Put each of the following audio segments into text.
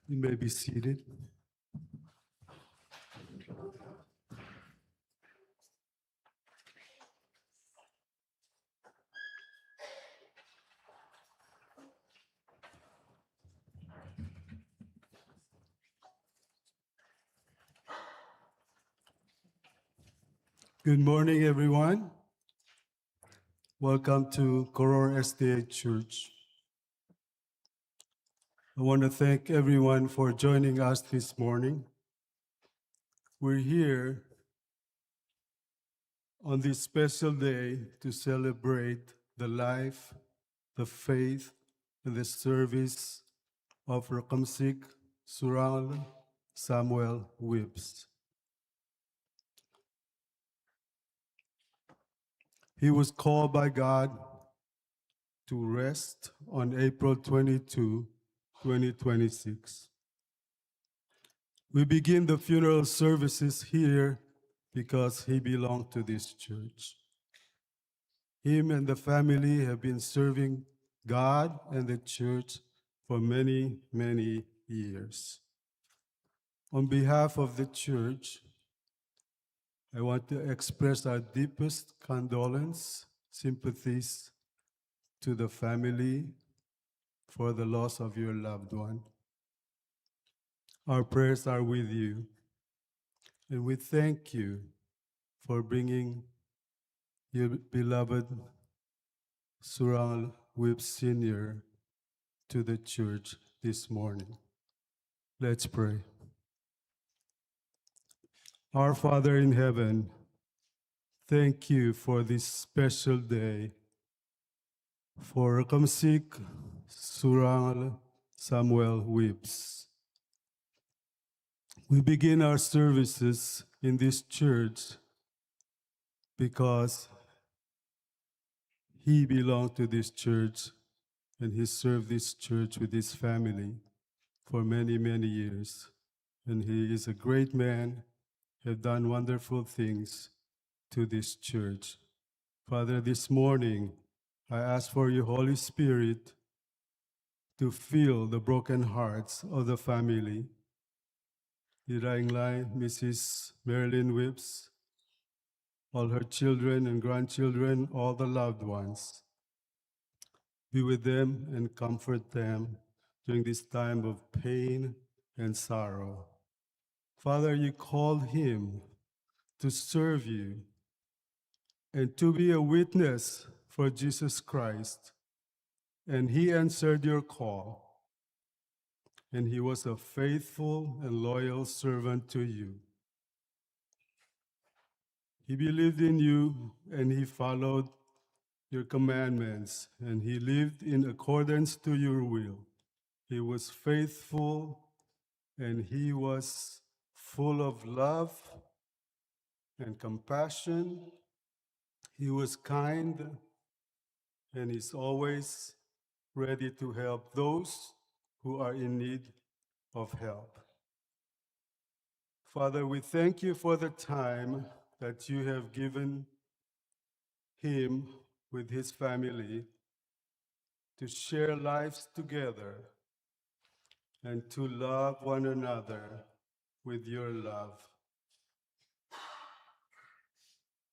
You may be seated. Good morning, everyone. Welcome to Koror SDA Church. I want to thank everyone for joining us this morning. We're here on this special day to celebrate the life, the faith, and the service of Rekemesik Surangel Samuel Wibbs. He was called by God to rest on April 22, 2026. We begin the funeral services here because he belonged to this church. Him and the family have been serving God and the church for many, many years. On behalf of the church, I want to express our deepest condolence, sympathies to the family for the loss of your loved one. Our prayers are with you, and we thank you for bringing your beloved Surangel Wibbs Sr. to the church this morning. Let's pray. Our Father in heaven, thank you for this special day for Rekemesik Surangel Samuel Wibbs. We begin our services in this church because he belonged to this church and he served this church with his family for many, many years. And he is a great man, have done wonderful things to this church. Father, this morning, I ask for your Holy Spirit to fill the broken hearts of the family. Irainglay, Mrs. Marilyn Wibbs, all her children and grandchildren, all the loved ones. Be with them and comfort them during this time of pain and sorrow. Father, you called him to serve you and to be a witness for Jesus Christ. And he answered your call. And he was a faithful and loyal servant to you. He believed in you and he followed your commandments and he lived in accordance to your will. He was faithful and he was full of love and compassion. He was kind and is always ready to help those who are in need of help. Father, we thank you for the time that you have given him with his family to share lives together and to love one another with your love.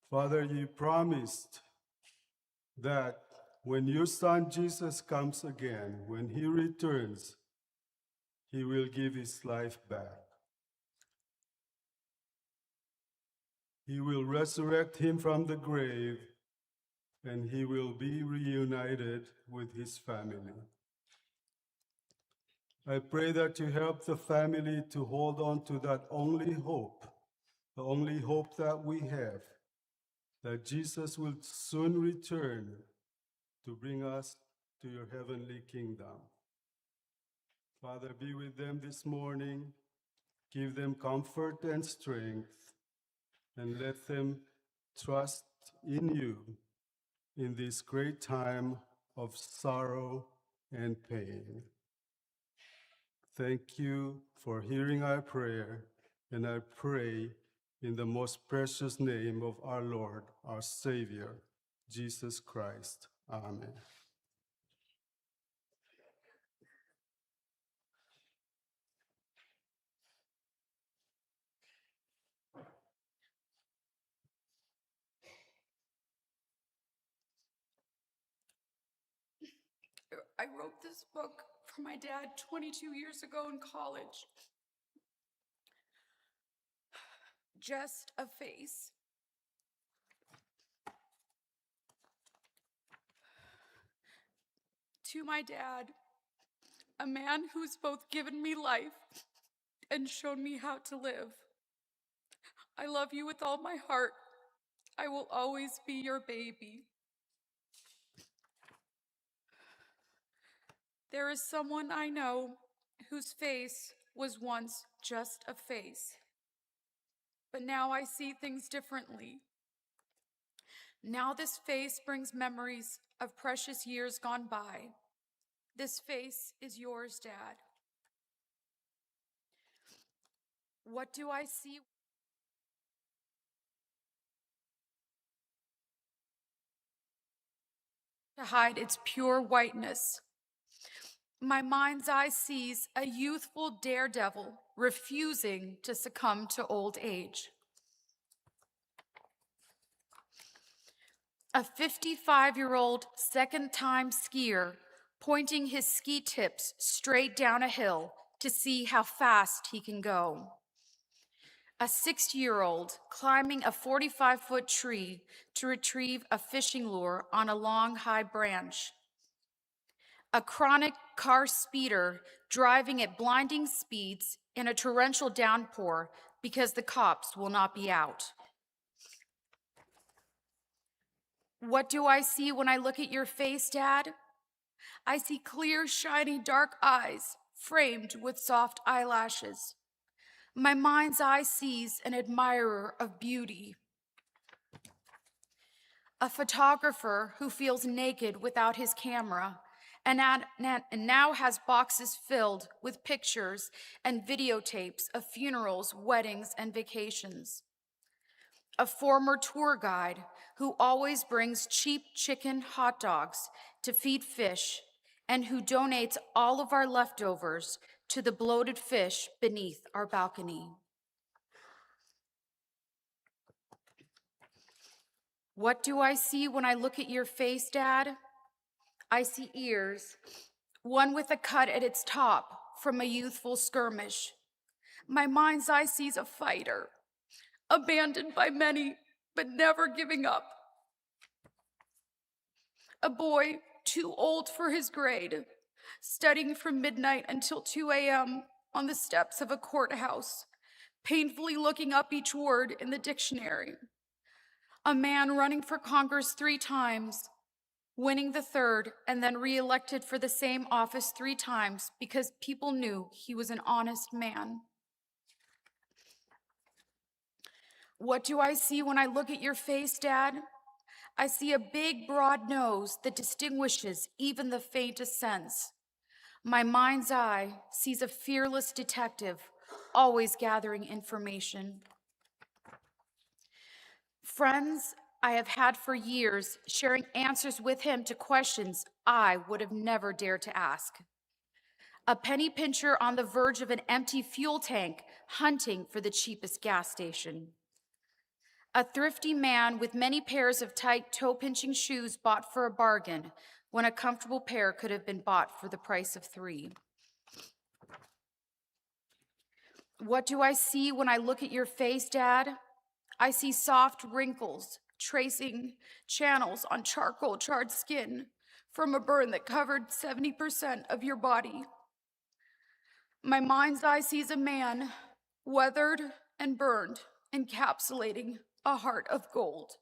Father, you promised that when your son Jesus comes again, when he returns, he will give his life back. He will resurrect him from the grave, and he will be reunited with his family. I pray that you help the family to hold on to that only hope, the only hope that we have, that Jesus will soon return to bring us to your heavenly kingdom. Father, be with them this morning, give them comfort and strength, and let them trust in you in this great time of sorrow and pain. Thank you for hearing our prayer, and I pray in the most precious name of our Lord, our Savior, Jesus Christ. Amen. I wrote this book for my dad 22 years ago in college. Just a face. To my dad, a man who's both given me life and shown me how to live. I love you with all my heart. I will always be your baby. There is someone I know whose face was once just a face. But now I see things differently. Now this face brings memories of precious years gone by. This face is yours, Dad. What do I see? To hide its pure whiteness. My mind's eye sees a youthful daredevil refusing to succumb to old age. A 55-year-old second-time skier pointing his ski tips straight down a hill to see how fast he can go. A 60-year-old climbing a 45-foot tree to retrieve a fishing lure on a long, high branch. A chronic car speeder driving at blinding speeds in a torrential downpour because the cops will not be out. What do I see when I look at your face, Dad? I see clear, shiny, dark eyes framed with soft eyelashes. My mind's eye sees an admirer of beauty. A photographer who feels naked without his camera and now has boxes filled with pictures and videotapes of funerals, weddings, and vacations. A former tour guide who always brings cheap chicken hot dogs to feed fish and who donates all of our leftovers to the bloated fish beneath our balcony. What do I see when I look at your face, Dad? I see ears, one with a cut at its top from a youthful skirmish. My mind's eye sees a fighter, abandoned by many, but never giving up. A boy too old for his grade, studying from midnight until 2 a.m. on the steps of a courthouse, painfully looking up each word in the dictionary. A man running for Congress 3 times, winning the 3rd, and then re-elected for the same office 3 times because people knew he was an honest man. What do I see when I look at your face, Dad? I see a big, broad nose that distinguishes even the faintest sense. My mind's eye sees a fearless detective, always gathering information. Friends I have had for years, sharing answers with him to questions I would have never dared to ask. A penny pincher on the verge of an empty fuel tank, hunting for the cheapest gas station. A thrifty man with many pairs of tight toe-pinching shoes bought for a bargain when a comfortable pair could have been bought for the price of 3. What do I see when I look at your face, Dad? I see soft wrinkles, tracing channels on charcoal-charred skin from a burn that covered 70% of your body. My mind's eye sees a man, weathered and burned, encapsulating a heart of gold.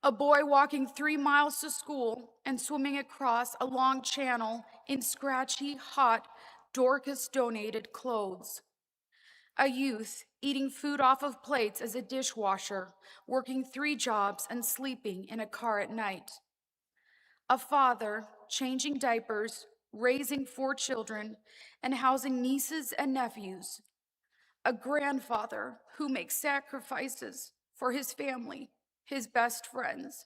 A boy walking 3 miles to school and swimming across a long channel in scratchy, hot, Dorcas-donated clothes. A youth eating food off of plates as a dishwasher, working 3 jobs and sleeping in a car at night. A father changing diapers, raising 4 children, and housing nieces and nephews. A grandfather who makes sacrifices for his family, his best friends.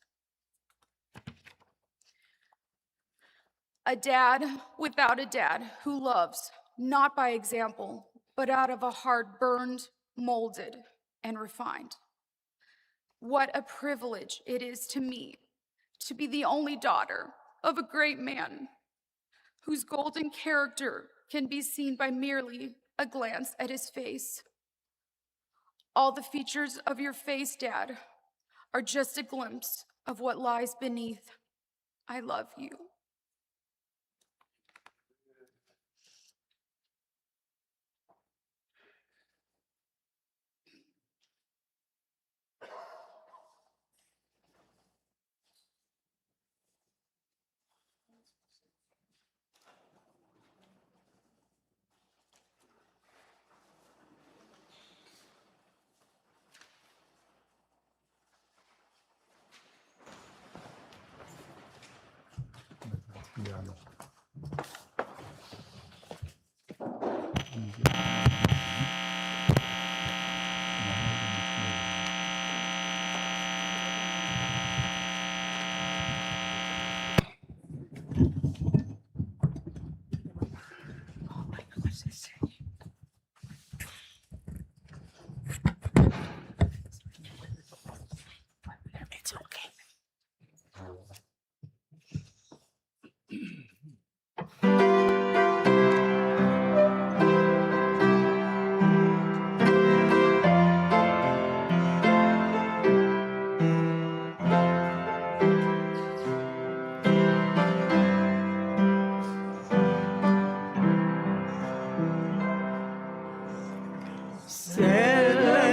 A dad without a dad who loves, not by example, but out of a heart burned, molded, and refined. What a privilege it is to me to be the only daughter of a great man whose golden character can be seen by merely a glance at his face. All the features of your face, Dad, are just a glimpse of what lies beneath. I love you. It's okay.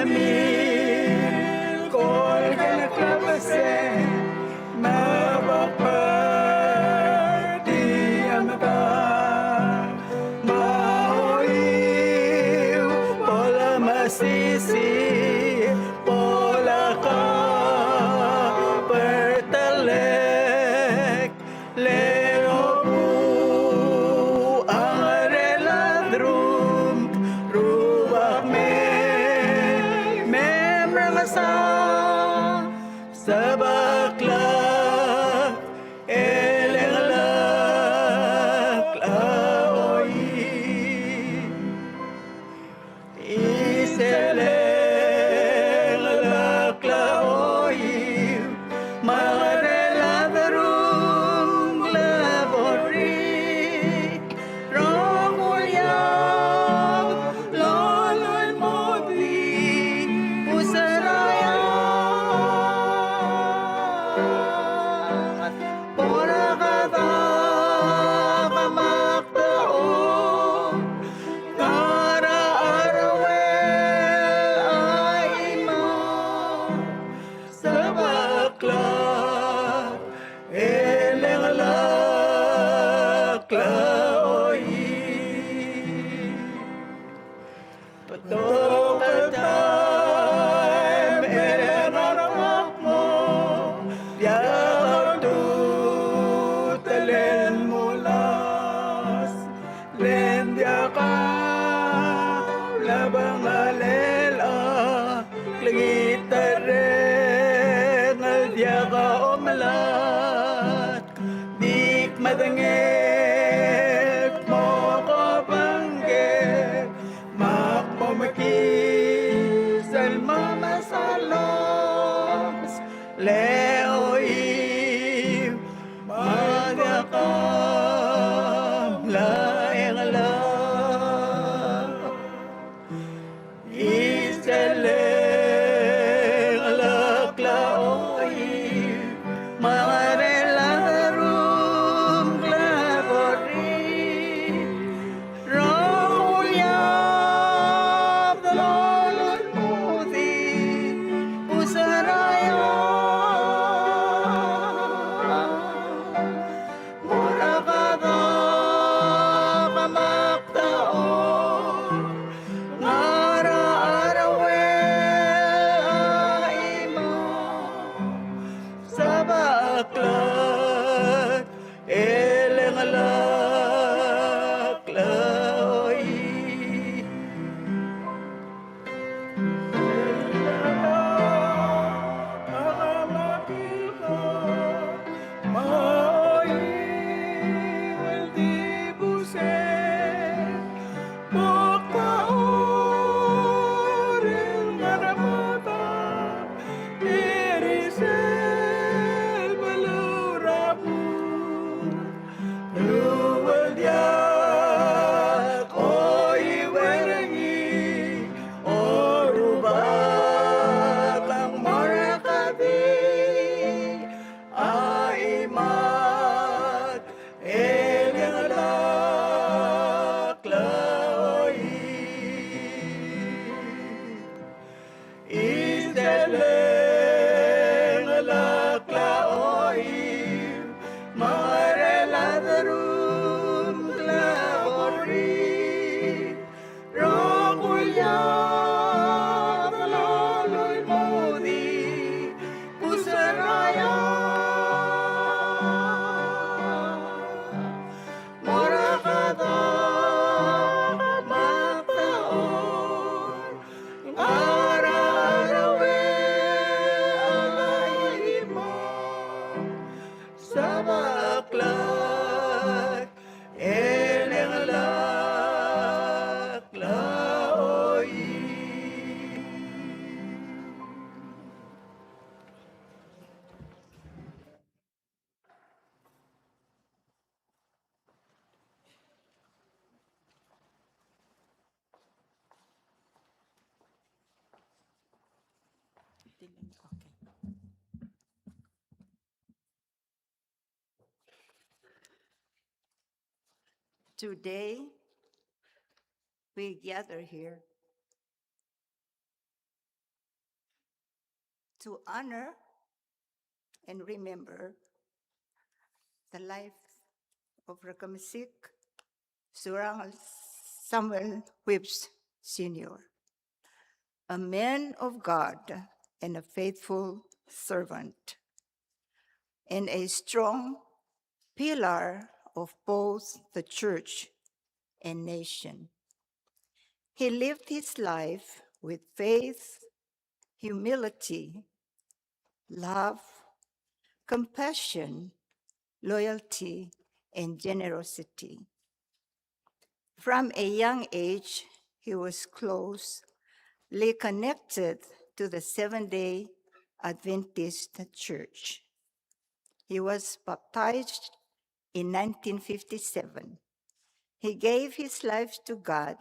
Selamil kol kanakapase mabapati amaka maoiw pola masisi pola ka pertalek lero bu ang reladrum rubak sabaklak elenglak laoi iselenglak laoi mareladrum labori romulyab loloy modi usaraya Madangek mo ko banggek makpomaki salma masaloms leoim madakam laeng la Today, we gather here to honor and remember the life of Rekemesik Surangel Samuel Whips Sr., a man of God and a faithful servant, and a strong pillar of both the church and nation. He lived his life with faith, humility, love, compassion, loyalty, and generosity. From a young age, he was closely connected to the Seventh-day Adventist Church. He was baptized in 1957. He gave his life to God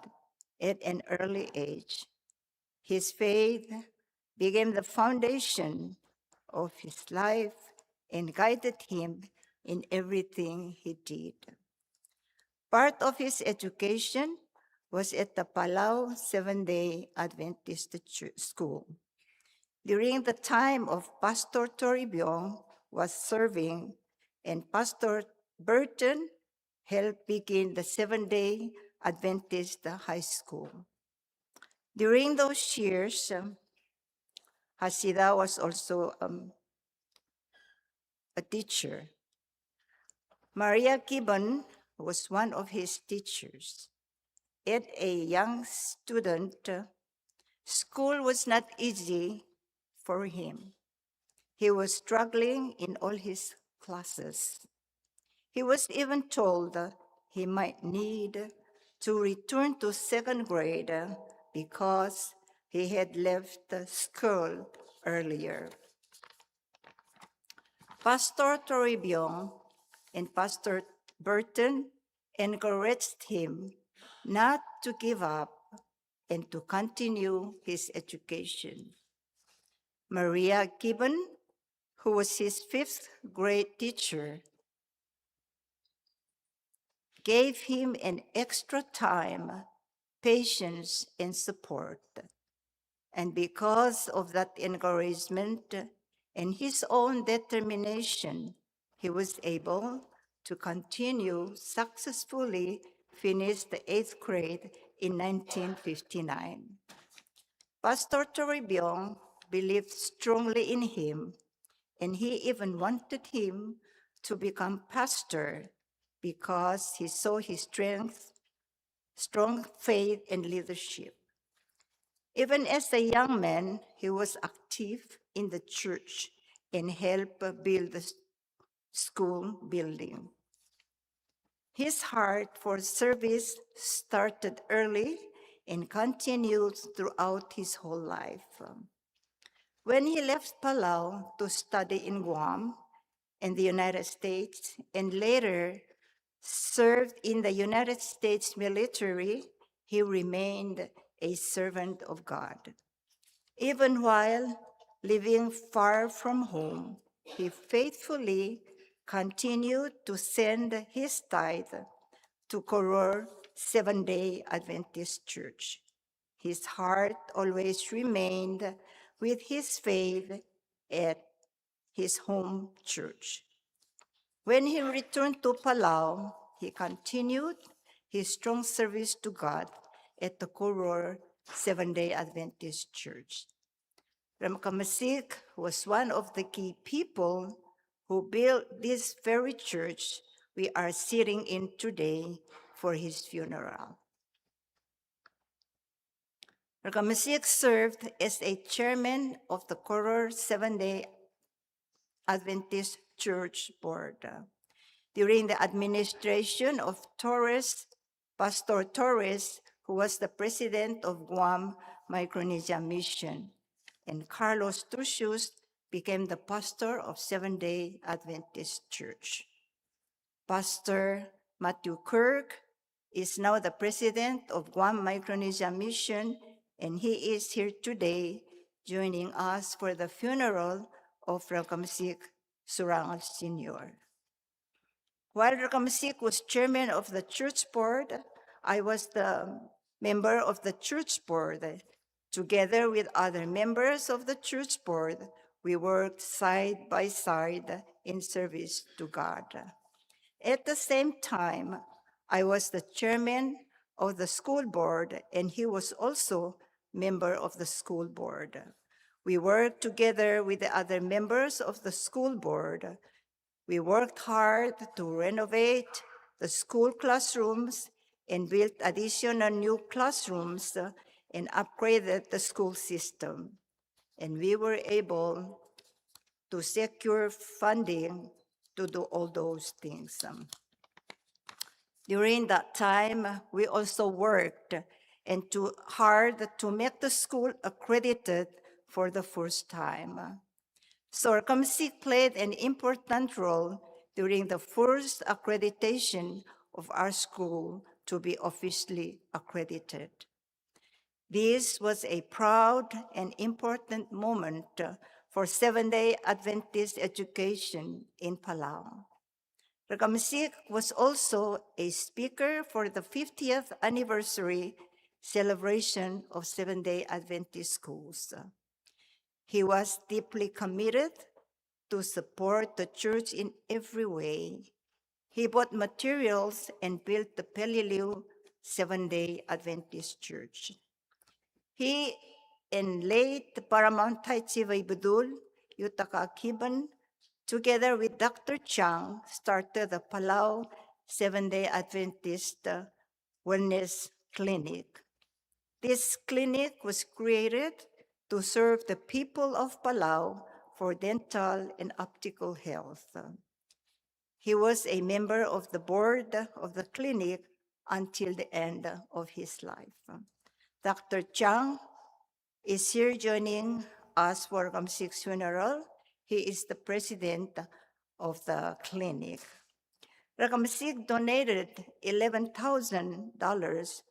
at an early age. His faith became the foundation of his life and guided him in everything he did. Part of his education was at the Palau Seventh-day Adventist School. During the time of Pastor Toribong was serving and Pastor Burton helped begin the Seventh-day Adventist High School. During those years, Hasida was also a teacher. Maria Gibbon was one of his teachers. As a young student, school was not easy for him. He was struggling in all his classes. He was even told he might need to return to second grade because he had left school earlier. Pastor Toribong and Pastor Burton encouraged him not to give up and to continue his education. Maria Gibbon, who was his fifth grade teacher, gave him an extra time, patience, and support. And because of that encouragement and his own determination, he was able to continue successfully finish the 8th grade in 1959. Pastor Toribong believed strongly in him, and he even wanted him to become pastor because he saw his strength, strong faith, and leadership. Even as a young man, he was active in the church and helped build the school building. His heart for service started early and continued throughout his whole life. When he left Palau to study in Guam in the United States and later served in the United States military, he remained a servant of God. Even while living far from home, he faithfully continued to send his tithe to Koror Seventh-day Adventist Church. His heart always remained with his faith at his home church. When he returned to Palau, he continued his strong service to God at the Koror Seventh-day Adventist Church. Rekemesik was one of the key people who built this very church we are sitting in today for his funeral. Rekemesik served as a chairman of the Koror Seventh-day Adventist Church Board. During the administration of Pastor Torres, who was the president of Guam Micronesia Mission, and Carlos Turcios became the pastor of Seventh-day Adventist Church. Pastor Matthew Kirk is now the president of Guam Micronesia Mission, and he is here today joining us for the funeral of Rekemesik Surangel Sr. While Rekemesik was chairman of the church board, I was the member of the church board. Together with other members of the church board, we worked side by side in service to God. At the same time, I was the chairman of the school board, and he was also member of the school board. We worked together with the other members of the school board. We worked hard to renovate the school classrooms and built additional new classrooms and upgraded the school system. And we were able to secure funding to do all those things. During that time, we also worked and too hard to make the school accredited for the first time. So Rekemesik played an important role during the first accreditation of our school to be officially accredited. This was a proud and important moment for Seventh-day Adventist education in Palau. Rekemesik was also a speaker for the 50th anniversary celebration of Seventh-day Adventist schools. He was deeply committed to support the church in every way. He bought materials and built the Peleliu Seventh-day Adventist Church. He and late Paramount Taichi Budul Yutaka Kiban, together with Dr. Chang, started the Palau Seventh-day Adventist Wellness Clinic. This clinic was created to serve the people of Palau for dental and optical health. He was a member of the board of the clinic until the end of his life. Dr. Chang is here joining us for Rekemesik funeral. He is the president of the clinic. Rekemesik donated $11,000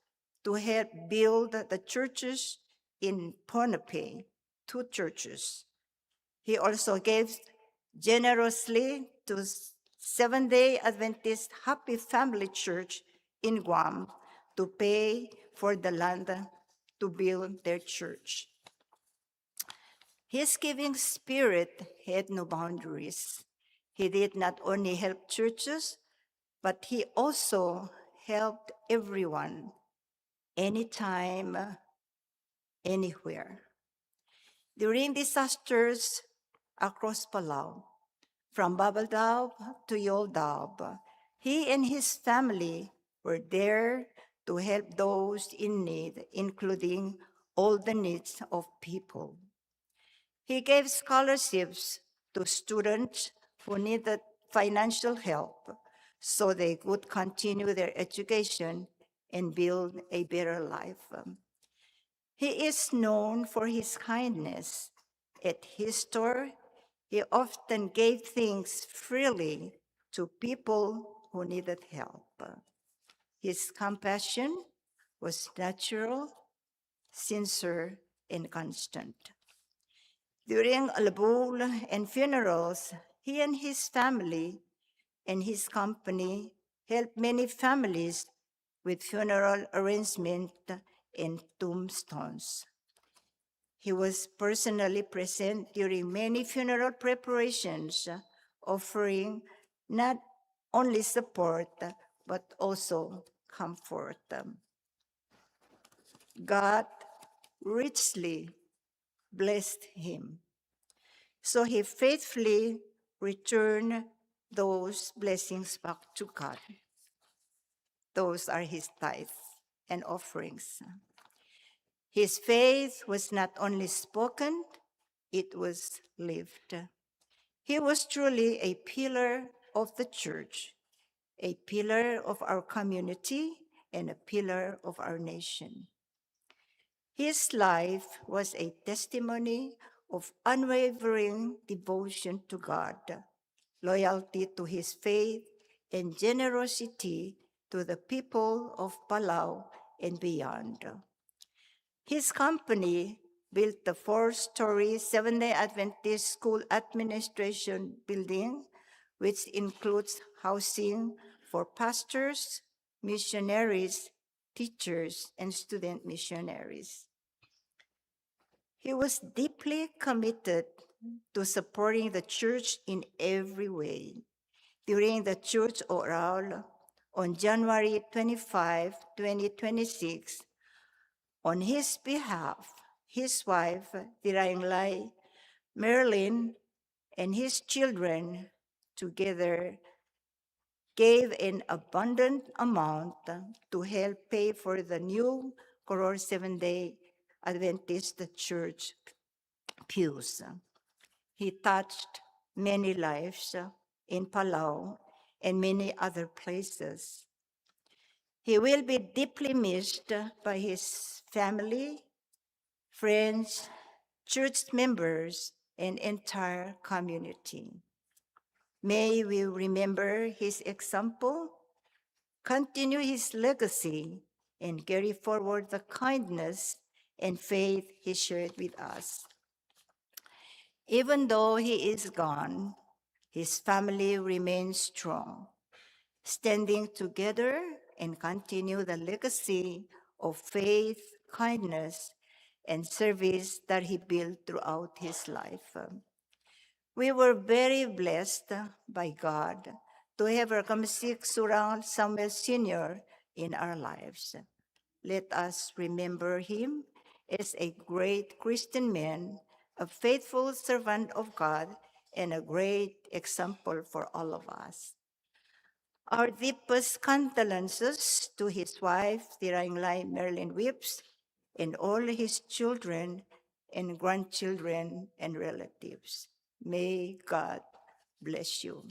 to help build the churches in Ponape, 2 churches. He also gave generously to Seventh-day Adventist Happy Family Church in Guam to pay for the land to build their church. His giving spirit had no boundaries. He did not only help churches, but he also helped everyone, anytime, anywhere. During disasters across Palau, from Babeldaub to Yoldaub, he and his family were there to help those in need, including all the needs of people. He gave scholarships to students who needed financial help so they could continue their education and build a better life. He is known for his kindness. At his store, he often gave things freely to people who needed help. His compassion was natural, sincere, and constant. During albul and funerals, he and his family and his company helped many families with funeral arrangement and tombstones. He was personally present during many funeral preparations, offering not only support, but also comfort. God richly blessed him, so he faithfully returned those blessings back to God. Those are his tithes and offerings. His faith was not only spoken, it was lived. He was truly a pillar of the church, a pillar of our community, and a pillar of our nation. His life was a testimony of unwavering devotion to God, loyalty to his faith, and generosity to the people of Palau and beyond. His company built the 4-story Seventh-day Adventist School Administration building, which includes housing for pastors, missionaries, teachers, and student missionaries. He was deeply committed to supporting the church in every way. During the church oral on January 25, 2026, on his behalf, his wife, Dirayang Marilyn, and his children together gave an abundant amount to help pay for the new Koror Seventh-day Adventist Church pews. He touched many lives in Palau and many other places. He will be deeply missed by his family, friends, church members, and entire community. May we remember his example, continue his legacy, and carry forward the kindness and faith he shared with us. Even though he is gone, his family remains strong, standing together and continue the legacy of faith, kindness, and service that he built throughout his life. We were very blessed by God to have Rekemesik Surangel Samuel Sr. in our lives. Let us remember him as a great Christian man, a faithful servant of God, and a great example for all of us. Our deepest condolences to his wife, Dirayang Marilyn Whips, and all his children and grandchildren and relatives. May God bless you.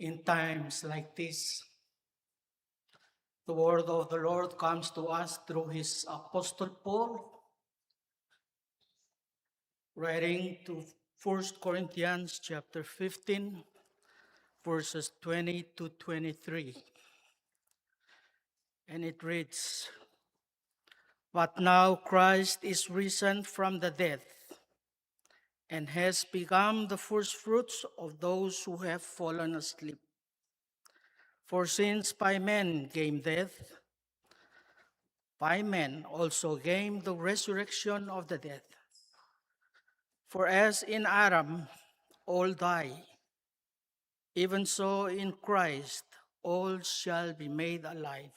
in times like this. The word of the Lord comes to us through his Apostle Paul, writing to 1 Corinthians chapter 15, verses 20 to 23. And it reads, "But now Christ is risen from the dead and has become the first fruits of those who have fallen asleep. For since by men came death, by men also came the resurrection of the dead. For as in Adam all die, even so in Christ all shall be made alive,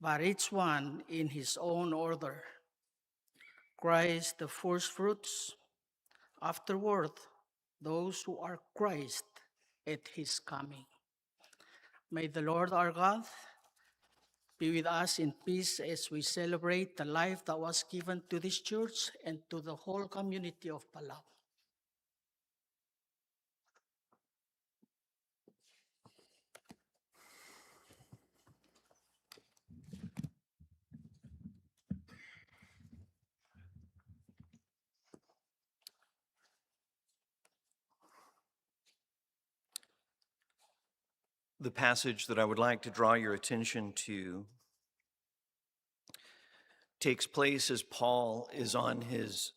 but each one in his own order. Christ the first fruits, afterward those who are Christ at his coming." May the Lord our God be with us in peace as we celebrate the life that was given to this church and to the whole community of Palau. The passage that I would like to draw your attention to takes place as Paul is on his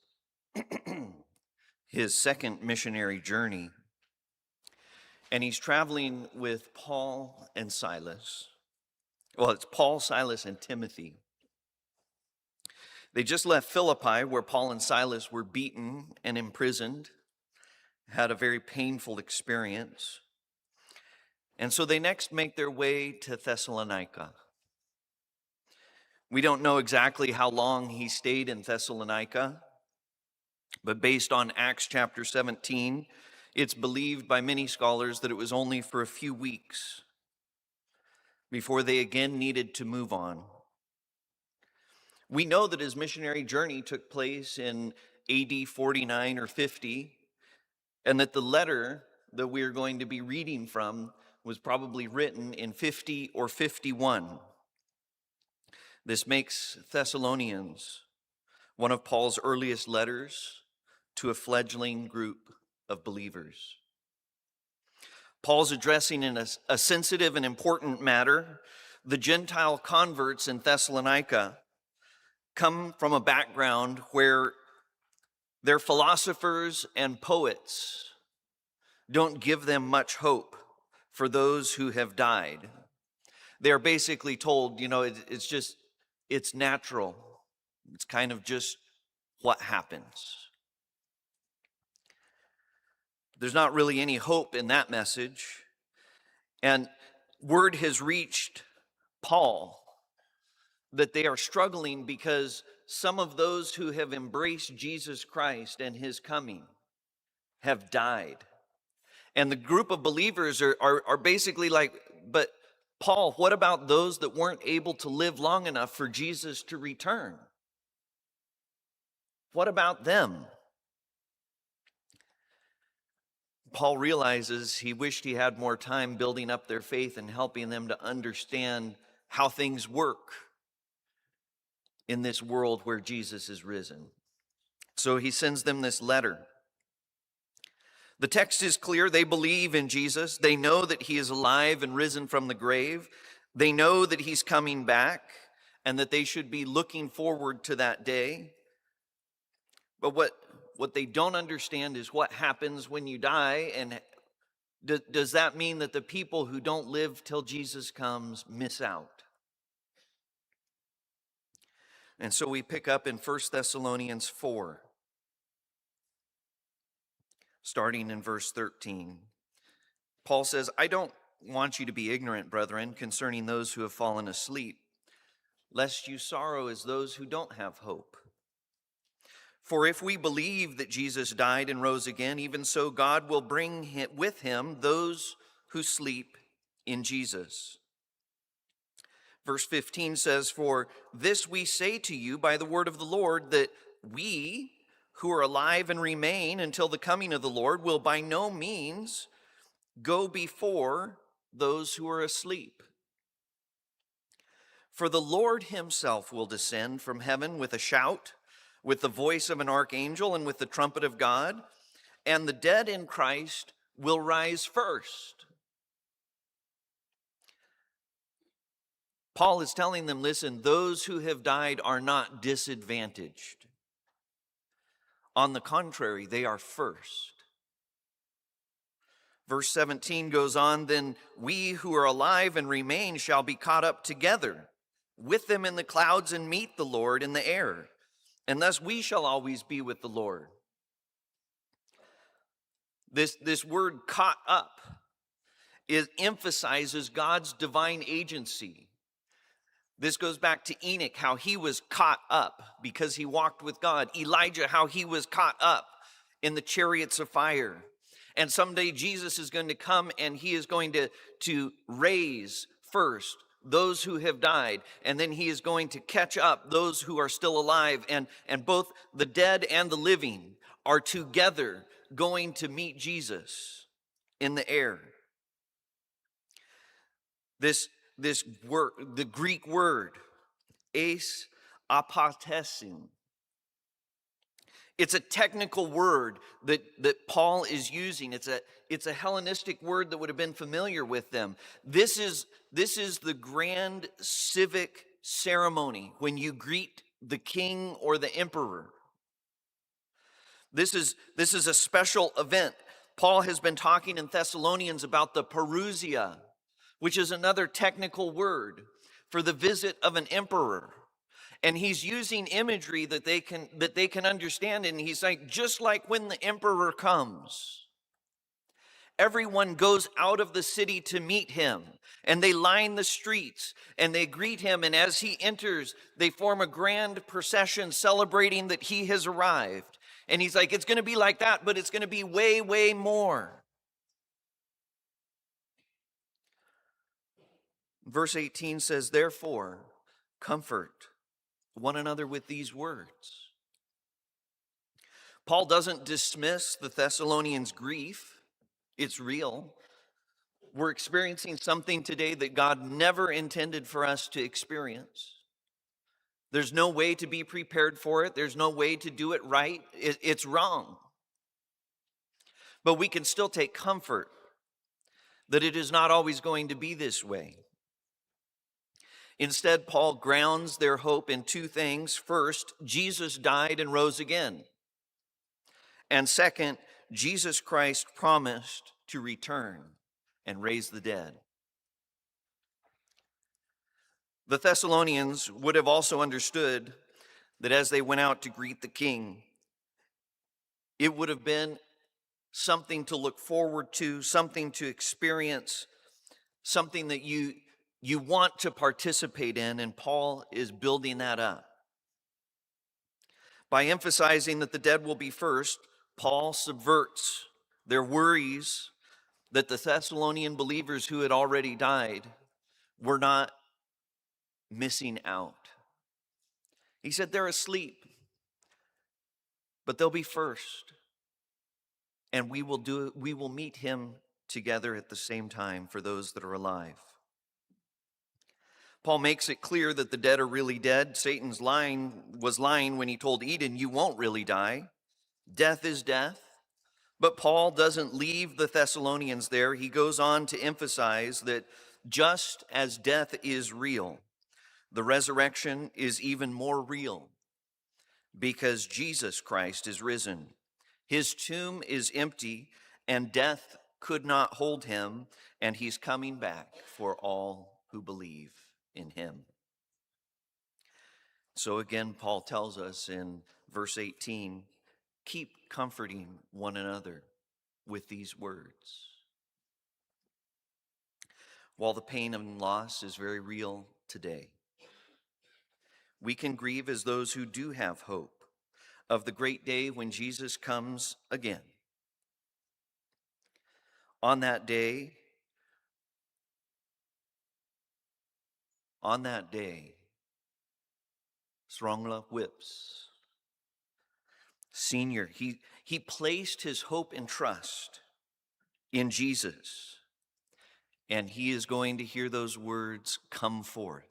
second missionary journey. And he's traveling with Paul and Silas. Well, it's Paul, Silas, and Timothy. They just left Philippi, where Paul and Silas were beaten and imprisoned, had a very painful experience. And so they next make their way to Thessalonica. We don't know exactly how long he stayed in Thessalonica, but based on Acts chapter 17, it's believed by many scholars that it was only for a few weeks before they again needed to move on. We know that his missionary journey took place in AD 49 or 50, and that the letter that we're going to be reading from was probably written in 50 or 51. This makes Thessalonians one of Paul's earliest letters to a fledgling group of believers. Paul's addressing in a sensitive and important matter. The Gentile converts in Thessalonica come from a background where their philosophers and poets don't give them much hope for those who have died. They're basically told, it's natural. It's kind of just what happens. There's not really any hope in that message. And word has reached Paul that they are struggling because some of those who have embraced Jesus Christ and his coming have died. And the group of believers are basically like, but Paul, what about those that weren't able to live long enough for Jesus to return? What about them? Paul realizes he wished he had more time building up their faith and helping them to understand how things work in this world where Jesus is risen. So he sends them this letter. The text is clear. They believe in Jesus. They know that he is alive and risen from the grave. They know that he's coming back and that they should be looking forward to that day. But what they don't understand is what happens when you die, and does that mean that the people who don't live till Jesus comes miss out? And so we pick up in 1 Thessalonians 4, starting in verse 13. Paul says, "I don't want you to be ignorant, brethren, concerning those who have fallen asleep, lest you sorrow as those who don't have hope. For if we believe that Jesus died and rose again, even so God will bring with him those who sleep in Jesus." Verse 15 says, "For this we say to you by the word of the Lord, that we who are alive and remain until the coming of the Lord will by no means go before those who are asleep. For the Lord himself will descend from heaven with a shout, with the voice of an archangel, and with the trumpet of God, and the dead in Christ will rise first. Paul is telling them, listen, those who have died are not disadvantaged. On the contrary, they are first. Verse 17 goes on, then we who are alive and remain shall be caught up together with them in the clouds and meet the Lord in the air. And thus we shall always be with the Lord. This word caught up emphasizes God's divine agency. This goes back to Enoch, how he was caught up because he walked with God. Elijah, how he was caught up in the chariots of fire. And someday Jesus is going to come and he is going to raise first those who have died. And then he is going to catch up those who are still alive. And both the dead and the living are together going to meet Jesus in the air. This word, the Greek word, eis apotesin. It's a technical word that Paul is using. It's a Hellenistic word that would have been familiar with them. This is the grand civic ceremony when you greet the king or the emperor. This is a special event. Paul has been talking in Thessalonians about the parousia, which is another technical word for the visit of an emperor. And he's using imagery that they can understand. And he's like, just like when the emperor comes, everyone goes out of the city to meet him. And they line the streets and they greet him. And as he enters, they form a grand procession celebrating that he has arrived. And he's like, it's going to be like that, but it's going to be way, way more. Verse 18 says, therefore, comfort one another with these words. Paul doesn't dismiss the Thessalonians' grief. It's real. We're experiencing something today that God never intended for us to experience. There's no way to be prepared for it. There's no way to do it right. It's wrong. But we can still take comfort that it is not always going to be this way. Instead, Paul grounds their hope in two things. First, Jesus died and rose again. And second, Jesus Christ promised to return and raise the dead. The Thessalonians would have also understood that as they went out to greet the king, it would have been something to look forward to, something to experience, something that you want to participate in, and Paul is building that up. By emphasizing that the dead will be first, Paul subverts their worries that the Thessalonian believers who had already died were not missing out. He said they're asleep, but they'll be first, and we will meet him together at the same time for those that are alive. Paul makes it clear that the dead are really dead. Satan's was lying when he told Eden, you won't really die. Death is death. But Paul doesn't leave the Thessalonians there. He goes on to emphasize that just as death is real, the resurrection is even more real because Jesus Christ is risen. His tomb is empty and death could not hold him, and he's coming back for all who believe in him. So again, Paul tells us in verse 18, keep comforting one another with these words. While the pain and loss is very real today, we can grieve as those who do have hope of the great day when Jesus comes again. On that day, Surangel whips. Senior, he placed his hope and trust in Jesus. And he is going to hear those words, "Come forth."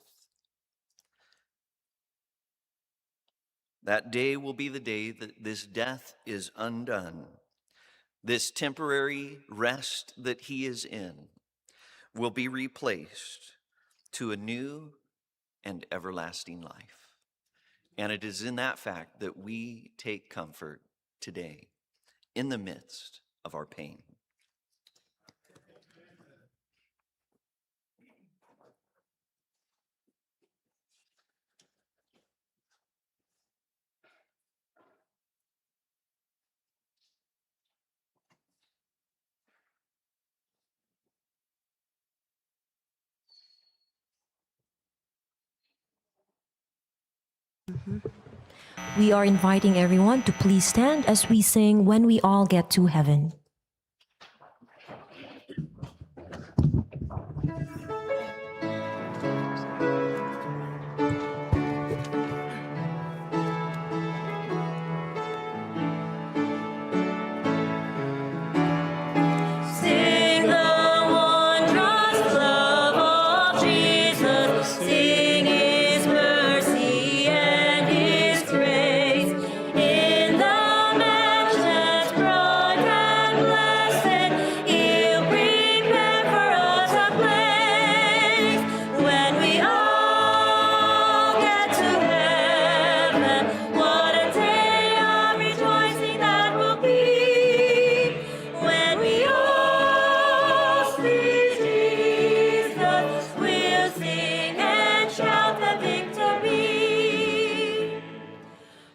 That day will be the day that this death is undone. This temporary rest that he is in will be replaced to a new and everlasting life. And it is in that fact that we take comfort today in the midst of our pain. We are inviting everyone to please stand as we sing "When We All Get to Heaven." Sing the wondrous love of Jesus, sing his mercy and his grace. In the mansions bright and blessed, he'll prepare for us a place. When we all get to heaven, what a day of rejoicing that will be. When we all see Jesus, we'll sing and shout the victory.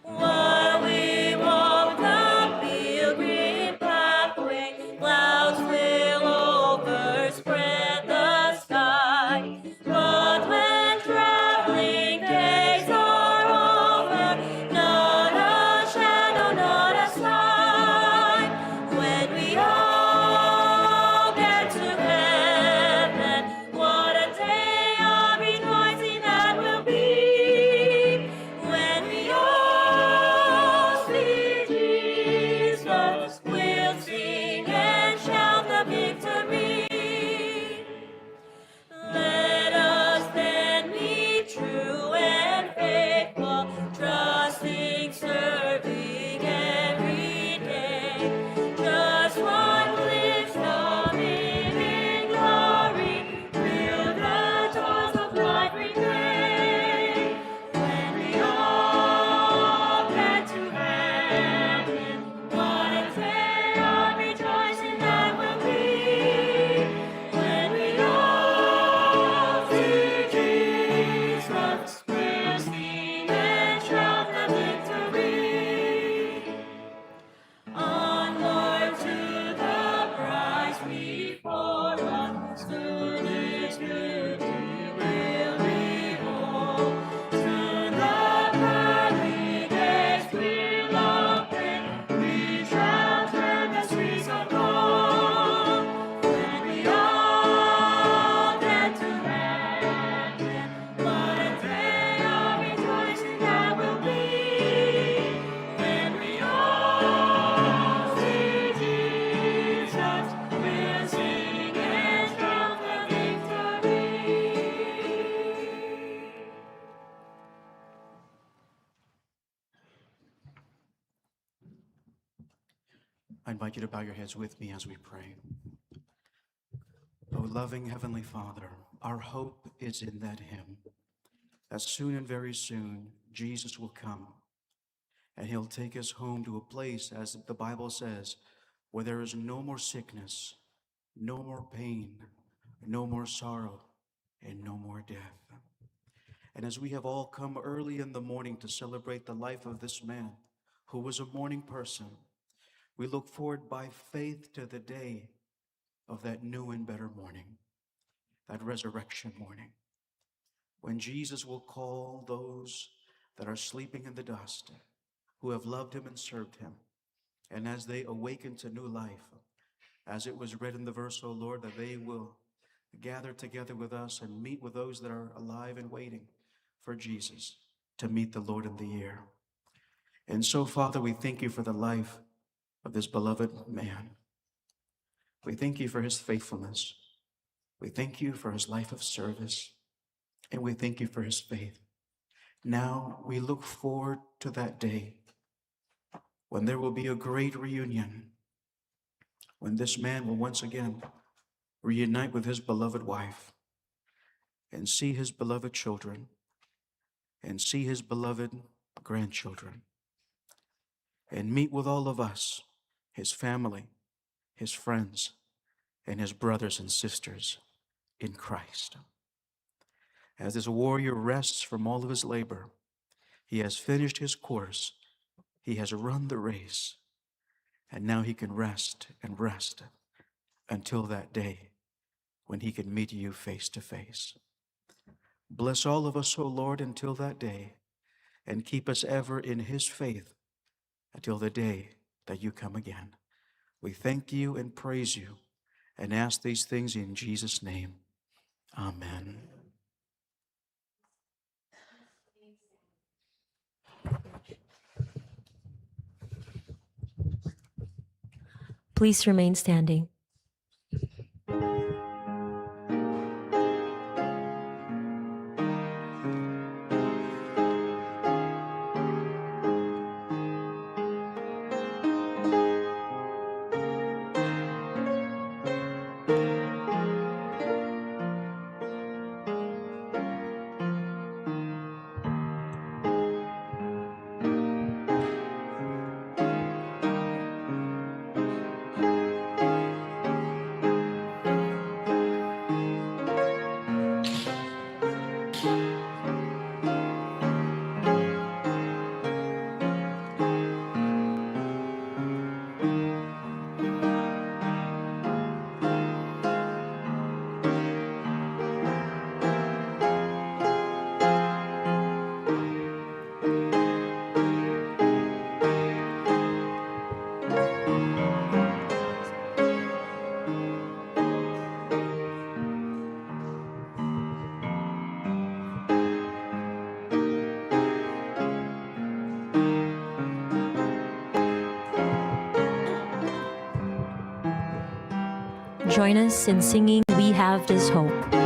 While we walk the pilgrim pathway, clouds will overspread the sky. But when traveling days are over, not a shadow, not a sign. When we all get to heaven, what a day of rejoicing that will be. When we all see Jesus, we'll sing and shout the victory. Let us then be true and faithful, trusting, serving every day. Just one glimpse of him in glory will the toils of life repay. When we all get to heaven, what a day of rejoicing that will be. When we all see Jesus, we'll sing and shout the victory. Onward to the prize before us, soon his beauty will behold. Soon the pearly gates will open, we shall turn the streets of gold. When we all get to heaven, what a day of rejoicing that will be. When we all see Jesus, we'll sing and shout the victory. I invite you to bow your heads with me as we pray. O loving Heavenly Father, our hope is in that hymn, that soon and very soon Jesus will come, and he'll take us home to a place, as the Bible says, where there is no more sickness, no more pain, no more sorrow, and no more death. And as we have all come early in the morning to celebrate the life of this man who was a morning person, we look forward by faith to the day of that new and better morning, that resurrection morning, when Jesus will call those that are sleeping in the dust, who have loved him and served him, and as they awaken to new life, as it was read in the verse, O Lord, that they will gather together with us and meet with those that are alive and waiting for Jesus to meet the Lord in the air. And so, Father, we thank you for the life of this beloved man. We thank you for his faithfulness. We thank you for his life of service, and we thank you for his faith. Now we look forward to that day when there will be a great reunion, when this man will once again reunite with his beloved wife and see his beloved children and see his beloved grandchildren and meet with all of us, his family, his friends, and his brothers and sisters in Christ. As this warrior rests from all of his labor, he has finished his course, he has run the race, and now he can rest and rest until that day when he can meet you face to face. Bless all of us, O Lord, until that day, and keep us ever in his faith until the day that you come again. We thank you and praise you and ask these things in Jesus' name. Amen. Please remain standing. Join us in singing We Have This Hope.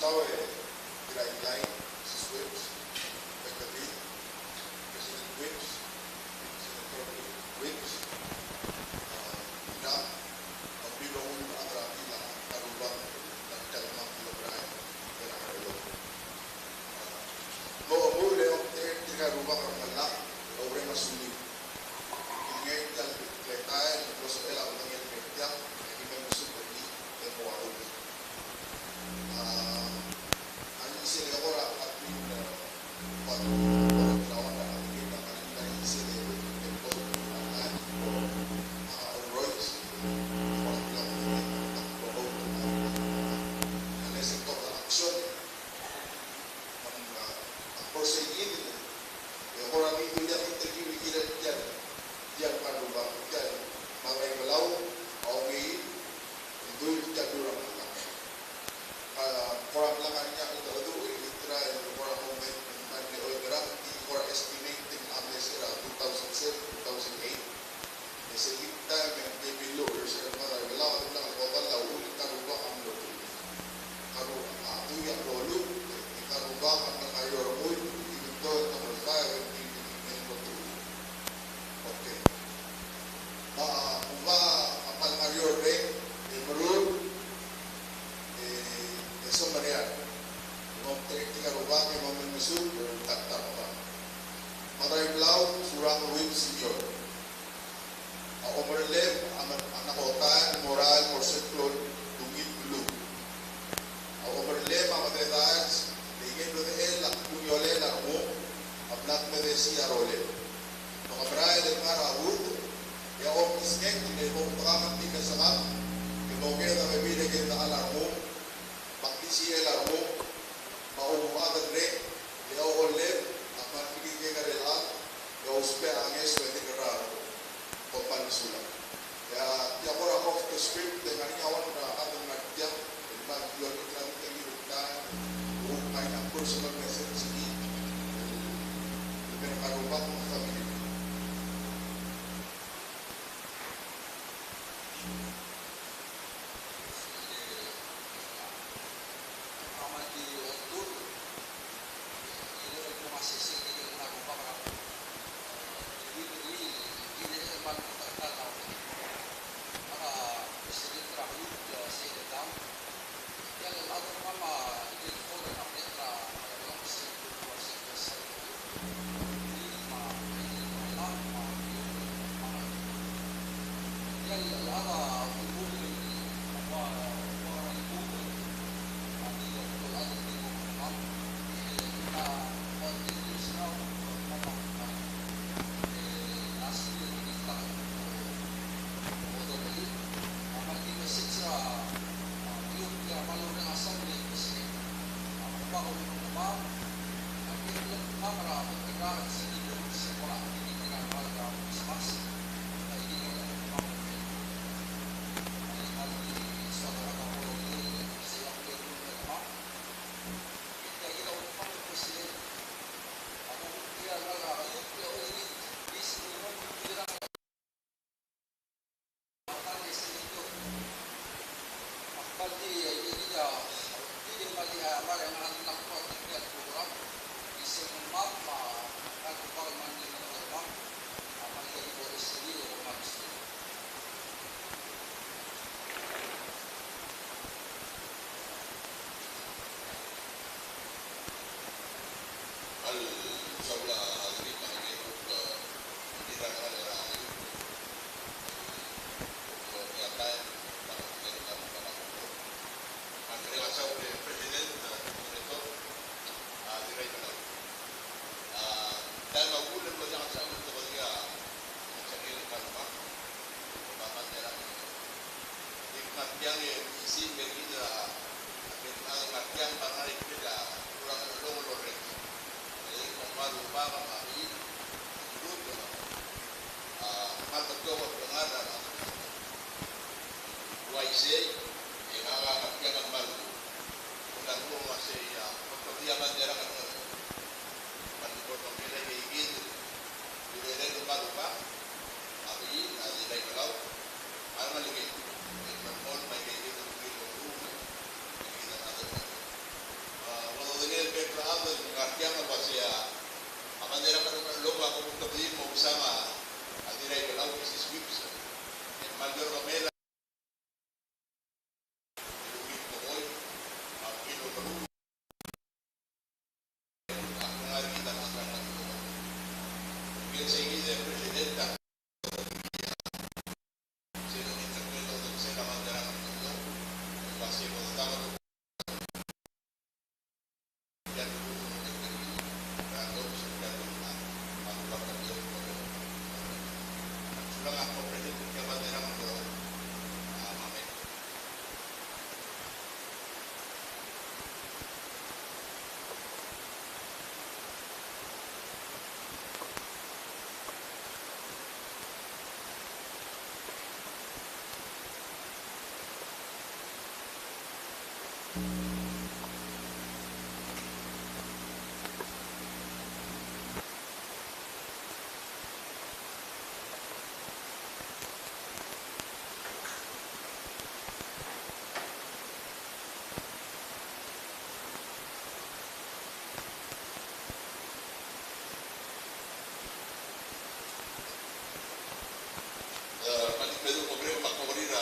Tawe Kirai Swips, Pekati, President Whips, Senator Whips, Ina, ang bilong atrapi na karubang ng kalimang kilogram ng karlo. Mo ang karubang ang malak, ore masuli. Ingay tal kletain, proso ela ang ngel petya, hindi man gusto ko ni mo sila ko ra at yung pag-lawan na kita kanina yung sila yung pag-lawan Royce pag-lawan ng analysis of the action ang proceeding yung orang itu yang interview kita diyan paduba diyan maray Palau okay itu jadurang orang langan niya itu Israel orang moment mandi orang orang estimating amnesty 2007 2008 sehingga time yang below saya maray Palau lang total la ulit karuba ang lolo karuba atu yang lolo karuba ang ayor mood itu number 5 in control okay apal ayor rate improve eso Maria mau tiga rubah yang mau menyusul berkata apa Maray Palau Surangel senior overlap anak kota moral persecution tungit dulu overlap amat das ingin berel la punyole la mo abnak medesi arole makabray dengan rawud ya isnek di mo pakaman tiga sama kinoge na bebide kita alarmo Baktisi elarmo, maumadan re, ya oleh, akan pergi ke kerelaan, ya uspe anges wedi kerana, topan sulam. Ya, ya orang off the script dengan nyawan na akan kerja, dengan jual iklan tinggi rutan, bukan yang personal message ini, dengan karubat family. Pati, hindi mali, ka bandera ka nung panipot ng pilay kay Igid, pilay lupa-lupa, apiin, alilay Palau, ang maligid. May may kaigid ng pilay rumay, kaigid ng ato na. Wala din yung petraado, yung kartiyan na ba siya, ang bandera ka nung lupa, kung kabihin mo usama, alilay Palau, kasi sweeps. Yung Mayor Romela, ilugit mo ko'y, ang pinulong, ang mga kita ng mga tulong. Kaya sa igid ng Presidenta, sino interpreto doon sa bandera ng mundo, kasi kung tama doon, yan doon ang nagpapilin, kaya doon sa gano'n na magpapag ng doon ko. Sulang ako, Presidente, ka bandera ng mundo, mamay. Pedro Cobreo Macobrir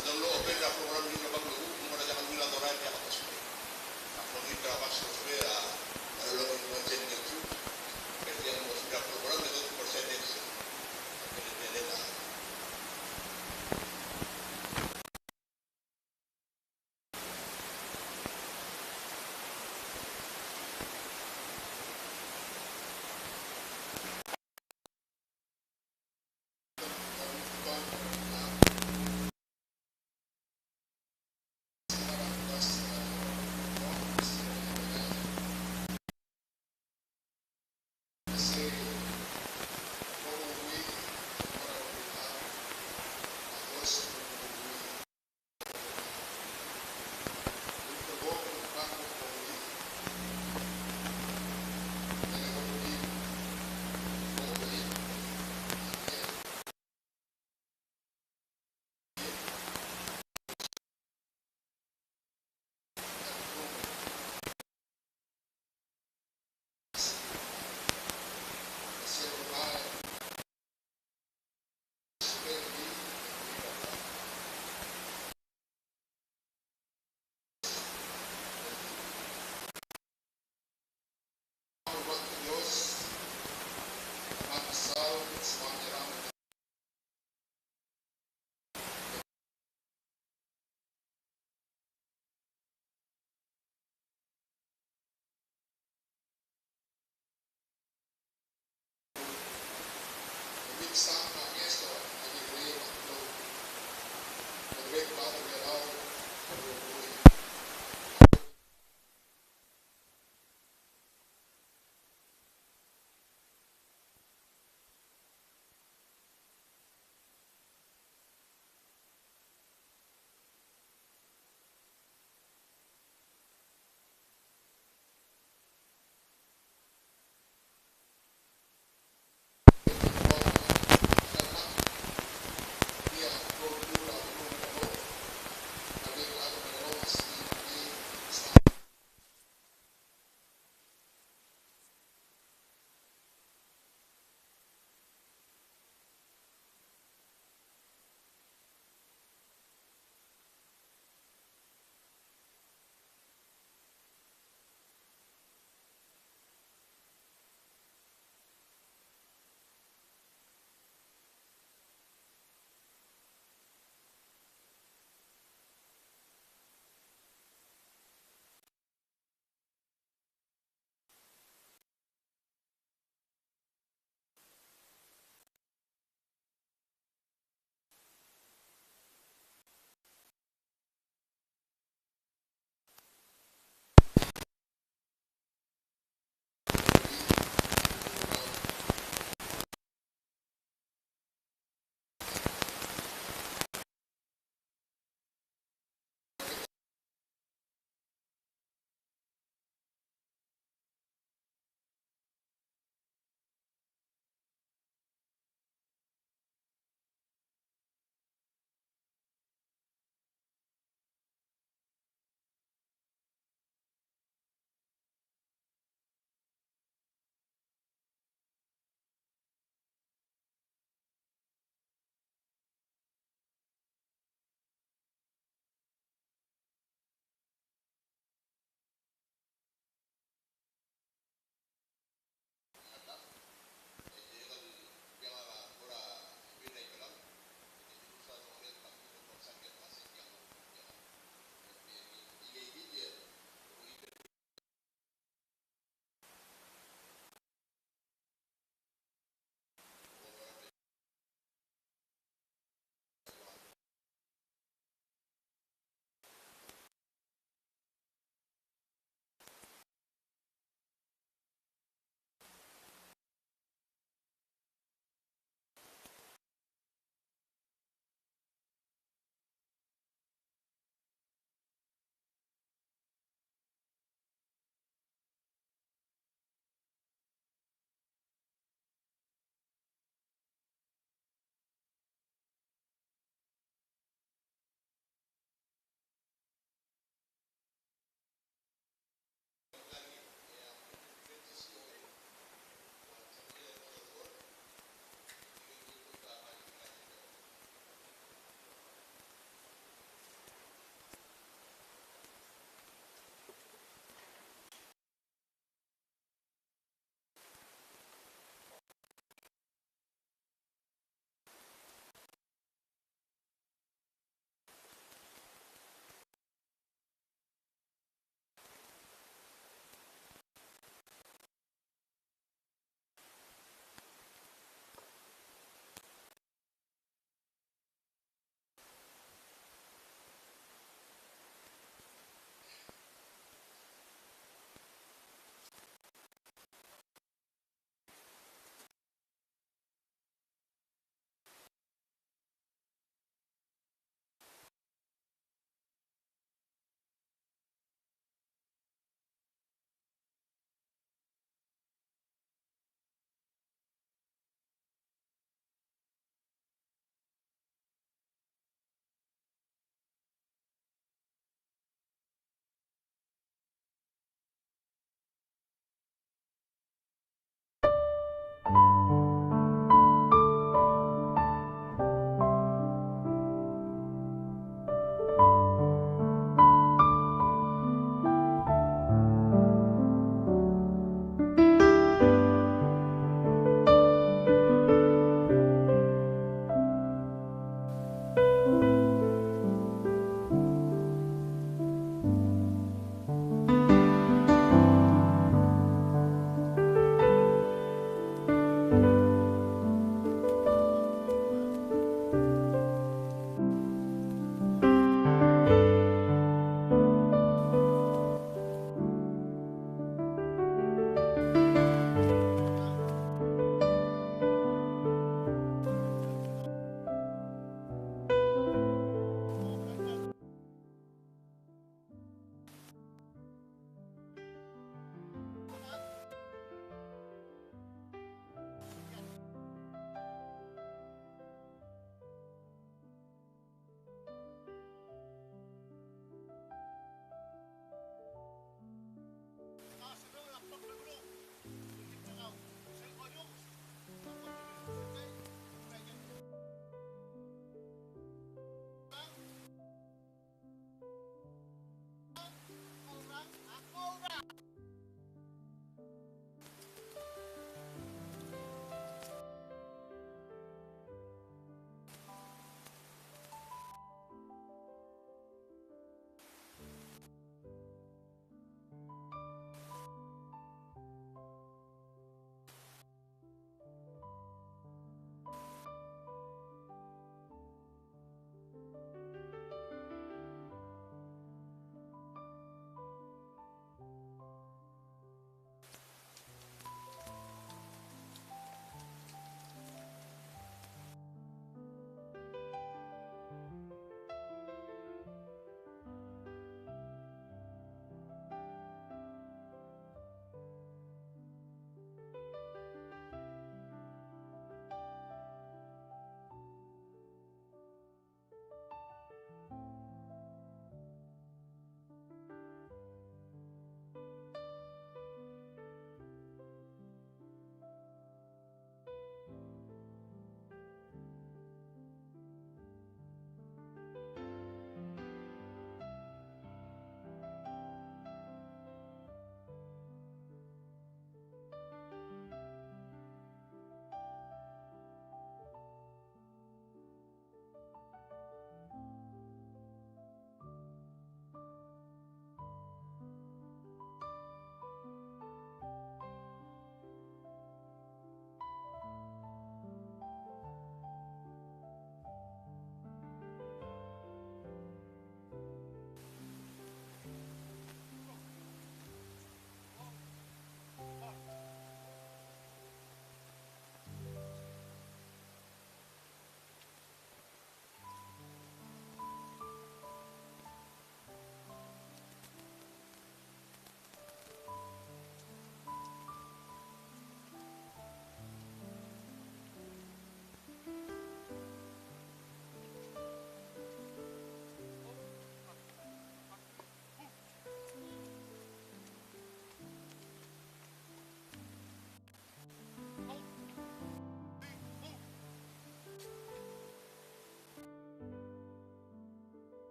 adon lo opera program di babang lu mo na jaman nila doran ya kapos pe ako ni trabajo sobre a lo que no tiene que tú que tenemos un program de 2% de la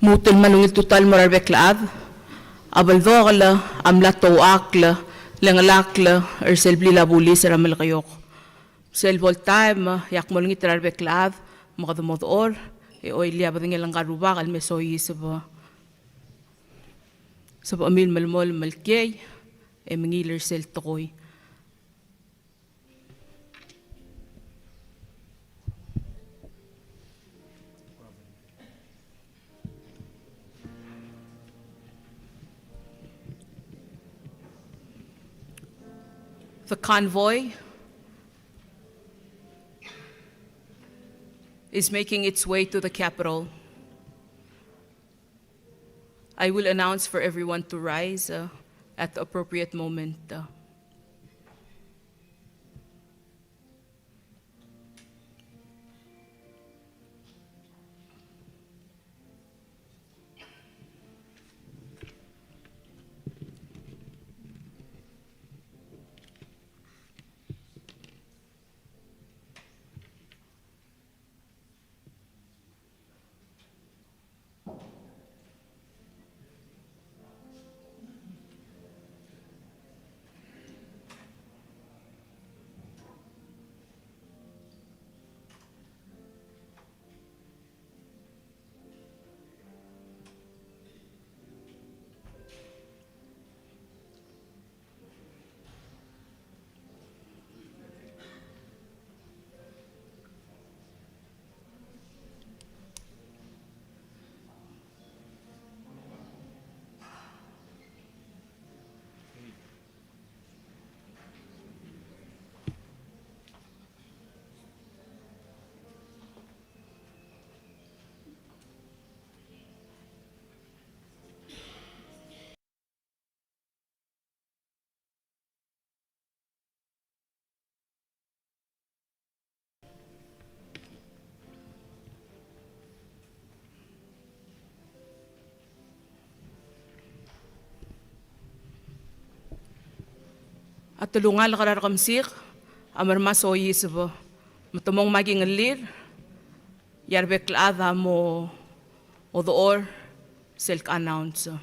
Mutul manungil tutal moral beklaad, abal vogla, amla toakla, lengalakla, ersel blila buli seramel kayok. Sel voltaim, yak molungi trar beklaad, makadumod or, e oi liya badingil ang karubak, almesoyi sabo amil malmol malkey, e mangiler sel tokoy. The convoy is making its way to the capital. I will announce for everyone to rise at the appropriate moment. At tulungan ka Rekemesik, amar masoyis ba, matumong maging lir, yarbek mo o door, selk-announce.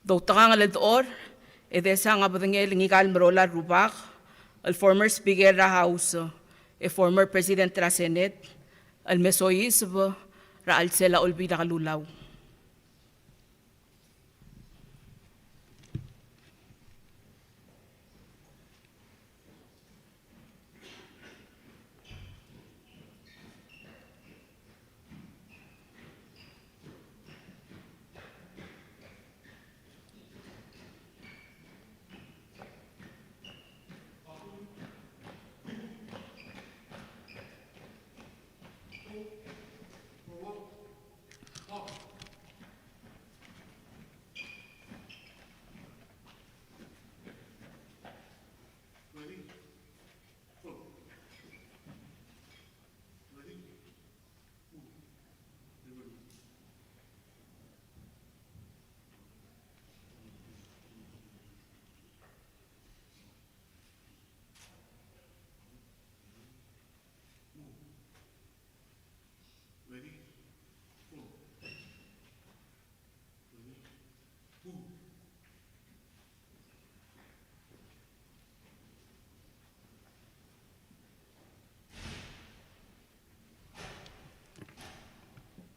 Do takang alador, edesa nga badangel ngikal marola rubak, al former Speaker ra House, a former President ra Senate, al mesoyis ra al sela olbida kalulaw.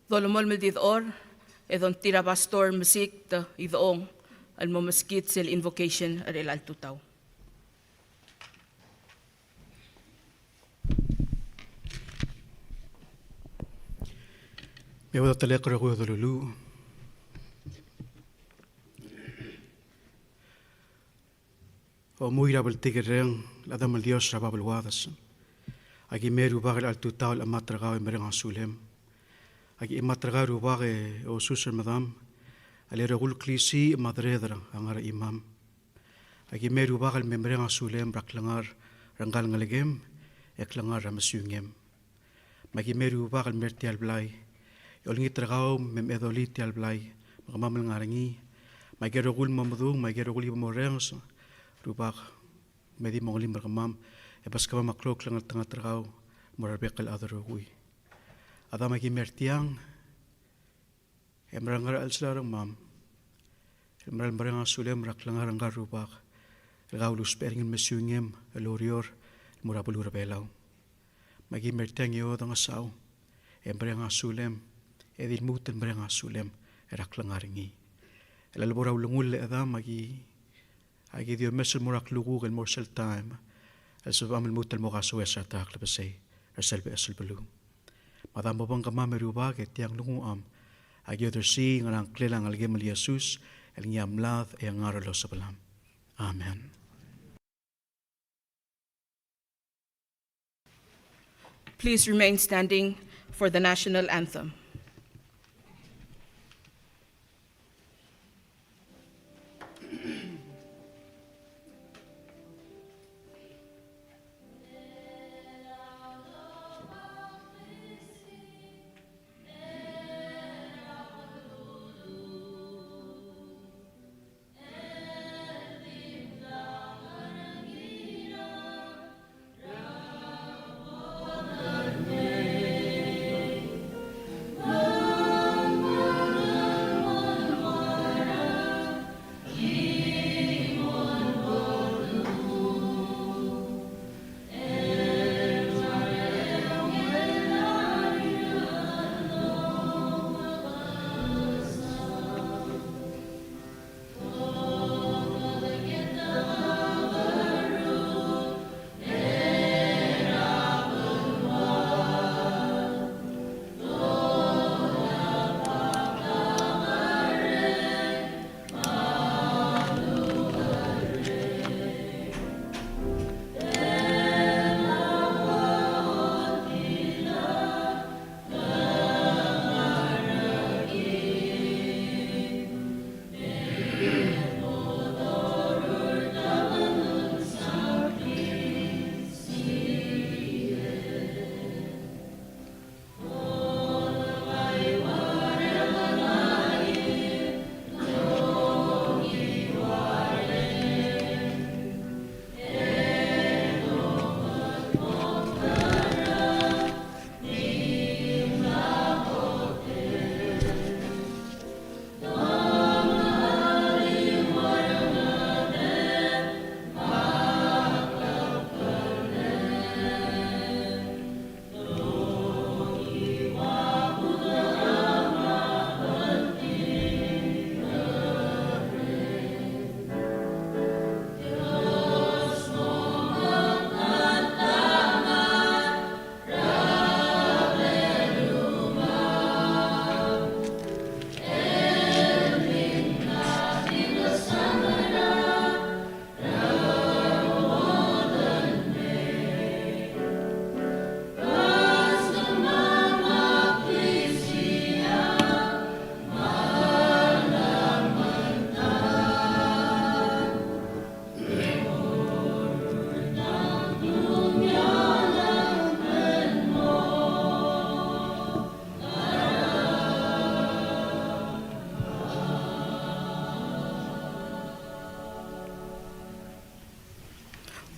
Dolomol medid or, edon tira pastor musik ta idong, al momaskit sil invocation ar el altutaw. Me voy a teléfono de Lulu. O o muy rabal tigireng la damal Dios rababal wadas. Agi meru bagel al tutau la matragao mereng asulem. Agi matragao rubage o susar madam. Ale regul klisi madredra angara imam. Agi meru bagel mereng asulem raklangar ranggal ngalegem eklangar ramasungem. Magi meru bagel mertial blai. Olngi tragao mem edolitial blai. Magamamel ngarangi. Magi regul mamadung magi regul ibamorengs. Rubak medi mongolim berkamam. Ebas kama maklok langar tengah tragao morarbekal adarugui. Ada magi mertiang emrangar al selarang mam. Emral mereng asulem raklangar anggar rubak. Gaulus peringin mesungem elorior murabulur belau. Magi mertiang yo tanga sau. Emreng asulem edil muten mereng asulem raklangar ngi. Elalbora ulungul edam magi dio mesel murak lugu el morsel time. Al-sabam al-mutal mogaso ya sartak lebesay asalbe asal belu. Madam babang kama meruba ke tiang lungu am. Agi odersi ngarang klelang algem Yesus el nyamlath e ngaralo sabalam. Amen. Please remain standing for the national anthem.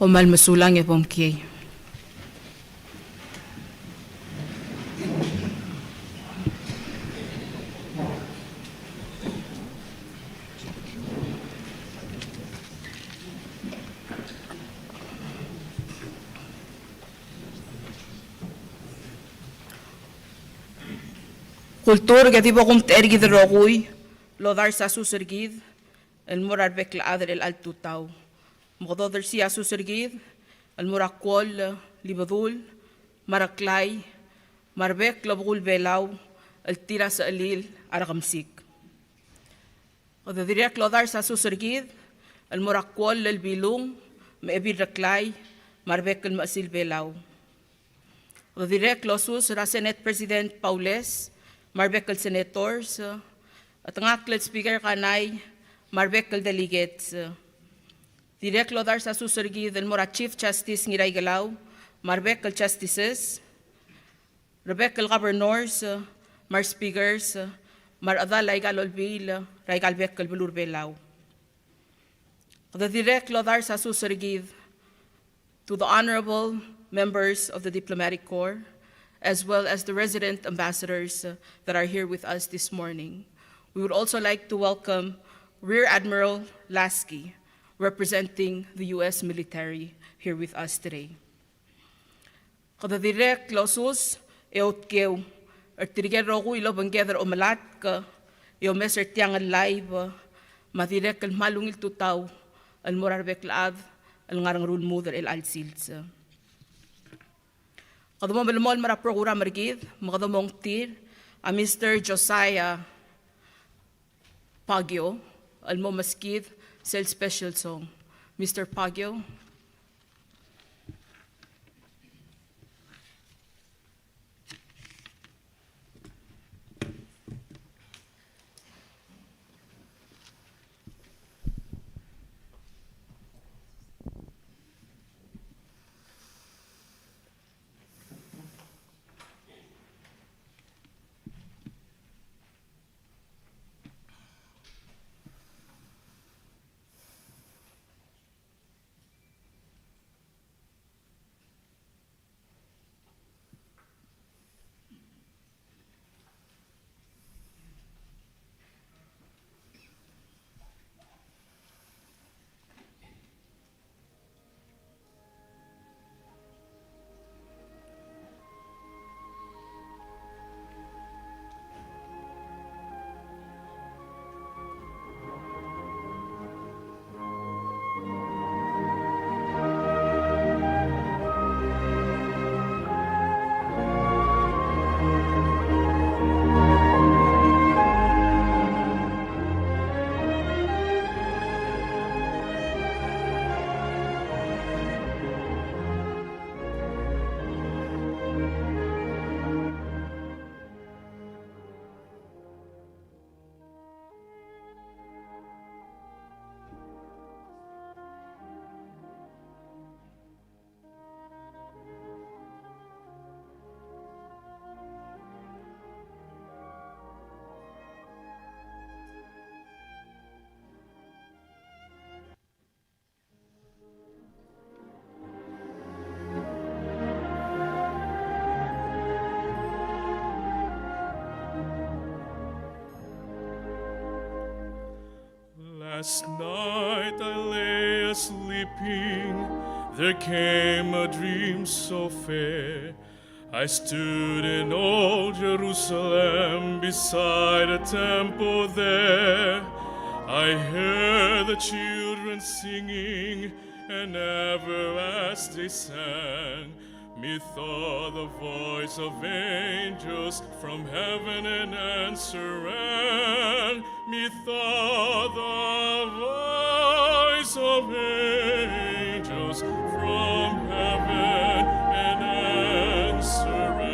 Omal masulang e pomkiy. Kultur gati po kum tergid roguy, lodar sa susergid, el morar bekla adre el altutaw. Mokododar siya susergid, el morakwol, libadul, maraklay, marbek labul belaw, el tira sa alil, arakamsik. O direk lodar sa susergid, el morakwol el bilung, maebid raklay, marbekal maasilbelaw. The direct losus ra Senate President Paules, marbekal senators, at ang aklet speaker kanay, marbekal delegates. Direct lodar sa susurgi del mora Chief Justice Ngiray Galaw, marbekal justices, rebekal governors, mar speakers, mar adalay galolbil, ray galbekal belurbelaw. The direct lodar sa susurgi to the honorable members of the Diplomatic Corps, as well as the resident ambassadors that are here with us this morning. We would also like to welcome Rear Admiral Lasky, representing the U.S. military here with us today. Kada direct losus eot keu ertirigero ko ilo banggether o malat ka yo meser tiang live madirek al malungil tutaw al morar beklaad al ngarang rule mother el alsils. Kada mo belmol mara program margid makadamong tir a Mr. Josiah Pagyo al mo maskid sel special song. Mr. Pagyo. Last night I lay sleeping, there came a dream so fair. I stood in old Jerusalem beside a temple there. I heard the children singing, and ever as they sang, methought the voice of angels from heaven an answer ran. Methought the voice of angels from heaven an answer ran.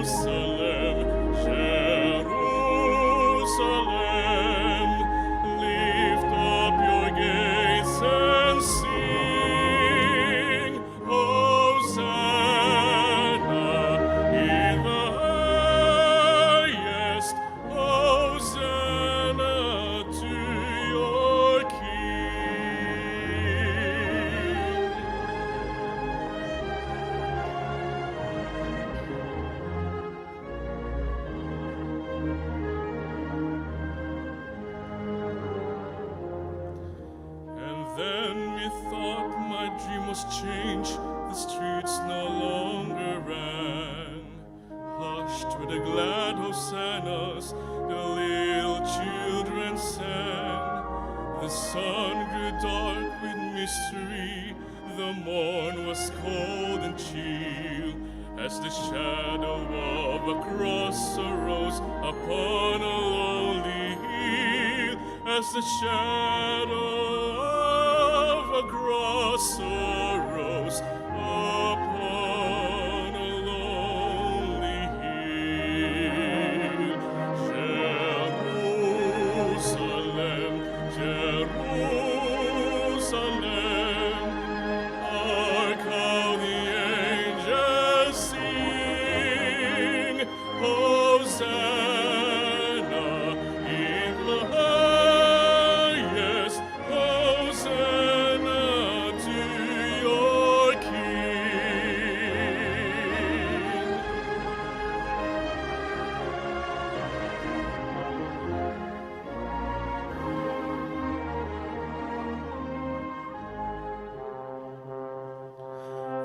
Jerusalem, Jerusalem, lift up your gates and sing, Hosanna in the highest, Hosanna to your King. And then methought my dream was changed, the streets no longer rang. Hushed with the glad hosannas, the little children sang. The sun grew dark with mystery, the morn was cold and chill, as the shadow of a cross arose upon a lonely hill. as the shadow of a grosser rose upon a lonely hill. Jerusalem, Jerusalem, hark how the angels sing, Hosanna in the highest, Hosanna to your King.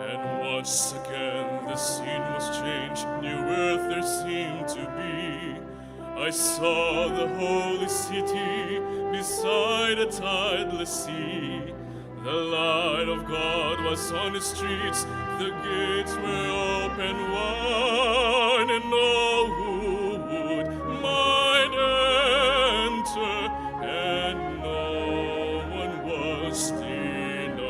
And once again the scene was changed, new earth there seemed to be. I saw the holy city beside a tideless sea. The light of God was on the streets, the gates were open wide, and all who would might enter, and no one was denied.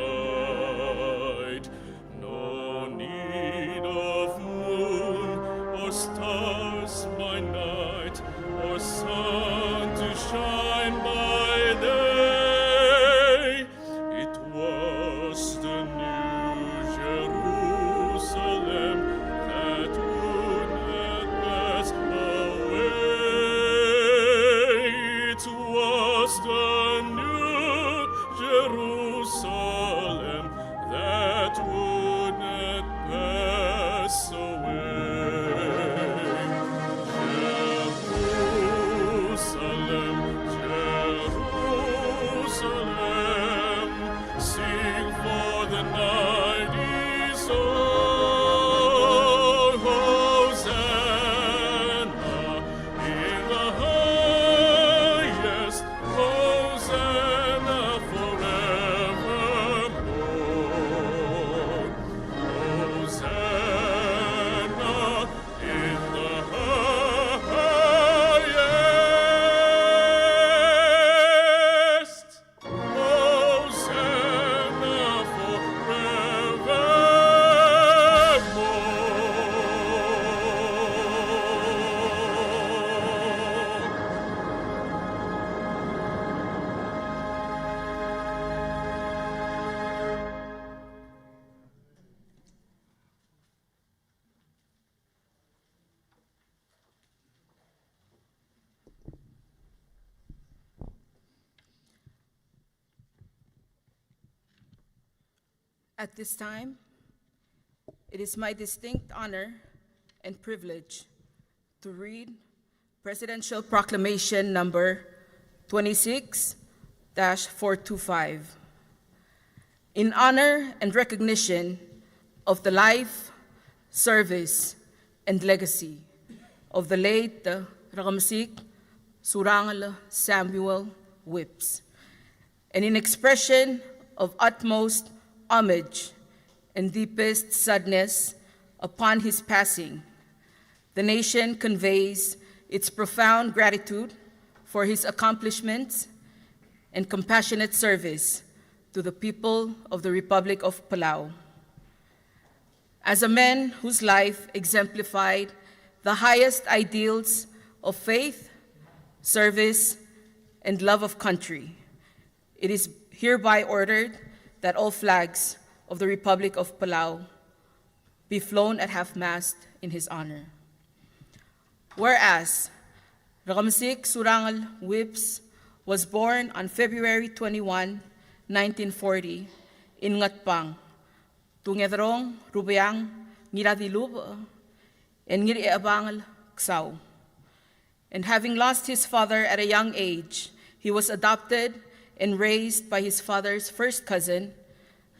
No need of moon or stars by night, or sun to shine by day. It was the new Jerusalem that would not pass away. It was the new Jerusalem that would not pass away. Jerusalem, Jerusalem, sing for the night is old. Hosanna in the highest, Hosanna forevermore. Hosanna in the highest, Hosanna forevermore. At this time, it is my distinct honor and privilege to read Presidential Proclamation number 26-425. In honor and recognition of the life, service, and legacy of the late Rekemesik Surangel Samuel Whips, and in expression of utmost homage and deepest sadness upon his passing, the nation conveys its profound gratitude for his accomplishments and compassionate service to the people of the Republic of Palau. As a man whose life exemplified the highest ideals of faith, service, and love of country, it is hereby ordered that all flags of the Republic of Palau be flown at half-mast in his honor. Whereas Rekemesik Surangel Whips was born on February 21, 1940, in Ngatpang, Tungedrong, Rubayang, Ngiradilub, and Ngirchechebangel, Ksau. And having lost his father at a young age, he was adopted and raised by his father's first cousin,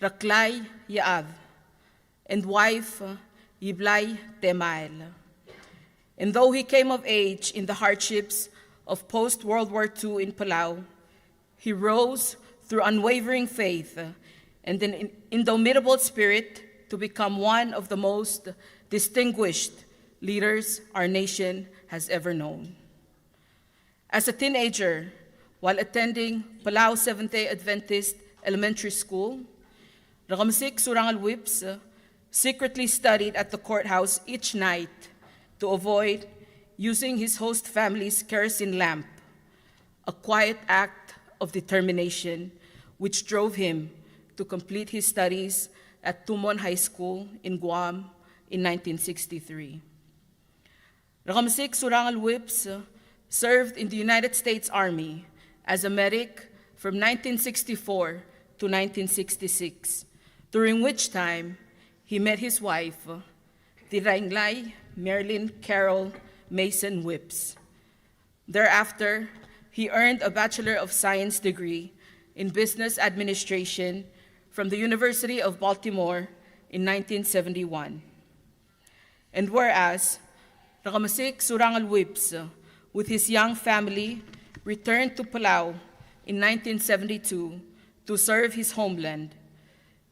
Raklay Yaad, and wife, Yiblay Temael. And though he came of age in the hardships of post-World War II in Palau, he rose through unwavering faith and an indomitable spirit to become one of the most distinguished leaders our nation has ever known. As a teenager, while attending Palau Seventh-day Adventist Elementary School, Rekemesik Surangel Whips secretly studied at the courthouse each night to avoid using his host family's kerosene lamp, a quiet act of determination which drove him to complete his studies at Tumon High School in Guam in 1963. Rekemesik Surangel Whips served in the United States Army as a medic from 1964 to 1966, during which time he met his wife, Tirainglay Marilyn Carol Mason Whips. Thereafter, he earned a Bachelor of Science degree in Business Administration from the University of Baltimore in 1971. And whereas Rekemesik Surangel Whips, with his young family, returned to Palau in 1972 to serve his homeland,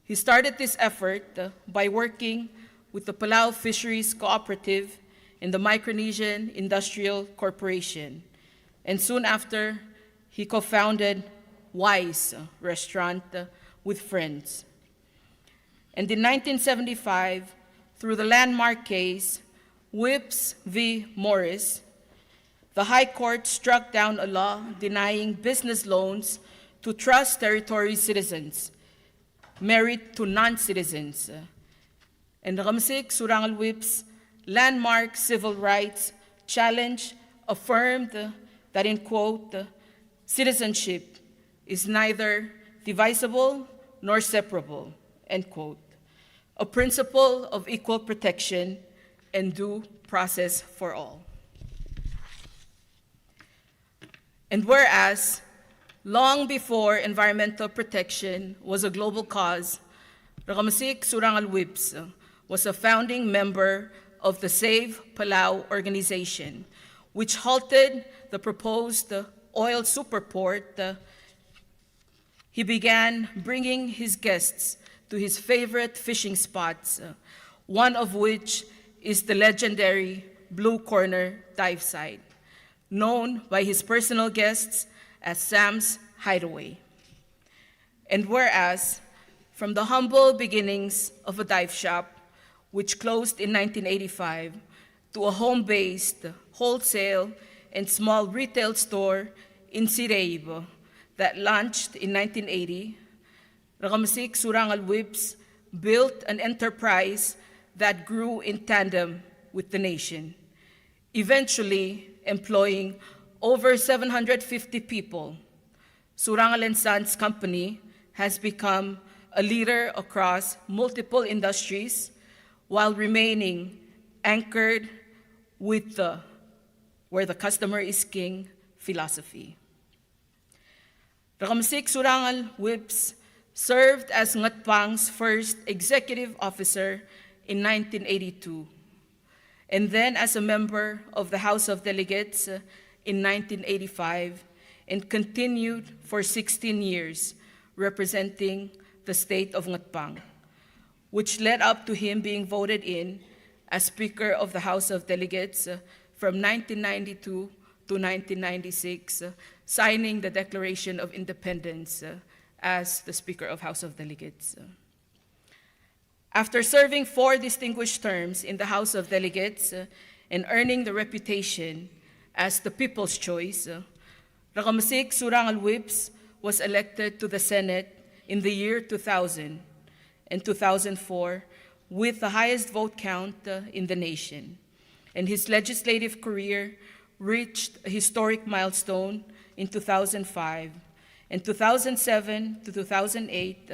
he started this effort by working with the Palau Fisheries Cooperative and the Micronesian Industrial Corporation, and soon after, he co-founded Wise Restaurant with friends. And in 1975, through the landmark case, Whips v. Morris, the High Court struck down a law denying business loans to trust territory citizens, married to non-citizens. And Rekemesik Surangel Whips' landmark civil rights challenge affirmed that, in quote, citizenship is neither divisible nor separable, end quote, a principle of equal protection and due process for all. And whereas, long before environmental protection was a global cause, Rekemesik Surangel Whips was a founding member of the Save Palau organization, which halted the proposed oil superport. He began bringing his guests to his favorite fishing spots, one of which is the legendary Blue Corner dive site, known by his personal guests as Sam's Hideaway. And whereas, from the humble beginnings of a dive shop, which closed in 1985, to a home-based wholesale and small retail store in Siraibo that launched in 1980, Rekemesik Surangel Whips built an enterprise that grew in tandem with the nation, eventually employing over 750 people. Surangel & Sons Company has become a leader across multiple industries while remaining anchored with the "where the customer is king" philosophy. Rekemesik Surangel Whips served as Ngirchechebang's first executive officer in 1982, and then as a member of the House of Delegates in 1985, and continued for 16 years representing the state of Ngirchechebang, which led up to him being voted in as Speaker of the House of Delegates from 1992 to 1996, signing the Declaration of Independence as the Speaker of House of Delegates. After serving 4 distinguished terms in the House of Delegates and earning the reputation as the people's choice, Rekemesik Surangel Whips was elected to the Senate in the year 2000 and 2004 with the highest vote count in the nation. And his legislative career reached a historic milestone in 2005 and 2007 to 2008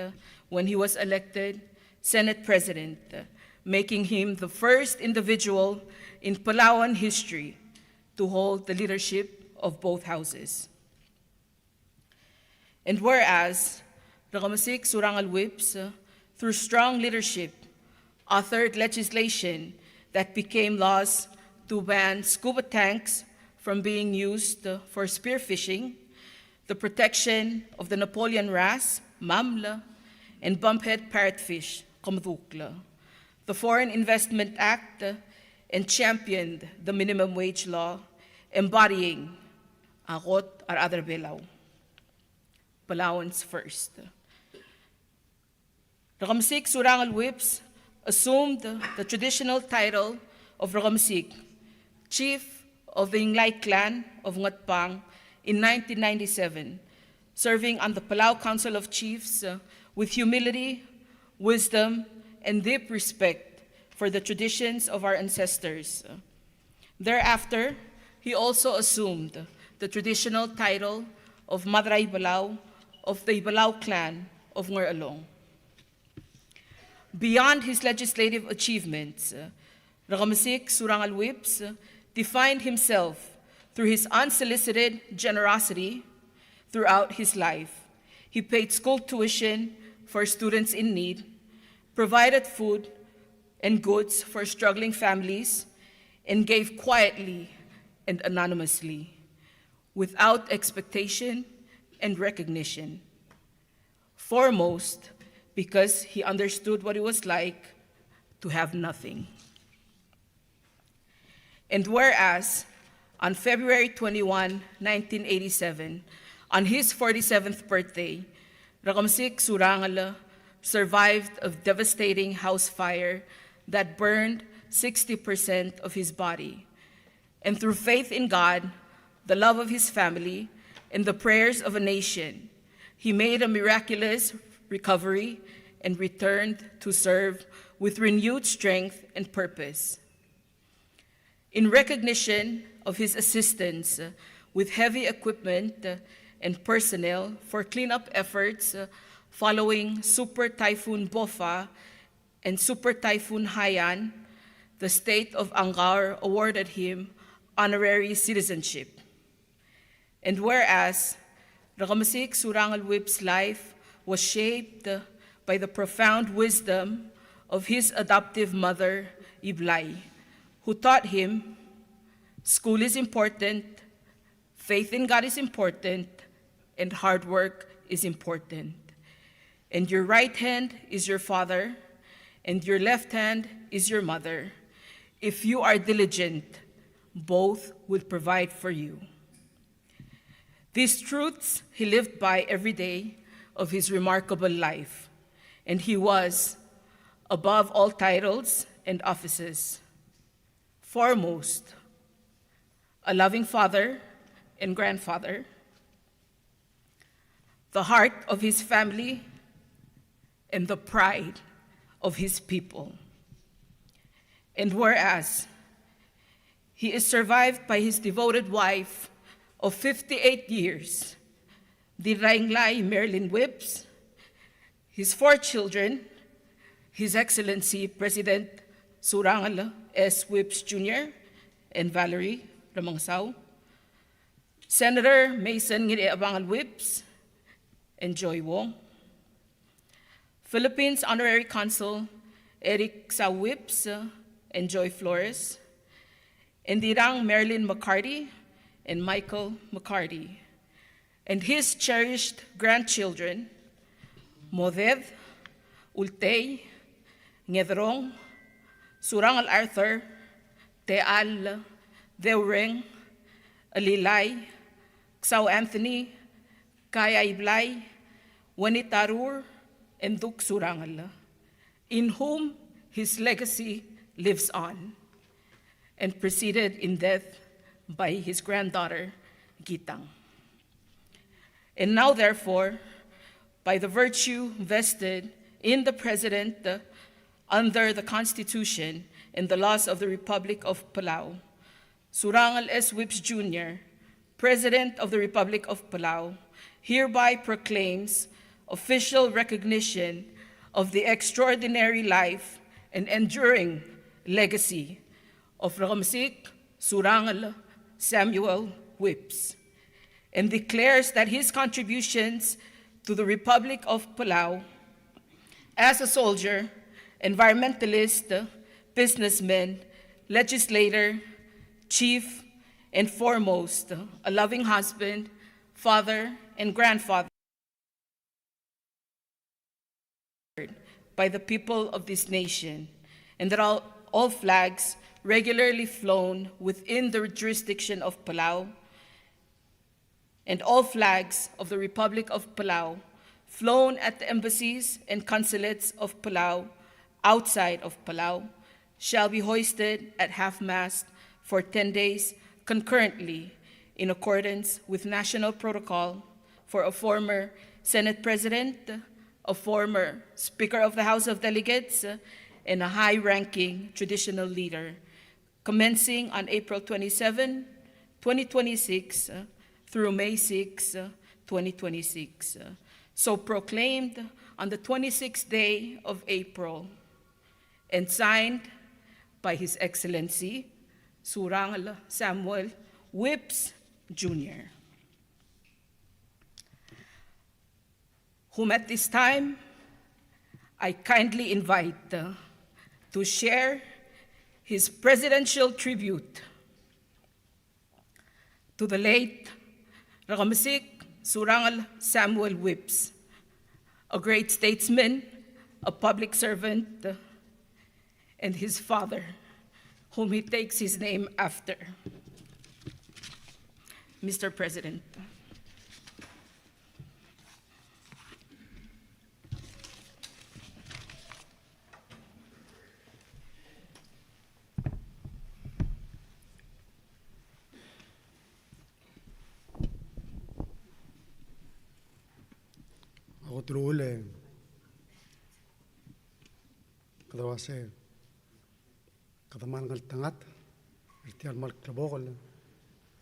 when he was elected Senate President, making him the first individual in Palauan history to hold the leadership of both houses. And whereas Rekemesik Surangel Whips, through strong leadership, authored legislation that became laws to ban scuba tanks from being used for spearfishing, the protection of the Napoleon wrasse, mamla, and bumphead parrotfish, komdukla, the Foreign Investment Act, and championed the minimum wage law, embodying akot ar other belaw. Palauans first. Rekemesik Surangel whips assumed the traditional title of Rekemesik, chief of the Inglay clan of Ngatpang in 1997, serving on the Palau Council of Chiefs with humility, wisdom, and deep respect for the traditions of our ancestors. Thereafter, he also assumed the traditional title of Madray Palau of the Palau clan of Ngirchechebangel. Beyond his legislative achievements, Rekemesik Surangel Whips defined himself through his unsolicited generosity throughout his life. He paid school tuition for students in need, provided food and goods for struggling families, and gave quietly and anonymously, without expectation and recognition. Foremost, because he understood what it was like to have nothing. And whereas on February 21, 1987, on his 47th birthday, Rekemesik Surangel survived a devastating house fire that burned 60% of his body. And through faith in God, the love of his family, and the prayers of a nation, he made a miraculous recovery and returned to serve with renewed strength and purpose. In recognition of his assistance with heavy equipment and personnel for cleanup efforts following Super Typhoon Bopha and Super Typhoon Haiyan, the state of Angar awarded him honorary citizenship. And whereas Rekemesik Surangel Whip's life was shaped by the profound wisdom of his adoptive mother, Iblay, who taught him school is important, faith in God is important, and hard work is important. And your right hand is your father, and your left hand is your mother. If you are diligent, both will provide for you. These truths he lived by every day of his remarkable life, and he was, above all titles and offices, foremost, a loving father and grandfather, the heart of his family, and the pride of his people. And whereas he is survived by his devoted wife of 58 years, the Rainglay Marilyn Whips, his 4 children, His Excellency President Surangel S. Whips Jr. and Valerie Ramangsao, Senator Mason Ngirchechebangel Whips and Joy Wong, Philippines Honorary Consul Eric Sa Whips and Joy Flores, and Dirang Marilyn McCarty and Michael McCarty, and his cherished grandchildren, Moded, Ultay, Ngedrong, Surangel Arthur, Teal, Deureng, Alilay, Ksao Anthony, Kaya Iblay, Wanitarur, and Duke Surangel, in whom his legacy lives on, and preceded in death by his granddaughter, Gitang. And now, therefore, by the virtue vested in the President under the Constitution and the laws of the Republic of Palau, Surangel S. Whips Jr., President of the Republic of Palau, hereby proclaims official recognition of the extraordinary life and enduring legacy of Rekemesik Surangel Samuel Whips, and declares that his contributions to the Republic of Palau as a soldier, environmentalist, businessman, legislator, chief, and foremost, a loving husband, father, and grandfather by the people of this nation, and that all flags regularly flown within the jurisdiction of Palau and all flags of the Republic of Palau flown at the embassies and consulates of Palau outside of Palau shall be hoisted at half-mast for 10 days concurrently in accordance with national protocol for a former Senate President, a former Speaker of the House of Delegates, and a high-ranking traditional leader, commencing on April 27, 2026, through May 6, 2026. So proclaimed on the 26th day of April, and signed by His Excellency Surangel Samuel Whips, Jr., whom at this time I kindly invite to share his presidential tribute to the late Rekemesik Surangel Samuel Whips, a great statesman, a public servant, and his father, whom he takes his name after. Mr. President. Ako tulule. Kadawase. Kadaman ngal tangat. Irtial mal trabokol.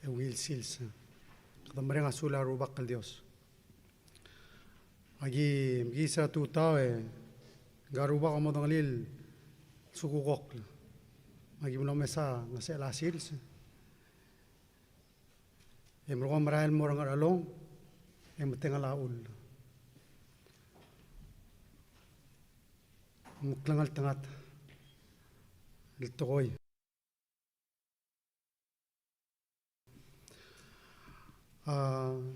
Ewil sils. Kadamare nga sula rubak kal Dios. Agi mgisa tu tawe. Garuba ko mo dangalil. Sukukok. Agi mo mesa nga sa sils. Emro ko marahil mo rangar along. Emutengal aul. Muklangal tangat. Iltokoy.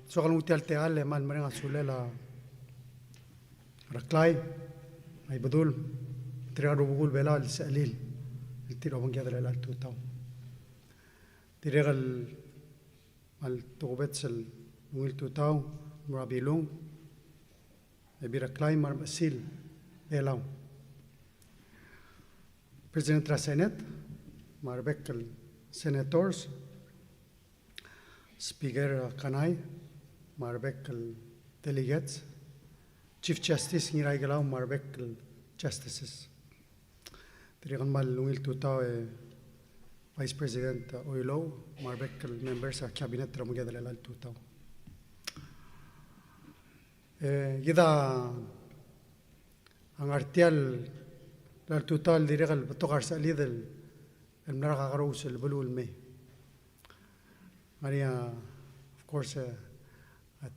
So kalau utial teal man mereka sulela raklay ay badul tirado bugul bela al salil tiro bangia dal al tutau tiregal al tobet sel mul tutau murabilung ay biraklay mar basil belaw President of the Senate, Marbekal Senators, Speaker Kanay, Marbekal Delegates, Chief Justice Ngirchechebangel, Marbekal Justices. Tirikan malungil tutaw Vice President Oilo, Marbekal members sa Cabinet Ramugya Dalal tutaw. Gida ang artial la total diregal batogar sa lidel el nakakaroos el bulul me Maria of course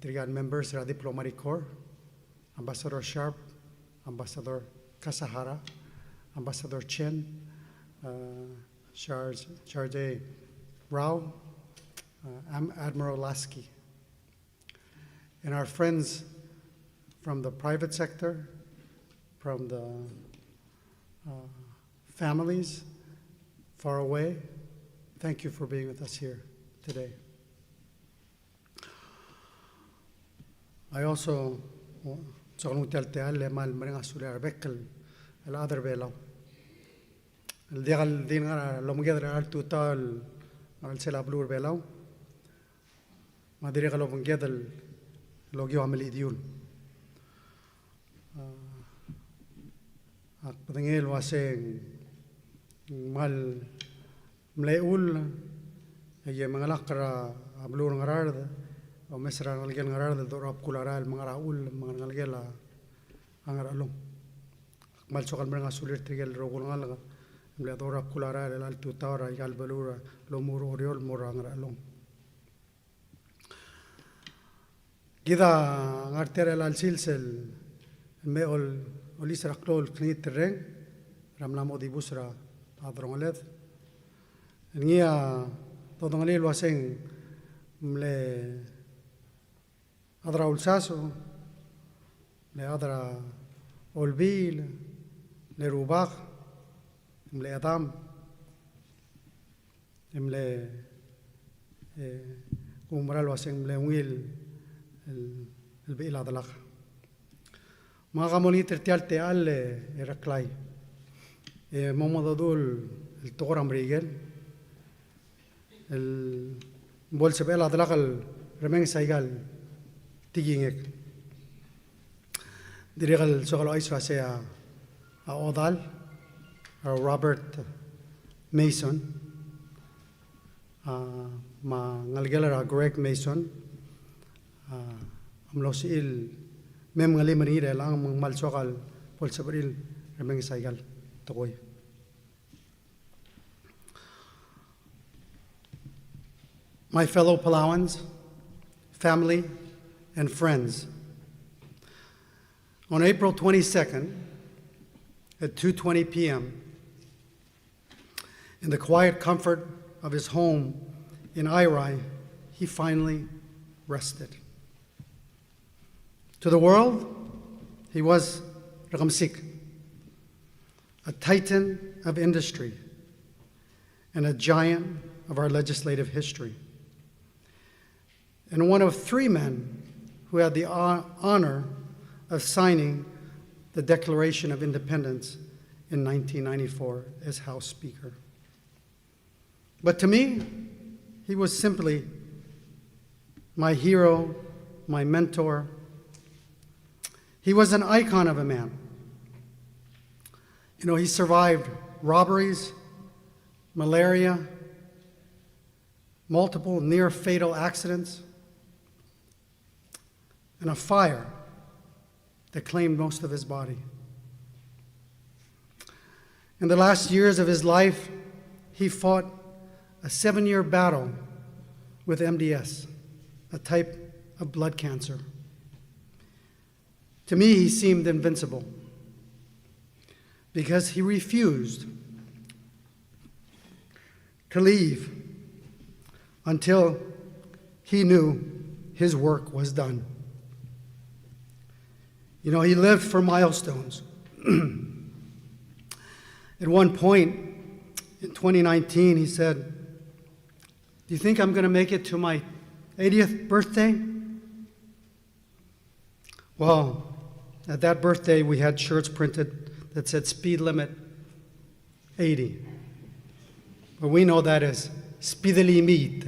trigan members of the diplomatic corps Ambassador Sharp Ambassador Kasahara Ambassador Chen Charge Rao Admiral Lasky and our friends from the private sector from the families far away, thank you for being with us here today. I also صغنوتال تال مال مرينا سولار بكل الأدر بيلاو الديال دين غير لو مجدر على توتال على سلابلور بيلاو ما دري غلو مجدر لو جوا عمل إديون Patengil waseng mal mleul ye mangalak kara ablur ngarard o mesra ngalgel ngarard dorap kularal mangaraul mangalgela angaralong mal sokal menga sulir trigel rogul ngalaga mle dorap kularal al tutara gal balura lo muro oriol mura angaralong gida ngarter al silsel meol Olis raklol knit terreng ramla modi busra adrongalet ngia todongalil waseng mle adra ulsaso le adra olbil le rubach mle adam mle umaral waseng mlewil el beila dalak. Mga kamonitor tialte alle eraklay. Momododul el toram rigel. El bolsa beila dalak el remeng saigal tigingek. Dirigal sokalo aiswa sea a Odal, Robert Mason, ma ngalgala Greg Mason, amlosil mem ngali manire lang mang malsokal pol sabril remeng saigal tokoy. My fellow Palauans, family, and friends, on April 22nd at 2:20 p.m., in the quiet comfort of his home in Irai, he finally rested. To the world, he was Rekemesik, a titan of industry and a giant of our legislative history, and one of 3 men who had the honor of signing the Declaration of Independence in 1994 as House Speaker. But to me, he was simply my hero, my mentor. He was an icon of a man. You know, he survived robberies, malaria, multiple near-fatal accidents, and a fire that claimed most of his body. In the last years of his life, he fought a 7-year battle with MDS, a type of blood cancer. To me, he seemed invincible because he refused to leave until he knew his work was done. You know, he lived for milestones. At one point in 2019, he said, "Do you think I'm going to make it to my 80th birthday?" Well, at that birthday, we had shirts printed that said speed limit 80. But we know that as speedily meet.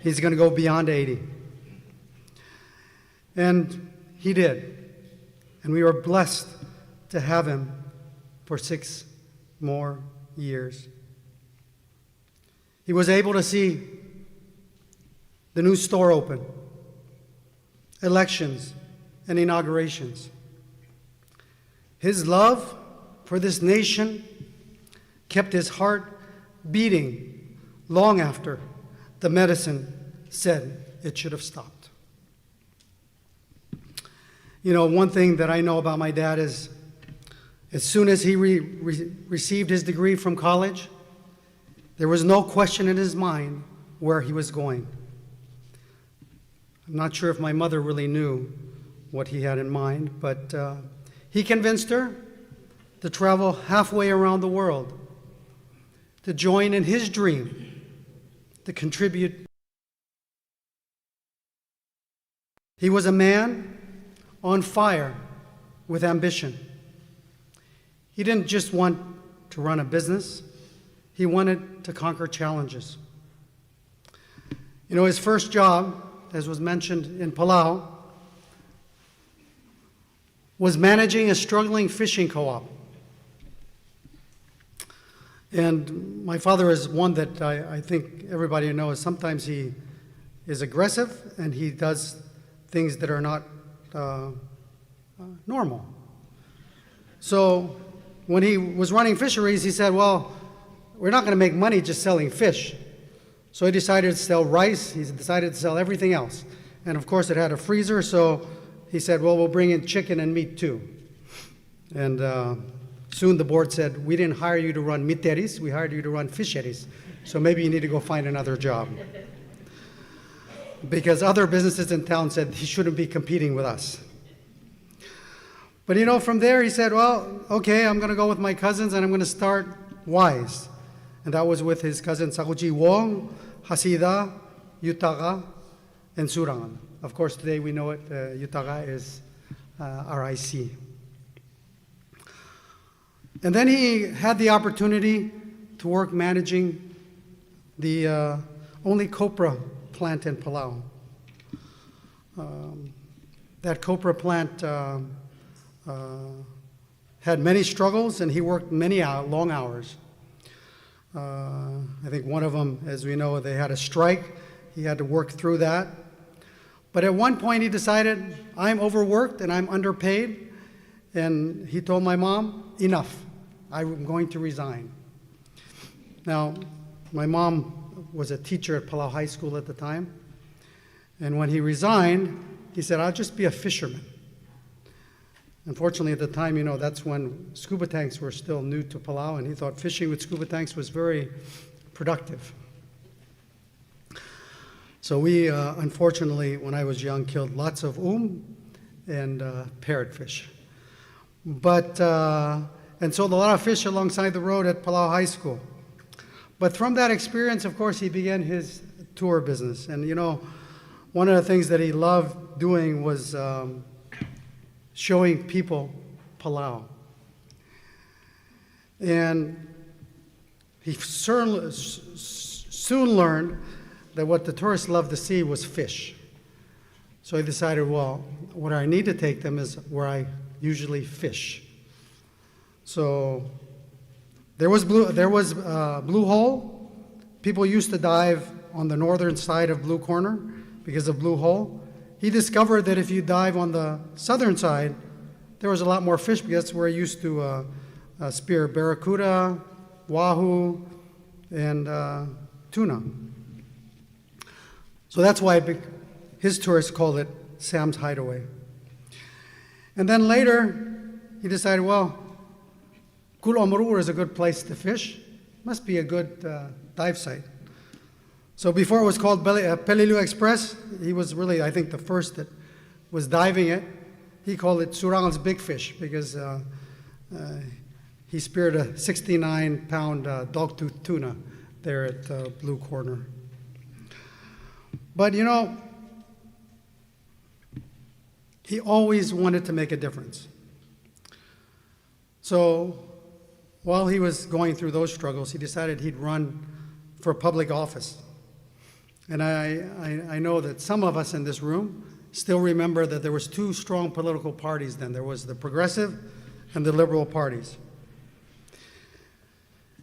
He's going to go beyond 80. And he did. And we were blessed to have him for 6 more years. He was able to see the new store open, elections, and inaugurations. His love for this nation kept his heart beating long after the medicine said it should have stopped. You know, one thing that I know about my dad is as soon as he received his degree from college, there was no question in his mind where he was going. I'm not sure if my mother really knew what he had in mind, but he convinced her to travel halfway around the world, to join in his dream, to contribute. He was a man on fire with ambition. He didn't just want to run a business, he wanted to conquer challenges. You know, his first job, as was mentioned in Palau, was managing a struggling fishing co-op. And my father is one that I think everybody knows. Sometimes he is aggressive and he does things that are not normal. So when he was running fisheries, he said, well, we're not going to make money just selling fish. So he decided to sell rice. He decided to sell everything else. And of course, it had a freezer, so he said, well, we'll bring in chicken and meat too. And soon the board said, we didn't hire you to run miteris, we hired you to run fisheries. So maybe you need to go find another job. Because other businesses in town said he shouldn't be competing with us. But you know, from there he said, well, okay, I'm going to go with my cousins and I'm going to start WISE. And that was with his cousin Sakuji Wong, Hasida, Yutaga, and Surangel. Of course, today we know it, Yutaga is RIC. And then he had the opportunity to work managing the only copra plant in Palau. That copra plant had many struggles, and he worked many long hours. I think one of them, as we know, they had a strike. He had to work through that. But at one point he decided, I'm overworked and I'm underpaid. And he told my mom, enough, I'm going to resign. Now, my mom was a teacher at Palau High School at the time. And when he resigned, he said, I'll just be a fisherman. Unfortunately, at the time, that's when scuba tanks were still new to Palau, and he thought fishing with scuba tanks was very productive. So we, unfortunately, when I was young, killed lots of and parrotfish. And sold a lot of fish alongside the road at Palau High School. But from that experience, of course, he began his tour business. And one of the things that he loved doing was showing people Palau. And he soon learned that what the tourists loved to see was fish. So he decided, well, what I need to take them is where I usually fish. So there was Blue Hole. People used to dive on the northern side of Blue Corner because of Blue Hole. He discovered that if you dive on the southern side, there was a lot more fish because that's where he used to spear barracuda, wahoo, and tuna. So that's why his tourists called it Sam's Hideaway. And then later, he decided, well, Kulomuru is a good place to fish. Must be a good dive site. So before it was called Peleliu Express, he was really, I think, the first that was diving it. He called it Surangel's Big Fish because he speared a 69-pound dogtooth tuna there at Blue Corner. But he always wanted to make a difference. So while he was going through those struggles, he decided he'd run for public office. And I know that some of us in this room still remember that there was two strong political parties then. There was the Progressive and the Liberal parties.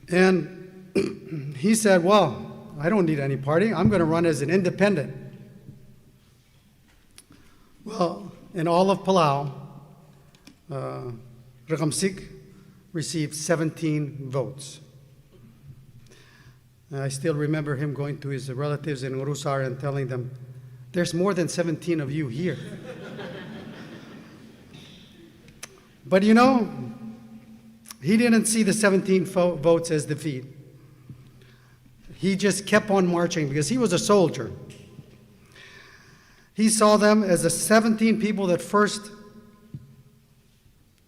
And he said, well, I don't need any party. I'm going to run as an independent. Well, in all of Palau, Rekemesik received 17 votes. I still remember him going to his relatives in Urusar and telling them, there's more than 17 of you here. But he didn't see the 17 votes as defeat. He just kept on marching because he was a soldier. He saw them as the 17 people that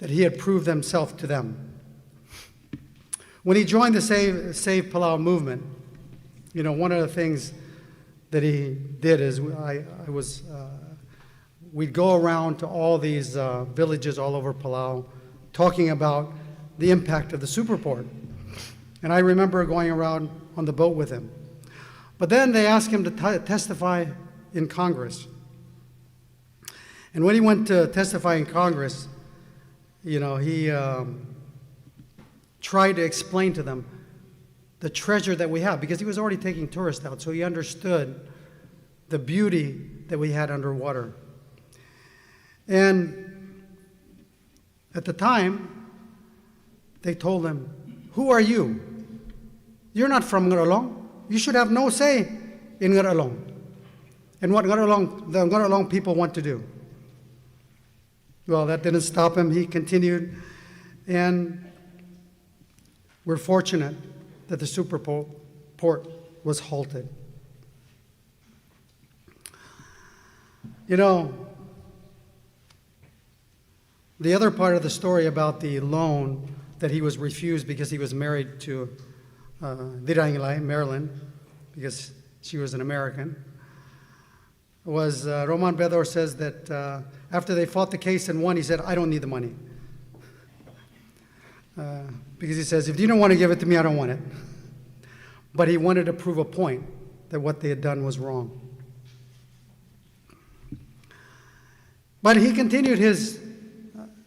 he had proved himself to them. When he joined the Save Palau movement, one of the things that he did is we'd go around to all these villages all over Palau talking about the impact of the Superport. And I remember going around on the boat with him. But then they asked him to testify in Congress. And when he went to testify in Congress, he tried to explain to them the treasure that we have, because he was already taking tourists out, so he understood the beauty that we had underwater. And at the time, they told him, who are you? You're not from Ngirchechebangel. You should have no say in Ngirchechebangel and what the Ngirchechebangel people want to do. Well, that didn't stop him. He continued, and we're fortunate that the Superport was halted. The other part of the story about the loan that he was refused because he was married to Ngirchechebangel, Marilyn, because she was an American. was Roman Bedor says that after they fought the case and won, he said, "I don't need the money." Because he says, if you don't want to give it to me, I don't want it. But he wanted to prove a point that what they had done was wrong. But he continued his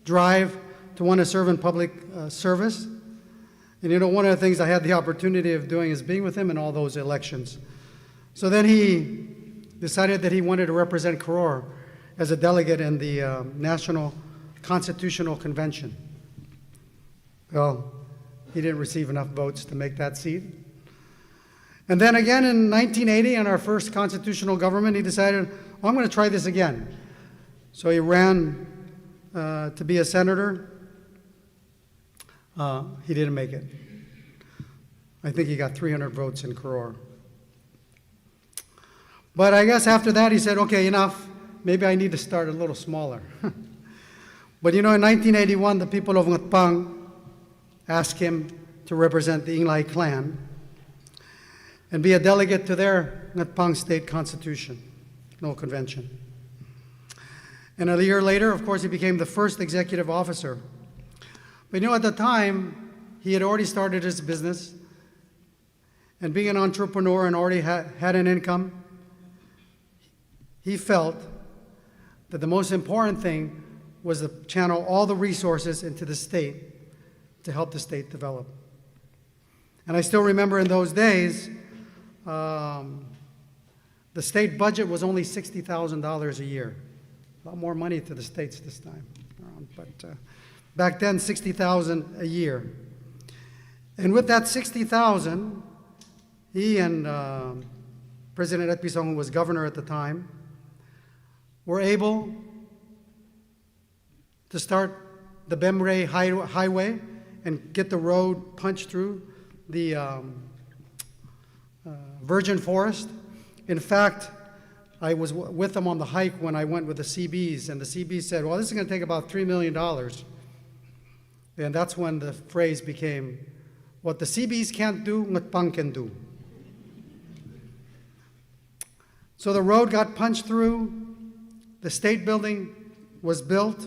drive to want to serve in public service. And you know, one of the things I had the opportunity of doing is being with him in all those elections. So then he decided that he wanted to represent Koror as a delegate in the National Constitutional Convention. Well, he didn't receive enough votes to make that seat. And then again in 1980, in our first constitutional government, he decided, I'm going to try this again. So he ran to be a senator. He didn't make it. I think he got 300 votes in Koror. But I guess after that he said, okay, enough. Maybe I need to start a little smaller. But you know, in 1981, the people of Ngirchechebangel asked him to represent the Inglai clan and be a delegate to their Ngirchechebangel State Constitutional Convention. And a year later, of course, he became the first executive officer. But you know, at the time, he had already started his business, and being an entrepreneur and already had an income, he felt that the most important thing was to channel all the resources into the state to help the state develop. And I still remember in those days, the state budget was only $60,000 a year. A lot more money to the states this time around, but back then, $60,000 a year. And with that $60,000, he and President Rekemesik, who was governor at the time, were able to start the Bemre Highway and get the road punched through the virgin forest. In fact, I was with them on the hike when I went with the CBs, and the CBs said, well, this is going to take about $3 million. And that's when the phrase became, what the CBs can't do, Ngirchechebangel can do. So the road got punched through, the state building was built,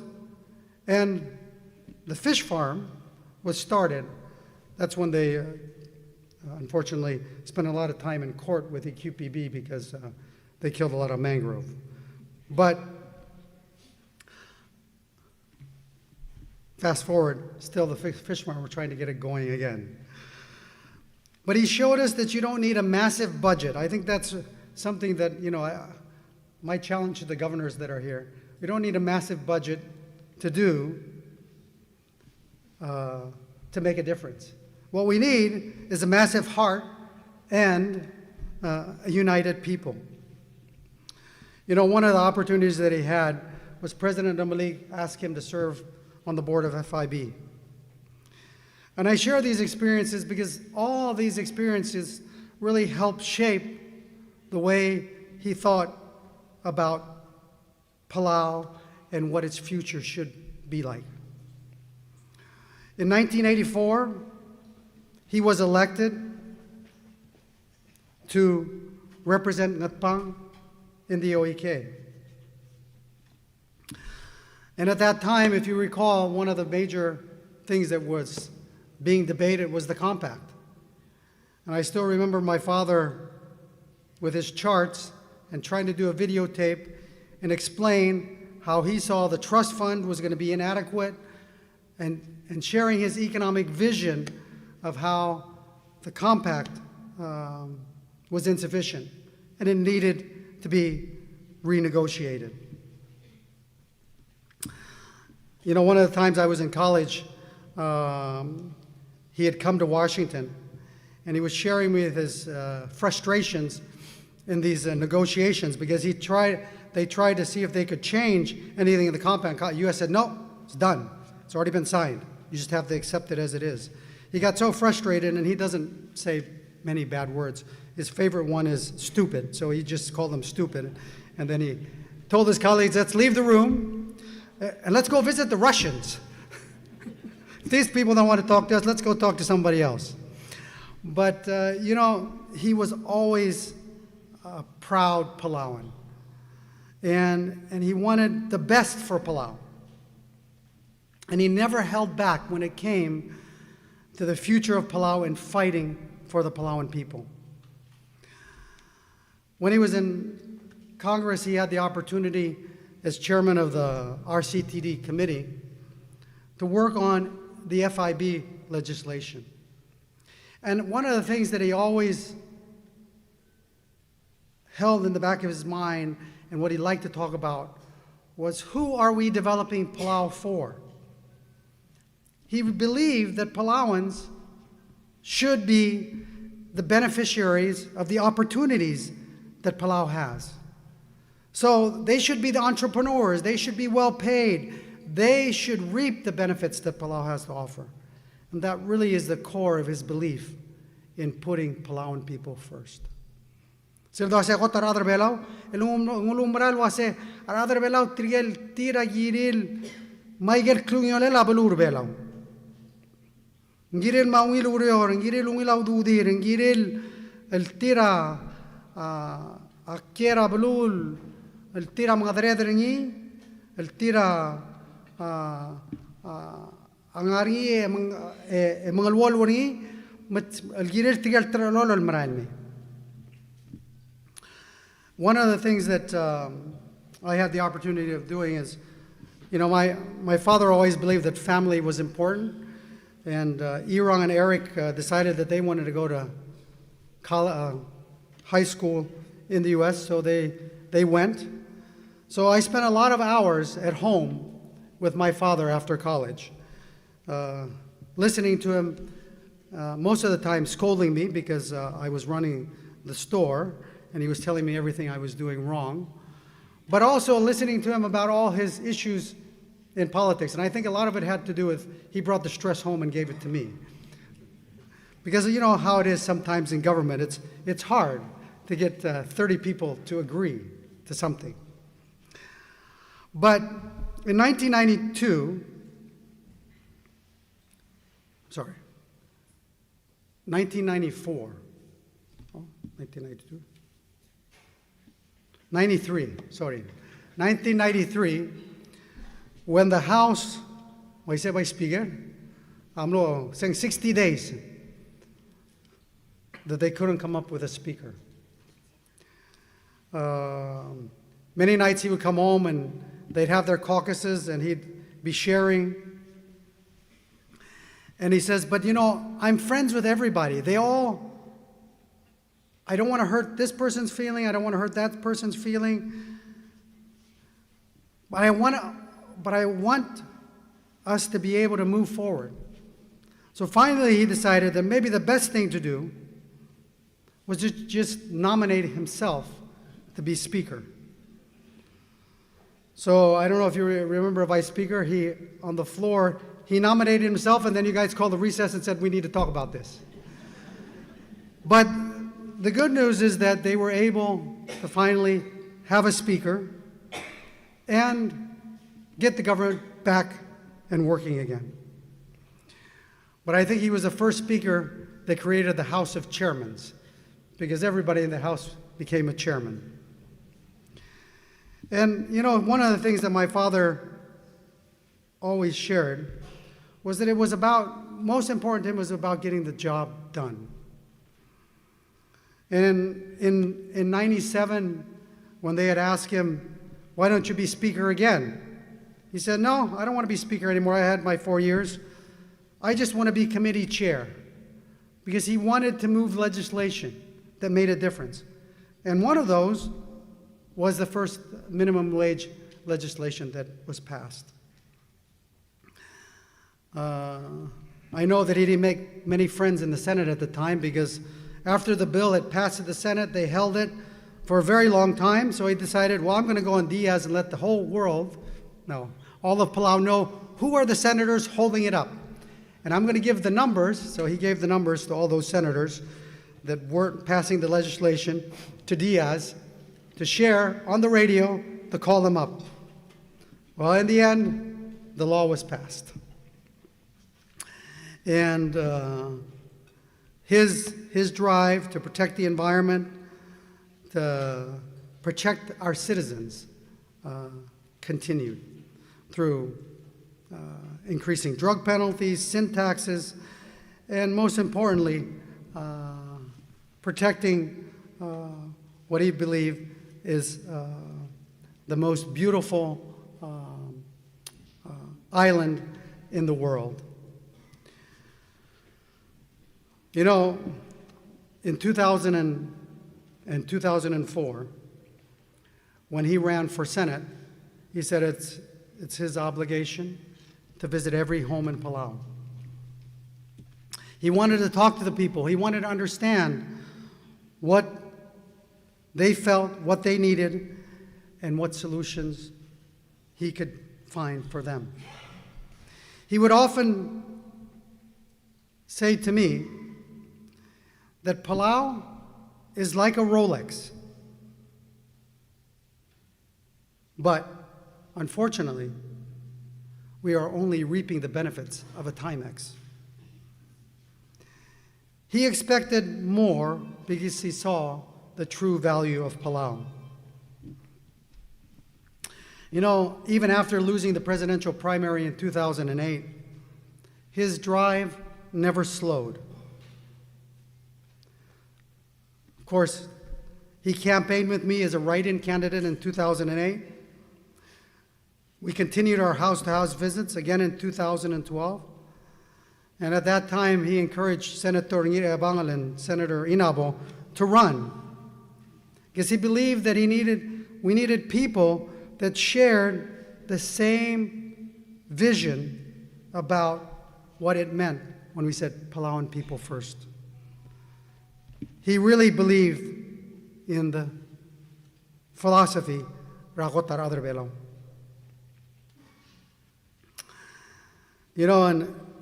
and the fish farm was started. That's when they, unfortunately, spent a lot of time in court with the QPB because they killed a lot of mangrove. But fast forward, still the fish farm, we're trying to get it going again. But he showed us that you don't need a massive budget. I think that's something that, you know, my challenge to the governors that are here. We don't need a massive budget to do, to make a difference. What we need is a massive heart and a united people. You know, one of the opportunities that he had was President Dumalik asked him to serve on the board of FIB. And I share these experiences because all these experiences really helped shape the way he thought about Palau and what its future should be like. In 1984, he was elected to represent Ngirchechebangel in the OEK. And at that time, if you recall, one of the major things that was being debated was the compact. And I still remember my father with his charts and trying to do a videotape and explain how he saw the trust fund was going to be inadequate and sharing his economic vision of how the compact was insufficient and it needed to be renegotiated. You know, one of the times I was in college, he had come to Washington and he was sharing with his frustrations in these negotiations because they tried to see if they could change anything in the compact. The U.S. said, no, it's done. It's already been signed. You just have to accept it as it is. He got so frustrated, and he doesn't say many bad words. His favorite one is stupid, so he just called them stupid. And then he told his colleagues, let's leave the room, and let's go visit the Russians. If these people don't want to talk to us, let's go talk to somebody else. But, you know, he was always a proud Palauan. and he wanted the best for Palau. And he never held back when it came to the future of Palau and fighting for the Palauan people. When he was in Congress, he had the opportunity as chairman of the RCTD committee to work on the FIB legislation. And one of the things that he always held in the back of his mind and what he liked to talk about was, who are we developing Palau for? He believed that Palauans should be the beneficiaries of the opportunities that Palau has. So they should be the entrepreneurs, they should be well paid, they should reap the benefits that Palau has to offer. And that really is the core of his belief in putting Palauan people first. Sir do ase kotar adar belau, umbral wase adar belau trigel tira giril maigel klungyolela belur belau. Ngiril maungil urior, ngiril ungilau dudir, ngiril el tira akera belul, el tira mangadredrengi, el tira angari mangalwol wani, el giril trigel tralol el marani. One of the things that I had the opportunity of doing is, my father always believed that family was important, and Irong and Eric decided that they wanted to go to high school in the U.S., so they went. So I spent a lot of hours at home with my father after college, listening to him, most of the time scolding me because I was running the store, and he was telling me everything I was doing wrong, but also listening to him about all his issues in politics. And I think a lot of it had to do with, he brought the stress home and gave it to me. Because you know how it is sometimes in government, it's hard to get 30 people to agree to something. But in 1994, 1992? 1993, when the House, what I said by Speaker, I'm saying 60 days that they couldn't come up with a speaker. Many nights he would come home and they'd have their caucuses and he'd be sharing. And he says, but I'm friends with everybody. I don't want to hurt this person's feeling. I don't want to hurt that person's feeling. But I want us to be able to move forward. So finally he decided that maybe the best thing to do was to just nominate himself to be speaker. So I don't know if you remember Vice Speaker, on the floor, he nominated himself, and then you guys called a recess and said, we need to talk about this. But the good news is that they were able to finally have a speaker and get the government back and working again. But I think he was the first speaker that created the House of Chairmans, because everybody in the House became a chairman. And one of the things that my father always shared was that most important to him was about getting the job done. And in 97, when they had asked him, why don't you be speaker again? He said, no, I don't want to be speaker anymore. I had my 4 years. I just want to be committee chair. Because he wanted to move legislation that made a difference. And one of those was the first minimum wage legislation that was passed. I know that he didn't make many friends in the Senate at the time, because after the bill had passed in the Senate, they held it for a very long time. So he decided, well, I'm going to go on Diaz and let the whole world, all of Palau know who are the senators holding it up. And I'm going to give the numbers. So he gave the numbers to all those senators that weren't passing the legislation to Diaz to share on the radio to call them up. Well, in the end, the law was passed. And his drive to protect the environment, to protect our citizens, continued through increasing drug penalties, sin taxes, and most importantly, protecting what he believed is the most beautiful island in the world. You know, in 2000 and 2004, when he ran for Senate, he said it's his obligation to visit every home in Palau. He wanted to talk to the people. He wanted to understand what they felt, what they needed, and what solutions he could find for them. He would often say to me that Palau is like a Rolex, but unfortunately, we are only reaping the benefits of a Timex. He expected more because he saw the true value of Palau. You know, even after losing the presidential primary in 2008, his drive never slowed. Of course, he campaigned with me as a write-in candidate in 2008. We continued our house-to-house visits again in 2012. And at that time, he encouraged Senator Ngirchechebangel and Senator Inabo to run, because he believed that we needed people that shared the same vision about what it meant when we said Palauan people first. He really believed in the philosophy Rakotar Aderbelo. You know,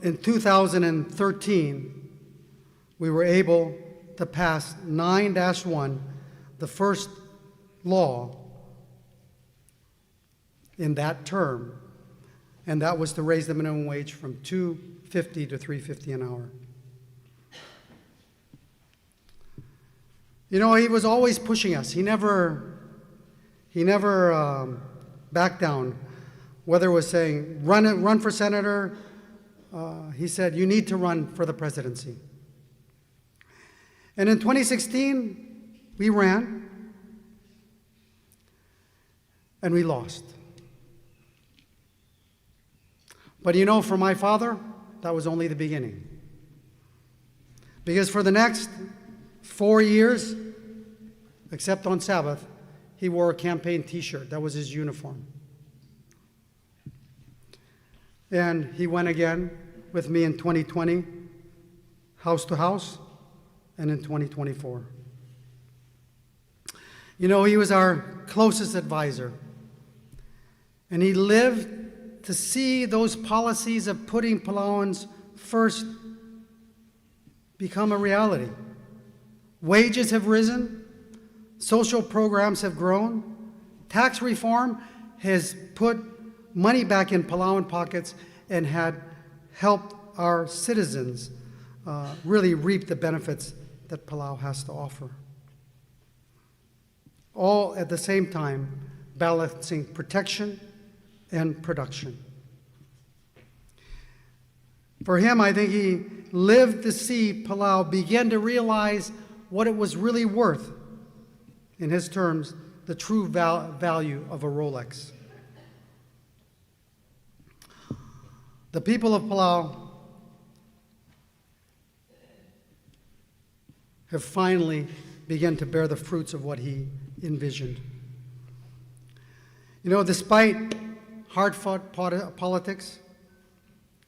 in 2013, we were able to pass 9-1, the first law in that term, and that was to raise the minimum wage from $2.50 to $3.50 an hour. You know, he was always pushing us. He never backed down. Whether it was saying, run for senator, he said, you need to run for the presidency. And in 2016, we ran, and we lost. But you know, for my father, that was only the beginning. Because for the next 4 years, except on Sabbath, he wore a campaign t-shirt. That was his uniform. And he went again with me in 2020, house to house, and in 2024. You know, he was our closest advisor. And he lived to see those policies of putting Palauans first become a reality. Wages have risen, social programs have grown, tax reform has put money back in Palauan pockets and had helped our citizens really reap the benefits that Palau has to offer. All at the same time, balancing protection and production. For him, I think he lived to see Palau begin to realize what it was really worth, in his terms, the true value of a Rolex. The people of Palau have finally begun to bear the fruits of what he envisioned. You know, despite hard-fought politics,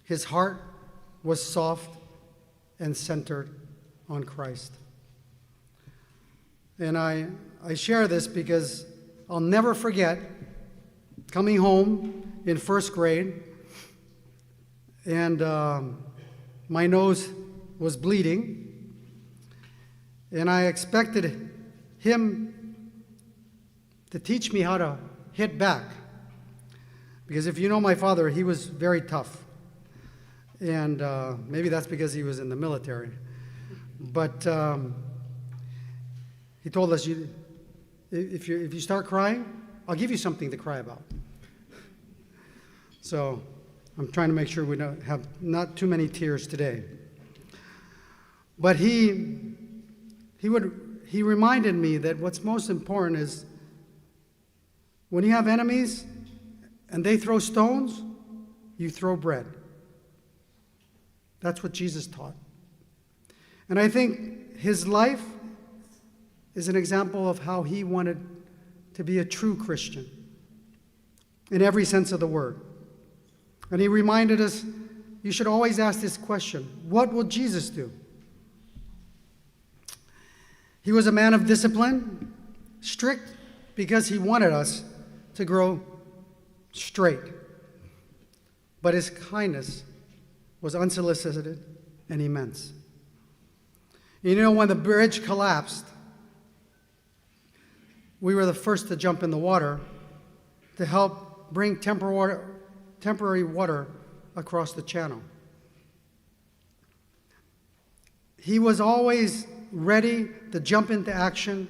his heart was soft and centered on Christ. And I share this because I'll never forget coming home in first grade, and my nose was bleeding, and I expected him to teach me how to hit back. Because if you know my father, he was very tough. And maybe that's because he was in the military. But he told us, if you start crying, I'll give you something to cry about. So I'm trying to make sure we don't have not too many tears today. But he reminded me that what's most important is when you have enemies and they throw stones, you throw bread. That's what Jesus taught. And I think his life is an example of how he wanted to be a true Christian in every sense of the word. And he reminded us, you should always ask this question, what will Jesus do? He was a man of discipline, strict because he wanted us to grow straight. But his kindness was unsolicited and immense. You know, when the bridge collapsed, we were the first to jump in the water to help bring temporary water across the channel. He was always ready to jump into action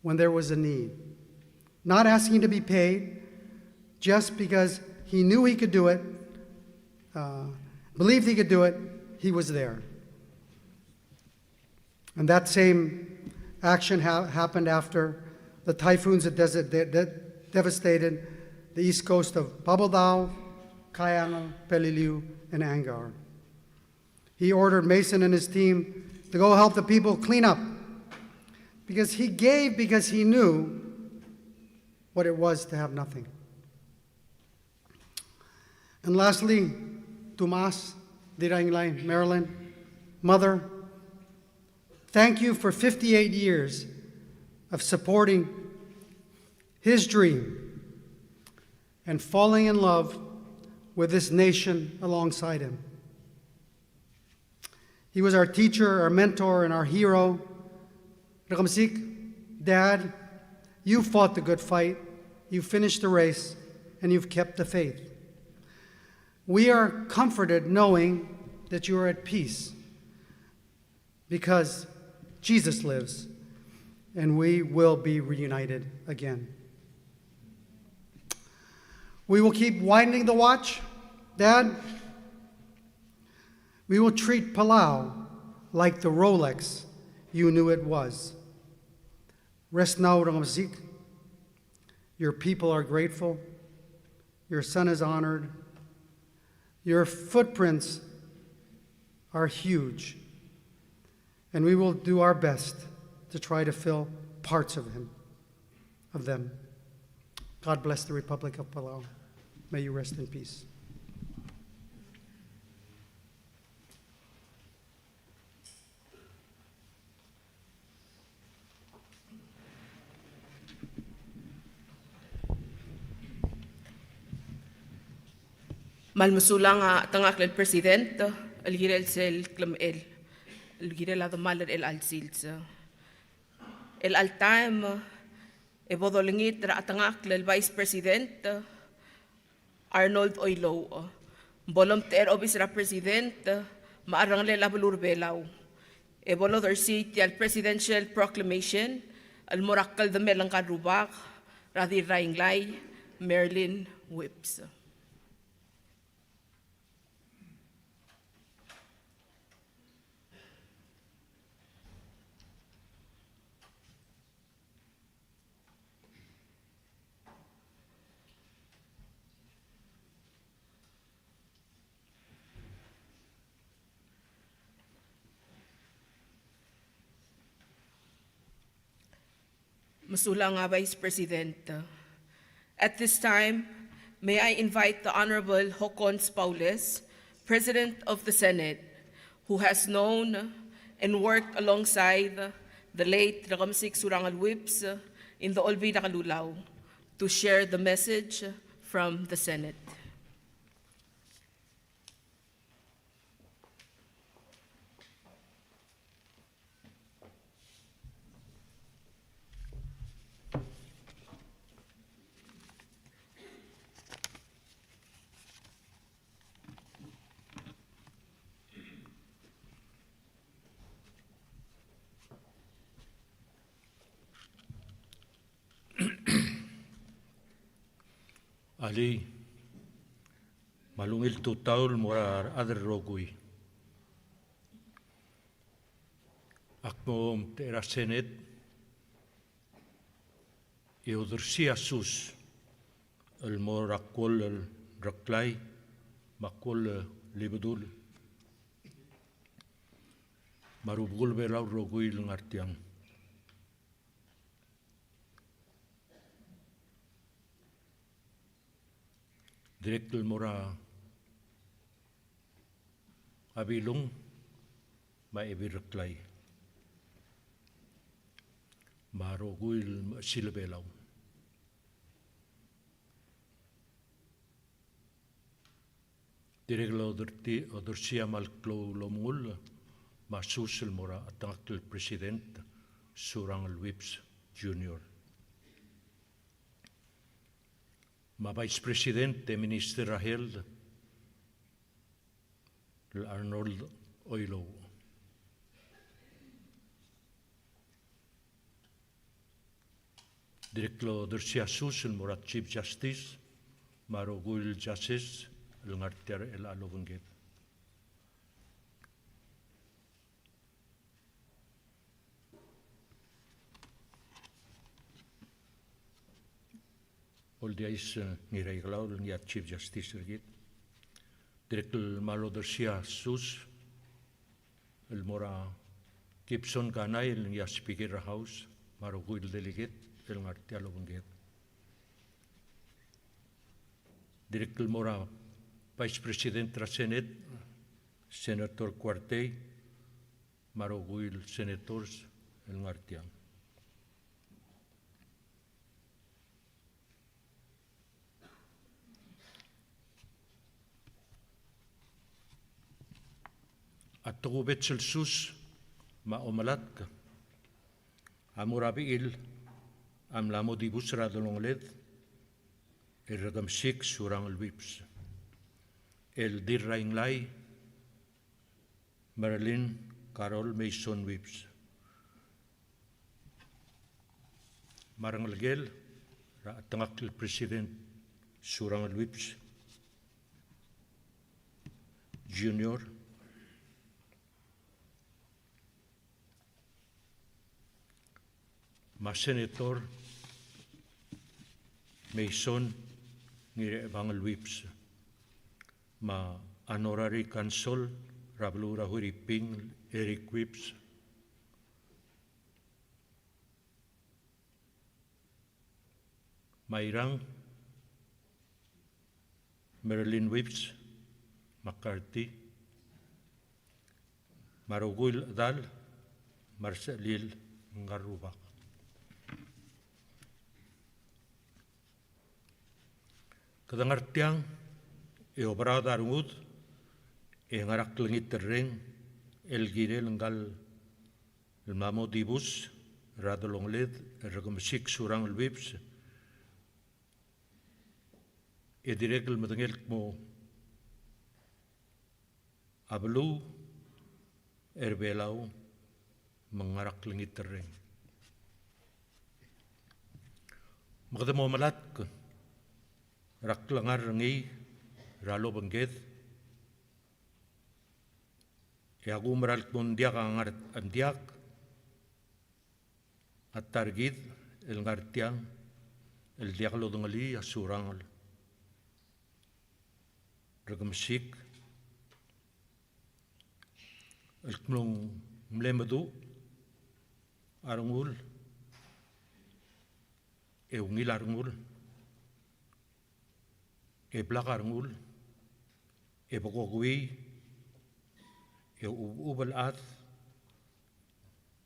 when there was a need, not asking to be paid, just because he knew he could do it, believed he could do it, he was there. And that same action happened after the typhoons that devastated the east coast of Babaldao, Kayangal, Peleliu, and Angar. He ordered Mason and his team to go help the people clean up because he gave because he knew what it was to have nothing. And lastly, Tomas, Diranglay, Marilyn, Mother, thank you for 58 years of supporting his dream and falling in love with this nation alongside him. He was our teacher, our mentor, and our hero. Rekemesik, Dad, you fought the good fight, you finished the race, and you've kept the faith. We are comforted knowing that you are at peace because Jesus lives, and we will be reunited again. We will keep widening the watch, Dad. We will treat Palau like the Rolex you knew it was. Rest now, Rekemesik. Your people are grateful. Your son is honored. Your footprints are huge. And we will do our best to try to fill parts of them. God bless the Republic of Palau. May you rest in peace. Malmusulang tangak el presidente, el girel sel klam el girel adamal el alsils. El altaim e bodolingit ra tangak el vice president Arnold Oilo. Bolom ter obis ra president maarang le labulur belau. E bolo dersi al presidential proclamation al morakal de melang kadrubak radi rainglay Merlin Whips. Masulang Vice President. At this time, may I invite the Honorable Hocons Paules, President of the Senate, who has known and worked alongside the late Rekemesik Surangel Whips in the Olvida Kalulaw, to share the message from the Senate. Ali, malungil tutaul morar adar rogui. Akmo tera senet, eudursi asus, el morakol el raklay, makol libedul. Marubul belau rogui lengartiang. Direktul mora abilung ma ebiraklay. Maroguil silbelau. Direklo odorsia malklo lomul masusul mora atangakil president Surangel Wips Junior. Ma vice presidente minister Rahel Arnold Oilo. Direklo dersia susul mora chief justice marogul justice lengartiar el alovengit. Ol diais ngiraiglao ngia chief justice regit. Direkl malo dersia sus el mora Gibson kanai ngia speaker house marogul delegate el ngartiar alovengit. Direkl mora Vice President Rasenet, Senator Cuartey, Maroguil Senators, el Ngartiang. Atogo Betzel Sus, ma Omalatka, Amurabiil, Amlamodibus Radolongled, el Rekemesik Surangel Wips. El Dirrainglay, Marilyn Carol Mason Wips. Marangalgel, Tangakil President Surangel Wips Junior. Ma Senator Mason Ngirchechebangel Wips. Ma honorary consul Rablura Huriping Eric Wips. Mairang Marilyn Wips McCarthy. Marogul Dal Marcelil Ngarubak. Kadangartiang e obrada arungud e ngarak lengit tereng el gire lenggal el mamo dibus radolongled Rekemesik Surangel Wips e direk el medengel mo ablu erbelau mengarak lengit tereng magdemo malat raklangar ngi ralo bengget e agumral mundiak angar andiak atargid el ngartiang el diaklo dengali asurangel Rekemesik el kmlong mlemadu arungul e ungil arungul e blagarngul e bogogui e ubel ad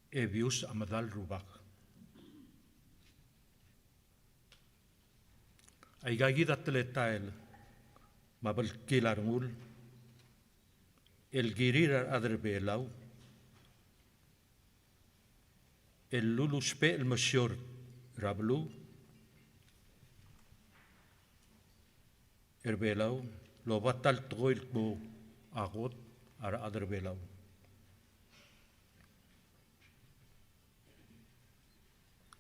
e vius amadal rubak. Ay gagid atletael mabel kilarngul el girir adrebelau el luluspe el masior rablu erbelau lo batal toil mo agot ara adrebelau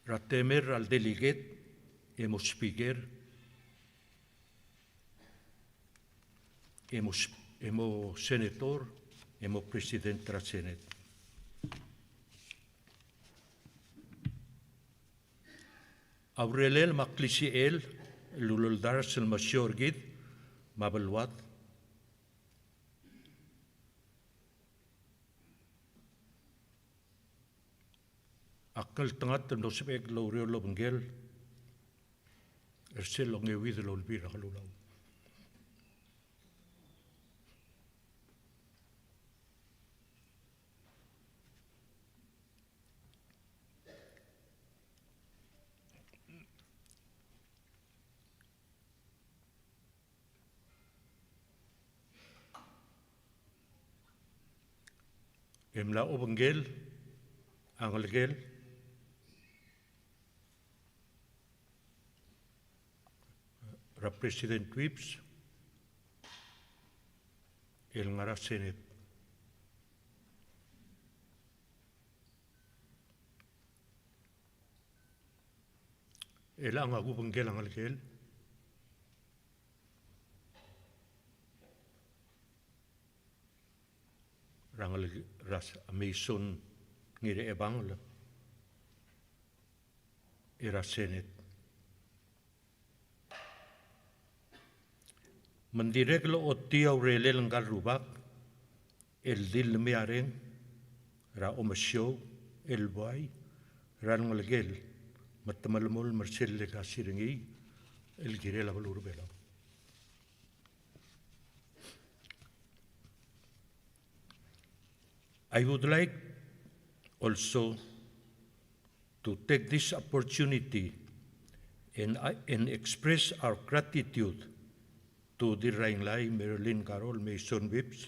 ratemer al delegate emo speaker emo senator, emo presidente ra Senate. Aurelel maklisiel, lululdar sel masyorgid, mabalwat. Akal tangat no sebeg lo rio lo bengel, ersel lo ngewid lo lbira kalulaw. Emla obengel, angelgel, ra President Whips, el ngara Senate. El anga obengel angelgel, rangal ras Mason Ngirchechebangel, era Senate. Mendireglo o tia Aurelel ngal rubak, el dil meareng, ra omasyo, el boy, rangal gel, matamalmol marcel le kasiringi, el girela valurbela. I would like also to take this opportunity and express our gratitude to the Rainlay Marilyn Carol Mason Whips,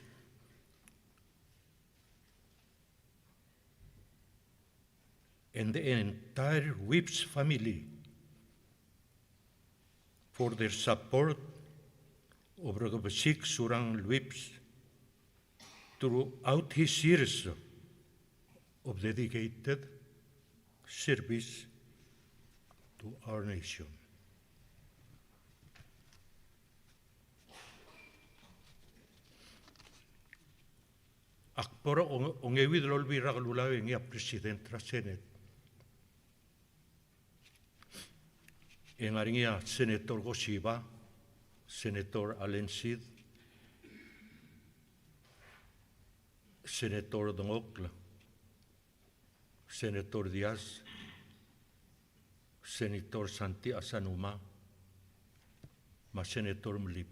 and the entire Whips family for their support of Rekemesik Surangel Whips throughout his years of dedicated service to our nation. Akpora ongewid lolbi ragalulawe ngia president ra Senate. Engaringia Senator Gosiba, Senator Allen Sid, Senator Dongokla, Senator Diaz, Senator Santi Asanuma, ma Senator Mlib.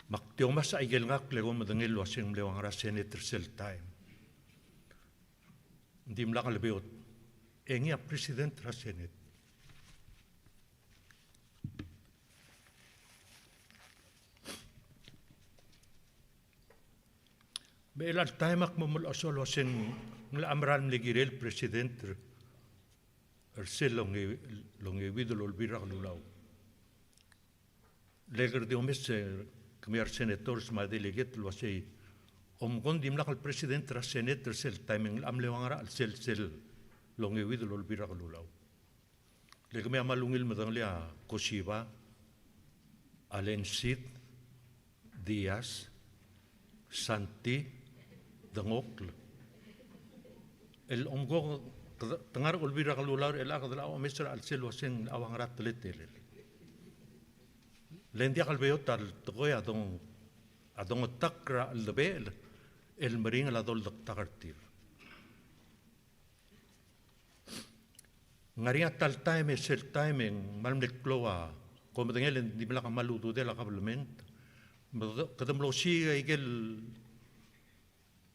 Maktiong mas aigel ngak lego madengel waseng mlewang ra Senator sel time. Ndim lang lebeot. Engia President ra Senate. Belar taimak mamul asol waseng ngla amran legirel President ersel longe widol bira lulaw. Leger de omes kemiar senators ma delegate wasei omgon dimlak al President ra Senate ersel timing amlewangara al sel longe widol bira lulaw. Legme amalungil madanglia Kosiba, Allen Sid, Diaz, Santi, Dangokl. El omgo tengar ulbira kalulaur el akadala o mesra al sel waseng awangarat letel. Lendia kalbeot al toy adong takra al debel el mering al adol takartir. Ngaria tal time sel timing malmnek kloa como dengel di belakang maludu de la kablement. Kadam lo siya igel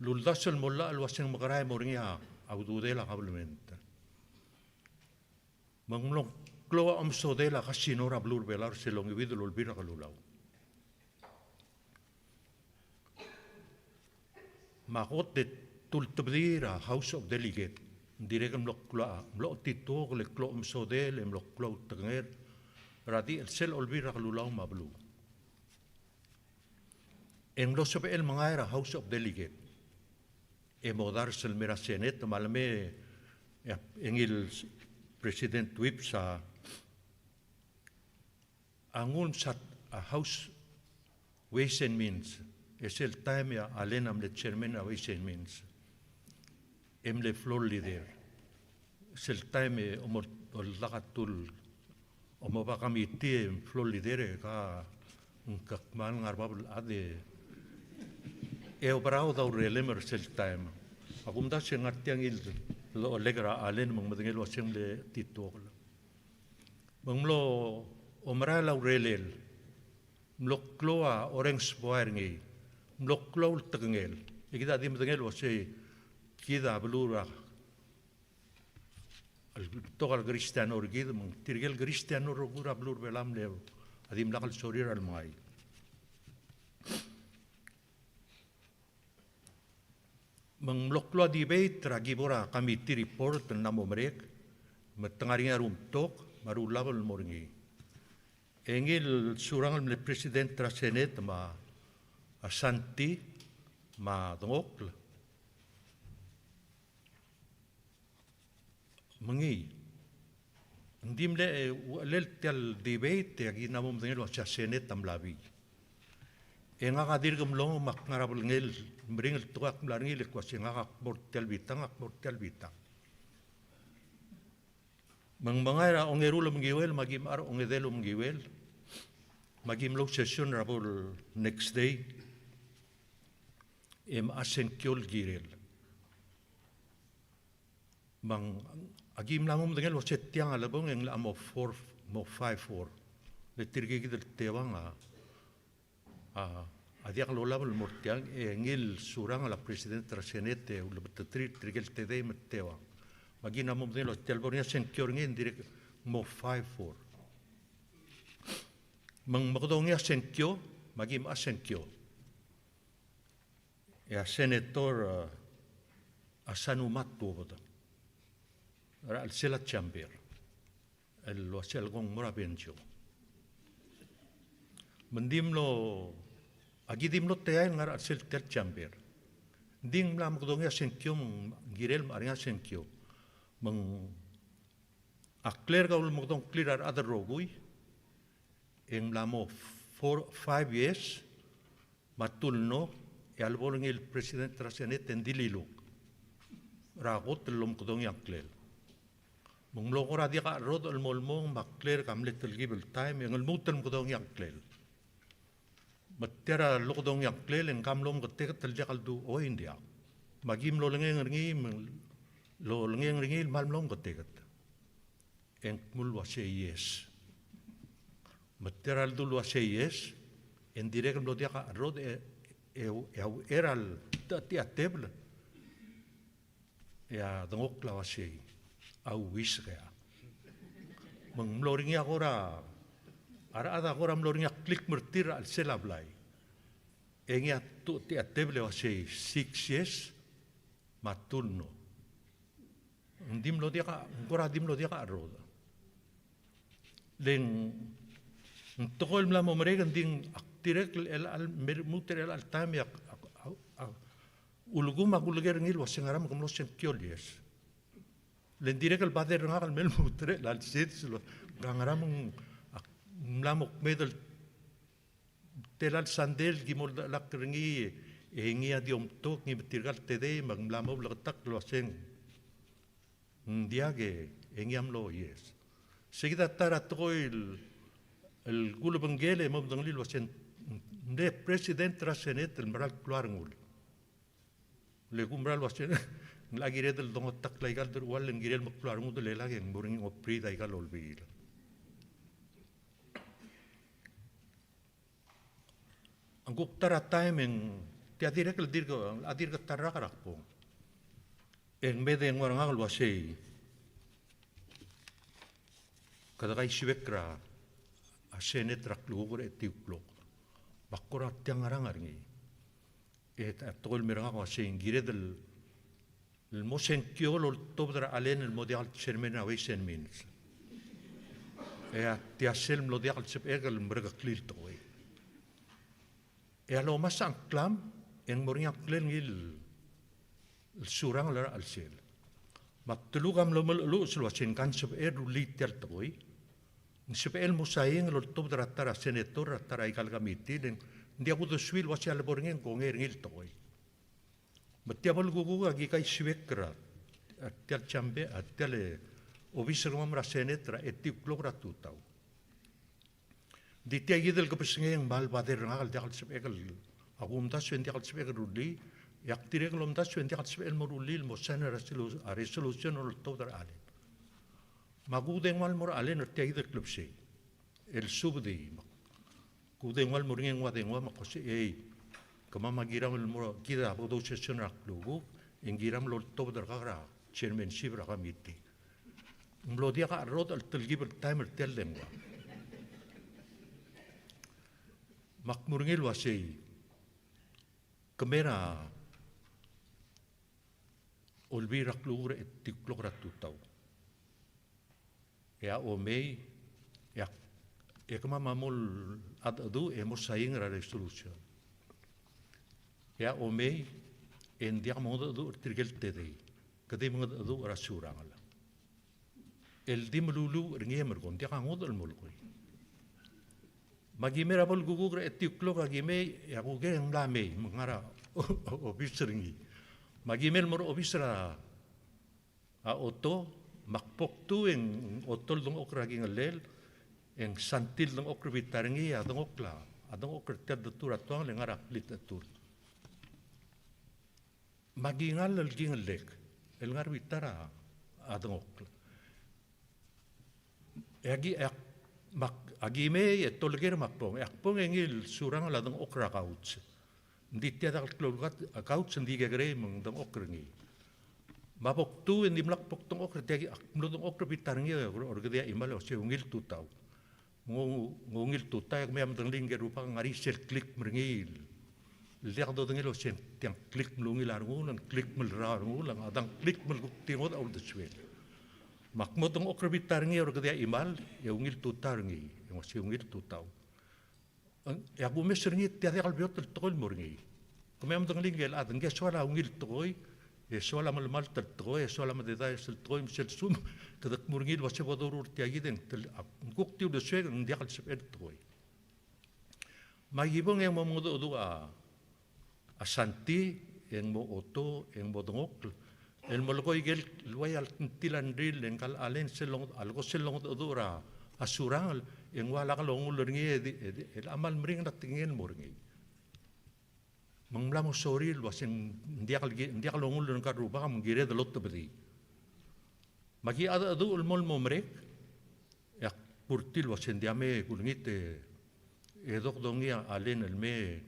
luldasel molla al waseng magaray moringia audu de la kablement. Manglong kloa amso de la kasinora blur belar selong iwidul bira kalulaw. Makot de tultbdira House of Delegate direk mlok kloa mlok titog le kloa amso de le mlok kloa tenger radi el sel olbira kalulaw mablu. En lo sobe el mangaira House of Delegate emodar sel mera Senate malame en el President Whip sa Angun sat a House Ways and Means. Es el time ya alenam le chairman a Ways and Means. Le floor leader. Es el time omor lagatul omoba kami tie floor leader ka kakman ngarbabul ade. Brau da urelemer es el time. Agumda sengartiang il lo legra alen mang madengel wasem le titol. Manglo omra la urelel. Mlok kloa orange boarngi. Mlok klo tengel. Ikida di madengel wase kida blura. Al togal cristiano orgid mang tirgel cristiano rogura blur belam le adim lakal sorir al mai. Mengloklo debate ragibora committee report namo merek metengarinya rumtok maru lagal moringi engil surangel le president tra senate ma asanti ma dongok mengi ndim le tel debate agi namo mengel wa senate tamlabi enga kadir gemlong mak ngarabul ngel mringel tuak mlaringi le kwasi ngak mortel bitang mangai ra ongeru lum giwel magim ar ongedelu giwel magim lo session rabul next day asenkyol girel mang agim lamum dengel waset tiang alabong eng la mo 54 le tirgi gidel tewanga adiak lola bel mortiang engil surang la president trasenete u le betri trigel tede mettewa magina mom de lo telbonia senkior ngin direk mo 54 mang magdongia senkio magim asenkio ya senator asanu matto boda ra al sela chamber el lo sel gong mora benjo mendim lo agidim lo te ngar asel tel chamber ding lam kodongia senkyo girel maringa senkyo meng akler gaul mogdong clear other rogui eng lamo 5 years matulno e albolng el president trasenet endililo ragot lom kodongia akler meng logora dia ka rod el molmong makler kamlet el gibel time eng el mutel kodongia akler Matera lokdong yang klelen kamlom ketek terjakal du o India. Magim lo lengeng ringi malmlom ketek. Eng mul wase yes. Matera du wase yes. En direct lo dia ka rod eral tia table. Ya dongok la wase. Au wisga. Meng lo ringi agora ada orang meloringnya klik mertir al selablai. Engia tu teble wase 6 years matulno. Ndim lo dia ka ngora dim lo dia ka roda. Len tokol mla mo mereka ding aktirek el muter el time ya ulugum agulger ngil wasengaram komlo senkiolies. Len direk el bader ngal mel muter al sits lo gangaram mlamok medel telal sandel gimol lakringi engia diom tok ni betirgal tede mag mlamo blak lo seng ndiage engiam lo yes seguida tara toil el gulo bangele mo dangli lo sen de president trasenet el maral kluarngul le gumbral wasen lagi redel dongot tak laigal dur wal ngirel mo kluarngul le lagi moring opri daigal olbil Angkuk tara timing tiadirek el dirgo adirga tarakarak po. En bede ng warang angal wasay kadakay siwekra asenet raklugur etiuklok bakura tiang arangaringi et atol miranga wasay gired el mosen kiolo tobra alen el model chermena wesen means tiasel model sep egel mberga clear toy lo masang klam en moringa klen il surang lar al sel matulugam lo sulwasin kan sep litel toy Sipel mo sayang loltob ratara senator ratara ikal kamiti den dia ko swil wasi alborngen ko ngil toy. Matiabal gugu agi kai swekra atel chambe atel officer mamra senetra etik klokra tutau. Di tia gidel ke pesengeng bal bader ngal jakal sepekal agum tas wen jakal sepekal rudi yak tirek lom tas wen jakal sepekal morulil mo sana resolution loltob dar ale. Magudeng wal mor alen tia gidel klubse el subdi kudeng wal moringen wadeng wa makose kama magiram el mor kida bodo session raklugu engiram loltob dar kara chairmanship rakamiti mlodia ka rod al telgib timer tel lengwa makmurngil wasei kamera olbi raklugu etiklok ratutau ya omei ya kama mamul adu emos saing ra resolution ya omei en dia modo adu trigel tedei kade modo adu ra surangala el dimlulu ringemer kon dia ngod el mulkoi magi mera bol gugur etiklo gime ya guge nglame mangara obisringi magi mel mor obisra a oto makpok tu en otol dong okragi ngalel en santil dong okra bitarangi adong okla adong okra ted tur atong le ngara literatur magingal el ginglek el ngar bitara adong okla agi mak agime etolger makpong akpong engil surang la dong okra kauts ndi tiada klogat kauts ndi gegre mong dong okra ngi mabok tu en dimlak pok tong okra tiagi akmlodong okra bitarangi orgedia imal o seungil tutau ngungil tutai kami dang ling gerupa ngari sel klik merengil liak do dengelo sen tiang klik melungil arngulan klik melra arngulan adang klik melukti ngot au deswel makmo tong okra bitarngi or kedia imal ya ungil tutarngi yang masih ungil tutau ya gume serngi tiada kal biot tol morngi kami dang ling gel adang ge swala ungil toy soala mal tertoy soala madeda sel toy sel sum kedak murngil wase bodorur tiagi den gukti de sweg ndia kal sepet toy magibong yang momodo do asanti yang mo oto yang bodongok el molkoy gel loyal tilandril en kal alen selong algo selong do ra asurangal yang wala kalong lerngi el amal mring na tingel morngi manglam soril waseng dia kalau ngulun ka ruba kam gire de lot bedi magi ada adu mol momrek ya purtil wasen dia me kulngite edok dongia alen el me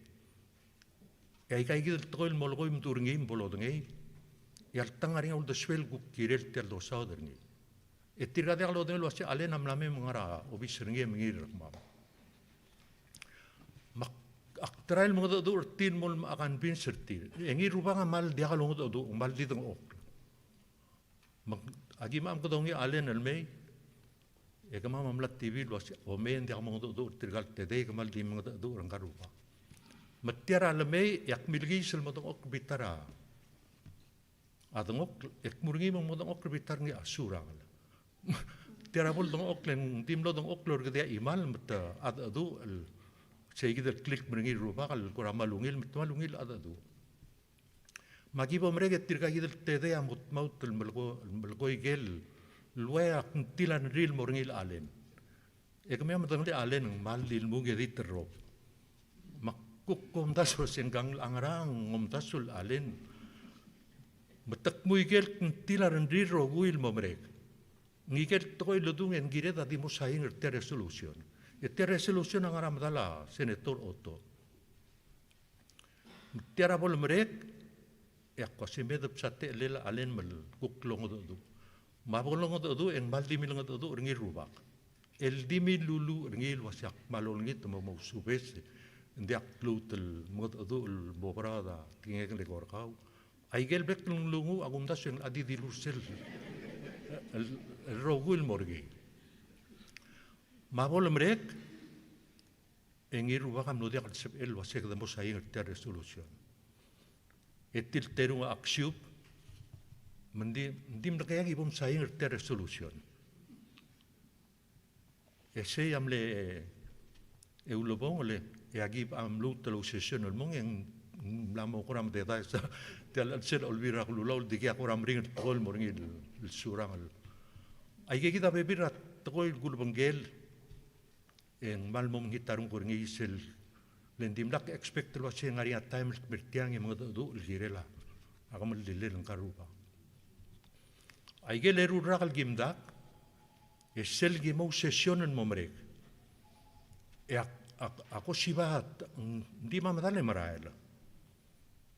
kai gid tol mol goim turngi bolodngi ya tangari ul de swel gu kirel tel do sauderni etirga de lo de lo ase alen amlame mangara obisringi mengir ma aktrail mo do urtin mol akan bin sertir engi rubang mal dia kalau do mal di dong ok agi mam ko dongi alen el mei e kama mamlat tv lo o men dia mo do tirgal tede kamal di mo do rang karuba matiara el mei yak milgi sel mo do ok bitara adong ok ek murgi mo do ok bitar ngi asura tiara bol dong ok len tim lo dong ok lor dia imal mata adu el saya kita klik merengi rupa kalau kurang malungil ada tu. Magi pemerintah tirka kita tede amut maut melgo igel luaya tilan real morengil alen. Kami am tengli alen mal ilmu gedi terop. Makuk kom tasul senggang angrang ngom tasul alen. Betak mu igel tilan real roguil pemerintah. Ngigel toy ludung en gire tadi musaing erte resolution. Esta resolución ang aram dala senator Otto. Tiara bol merek ya kwasime de psate lela alen mal kuklong do. Mabolong do en maldi milong do ringi rubak. El dimi lulu ringi wasyak malolngi to mo subes ndiak lutel mod do el bobrada tingek le gorkau. Aigel bek lungu agunda sen adi dilusel el rogul morgi. Mabol merek engir wakam no dia konsep el wasek de mosai ter resolution etil teru aksiup mendim nakaya ibom sai ter resolution Ese amle eulobong le agib am lutelo session mong yang lamo koram de da sa tel sel olvira kululaul dikia koram ring tol moring il surangel. Ay kita bebirat tol gulbangel en malmom gitarung koringi sel lendim lak expect lo se ngari time bertiang yang do girela agam lilel karuba. Ay geleru rakal gimdak sel gimo session momrek. Ako sibat di mamadale maraela.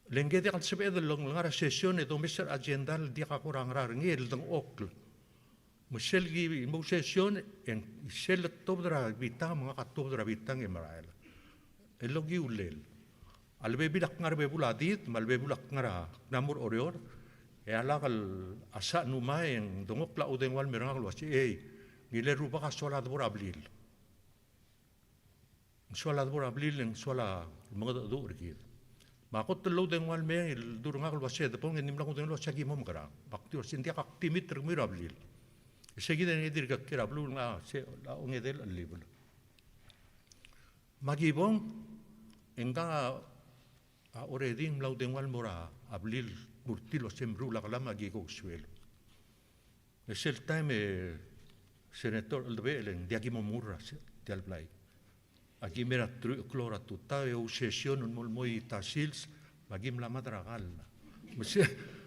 Lengge di kalsebed long ngara session ito mister agendal di ka kurang rar ngel dang okl. Musel gi mo session en sel tobdra bitang mga katobdra bitang e maraela. Elogi ulel. Albe bilak ngar be buladit malbe bulak ngara namur orior e alakal asa numay en dongok la udeng wal merang wasi ngile rupa ka sola dbor ablil. Sola dbor ablil en sola mga do urgid. Makot telo deng wal me il durang akal wasi de pong nim lang udeng lo sagi mom kara. Bakti or sindia ka timit termir ablil. Segi den edir ka kira blul nga se la ongedel alibul. Magibong enga ore ding lau deng wal mora ablil burtilo sembru la kala magi ko suelo. Esel time senator Aldebelen diagi momurra te alblai. Aquí mera clora tuta e session un mol moi tasils magim la madragal.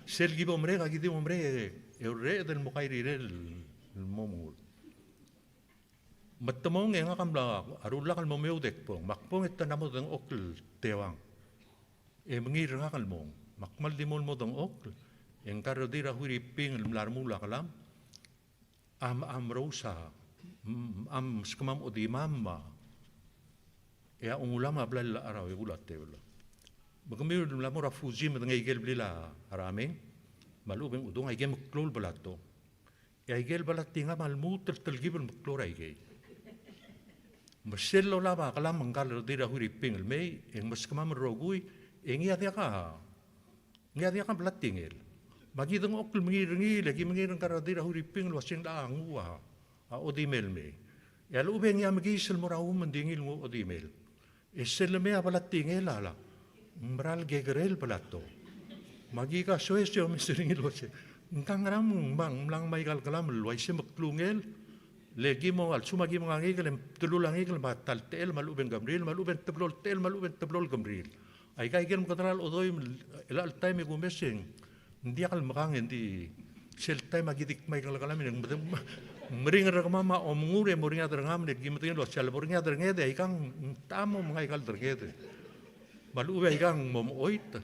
Sel gibo omre agi di omre e re del mokairi el momul. Matamong nga kamla arula kal momeu dek pong makpong et tanamo deng okl tewang. E mengir nga kalmong makmal di mol mo deng okl en karodira huri ping larmula kalam am rosa am skamam odi mamma ya ulama blal araw bulat tewla bagami la mora fuzim dengan igel blila arameng malubeng udong igem klol balato ya igel balat tinga malmut tergibel klora igel maselo la ba kalam manggal dira huri pingel mei eng maskamam rogui engia dia ka blat tingel bagi dong okul mengiringi lagi mengiring karadira huri pingel wasing da angua odimel me ya lubeng ya magisel morau mendingil mo odimel eselme abalat tingel ala mbral gegerel balato magi ka soesyo misringil wase ngkang ramung bang mlang mai kal kalam luaise maklungel legi mo al sumagi mo ngigel tululang igel batal tel malubeng gamril malubeng teblol gamril ay kay gem katral odoy el time gumesing hindi akal makang hindi sel time magidik may kalakalamin mering rakamama o mungure moringa drangam ne gimatin lo sel moringa drangede ay kang tamo mga ikal drangede malu ay kang mom oit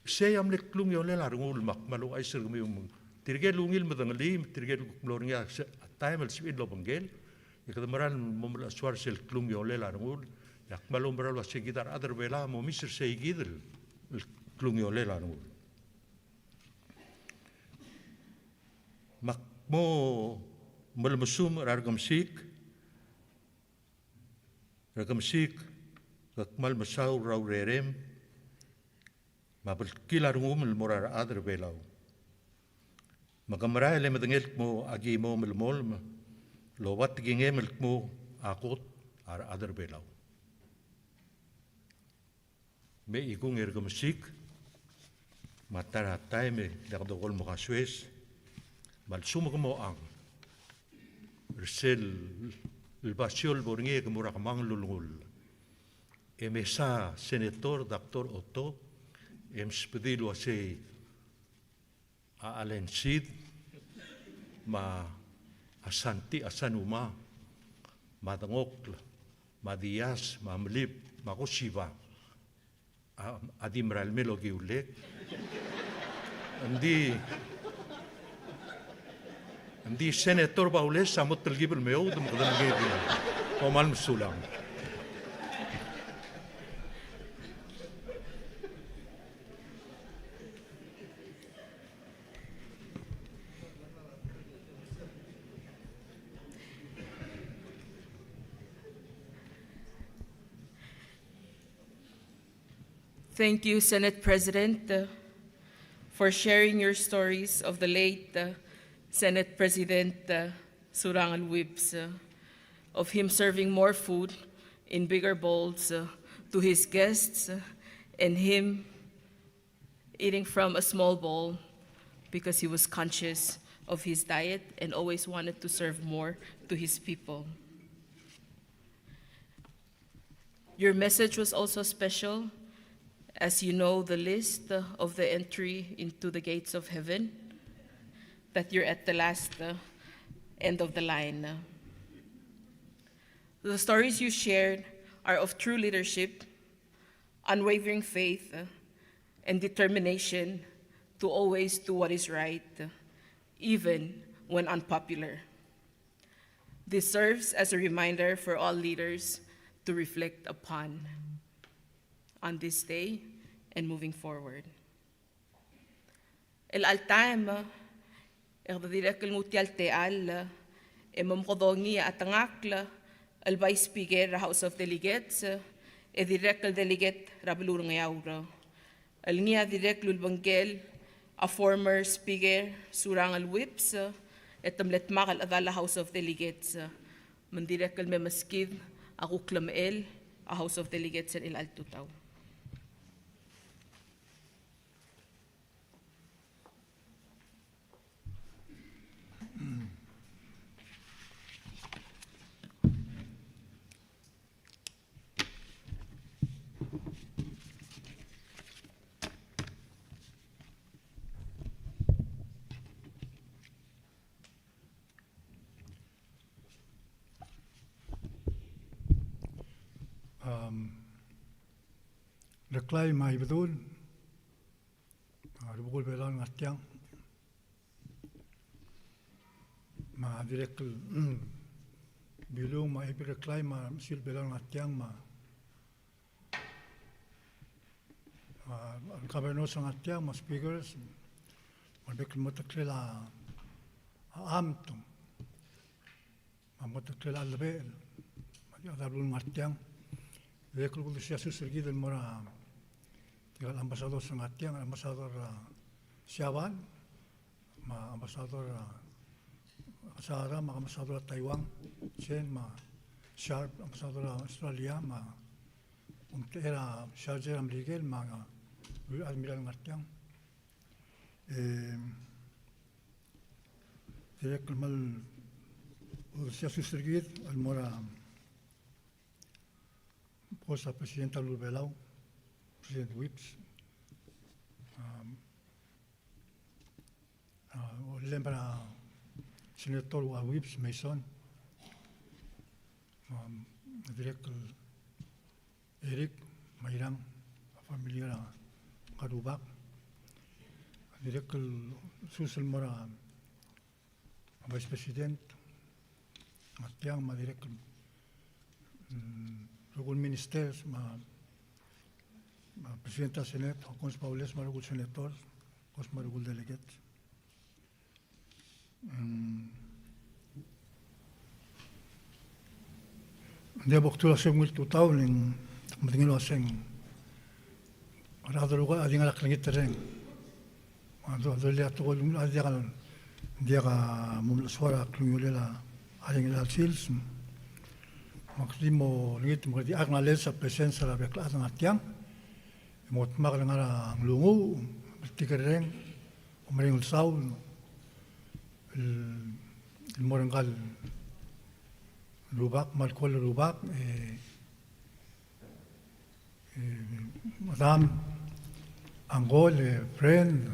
seyam leklung yo le larungul mak malu ay sir gumiyum tirge lungil madangali tirge gloringa time el sibid lo bangel ikadamaran mom la swar sel klung yo le larungul yak malu maral was gitar adar bela mo misir sey gidel klung yo le larungul mo melmusum Rekemesik kakmal masau rau rerem mabel kilar ngumel morar adar belau magamara ele madengel mo agi mo melmol lowat gingem mo akot ar adar belau me igung Rekemesik matara time dagdogol mo kaswes mal suma mo ang resel el boringe ke mura kamang lulungul emesa senator Dr. Otto spedilo se a alensid ma asanti asanuma madangok madias mamlip makosiva adimral melogi ulek Ndi senator Baules samot tergibel meu dum kadam gebe omal musulam. Thank you, Senate President, for sharing your stories of the late Senate President Surangel Whips. of him serving more food in bigger bowls to his guests and him eating from a small bowl because he was conscious of his diet and always wanted to serve more to his people. Your message was also special, as you know the list of the entry into the gates of heaven, that you're at the last end of the line. The stories you shared are of true leadership, unwavering faith, and determination to always do what is right, even when unpopular. This serves as a reminder for all leaders to reflect upon on this day and moving forward. El altam, direct mutial teal, emomkodongi atangakla, el vice speaker House of Delegates, direct delegate Rabulur Ngayaura. El niya direct Lulbangel, a former speaker Surangel Whips, etamlet makal adala House of Delegates, mandirect el memaskid, ako klamel, a House of Delegates in El Altutaw. Reklai mai betul, rubul belan ngatiang, ma direct bilung ma ipi reklai ma sil belan ngatiang ma, kaberno sang ngatiang ma speakers, ma bekal motaklela amtum, ma motaklela lebel, ma dia dalun ngatiang, bekal kudu sia susirgi del mora. El ambasador Sangatiang, el ambasador Siaban, ma ambasador Sahara, ma ambasador Taiwan, Chen, ma Sharp, ambasador Australia, ma era Charger Amrigel, ma Admiral Ngatiang. Direct mal sia susirgit al mora posa presidenta Lulbelau. President Whips, lembra Senator Whips Mason, direct Eric Mairang, familia Karubak, direct Susan Mora, Vice President, Matiang, ma direct Rugul Ministers, Presidenta Senate, Cons Paules, Marugul Senator, Cons Marugul Delegate. Dia buktura semul tutau ning mendingin waseng. Ada lugar ada ngalak lagi tereng. Ada lihat tu kalau ada kan dia ka mumul suara klunyulela ada ngalak sils. Maksimo lingit mengadi agnales sa presensa la bekla ngatiang. Mot magal ngara lungu tikereng umring saul el morangal lubak malkol lubak madam angol friend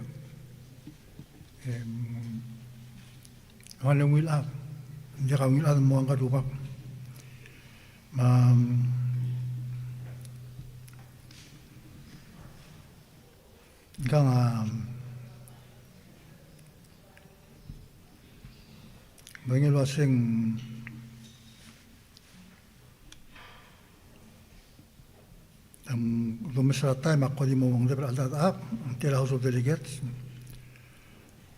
wana wilab dia ka wilab mo ang lubak Gang bangil waseng lumisratay makodi mo ang level aldat tela House of Delegates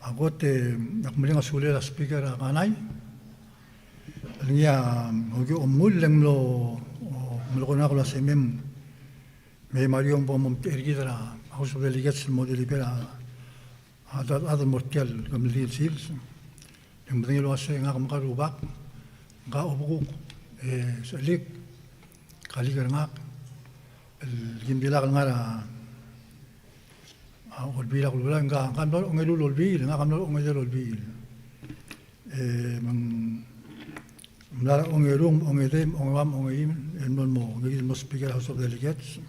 agote nakmuling asuli la speaker kanay niya ogi omul lenglo mulkona ko la semem me Mario bomom ergidra House of Delegates modelibera ada mortial kamli sils yang penting lo ase nga kamkarubak nga obuk salik kali kerangak gimbila ngara olbila kulula nga kamlo ngelu olbil nga kamlo ngelu olbil mlara ongerum ongedem ongwam ongeim enmon mo ngil mo speaker House of Delegates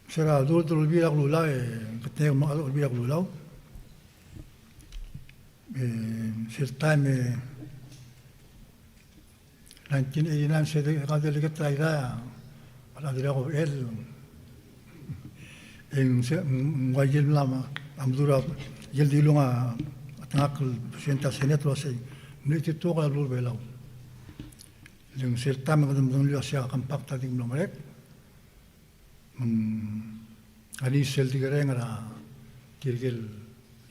será dul olbila kulula ketne mo olbila kulula time 1989 se delegate traída a la delegación él en Guayel Lama amdura yel dilunga atangak presidente seneto asay niti to ka lul belaw leng serta mengadum dum lu asya kampakta ding nomrek ani sel digarengara tirgel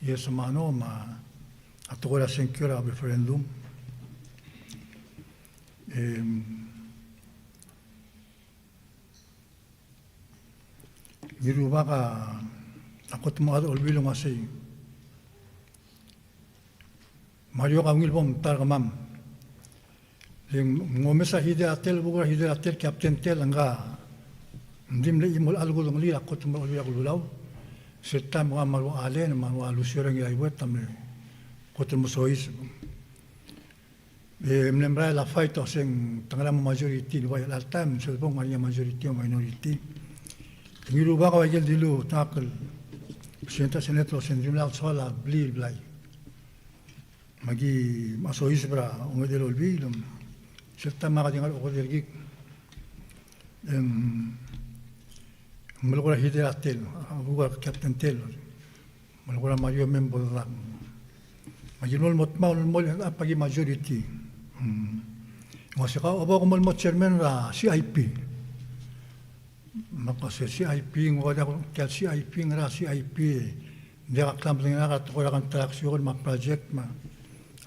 yesamano ma atogora senkura referendum Giruba ka ako tumakad olbilong asay Mario kangil bom tar kamam ling ngomesa hide atel buka hide atel captain tel anga ndim le imol algo dong li ako tumakad olbilong serta mga maru alen mga lusyerang iwet tamle kotel musois menembrai la fight oseng tangala majority ni wayal altam selbong maria majority o minority ngiru ba ka wajel dilu takal presidente seneto sendrim la sola bli blai magi masois bra ongedel olbi lum serta maga dingal okodergik mulgora hide atel buga captain tel mulgora mario member la majinol motmaul mol apagi majority masika obo ko mo chairman ra CIP maka CIP ngoda ko CIP ra CIP dia klam dengan ra to kan traction ma project ma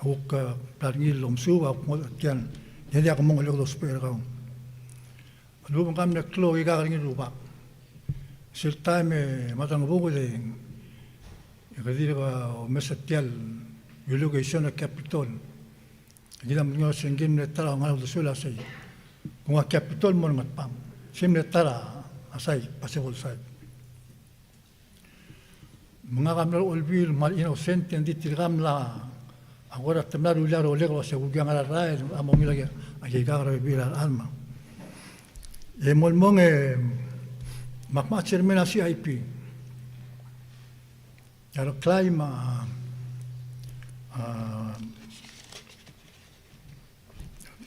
huk planil lomsu wa mo tian dia ko mo lo spera ka lu kam na klo iga ring ruba serta me matang bugo de ikadira ko mesatial relocation of capital Gila mga singgim na tara ang ano sula say. Kung ang capital mo naman pam, sim na tara asay possible side. Mga kamera olbil mal innocent hindi tirgam la. Agora temlar ular olego sa gugyang araray among ilagay ay gagawin bilang alma. Molmong makmachermena CIP. Yaro klima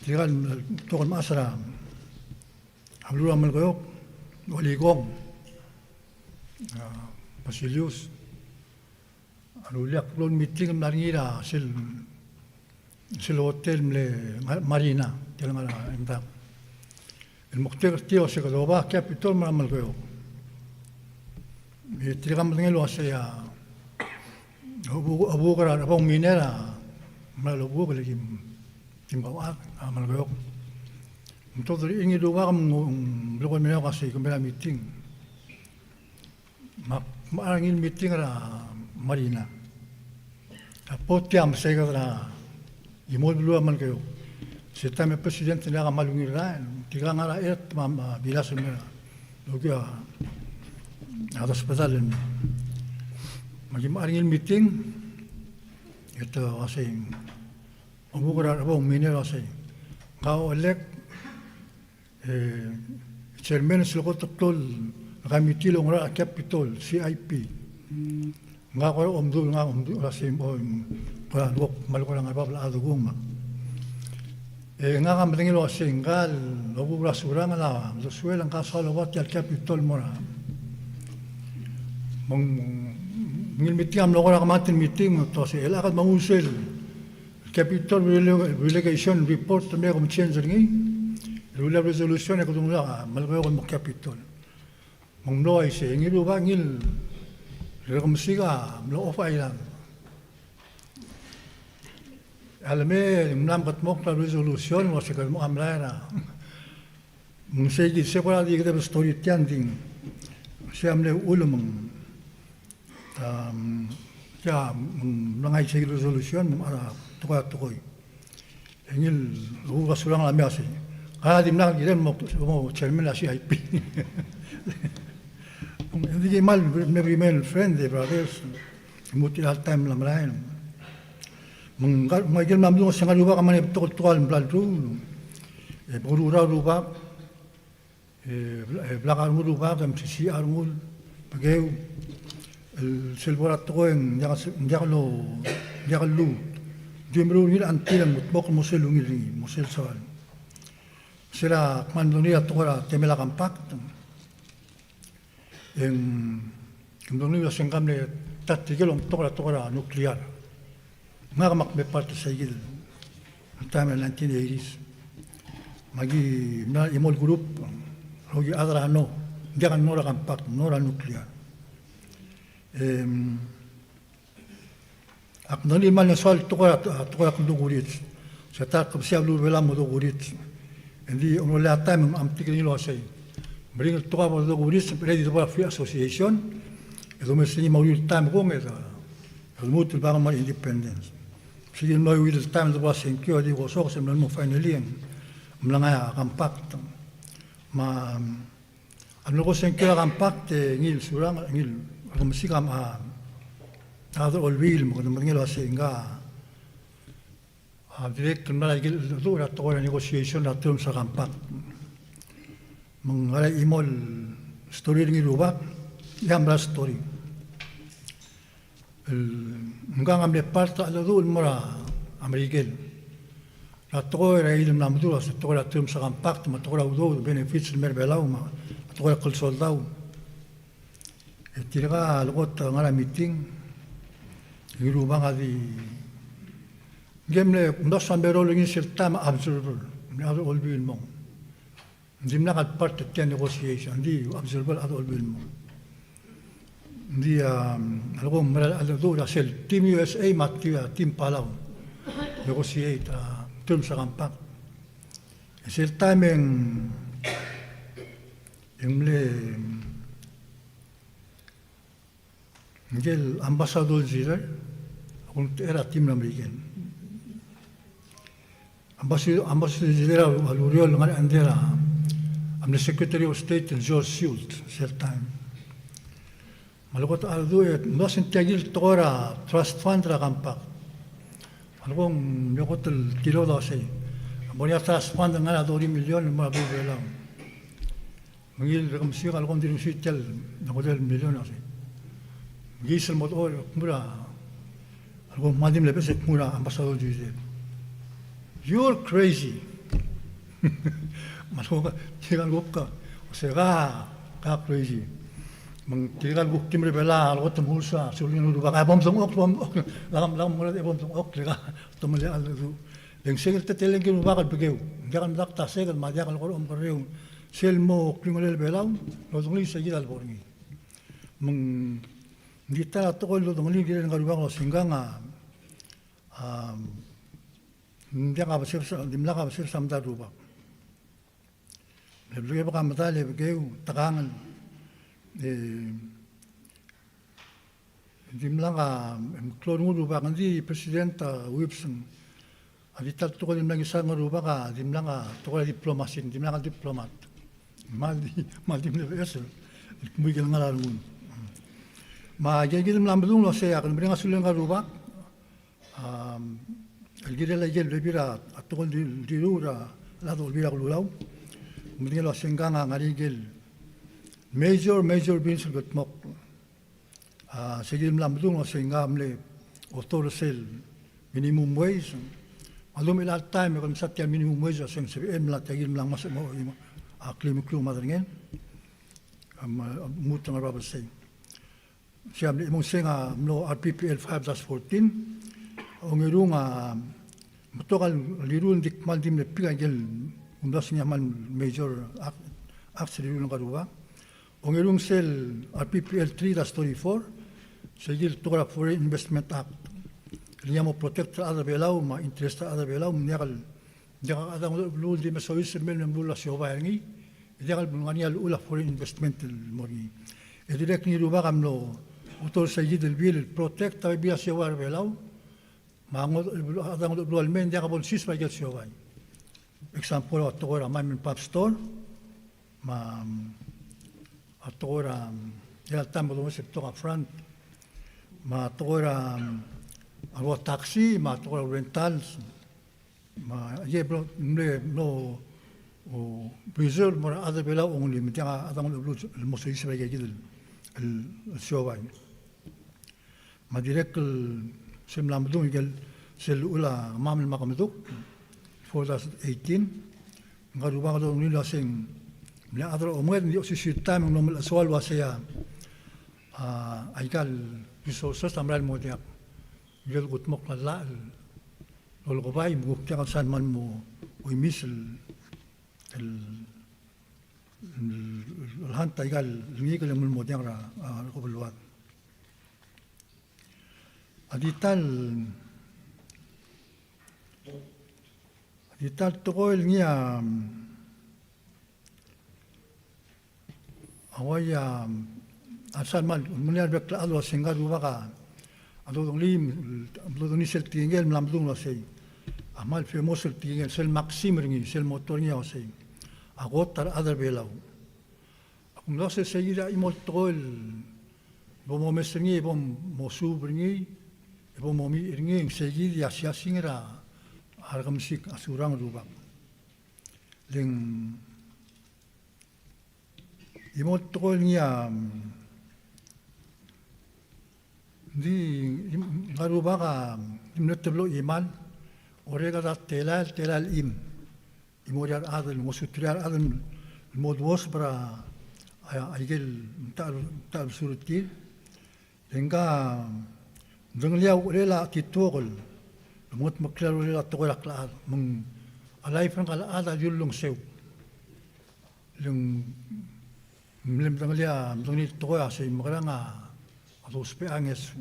Tigan tokon masra Abdullah Malgoyok Waligong Basilius Aluliak lon meeting maringira sil hotel mle marina tilang ala imta el muktir tio se kadoba capital Malgoyok tigang mlengelo asya abu kara abong minera malabu lagi timbawa Malgoyok. Untuk dari ini dua kam belum minyak kasih kembali meeting. Marangin meeting ra marina. Potiam saya kata imol belum Malgoyok. Setame presidente ni agak malungir lain. Tiga ngara mama bila semua. Logi ada hospital ini. Marangin meeting itu asing. Abu kara abang minyak asing. Kau elek chairman silko tol committee long ra capital CIP nga ko omdul rasim para wok malko lang abab la aduguma nga kam tingilo singal obu rasurang la do suelang ka solo wat al capital mora mong ngil mitiam lo ra kamatin meeting to se ela kat mangusel capital relegation report to me kom change ngi Rula resolution ko dung la Malgoyok mo capital. Mong loy se ngilu ba ngil rekomsiga mlo of island. Alme nam kat mok la resolution was ka mo amlara. Mong se di se ko di ka story tianding. Se amle ulumong ja ngai se resolution mo ara to ka to koy. Ngil uga surang la miasi. Kaya di nak giren mo chairman la CIP. Hindi mal remain friendly brothers. Muti all time la malayan. Magil mamlu sa ngaluba ka man tukol mbladru. Burura ruba. Blakar ruba kam si armul. Pageu el silborat ko en jagalo Dimru ngil antilang mutbok musel ngili musel sawal. Sila mandoni atora temela kampak. En mandoni asengam le tatigel tora nuklear. Magamak me parte sayil. Time 1980s. Magi na imol group hogi adra no jangan nora kampak nora nuklear. Ak nani man sol tukora kudugurit. Sa tak siap lu bela mo dugurit. Hindi ono la time am tikini lo say. Bring tukora mo dugurit ready to free association. Edo me sini mo yul time ko ngeda. El mutul ba ma independence. Sige mo yul time to was in kyo di ko so sem mo finally mlanga kampak. Ma ano ko sen kyo kampak ngil surang ngil Rekemesik Ada olvil mo kung ngelo singa direct na lagi dura to negotiation na term sa kampak mangala imol story ngi ruba yambra story ngang amle parta ala dul mora amerikel la to era il namdu sa to la term sa kampak ma to la udo benefits merbelau ma to la kol soldau tiraga algot ngala meeting Irubang adi gemle nosan berol ngin sertam observer na all bil mo dimna kat part of negotiation di observer at all bil mo di algo meral al do la sel team USA matia team Palau negotiate terms sa kampak sel timing emle ngel ambassador zira era tim American. Ambassador zira aluriol ngal andera. Am the Secretary of State George Shultz that time. Malukot aldo no sentigil tora trust fund ra kampak. Algong yokotel kilo da say. Moria trust fund ngala 2 million ma bubela. Mangil Rekemesik algong diru sitel nakodel million asay. Gisel motor mura algo madim lebes mura ambassador dice you're crazy maluga tigal gopka osega ka crazy mang tigal gop timre bela algo temulsa sulin lu ba bom song ok lam mura bom song ok lega tomle aldu leng segel tetelen ke ba kal begeu jangan dak ta segel ma jangan ko koreu selmo klimole belau lo dongli segil al borni mang Kita tokol lo dongli giren garubang lo singanga ndia ka basir dimla ka basir samda ruba lebluge ba kamata lebgeu takangan dimla ka klon ruba kandi presidenta wipsen adital tokol dimla isang ruba ka dimla ka tokol diplomasi dimla ka diplomat mal dimla esel mugil ngalarun ma jadi melambung lo saya akan beri ngasulen karuba algiri la gel lebira atol di rura la do lebira lulau beri lo senganga ngari gel major bins got mok jadi melambung lo senga amle otol sel minimum wage alum ila time kon satya minimum wage seng sebe la tagil melang masuk mo aklim klu madringen mutang rabal say siya mong senga no RPPL 5-14 ongirunga motokal lirun dik maldim le pigangel undas niya man major act lirun karuba ongirung sel RPPL 3-34 segil tukara Foreign Investment Act liya mo protect ada belau ma interest ada belau nyakal jaka ada lul di masois mel mula siobayangi jakal ngania ula Foreign Investment morgi direct ni ruba kamlo utol sayid el bil protect tabi biya sewar belau mangot adang lual men dia kabon sis ba get siowai. Example at tokora mamin pap store ma at tokora ya tambo mo se toka front ma tokora aro taxi ma tokora rentals ma ye bro no o Brazil mora ada bela only mi dia adang lu mo se sis ba get el siowai. Ma direct sem lamdung igel sel ula mamel makamduk 2018 ngaruba do nila sing mla adro omer ni si sitam no mel aswal wasaya aikal resources amral modia gel gut mokla lol gobay mu kya san man mo we misel el hanta igal ngi gel mul modia ra ko belwa Dital tokoil ngia awaya asal mal mulia bekla alwa singa rubaga ado lim ado ni sel tingel mlamdung lo sei amal famous sel tingel sel maxim ringi sel motor ngia o sei agotar adar belau akum lo se seguira imol tokoil bomo mesngi bom mosu ringi bom momi ringi seguir ya sia singra Rekemesik Surangel rubang. Ling imot tokol niya di ngarubaga imnoteblo iman orega da telal imoriar adel mosutriar adel modwos para aigel tal surutil lenga dengliau rela kitogol mot maklaro la tokola kla mung alai fran kala ada julung seu lung mlem tanglia mtoni tokoya sei magranga ado spe anges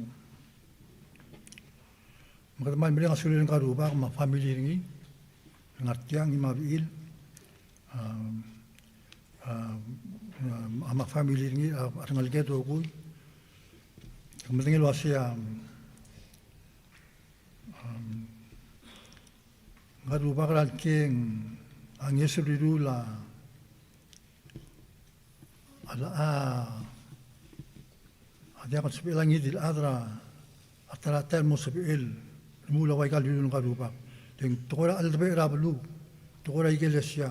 magramal mleng asulin karuba ma family ringi ngatiang imabil ama family ringi arangal gedo ku mlengel wasia ngaruba kran king ang yesurula ala adia kan sebelang idil adra atara termo sebel mula wai kal yun ngaruba ding tokora albe rablu tokora iglesia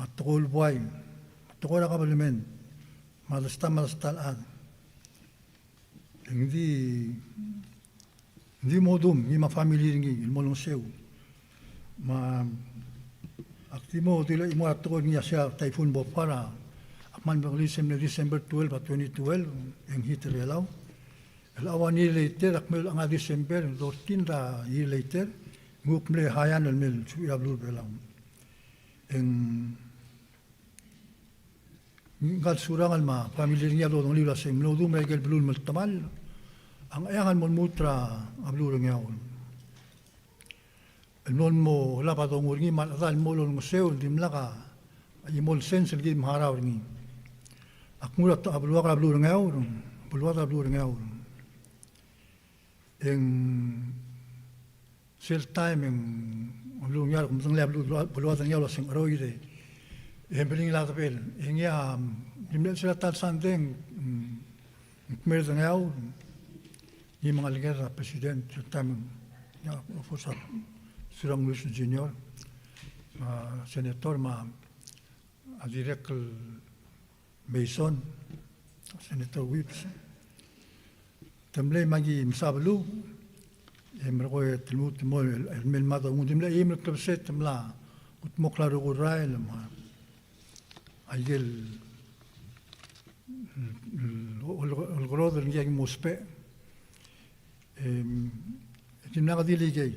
matokol boy tokora kabelmen malastal ad Di modum ni ma family ringi il molong seu ma aktimo dilo imo atko ni asia typhoon bopara akman banglisem na December 12 2012 yang hitter yalaw elawan ni later akmel ang December 14 ra year later ngukmle hayan al mel chu yablu belaw en ngal Surangel ma family ringi ado dong lila sem no dum regel blul mel tamal ang ayangan mo mutra ablurang yaon. Non mo lapadong uringi maladal mo lon museo dimlaka imol sense di maharaw ringi. Akmulat ablurang yaon, ablurang yaon. Eng sel time eng ablurang yaon kumsang le ablurang yaon sing aroide. Embeling latapel eng ya dimle sila tal sandeng merang yaon. Ni mga ligera president tamang ya fosa Surangel Junior senator ma direct Mason senator whips tamlay magi msablu emro tilmut mo el mado undim la emro klabset tamla utmoklaro gurail ma aigel el groder ngi mospe Timna kadili kay,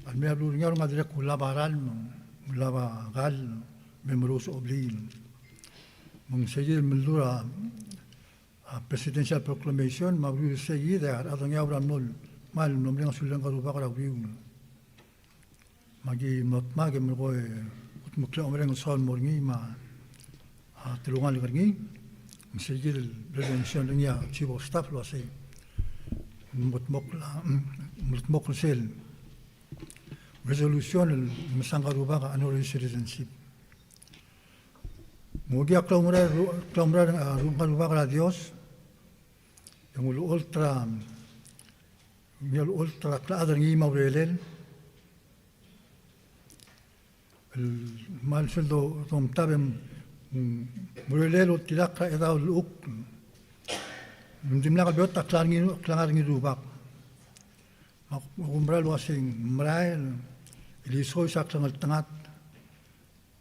alme ablu ngayon nga direk ulabaral mo, ulabagal, memoros oblin. Mung sayir melura presidential proclamation, mablu sayir der, atang yawran mol, mal nomling sulang karuba karawiw. Magi magi melgoy, utmukla omreng sol morngi ma tulungan lagi, sayir presidential niya chief of staff lo say. mutmok sel resolution masangkaruba ka ano citizenship. Mugi aklamura rumkaruba ka Dios yung ultra klaadar ng imaw relel mal sueldo tom tabem murelelo tilaka edaw luuk dimna ka biot klangar ngi rubak makumbral wasing mrael ilisoy sa klangal tangat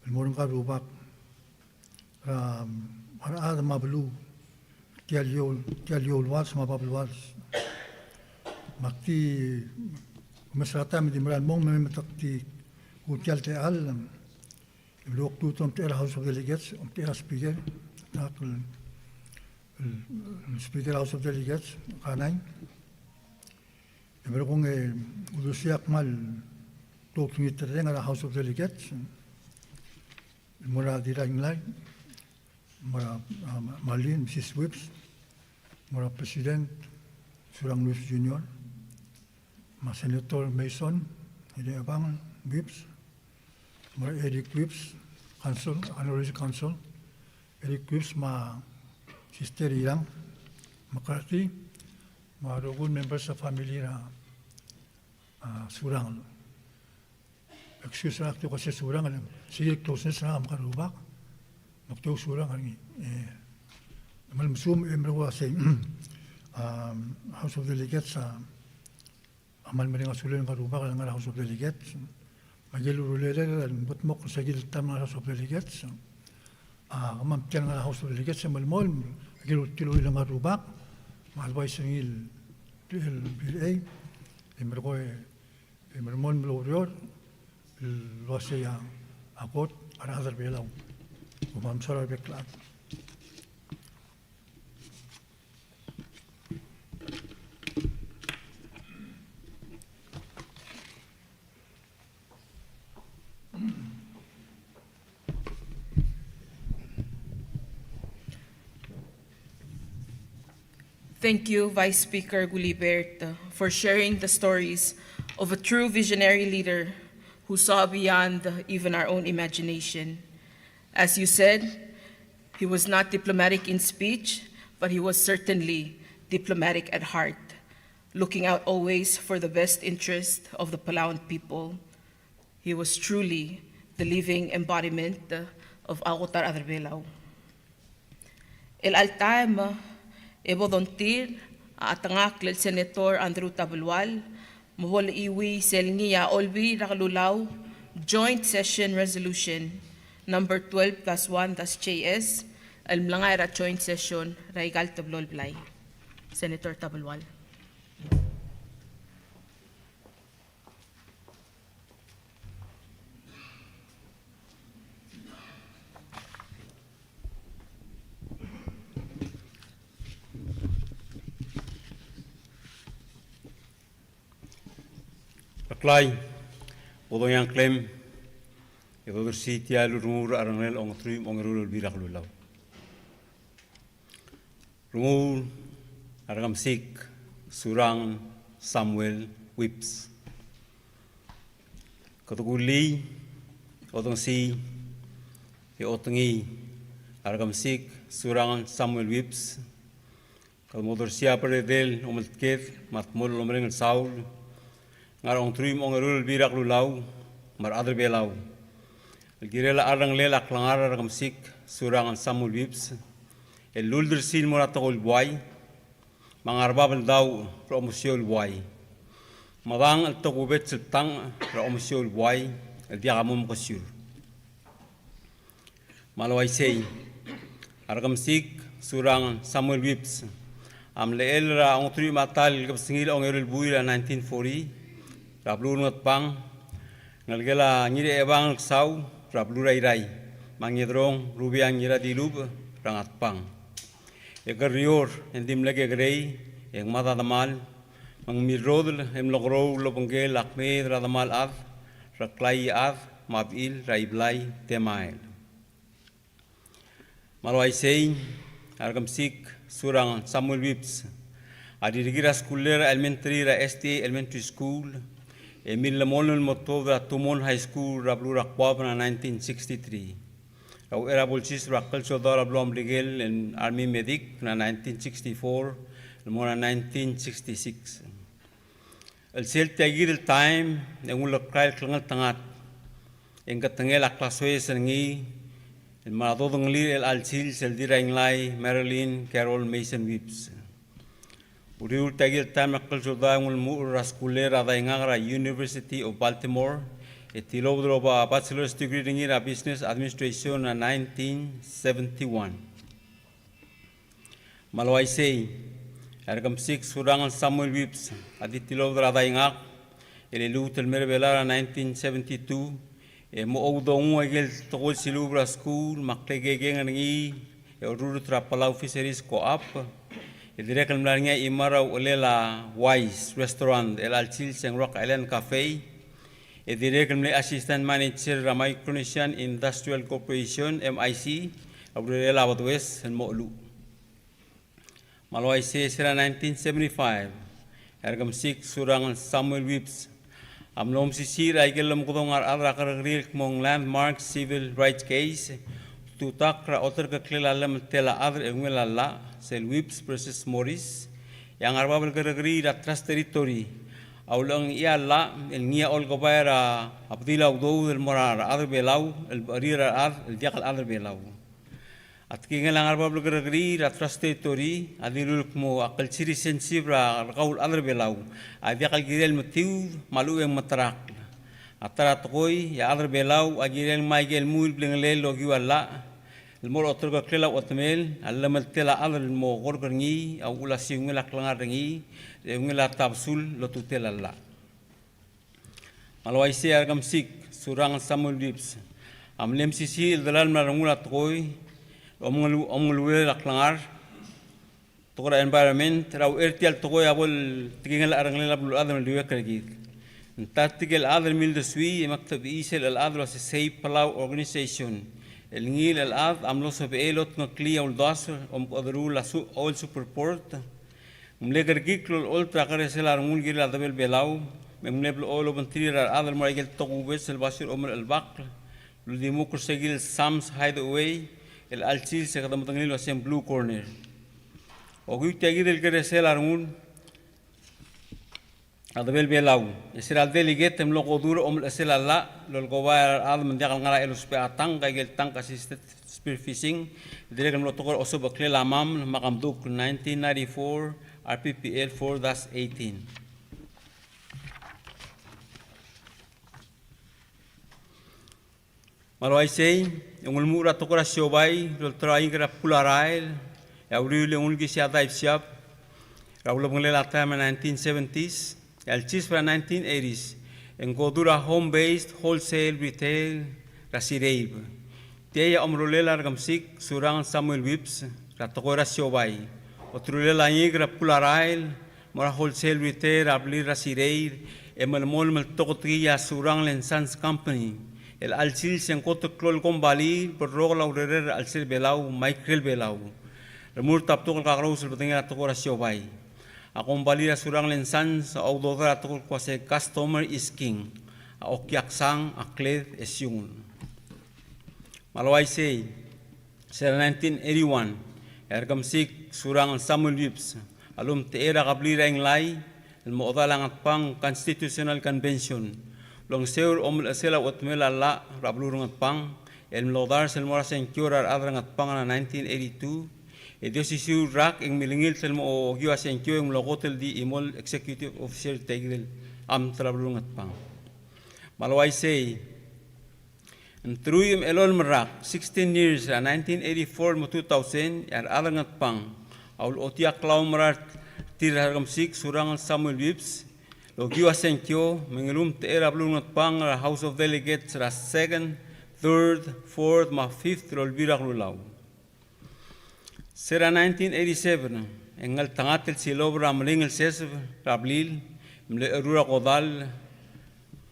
murang ka rubak para mablu tial wals mabablu wals makti masrata mi dimral mong memetakti utial te al blok tu tom te House of Delegates te speaker takul Speaker House of Delegates kanay pero kung udusiak mal tok ni tereng ala House of Delegates mura dirang lai mura Malin Mrs. Whips mura President Surangel Junior ma Senator Mason Rekemesik Whips mura Eric Whips Council Honorary Council Eric Whips ma Sister Irang McCarthy mga rogun members sa family na Surangel. Excuse na ako kasi Surangel. Sige, closeness na makarubak. Magtaw Surangel. Malmusum emro kasi House of Delegates sa amal maling asulo ng karubak ng House of Delegates. Magilurulele butmok sa giltam ng House of Delegates. Mamtiyan ng House of Delegates sa malmol. Magilutiloy ng karubak. Malbay sa ngil PLA, emermon melorior, luasya yang akot, another belaw, umamsara beklat. Thank you, Vice Speaker Gulibert, for sharing the stories of a true visionary leader who saw beyond even our own imagination. As you said, he was not diplomatic in speech, but he was certainly diplomatic at heart, looking out always for the best interest of the Palauan people. He was truly the living embodiment of Agutar Adarbelau. El Altam, Ebo dontir atangak lel Senator Andrew Tabulwal, mohol iwi selngiya olbi rakalulaw Joint Session Resolution number 12+1-JS almlangay ra Joint Session raigal tablol blay. Senator Tabulwal. Paklay, odong yang klaim, ito bersitia lurungur arangel ong trim ong rulul birak lulaw. Rungur Rekemesik Surangel Samuel Whips. Katuguli, odong si, otongi Rekemesik Surangel Samuel Whips. Kalmotor siapa redel omelket matmol lomrengel Saul. Ngarong trim ong rul birak lulaw mar adar belaw girela arang lela klangar Rekemesik Surangel Samuel Whips el lulder sil moratol buay mangarbabal daw promosyol buay mawang al tokubet septang promosyol buay el diagamum kasyur malaway say Rekemesik Surangel Samuel Whips am leel ra ong trim atal kapsingil ong rul buay la 1940 Rablunot pang ngalgela Ngirchechebangel saw rabluray ray mangyedrong rubiang ngira dilub rangat pang egarrior endim lege grey eng madadamal mangmirrodl em logro lobongel akmed radamal ad raklay ad mabil raiblay temail malway say Rekemesik Surangel Samuel Whips Adirigira Sculera Elementary ra STA Elementary School, Emil Lamolul Motovra Tumon High School Rablura Kwabna 1963. Rau era bolsis rakal sodara Blom Rigel and Army Medic na 1964, Mona 1966. El sel tagir el time en un local klangal tangat en katangel aklaswe sengi el maradodong lir el alsil sel dira inglai Marilyn Carol Mason Whips. Uriul tagir time akal sodara ngul muur raskulera da ingara University of Baltimore. Etilobro ba bachelor's degree ringira business administration na 1971. Malwaisei Rekemesik Surangel Samuel Whips aditilobro adaingak elelu telmerbelara 1972 mo odong agel tokol silubra school maklege ngi oruru tra Palau Fisheries Co-op edirekal mlarnya imara olela Wise Restaurant el alchil seng Rock Island Cafe. Edirekal Assistant Manager Micronesian Industrial Corporation MIC Abrela West and Molu. Malwai se sera 1975 Rekemesik Surangel Samuel Whips amlom sisir aigelam kudongar adra karagrir mong landmark civil rights case tutakra otter kaklilalam tela adr engwelala sel Whips versus Morris yang arbabel karagrir atras territory Aulang ia la el ngia ol gobaira abdila udo el morar adr belau el barira ad el diakal adr belau atkinga lang arba blogri ratras territory adirul mo akal citizenship ra qaul adr belau adiakal girel motiu malu yang matrak atara toy ya adr belau agirel maigel mul blenglel logi wala el mor otor ga klela otmel allamal tela adr mo gorgerngi au ula singela klangarengi ngela tabsul lo tutela la malwai se Rekemesik Surangel Samuel Whips amlem sisi el dalal marangula toy omngulu laklangar tokora environment raw ertial toy abol tingel aranglela bulu adam liwe kergit tatigel adal mil de sui maktab isel al adlo se say Palau organization el ngil al ad amlo so beelot ngkli ul das adru la su all superport Mleger giklol ol trakare selar mul gir al dabel belau memnebl ol obantri ar adal marigel togubes el basir omer el bak ludi mukur segil Sam's Hideaway el alchil se kadam tangil wasem blue corner ogu tagir el gere selar mul adabel belau esir al delegate em logo dur omer selalla lol gobar ad mendial ngara el uspe atang gel tang assisted spearfishing direk lo tokor oso bakle lamam makamduk 1994 RPPL 4-18. Malwai sei ngul mura tokora siobai lol trai gra pularail ya uri le ngul gi sia daip siap raul bungle la time 1970s el chis para 1980s en godura home based wholesale retail rasireib teya omrolela Rekemesik Surangel Samuel Whips ra tokora siobai Otrulela ingra pularail mora wholesale retail abli rasireir emal mol mel tokotria Surangel Sons Company el alsil sen koto klol kombali berrogla urerer alsil belau Michael belau remur tap tokol kagrous betenga tokora siobai akombali Surangel Sons au dodra tokol kwase customer is king okyak sang akled esyun malwai sei 1981 Rekemesik Surangel Samuel Whips alum teera kabli renglai el modalang pang constitutional convention long seur omel asela otmela la rablurung pang el lodar sel morasen curar adrang pang na 1982 e desisu rak ing milingil sel mo giwasen kyo ing logotel di imol executive officer tegel am trablurung pang malwai sei Truyum elol merak 16 years 1984 mo 2000 yar alangat pang aul otiak law merat tir Rekemesik Surangel Samuel Whips logiwa senkyo mengelum teera blungat pang ra House of Delegates ra 2nd 3rd 4th ma 5th rol birak lulaw sera 1987 engal tangatel silobra mlingel ses rablil mle erura kodal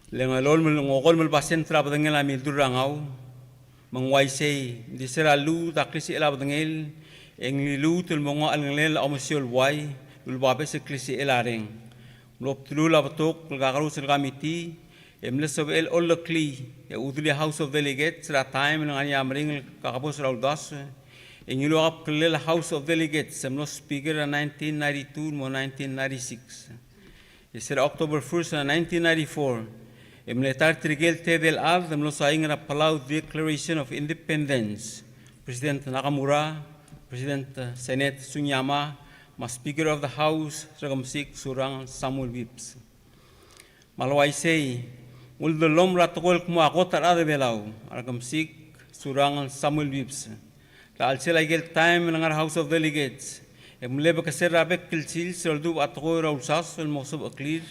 lengalol ngokol mel basen tra badengel amil durangau mangwaisei di sera lu taklisi ela badengel engli lu tul mongo alngel omosiol wai ulbabe se klisi elareng. Mlop tulula batok lgagaru sel gamiti emlesob el ollakli e udli House of Delegates ra time ngani amring kakabos raudas engilo up klel House of Delegates emlo speaker in 1992 mo 1996. Isir October 1st 1994 emletar trigel tedel ad emlo saing ra Palau Declaration of Independence. President Nakamura, President Senate Sunyama, ma Speaker of the House Rekemesik Surangel Samuel Wips. Malawai say, ul the lom ratokol kuma akotar ade belau, Rekemesik Surangel Samuel Wips. La alsel agel time nangar House of Delegates. Emlebe kaser rabek kilsil seldu atokoi rausas el mosub aklir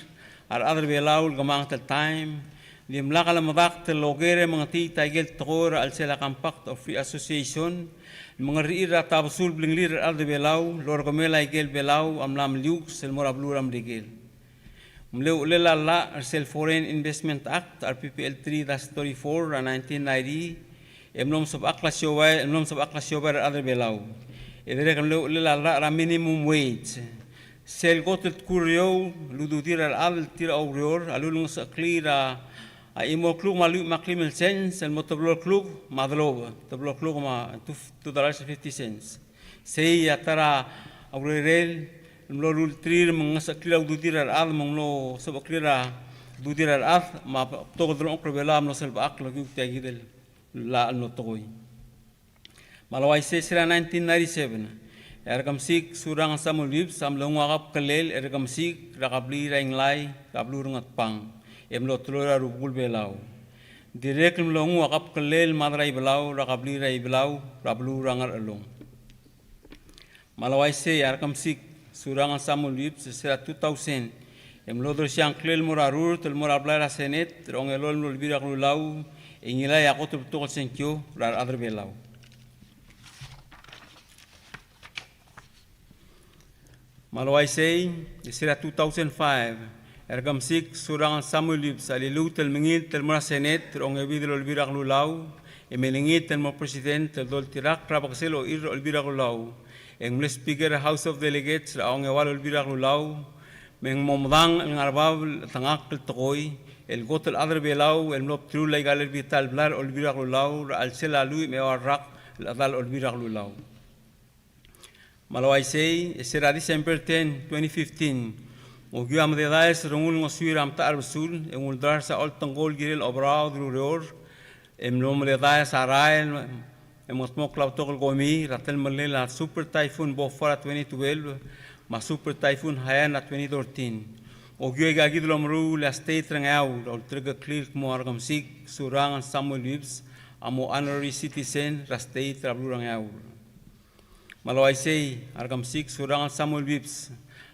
ar ade belau gamang tel time. Limlakal madak tel logere mangati tagel tokor alsel compact of free association. Mengerir tabasul blinglir ade belau lor gamela igel belau amlam liuk sel morabluram rigel. Mleu lela la sel Foreign Investment Act RPPL 3-34 1990 emlom sab aklasyobai ade belau. Edere mleu lela la minimum wage. Sel gotet kurio lududir al tira aurior alulung saklira imo klug malu maklimel cents el motoblor klug madloba toblor klug ma $2.50 sei atara aurel mlorul trir mengasaklira ududir al monglo sabaklira dudir al ma togodron okrebela mlo selba aklo gutagidel la no toy malawai se sira 1997 Rekemesik Surangel Samuel Wips amlong akap kelel Rekemesik rakabli rainglai kablurungat pang emlo tulora rubul belau. Direk mlongu akap kelel madrai belau rakabli rai belau rablu rangar along. Malawai se Rekemesik Surangel Samuel Wips sera 2000 emlo dorsiang kelel morarur tel morablai ra senet rongelol mulbirak lulau ingilai akot tokol senkyo rar adre belau. Malawai say, sira 2005, Rekemesik Surangel Samuel Wips alilu tel mengil tel mora senet rong evidel olbirak lulau, emelingit tel mo president tel dol tirak rabakselo ir olbirak lulau, engmle speaker House of Delegates raong ewal olbirak lulau, meng momdang ngarbab tangak tel tokoi, el gotel adre belau, el mlop tru legal vital blar olbirak lulau, al selalu mewarak el adal olbirak lulau. Malawai say, sera December 10, 2015, Ogiu am de dais rongul ngosuir am ta arsul, engul dar sa oltongol giril obrao drurior, emlom le dais arail, emosmok lautokol gomi, ratel malela super typhoon bofara 2012, ma super typhoon Haiyan 2013. Ogiu gagid lomru la state rangau, ol trigger clear mo Rekemesik Surangel Samuel Wips, amo honorary citizen ra state rablu rangau. Malawai say, Rekemesik Surangel Samuel Wips,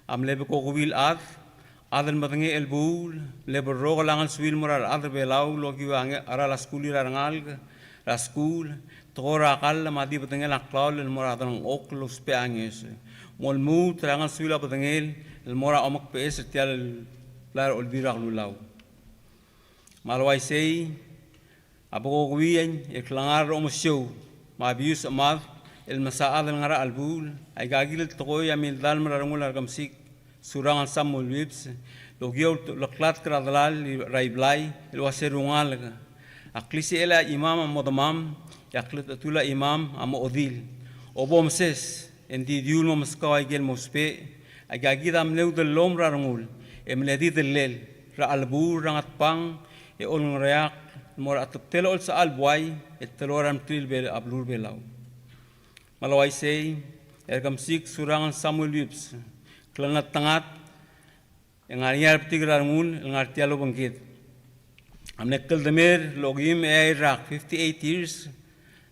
am lebe kokubil adal matangi elbul, lebe rogo langal suil morar adal belau, logi wange ara la skuli rangal, la skul, tora akal madi batangel aklaul el morar adal oklo spe anges, molmu trangal suil batangel el morar omak pes tial el lar olbirak lulau. Malawai say, apokokubian eklangar omosyo, mabius amad, el masaad el ngara albul ay gagil tokoy amil dal marangul Rekemesik Surangel Samuel Wips logyo laklat kradalal raiblai el waserungal aklisi ela imam modamam yaklet tula imam am odil obomses endi diul moskawai gel mospe ay gagidam leu del lom rangul emledi del lel ra albul rangat pang e ol ngreak mor attel ol sa albuai et teloram tril bel ablur belau. Malawai say, Rekemesik Surangel Samuel Wips, klanat tangat, yang ariar ptigrangun, yang artialo bangkit. Amnekal demer logim Iraq 58 years,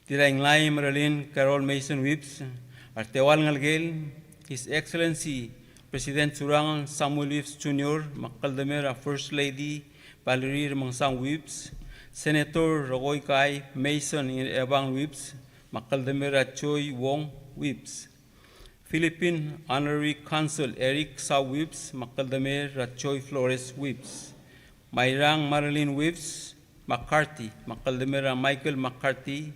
tiraing lai Marilyn Carol Mason Wips, artewal ngalgel, His Excellency President Surangel Samuel Wips Jr., makal demer First Lady Valerie Mangsang Wips, Senator Rogoy Kai Mason Ngirchechebangel Wips, Makaldemera Choi Wong Wips, Philippine Honorary Consul Eric Sa Wips, Makaldemera Choi Flores Wips, Mayrang Marilyn Wips, McCarthy, Makaldemera Michael McCarthy,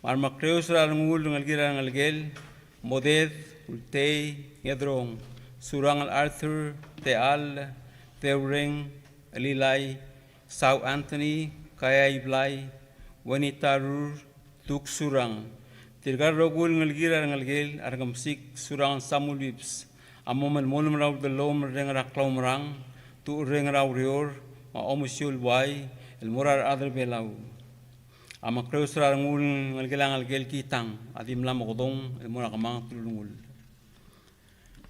Marmacreos Rangul Ngalgel, Moded, Ultei, Ngedrong, Surangel Arthur, Teal, Theureng, Elilai, Sau Anthony, Kayay Blay, Wanitarur, Tuk Surang, Tirgarogul Ngalgira Ngalgil, Rekemesik Surangel Samuel Wips, Amomel Molum Rau de Lom Reng Raklaum Rang, Tu Reng Rau Rior, Ma Omusul Wai, El Morar Adel Belau. Ama kreus rangul ngalgelang ngalgel kitang adim lam godong El Morar Kamang Tulungul.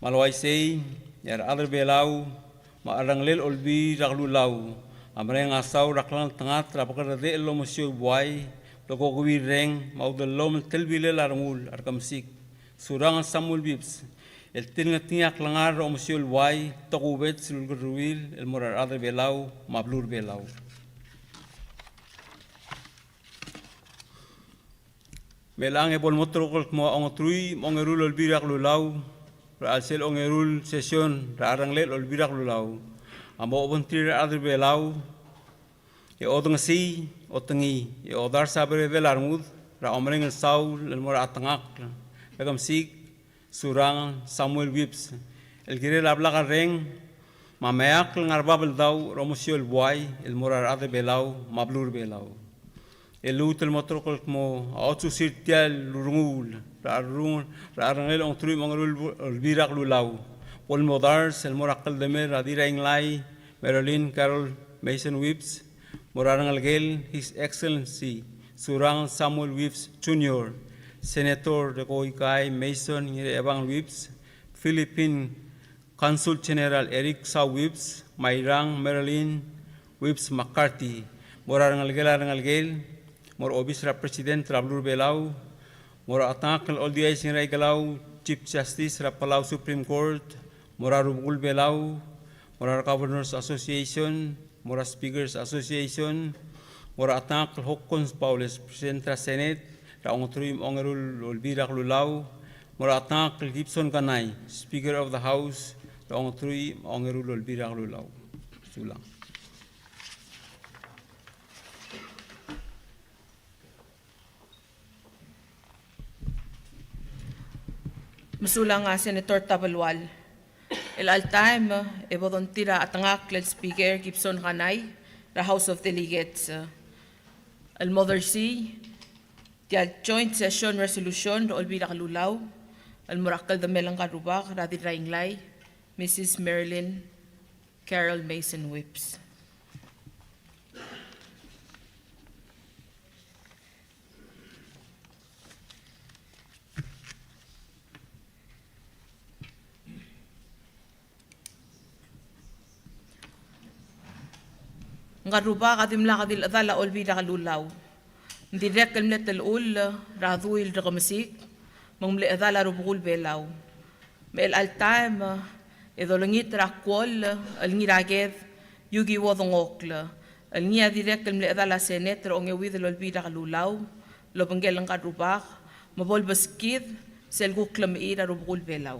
Malawai sei yar Adel Belau, Ma Aranglel Olbi Raglulau, Amreng Asau Raklang Tangat Rapakar de El Omusul Wai, Logowi Reng, Maudalom Telbile Larangul, Rekemesik Surangel Samuel Wips. El tingat langar Omusul Wai, Tokubet Sulguruil, El Morar Adel Belau, Mablur Belau. Melang ebol motrokol mo ongotrui ongerul olbirak lulau, raalsel ongerul session raranglel olbirak lulau, amo obontir Adel Belau, e odongsi otengi e odar sabre velarmud ra omreng saul el mora atangak, Rekemesik Surangel Samuel Wips, el girel ablaga reng, mameak ngarbabel dau romusiol buai el morar Adel Belau, mablur Belau. Elut el motrokol mo otsu sirtial lurungul rarangel ontrui mongrul olbirak lulau pol modars el morakal demer adira inglai Marilyn Carol Mason Wips morarangel gel His Excellency Surangel Samuel Wips Jr. Senator Rekemesik Mason Ngirchechebangel Wips Philippine Consul General Eric Sau Wips Mairang Marilyn Wips McCarthy morarangel gel Mor Obisra President Rablur Belau, Mor Atangak Oldiay Sinray Galau, Chief Justice Palau Supreme Court, Mora Rubugul Belau, Mora Governors Association, Mora Speakers Association, Mora Atangak Hokons Paules President Senate, Raongotruim Ongerul Olbirak Lulau, Mora Atangak Gibson Kanay, Speaker of the House, Raongotruim Ongerul Olbirak Lulau. Sulang. Masulang nga Senator Tabalwal. El altaim e bodontira atangak lel Speaker Gibson Kanay, the House of Delegates. El Mother C, the Joint Session Resolution olbirak lulaw, el murakal de melang karubak radit rainglay, Mrs. Marilyn Carol Mason Wips. Ngaruba kadim la kadil adala olbi na kalulaw. Direk kalmlet ul radhuil Rekemesik mamle adala rubugul belaw. Mel altaim edolongit rakwol al ngiraged yugi wodongokla. Al ngia direk kalmlet adala senet ongewid olbi na kalulaw. Lobengel ang karubak mabol baskid selguklam ira rubugul belaw.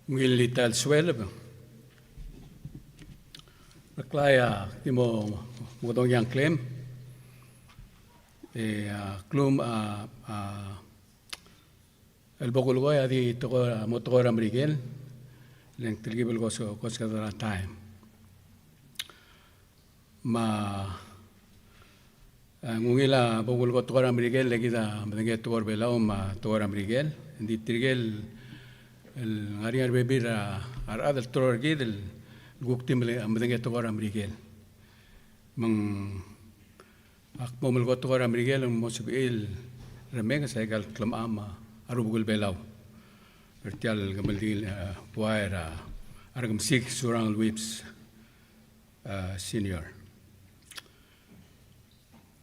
Ngilita al suelo. Naklaya timo modong yang claim. Klum el bogulgo ya di toko motor American. Leng tilgibel ko so koskadara time. Ma ngungila bogulgo toko American lagi da madenge toko belau ma toko American. Di tilgel el ngariar bebira arad el toror gid el guktim le amdenge tokor Amerikel mang akmomel go tokor Amerikel mosbil remeng segal klam ama arubugul belau vertial gamaldil waira Rekemesik Surangel Wips Senior.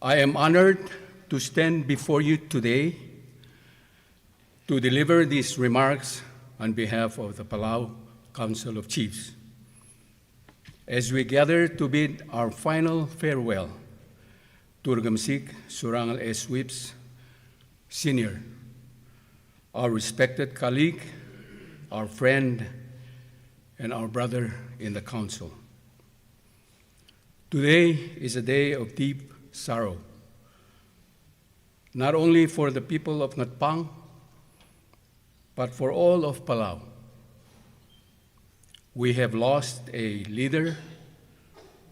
I am honored to stand before you today to deliver these remarks on behalf of the Palau Council of Chiefs, as we gather to bid our final farewell to Rekemesik Surangel S. Wips Senior, our respected colleague, our friend, and our brother in the council. Today is a day of deep sorrow, not only for the people of Ngirchechebangel, but for all of Palau. We have lost a leader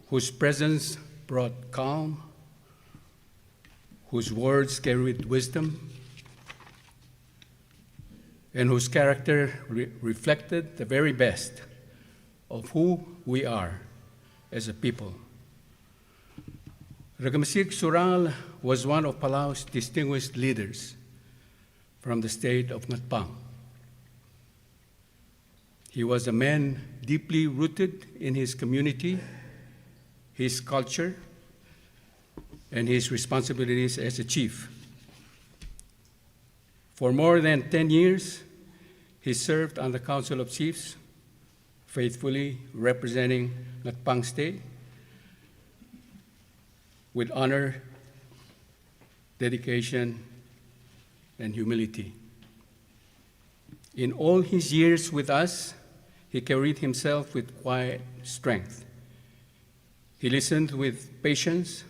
whose presence brought calm, whose words carried wisdom, and whose character reflected the very best of who we are as a people. Rekemesik Surangel was one of Palau's distinguished leaders from the state of Ngirchechebangel. He was a man deeply rooted in his community, his culture, and his responsibilities as a chief. For more than 10 years, he served on the Council of Chiefs, faithfully representing Ngirchechebangel State with honor, dedication, and humility. In all his years with us, he carried himself with quiet strength. He listened with patience,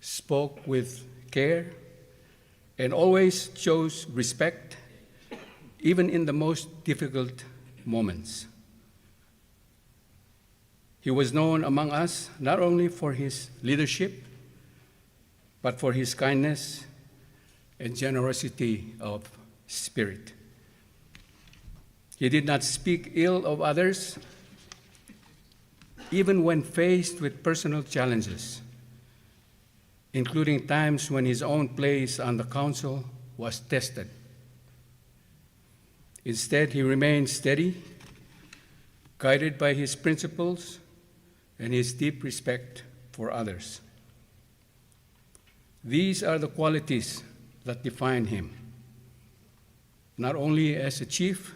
spoke with care, and always chose respect, even in the most difficult moments. He was known among us not only for his leadership, but for his kindness and generosity of spirit. He did not speak ill of others, even when faced with personal challenges, including times when his own place on the council was tested. Instead, he remained steady, guided by his principles and his deep respect for others. These are the qualities that define him, not only as a chief,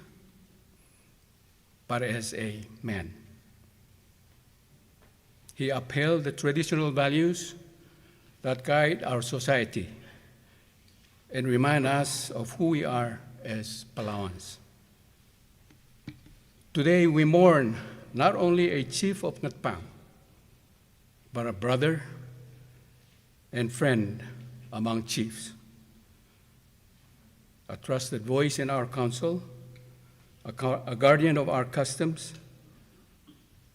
but as a man. He upheld the traditional values that guide our society and remind us of who we are as Palauans. Today we mourn not only a chief of Ngirchechebangel, but a brother and friend among chiefs, a trusted voice in our council, a guardian of our customs,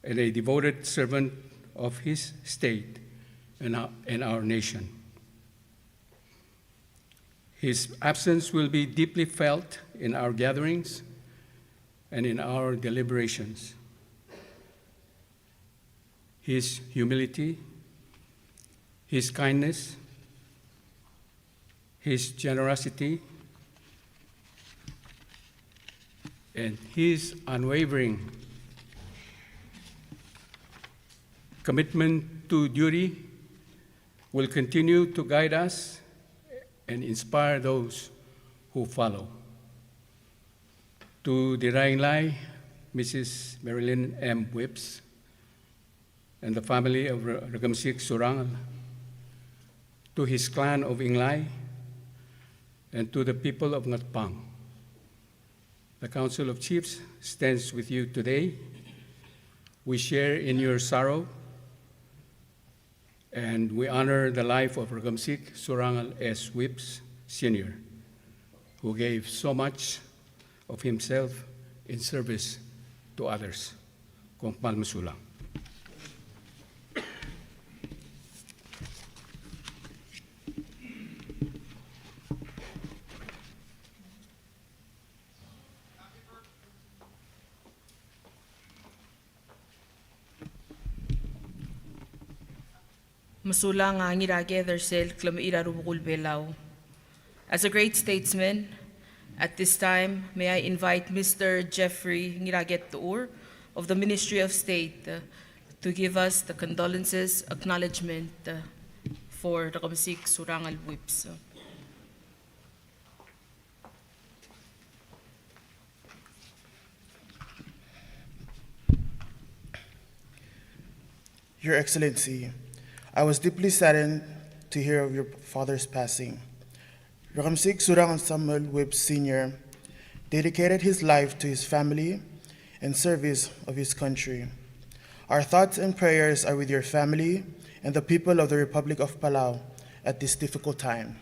and a devoted servant of his state and our nation. His absence will be deeply felt in our gatherings and in our deliberations. His humility, his kindness, his generosity, and his unwavering commitment to duty will continue to guide us and inspire those who follow. To the Dying Lai, Mrs. Marilyn M. Whips, and the family of Rekemesik Surangel, to his clan of Inglai, and to the people of Ngirchechebangel. The Council of Chiefs stands with you today. We share in your sorrow, and we honor the life of Rekemesik Surangel S. Whips Sr., who gave so much of himself in service to others. Kung palmasulang. Masulang ang ngirage thersel klamaira rubukul belaw. As a great statesman, at this time, may I invite Mr. Jeffrey Ngirage Tuur of the Ministry of State to give us the condolences acknowledgement for Rekemesik Surangel Whips. Your Excellency, I was deeply saddened to hear of your father's passing. Rekemesik Surangel Webb Sr. dedicated his life to his family and service of his country. Our thoughts and prayers are with your family and the people of the Republic of Palau at this difficult time.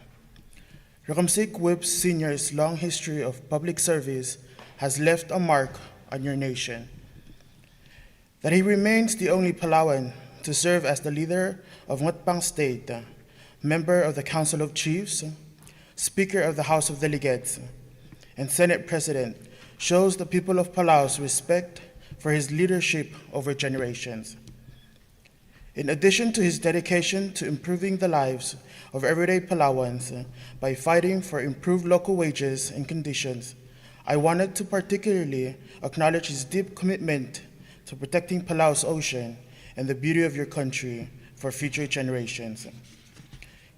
Rekemesik Webb Sr.'s long history of public service has left a mark on your nation. That he remains the only Palauan to serve as the leader of Ngirchechebangel State, member of the Council of Chiefs, Speaker of the House of Delegates, and Senate President shows the people of Palau's respect for his leadership over generations. In addition to his dedication to improving the lives of everyday Palauans by fighting for improved local wages and conditions, I wanted to particularly acknowledge his deep commitment to protecting Palau's ocean and the beauty of your country for future generations.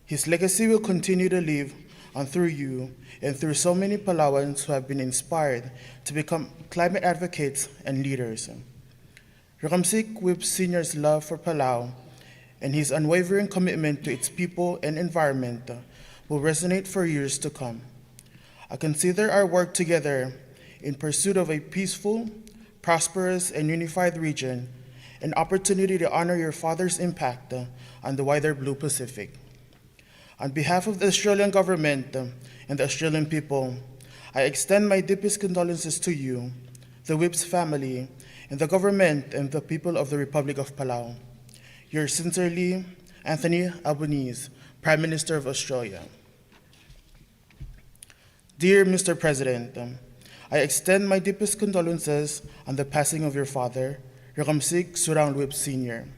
His legacy will continue to live on through you and through so many Palauans who have been inspired to become climate advocates and leaders. Rekemesik Webb Sr.'s love for Palau and his unwavering commitment to its people and environment will resonate for years to come. I consider our work together in pursuit of a peaceful, prosperous, and unified region an opportunity to honor your father's impact on the wider Blue Pacific. On behalf of the Australian government and the Australian people, I extend my deepest condolences to you, the Webb's family, and the government and the people of the Republic of Palau. Yours sincerely, Anthony Albanese, Prime Minister of Australia. Dear Mr. President, I extend my deepest condolences on the passing of your father, Rekemesik Surangel Webb Sr.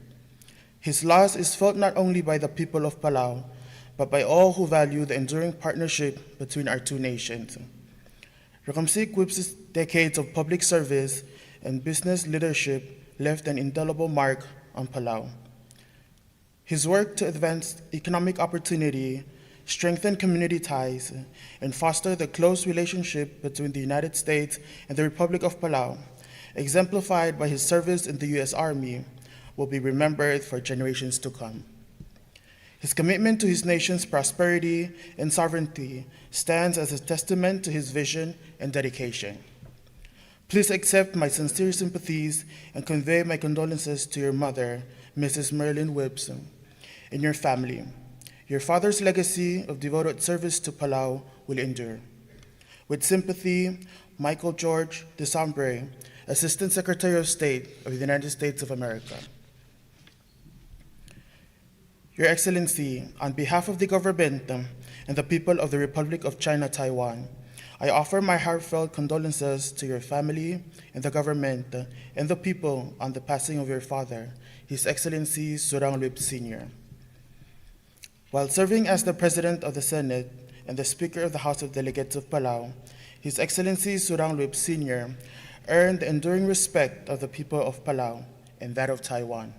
His loss is felt not only by the people of Palau, but by all who value the enduring partnership between our two nations. Rekemesik Webb's decades of public service and business leadership left an indelible mark on Palau. His work to advance economic opportunity, strengthen community ties, and foster the close relationship between the United States and the Republic of Palau, exemplified by his service in the U.S. Army, will be remembered for generations to come. His commitment to his nation's prosperity and sovereignty stands as a testament to his vision and dedication. Please accept my sincere sympathies and convey my condolences to your mother, Mrs. Marilyn Webb, and your family. Your father's legacy of devoted service to Palau will endure. With sympathy, Michael George Desambre, Assistant Secretary of State of the United States of America. Your Excellency, on behalf of the government and the people of the Republic of China, Taiwan, I offer my heartfelt condolences to your family and the government and the people on the passing of your father, His Excellency Surangel Webb Sr. While serving as the President of the Senate and the Speaker of the House of Delegates of Palau, His Excellency Surangel Webb Sr. earned the enduring respect of the people of Palau and that of Taiwan.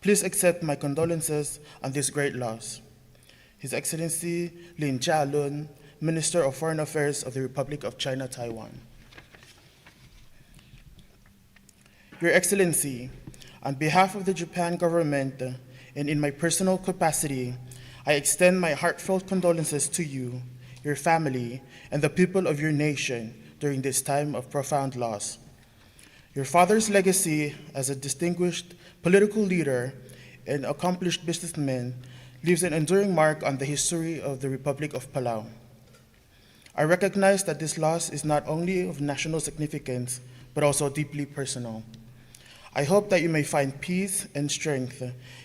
Please accept my condolences on this great loss. His Excellency Lin Chia-lun, Minister of Foreign Affairs of the Republic of China, Taiwan. Your Excellency, on behalf of the Japan government and in my personal capacity, I extend my heartfelt condolences to you, your family, and the people of your nation during this time of profound loss. Your father's legacy as a distinguished political leader and accomplished businessman leaves an enduring mark on the history of the Republic of Palau. I recognize that this loss is not only of national significance, but also deeply personal. I hope that you may find peace and strength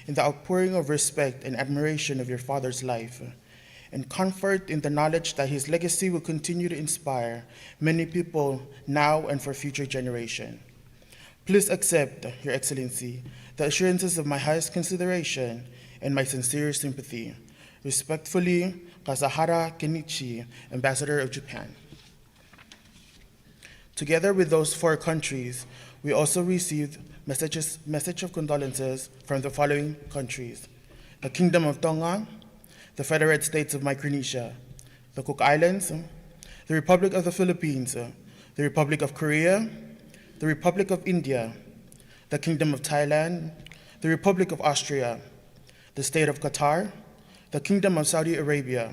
in the outpouring of respect and admiration of your father's life, and comfort in the knowledge that his legacy will continue to inspire many people now and for future generations. Please accept, Your Excellency, the assurances of my highest consideration and my sincere sympathy. Respectfully, Kazahara Kenichi, Ambassador of Japan. Together with those 4 countries, we also received message of condolences from the following countries: the Kingdom of Tonga, the Federated States of Micronesia, the Cook Islands, the Republic of the Philippines, the Republic of Korea, the Republic of India, the Kingdom of Thailand, the Republic of Austria, the State of Qatar, the Kingdom of Saudi Arabia,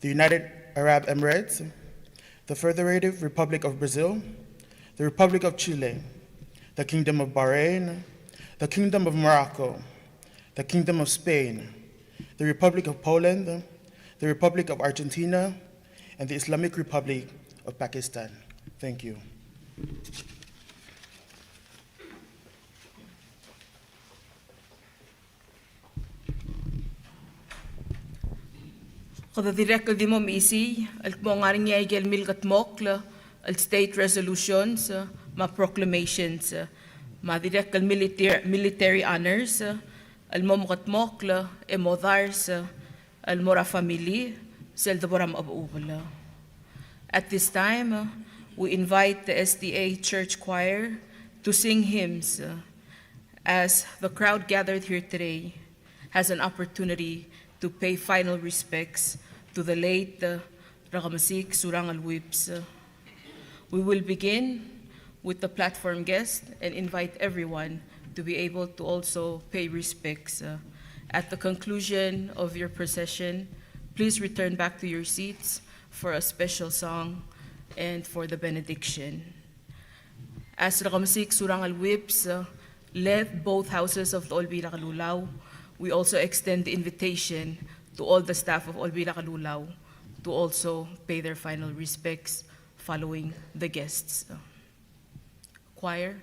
the United Arab Emirates, the Federative Republic of Brazil, the Republic of Chile, the Kingdom of Bahrain, the Kingdom of Morocco, the Kingdom of Spain, the Republic of Poland, the Republic of Argentina, and the Islamic Republic of Pakistan. Thank you. Kada direct di mo misi, al mongaring yaigel milgat mokla, al state resolutions, ma proclamations, ma direct al military honors, al momukat mokla, e modars, al mora family, sel daboram abubala. At this time, we invite the SDA Church Choir to sing hymns as the crowd gathered here today has an opportunity to pay final respects to the late Rekemesik Surangel whips. We will begin with the platform guest and invite everyone to be able to also pay respects. At the conclusion of your procession, please return back to your seats for a special song and for the benediction. As Rekemesik Surangel whips led both houses of the Olbira Kalulaw, we also extend the invitation to all the staff of Olbira Kalulaw to also pay their final respects following the guests. Choir.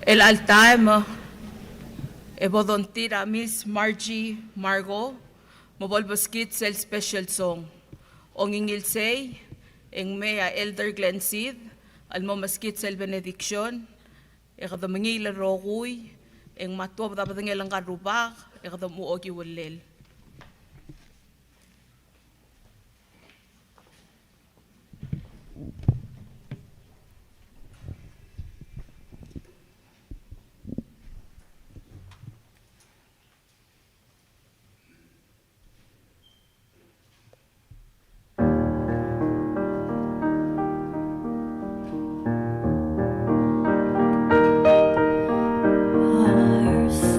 El altaim e bodontira Miss Margie Margot, mobolboskit sel special song. Ongingil say, eng mea Elder Glenn Sid, almomaskit sel benediction, ekadamangil roguy, eng matuab dabadangelang karubak, ekadamuogi walel.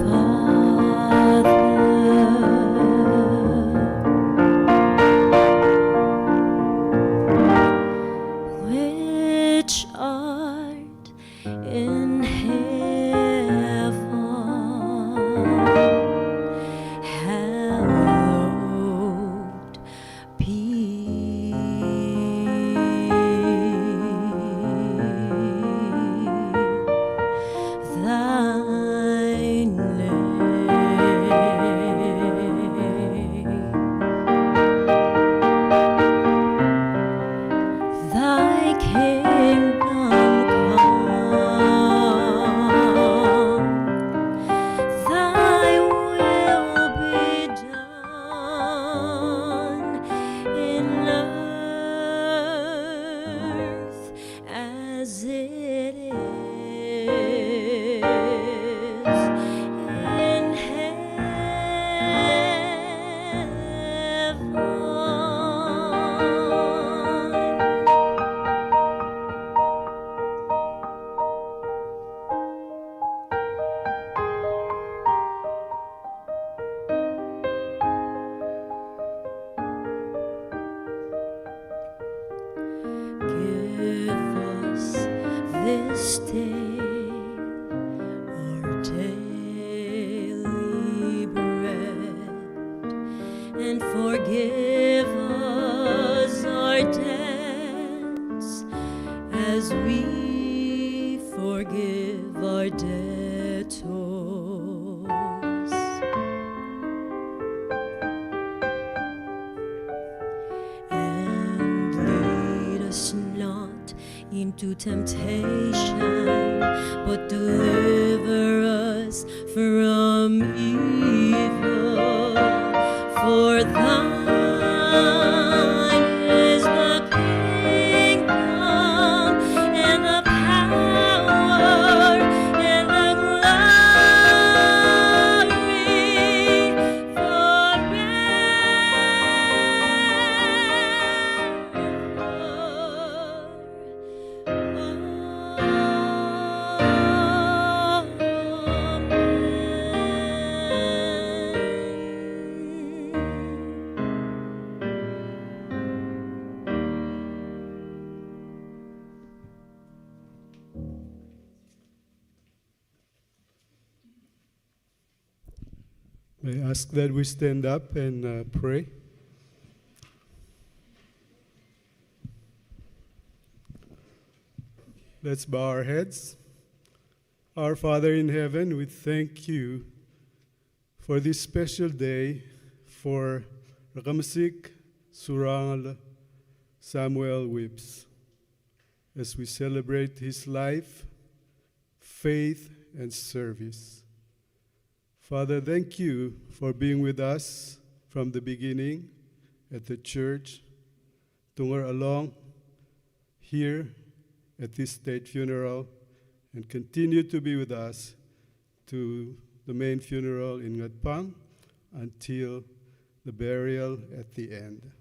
Our Father, which art in heaven, hallowed be thy name. Thy kingdom come, thy will be done in earth as it is in Give us this day our daily bread, and forgive us our debts as we forgive our debtors. And lead us not into temptation, but deliver us from evil. For thine is the kingdom and the power and the glory I ask that we stand up and pray. Let's bow our heads. Our Father in heaven, we thank you for this special day for Rekemesik Surangel Samuel Wibbs, as we celebrate his life, faith, and service. Father, thank you for being with us from the beginning at the church, tungar along here at this state funeral, and continue to be with us to the main funeral in Ngirchechebangel until the burial at the end.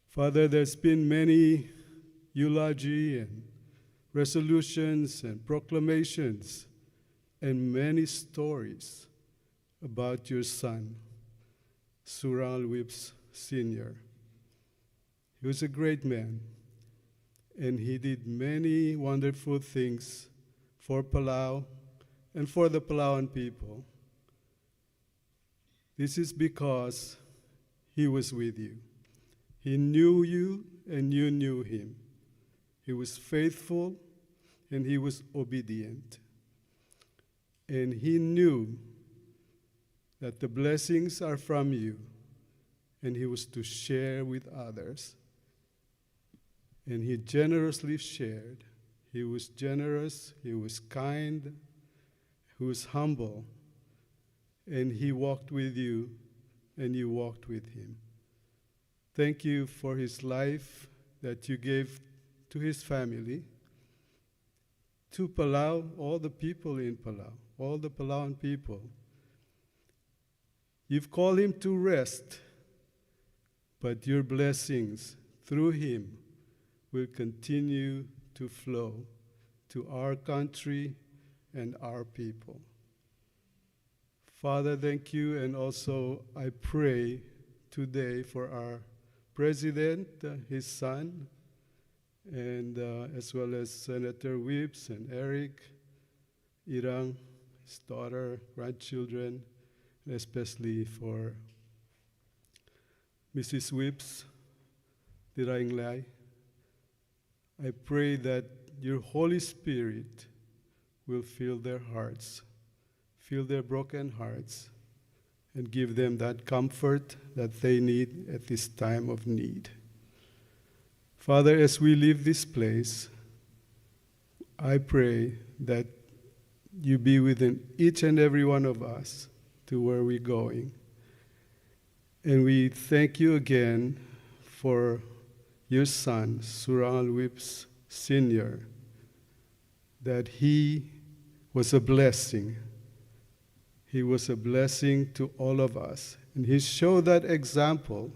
Father, there's been many eulogy and resolutions and proclamations and many stories about your son, Surangel Wibbs Sr. He was a great man, and he did many wonderful things for Palau and for the Palauan people. This is because he was with you. He knew you and you knew him. He was faithful and he was obedient. and he knew that the blessings are from you, and he was to share with others. And he generously shared. He was generous, he was kind, he was humble, and he walked with you, and you walked with him. Thank you for his life that you gave to his family, to Palau, all the people in Palau, all the Palauan people. You've called him to rest, but your blessings through him will continue to flow to our country and our people. Father, thank you, and also I pray today for our president, his son, and as well as Senator Whips and Eric, Irang, his daughter, grandchildren, and especially for Mrs. Whips, Dirainglay. I pray that your Holy Spirit will fill their hearts, fill their broken hearts, and give them that comfort that they need at this time of need. Father, as we leave this place, I pray that you be within each and every one of us to where we're going. And we thank you again for your son, Surangel Whips Sr., that he was a blessing. He was a blessing to all of us. And he showed that example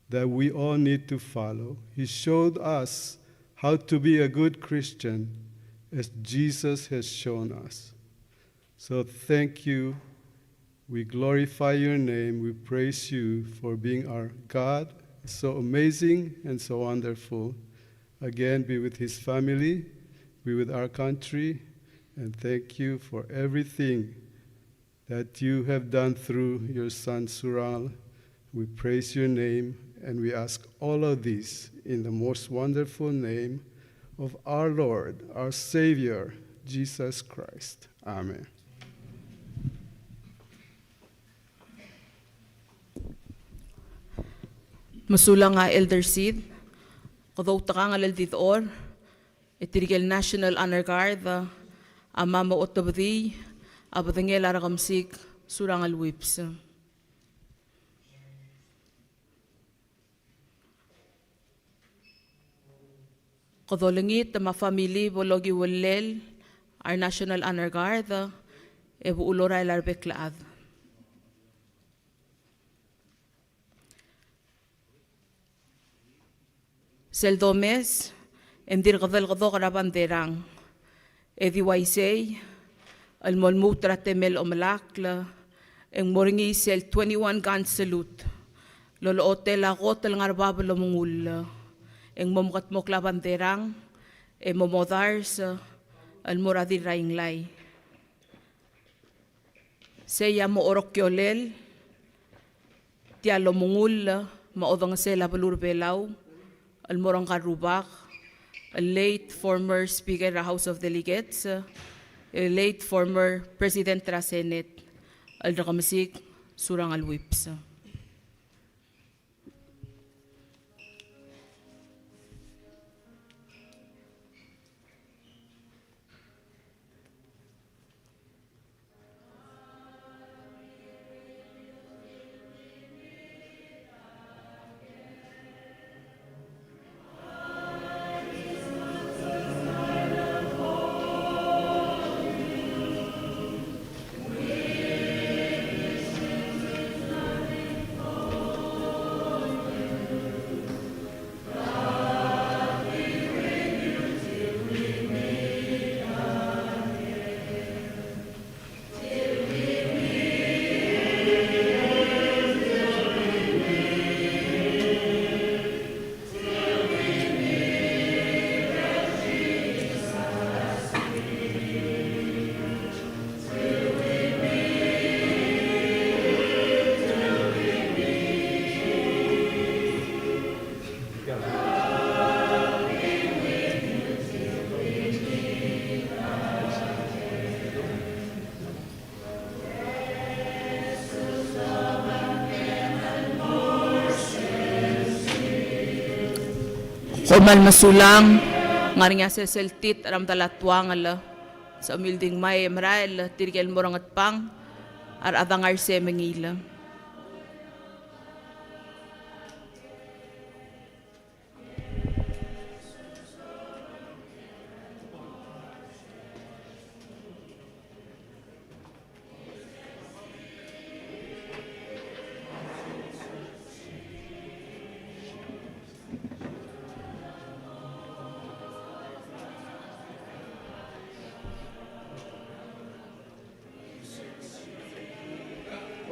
that we all need to follow. He showed us how to be a good Christian as Jesus has shown us. So thank you. We glorify your name. We praise you for being our God, so amazing and so wonderful. Again, be with his family, be with our country, and thank you for everything that you have done through your son Surangel. We praise your name, and we ask all of this in the most wonderful name of our Lord, our Savior, Jesus Christ. Amen. Masulang nga Elder Sid, kudaw taka nga laltit or, itirigel National Honor Guard, amama otabdi, abadangel Rekemesik Surangel Whips. Kodolangit ma family bologi walel our National Honor Guard ebu ulora ilarbeklaad. Seldomes endir gadal gado karabanderang edi waisei al molmutra temel omalakla en moringi sel 21 gun salute lolo hotel agotel ngarbablo mungul en momkat mokla banderang e momodars al moradi rainglay se yamo orokyolel tialo mungul maodang sela balur belau al morang karubak a late former Speaker of the House of Delegates, a late former President of the Senate, al Rekemesik Surangel Whips. Omal masulang, ngari nga seseltit aram talatwang ala, sa umilding may emrael, tirigel morangat pang, ar adangar se mengila.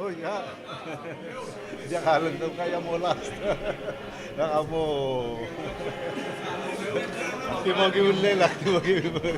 Oh ya, dia kalen tuh kayak molas, yang kamu, timogi ulle lah, timogi ulle.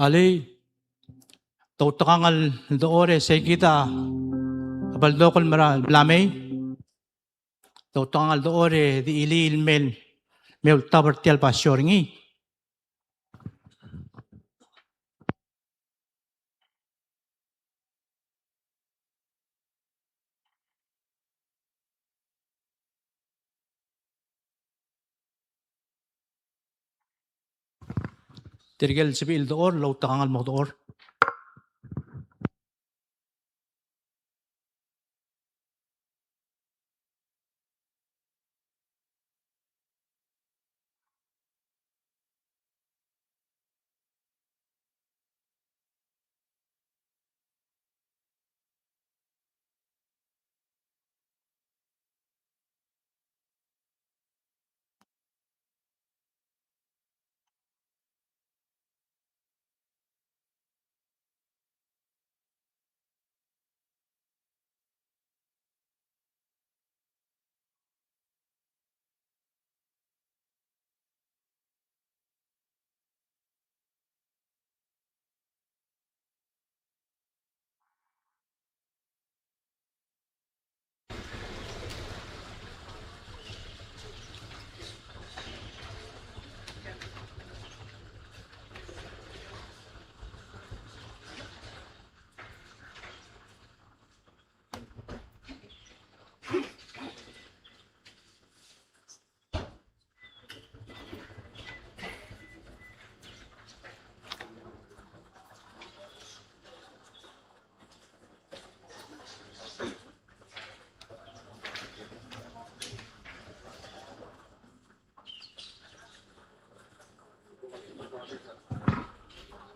Ali, tautangal doore sa kita, abaldokol malamay, tautangal doore di ili ilmel, mel tabartial pasyoringi. Tirgel sibil door, lautangal mo door.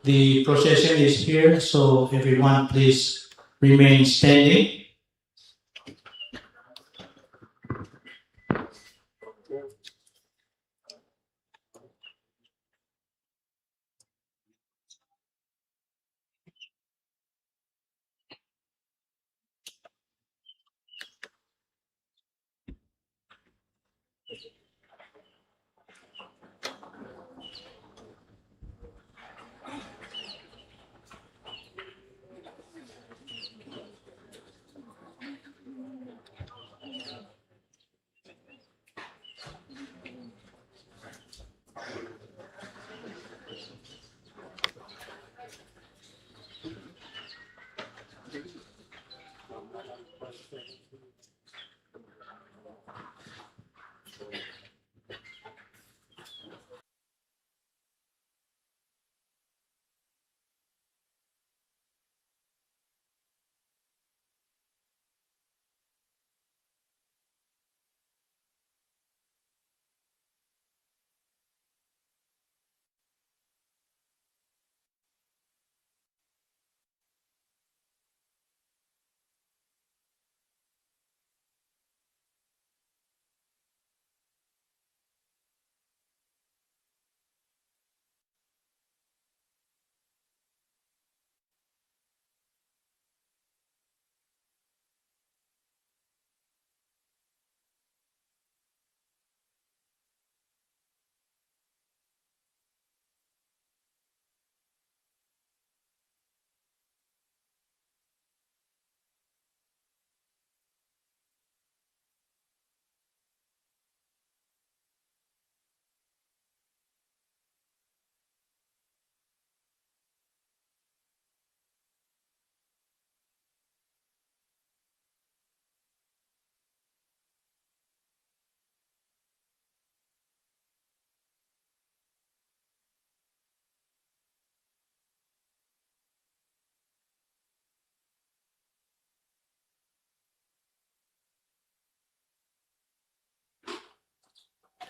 The procession is here, so everyone please remain standing.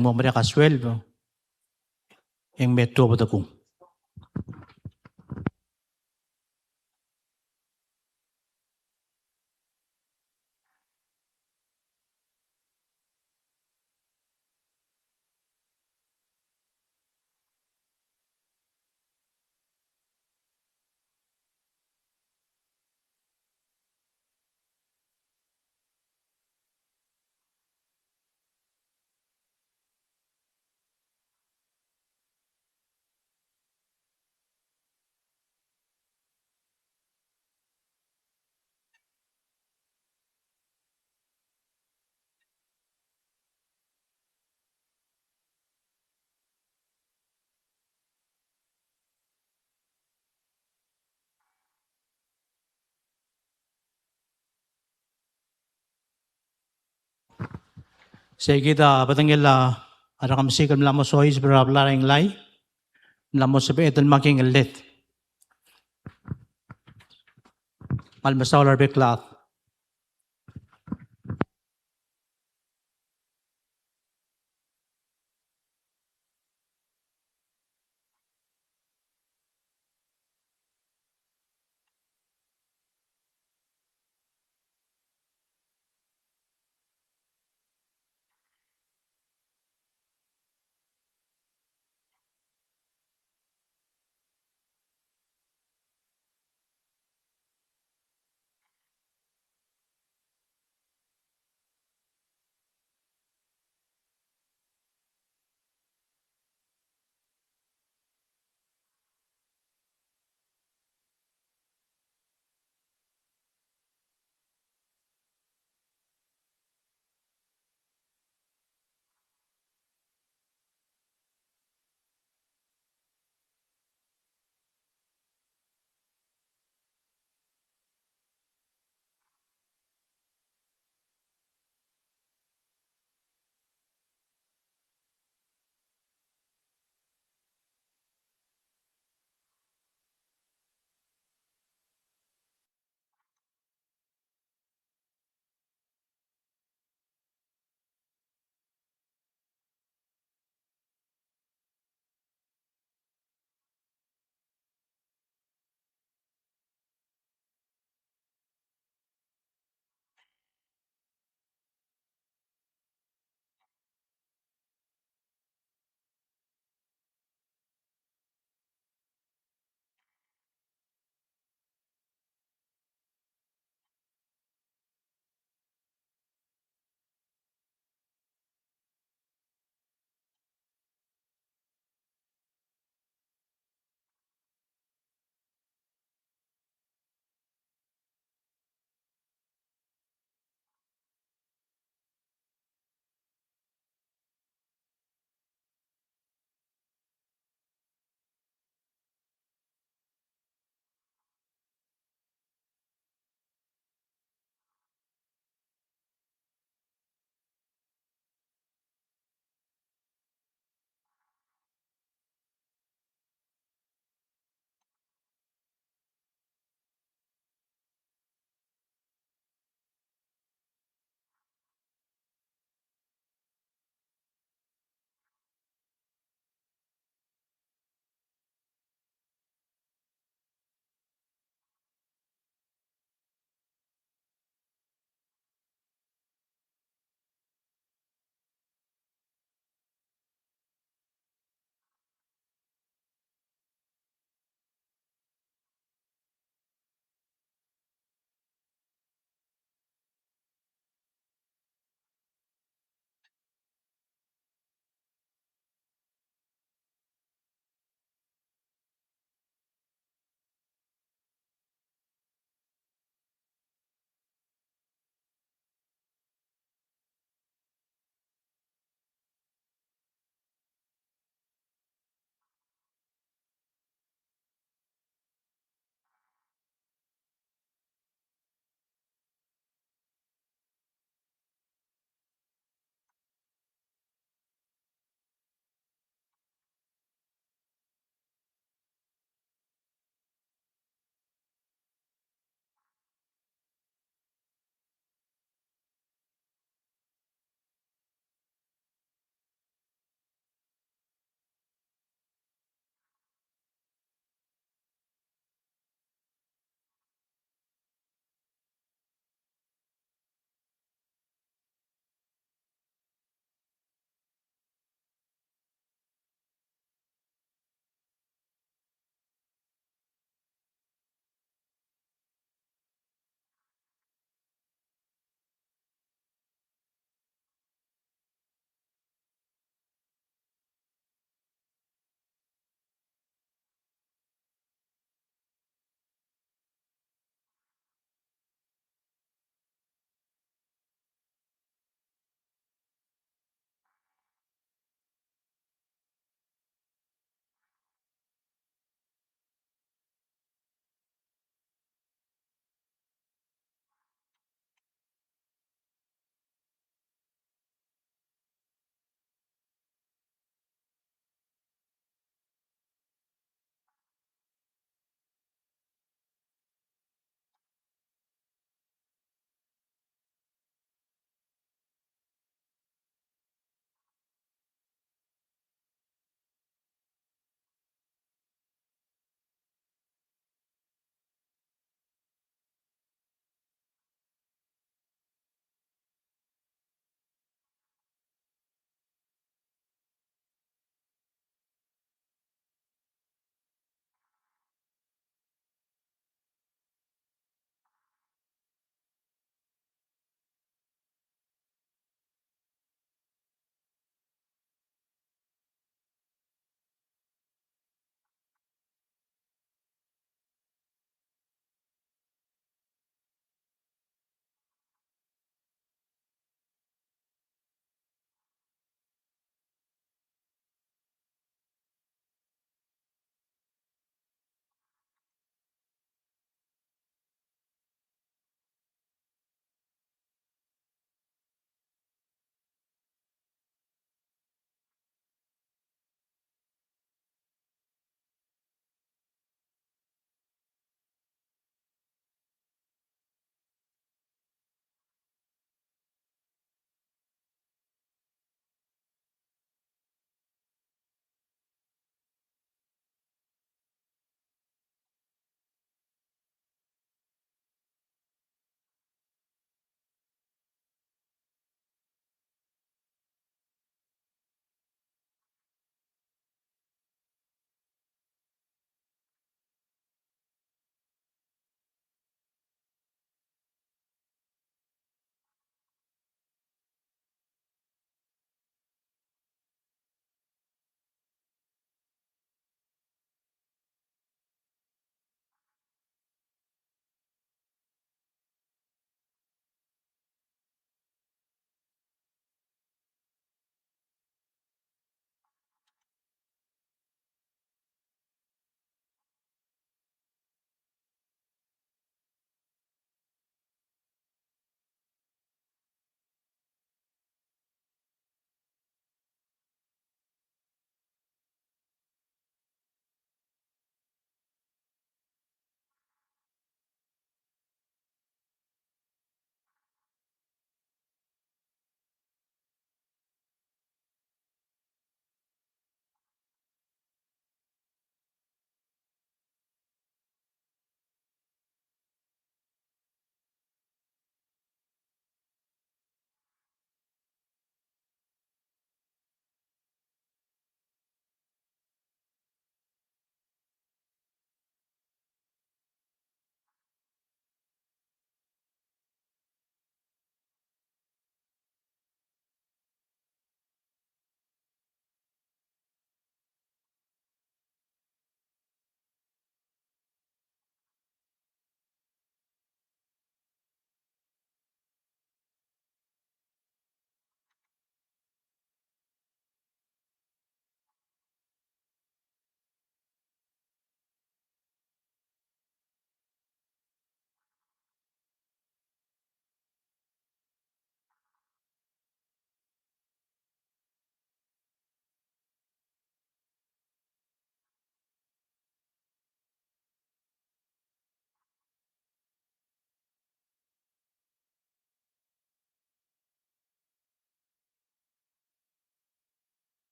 Mombre kasweldo, ang metro ba kung. Seguida, batangila, Rekemesik mlamosois berablaring lai, mlamosepe etel making elit. Malmasolar beklaat.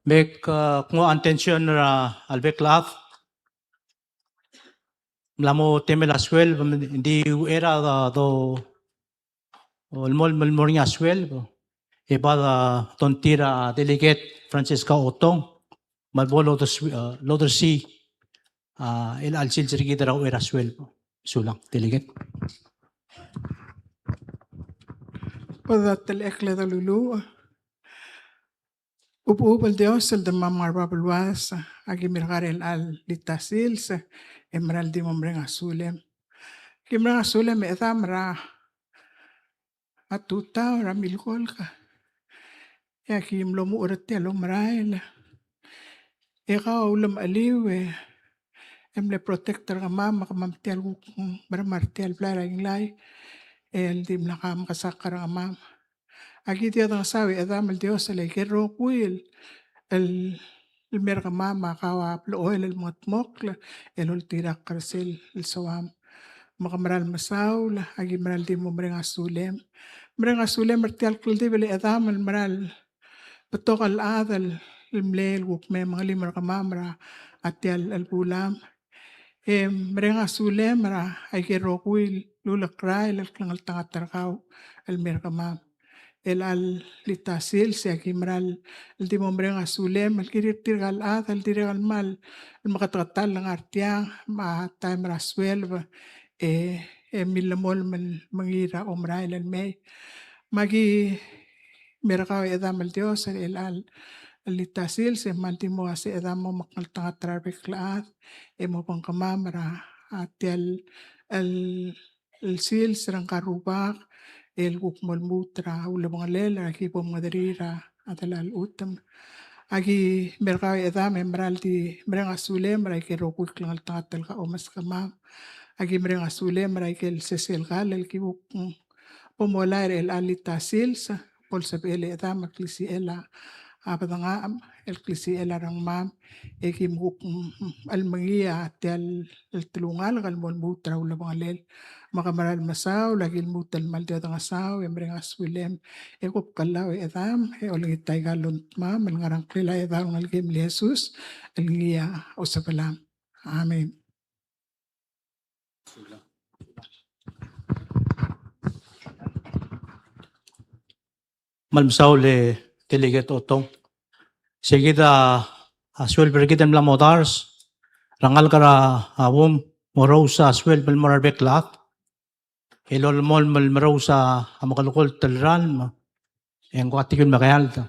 Bek kung attention ra albek lahat. Mlamo temel aswel hindi era do mol moring aswel. Iba tontira delegate Francisca Otong malbolo loder si el alsil sirgida raw era aswel sulang delegate. Padat el ekle da lulu. Upupal Dios el de mamar babluas agimir el al litasils emral di mombreng asulem. Kimreng asulem etam ra atuta ra milkol ka. Ya kim lomu urte lo mrail. Eka ulam aliwe emle protector ka mama ka mamtial marmartial plara inglay el dim nakam kasakar ka mama. Aquí dia tang sawi etam el Dios el kero kuil el merka mama kawa oil el motmok el ultira karsel el sawam makamaral masaw la agi maral di mo mreng asulem martial kuldi bele etam el maral betok al adal el mlel wuk me mangali merka mamra atial el bulam mreng asulem ra ay kero kuil lulakra el klangal tangatarkaw el merka mam el al litasil se aquí maral el dimombreng asulem el kiritir gal at el dire gal mal el makatatal lang artiang ma time raswel milamol mangira omra el me magi merakaw edam el Dios el al litasil se mantimo ase edam mo makal tanga traffic laat mo pangkamamra atial el sil serang karubak el gukmol mutra ulamang lela ki pom maderira atalal utam agi merkaw edam emral di mereng asule maray ke rokuk lang tatal ka omas kamam agi mereng asule maray ke sesel kal el ki pomola el alitasil sa pol sabele edam aklisi ela apadanga el klisi ela rang mam eki muk almangia tel el tulungal kal mon mutra ulamang lel makamaral masaw lagi mutal mal dia tanga saw emreng aswilem ekop kalau edam oling itay galon ma ngarang klila edam ngal game Jesus ngia usapalam amen. Malmsaw le delegate Otong. Seguida aswel bergitan la modars rangal kara awom morosa aswel bel morarbek lat. Elol mol mal morosa amakalukol talran en guatikun makayalta.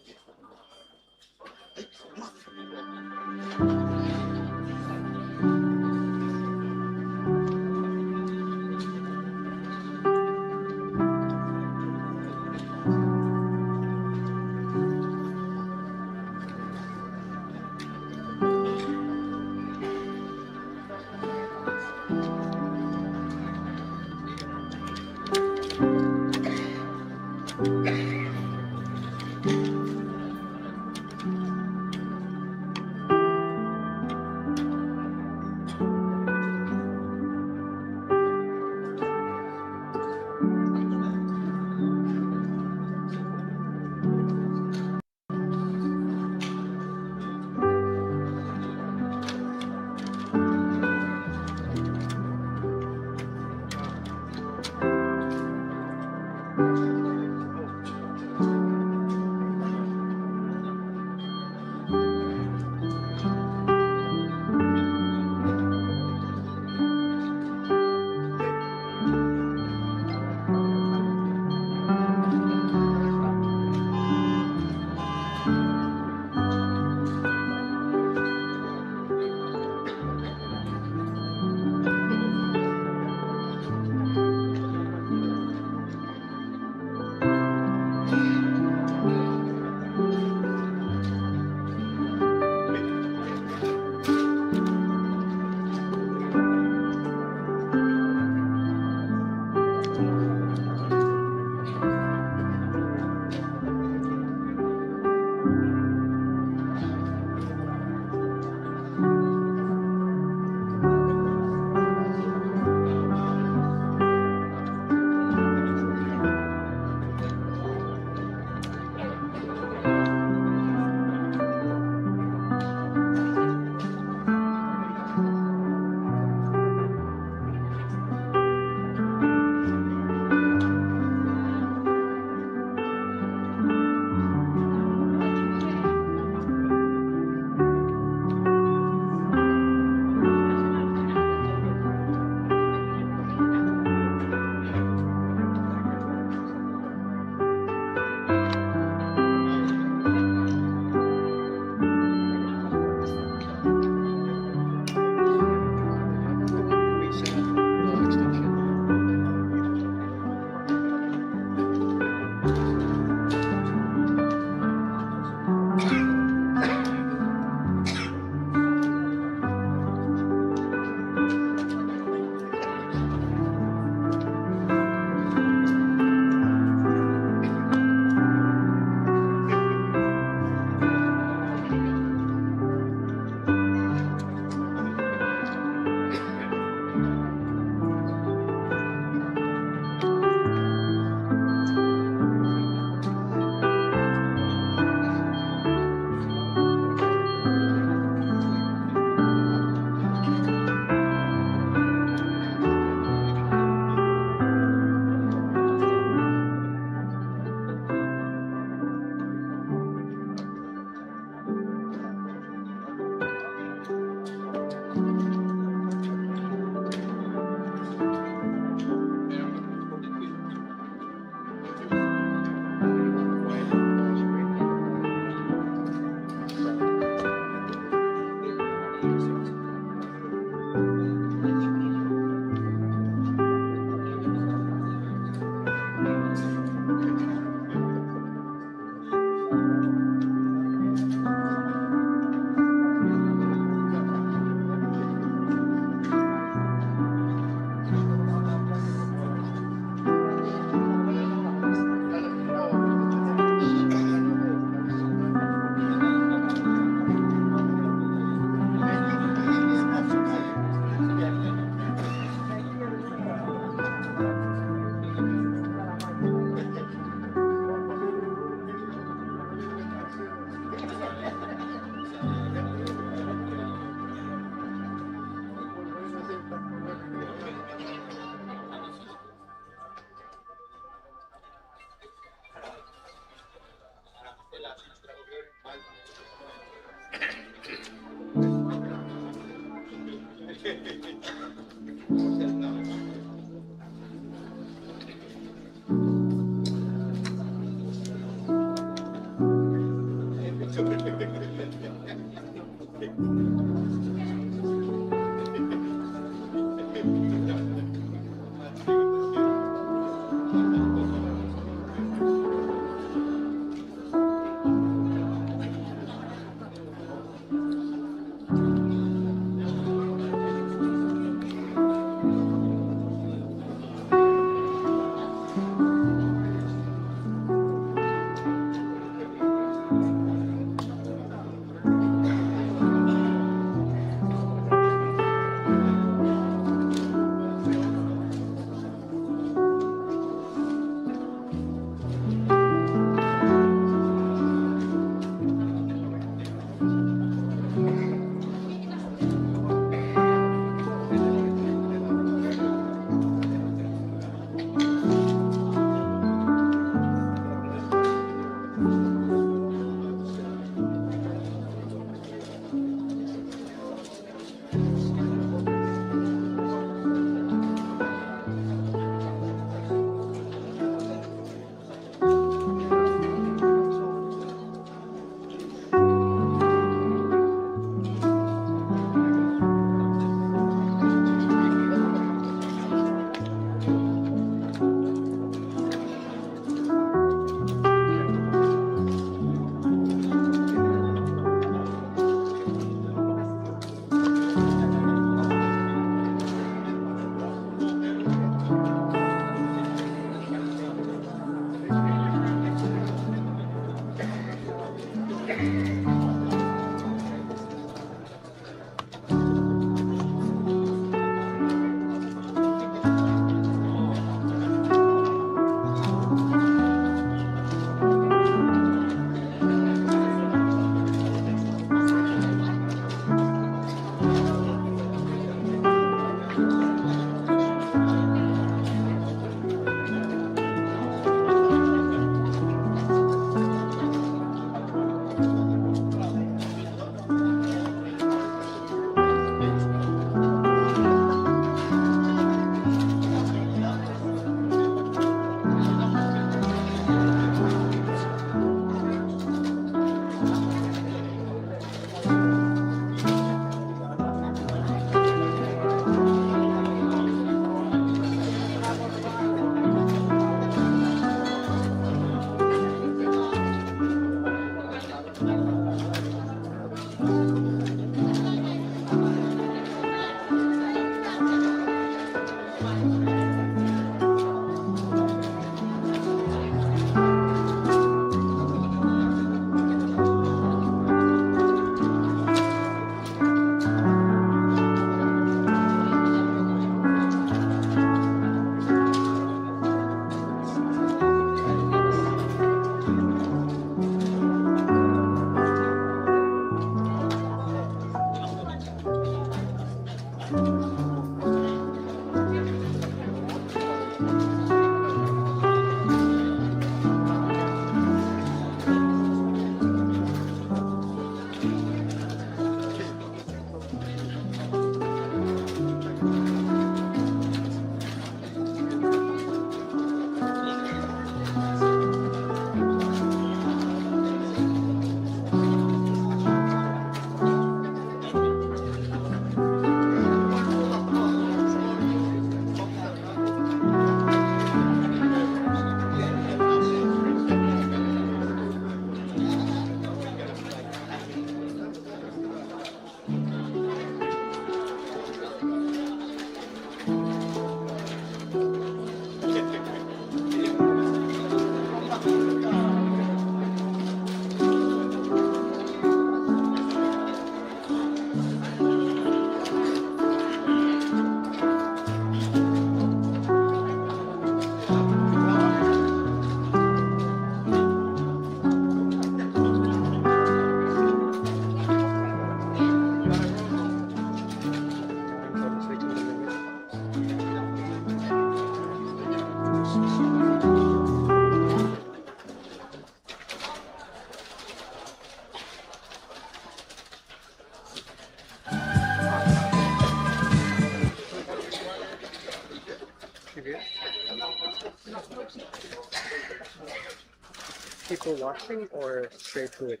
People watching or straight to it?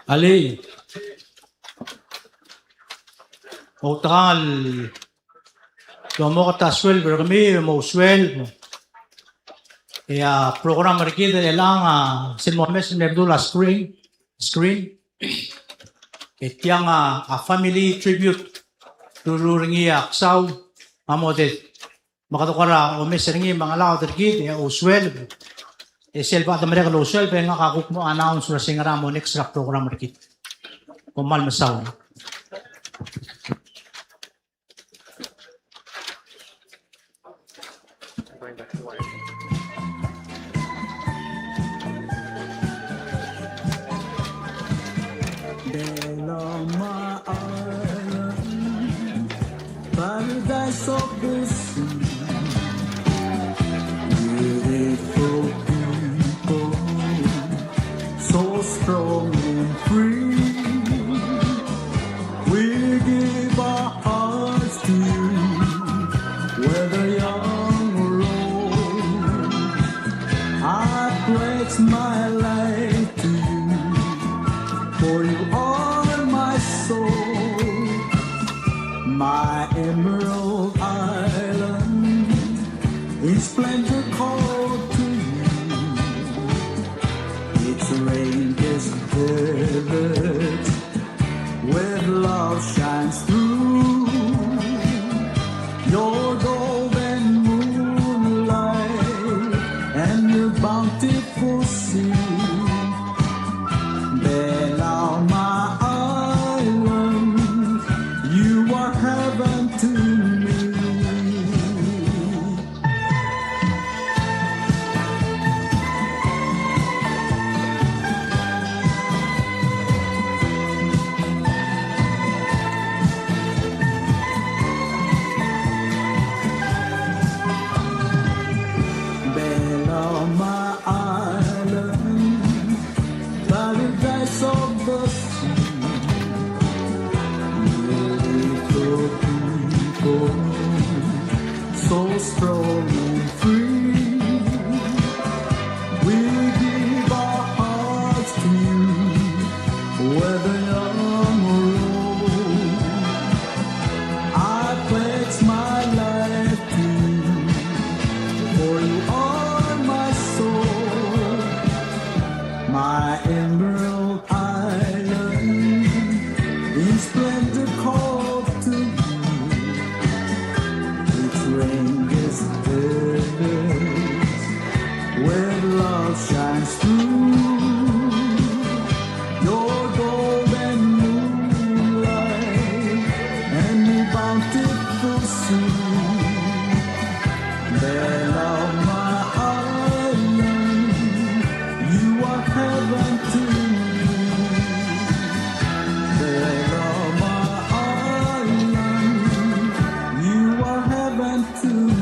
Ali, Otakal, Lomo Taswell, Bergami, Moswell, program Rikida Elang, Sin Mohamed Nebdula screen, a family tribute to Ruringi Aksaw, Amodet, Makatokara, Omesringi, Mangalao, Rikid, Oswell, Selva, the American Oswell, Penga mo announce Rasingaramo next program Rikid. Kumal Masaw. Paradise of the sea, beautiful people, so strong and free. We give our hearts to you, whether young or old. I pledge my life to you, for you are my soul. My emerald island in splendor called to you. Its ranges vivid, where love shines through. Your golden moonlight and your bountiful sea. Palau, my island, you are heaven to me. Palau, my island, paradise of the sea. Beautiful people, so strong and free. We give our hearts to you, whether young or old. I pledge my life to you, for you are my soul. My emerald island in splendor called to you. Its ranges vivid, where love shines through. Your golden moonlight and your bountiful sea. Palau, my island, you are heaven to me. Palau, my island, you are heaven to me.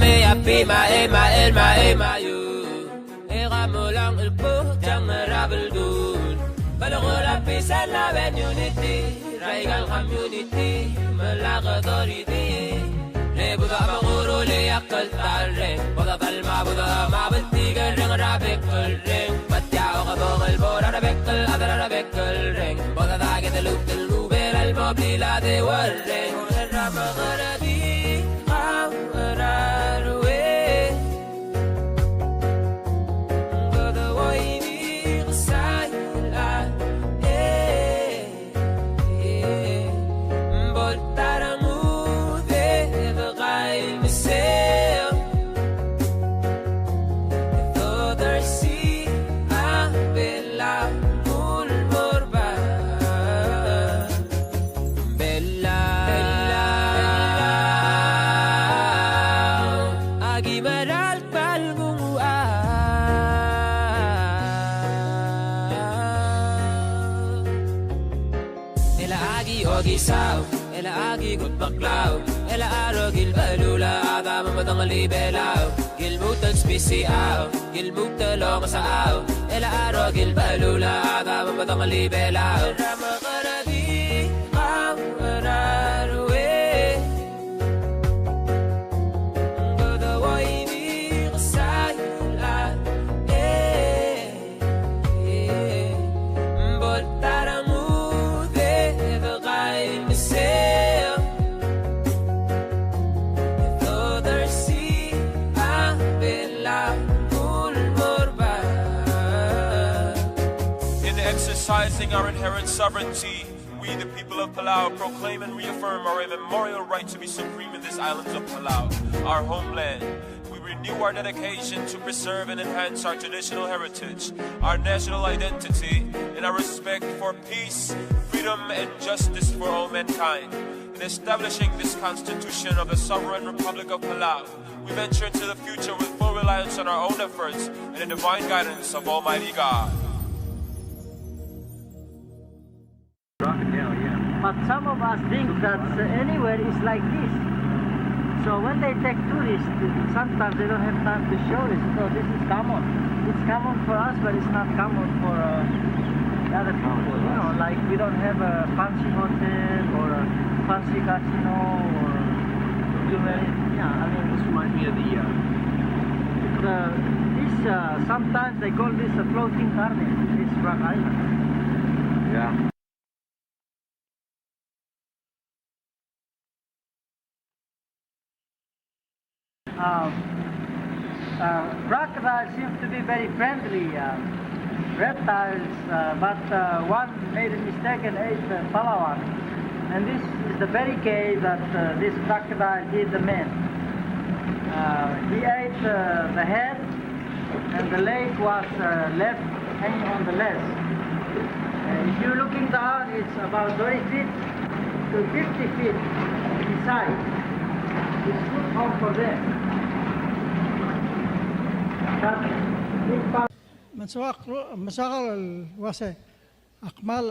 me happy ma you. Era mo lang ilpo jang rabel good. Balagora peace and love and unity. Raigal community malaga authority. Rebuda maguro le akal talre. Boda dalma boda mabtiga ring rabekal ring. Batyao ka bongal bora rabekal adara rabekal ring. Boda dage de look del ruber al mobila de warre. Ramagarabi amarawe. Boda waini gsayla. Ela agi gut baklaw Ela aro gilbalula Ada mamadang libelaw Gilmutal spesiaw Gilmutal long saaw Ela aro gilbalula Ada mamadang libelaw Ramakaradi Amararwe Godaway ni kasayla Boltarang exercising our inherent sovereignty, we, the people of Palau, proclaim and reaffirm our immemorial right to be supreme in these islands of Palau, our homeland. We renew our dedication to preserve and enhance our traditional heritage, our national identity, and our respect for peace, freedom, and justice for all mankind. In establishing this Constitution of the Sovereign Republic of Palau, we venture into the future with full reliance on our own efforts and the divine guidance of Almighty God. But some of us think that anywhere is like this. So when they take tourists, sometimes they don't have time to show it. So this is common. It's common for us, but it's not common for other people. You know, like we don't have a fancy hotel or a fancy casino or yeah. I mean, this reminds me of sometimes they call this a floating garden. This Rock Island. Yeah. Crocodiles seem to be very friendly reptiles, but one made a mistake and ate the Palau. And this is the very cave that this crocodile did the man. He ate the head, and the leg was left hanging on the leg. If you're looking down, it's about 30 feet to 50 feet inside. It's good home for them. مساقل واسع أقمال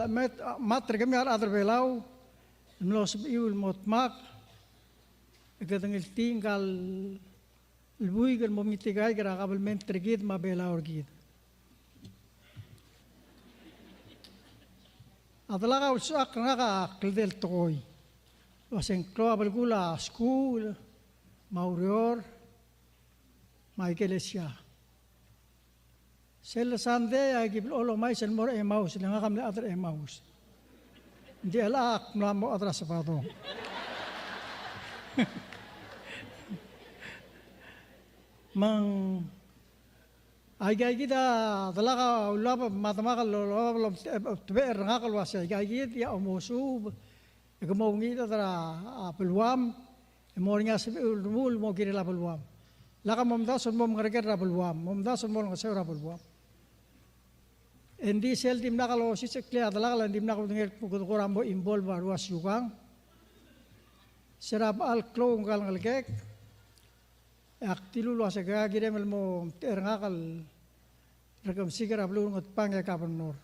ما ترجمي على أدر بلاو الملوس بيول موتماق إذا تنقلتين قال البوي قال مميتي جاي قرا قبل من ترجيد ما بلاو رجيد أطلقوا الساق نقا قلدل التقوي واسع كلوا بالقولا سكول ماوريور ما يكلسيا سيل ساندي أجيب الأولو ما يسمى مور إيماوس لأن قام لأدر إيماوس دي الأق ملامو أدرس بعضهم من أجي كده طلقة ولا ما تماغ ولا تبئر رقاق الواسع أجي يا أموسوب يكموني ترى بالوام مورنيا سبيل المول موكير لا بالوام لقى ممداس الموم غرقر لا بالوام ممداس المول غسير لا بالوام Endi sel tim nakalo si sekle adalah kalau tim nakalo dengar pukul koram bo imbol baru asyukang serap al klong kal ngalkek aktilu lo asega kira melmo terngakal Rekemesik ablu ngot pangya kapanor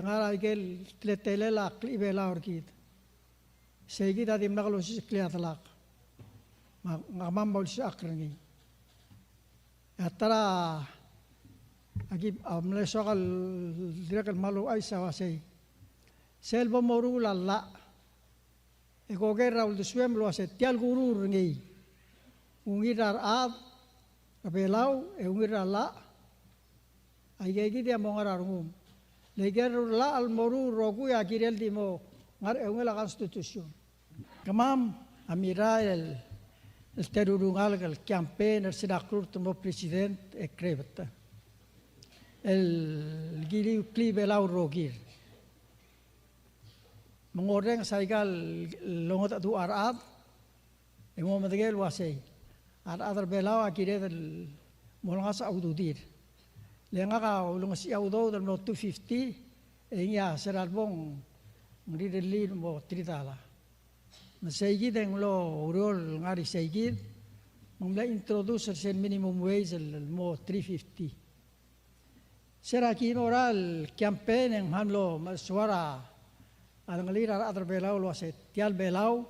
ngara igel tletele la klibela orkid segi da tim nakalo si sekle adalah ngamamol si akrangi. Atara agi amlesokal direkal malu ay sawasay. Selbo moru lalla. Ekoger raul suem lo ase tial guru ngi. Ungirar ad Belau ungir la ayegi dia mongararungum leger la al moru rogu ya girel di mo ngar ungela constitution kamam amira el terurungal el campaign sidakur tomo president ekrebta el giri kli belau rogir mengoreng saigal longot du arab emo madegel wasei Adar belau akhirnya del molangas aududir. Lenga ka ulungas audo del no 250 ya seralbong ngideli mo tritala. Na seigi deng lo urol ngari seigi mangla introduce el minimum wage el mo 350. Sera kin oral campaign en hamlo suara adangalir adar belau lo aset tial belau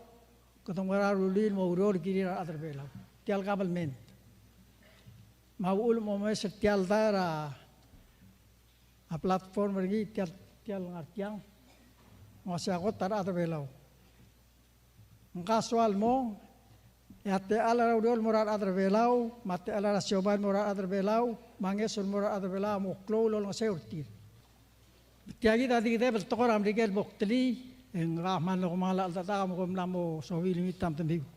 kotong warulin mo urol kiri adar belau. Tial government. Maul mo mes tial dara a platform lagi tial ngartiang masih aku tar ada belau. Ngkasual mo yate ala udol morar ada belau mate ala sioban morar ada belau mangesul morar ada belau mo klo lo ngaseurtir. Tiagi tadi kita bertokor amrikel bokteli ngahman lo mala tata mo komlamo sohil mitam tembiu.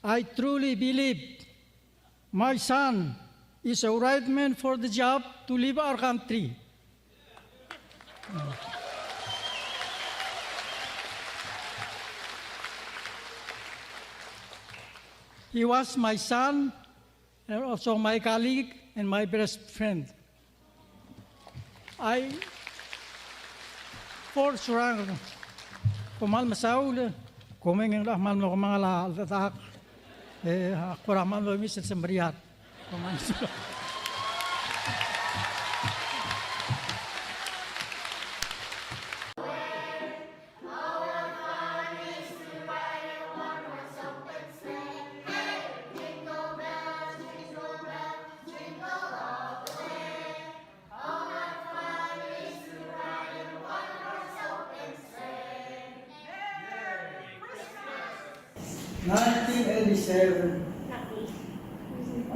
I truly believe my son is a right man for the job to leave our country. He was my son and also my colleague and my best friend. I for Surangel, kumal masaul, kumeng lah mal lo kumala tatak. Kuraman lo misal sembriat.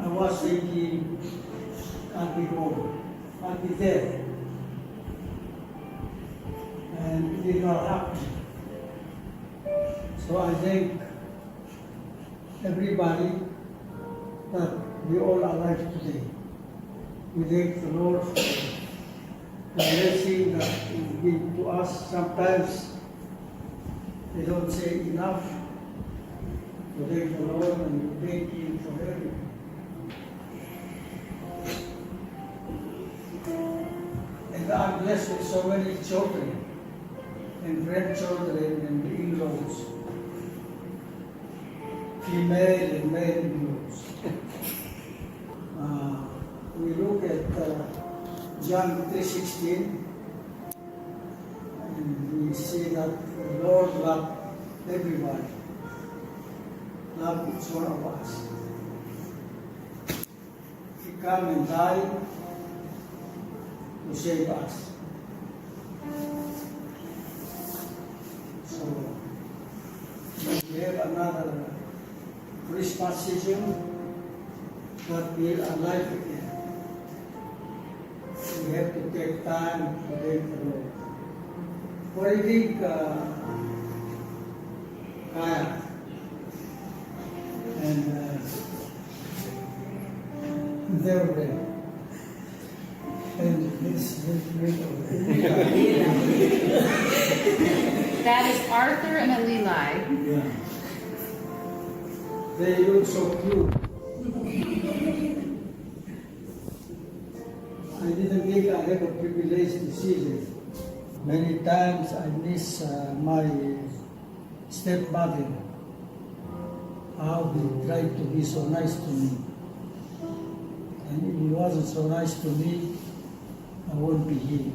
I was thinking I'll be home, I'll be there. And it did not happen. So I thank everybody that we all are alive today. We thank the Lord for the blessing that He gives to us. Sometimes they don't say enough. To thank the Lord and thank Him for everything. And I'm blessed with so many children and grandchildren and in-laws, female and male in-laws. We look at John 3:16 and we see that the Lord loved everybody. Love each one of us. He came and died to save us. So we have another Christmas season that we are alive again. We have to take time to thank the Lord. What do you think, Kaya? And they were there. And this That is Arthur and Alilai. Yeah. They look so cute. I didn't think I had a privilege to see them. Many times I miss my stepmother. How he tried to be so nice to me. And if he wasn't so nice to me, I won't be here.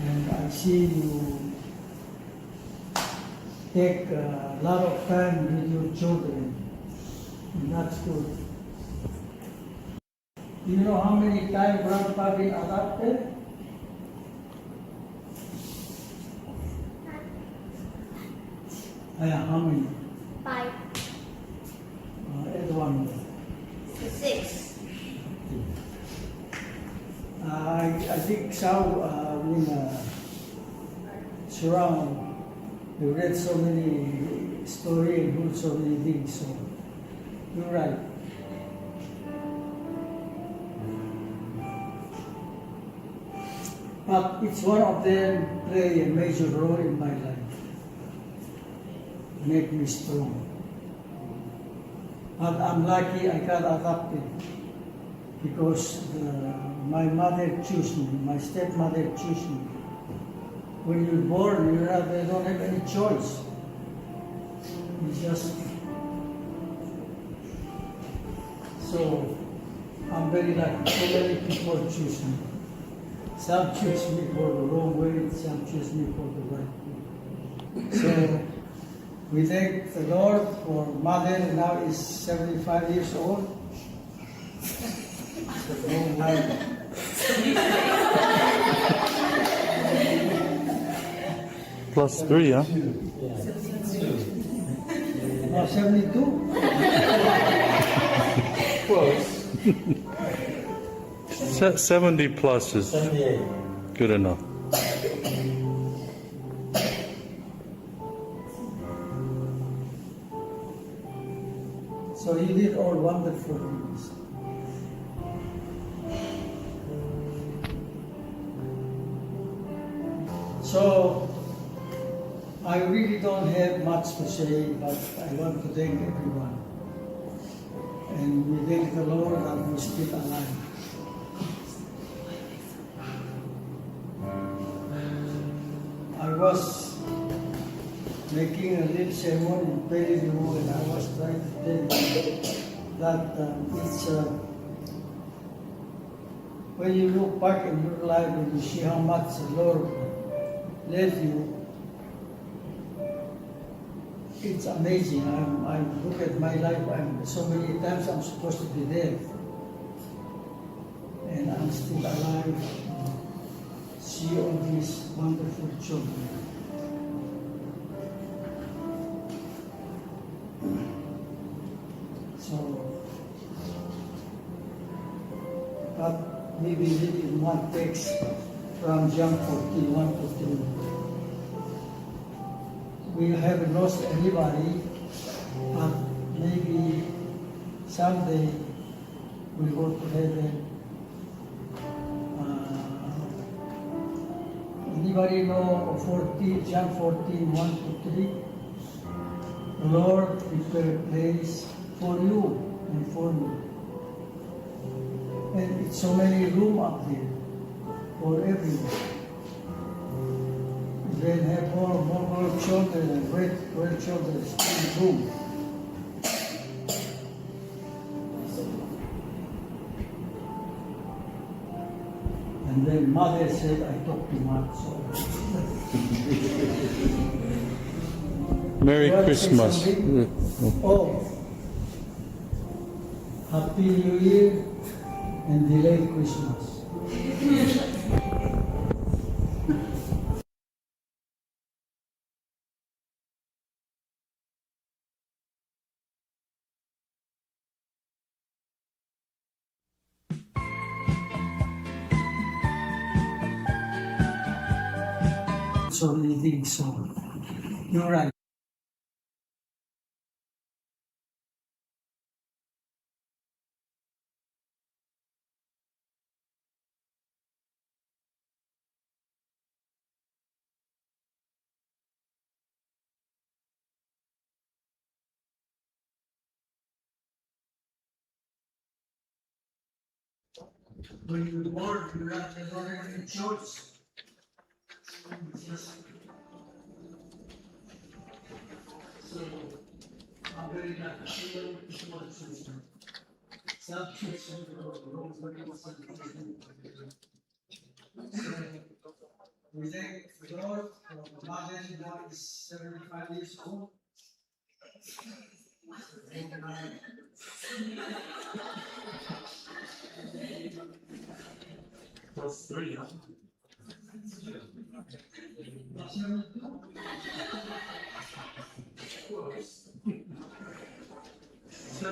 And I see you take a lot of time with your children. And that's good. Do you know how many times grandpa been adopted? How many? 5. Add one more. 6. I think so. Surround. We read so many stories and heard so many things. So you're right. But each one of them play a major role in my life. Make me strong. But I'm lucky I got adopted because my mother chose me, my stepmother chose me. When you're born, you don't have any choice. You just so I'm very lucky. So many people choose me. Some choose me for the wrong way, some choose me for the right way. So we thank the Lord for mother now is 75 years old. It's a long life. +3, huh? Now 72? Close. 70 plus is 78. good enough. So you did all wonderful things. So I really don't have much to say, but I want to thank everyone. And we thank the Lord that we're still alive. I was making a little sermon in Palau, and I was trying to tell you that it's when you look back in your life and you see how much the Lord led you, it's amazing. I look at my life, so many times I'm supposed to be dead, and I'm still alive. See all these wonderful children. So, but we believe in one text from John 14, 1 to 3. We haven't lost anybody, but maybe someday we'll go to heaven. Anybody know 14, John 14, 1 to 3? The Lord prepare a place for you and for me. And it's so many room up there for everyone. Then have more children and grandchildren in room. And then mother said, I talk too much. Merry You want to say Christmas. something? Oh, Happy New Year and delayed Christmas. So many things, so you're right. When you're born, you're not having any choice. So, I'm very lucky. Some children We thank the Lord for Mother now is 75 years old. Plus 3, huh?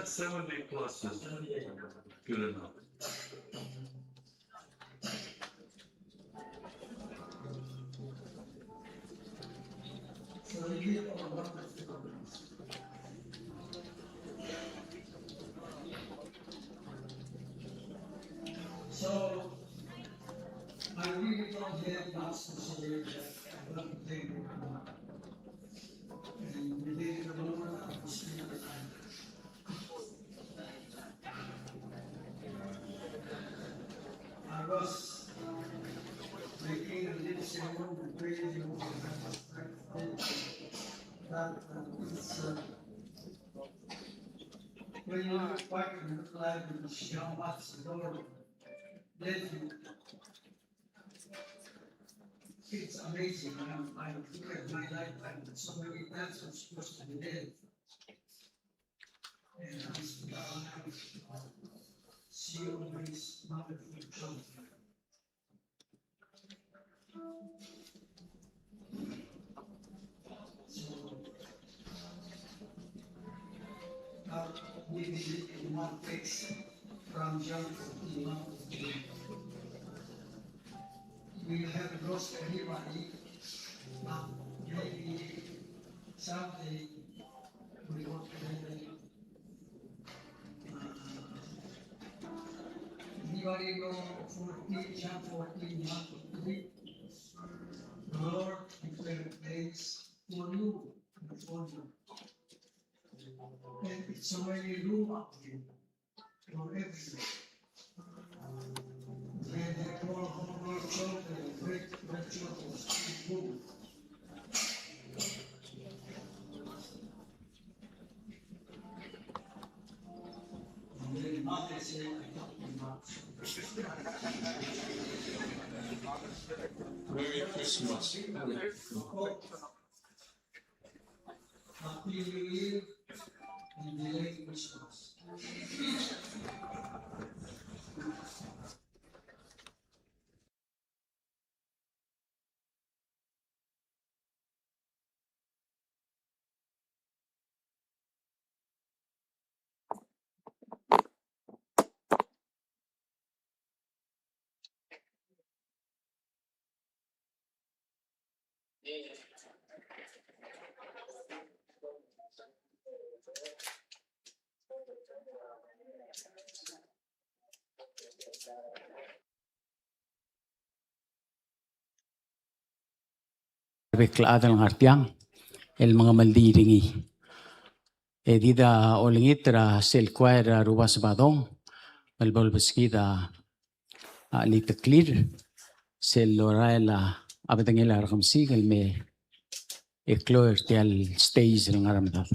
70 plus is good enough. So we give our wonders to God. So I really don't have much to say, but I want to thank you. And we thank the Lord for spending the time. I was making a little sermon and praising the Lord, and I was that it's when you look back in your life and see how much the Lord led you, it's amazing. I look at my life and so many times I'm supposed to be dead. And I'm still alive. See all these wonderful children. So God gave me in one place from John 14, we have lost everybody, but maybe someday we will anybody know 14, John 14, 1-3? The Lord prepared a place for you and for you. And it's already room up here for everyone. And they call home our children, great grandchildren, people. And then mother said, I talk too much. Merry Christmas. Happy New Year and delayed Christmas. Bekladan ng artiang el mga maldiringi. Edida olingitra sel kwaira ruwas badong malbol beskida alita clear sel loraela abadangela rakamsigal me ekloer tial stage ng aramdal.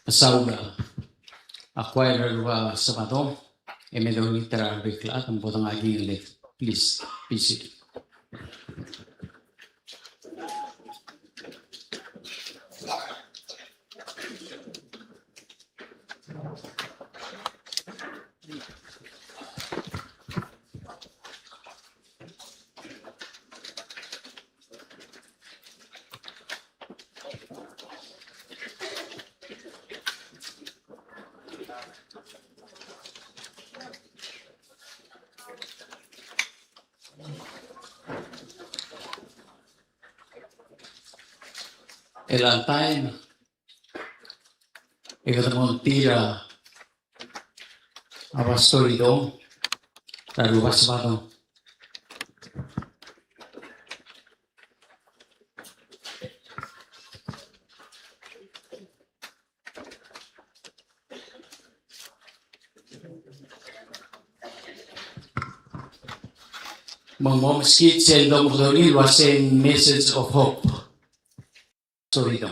Pasaula acquire Sabado, e me do literal beklat ang potong aging left. Please, visit. El time, ikatapong tira, abastorido, tarubas bato. Mong skit sa Dom Rodoni was a message of hope. Sorido.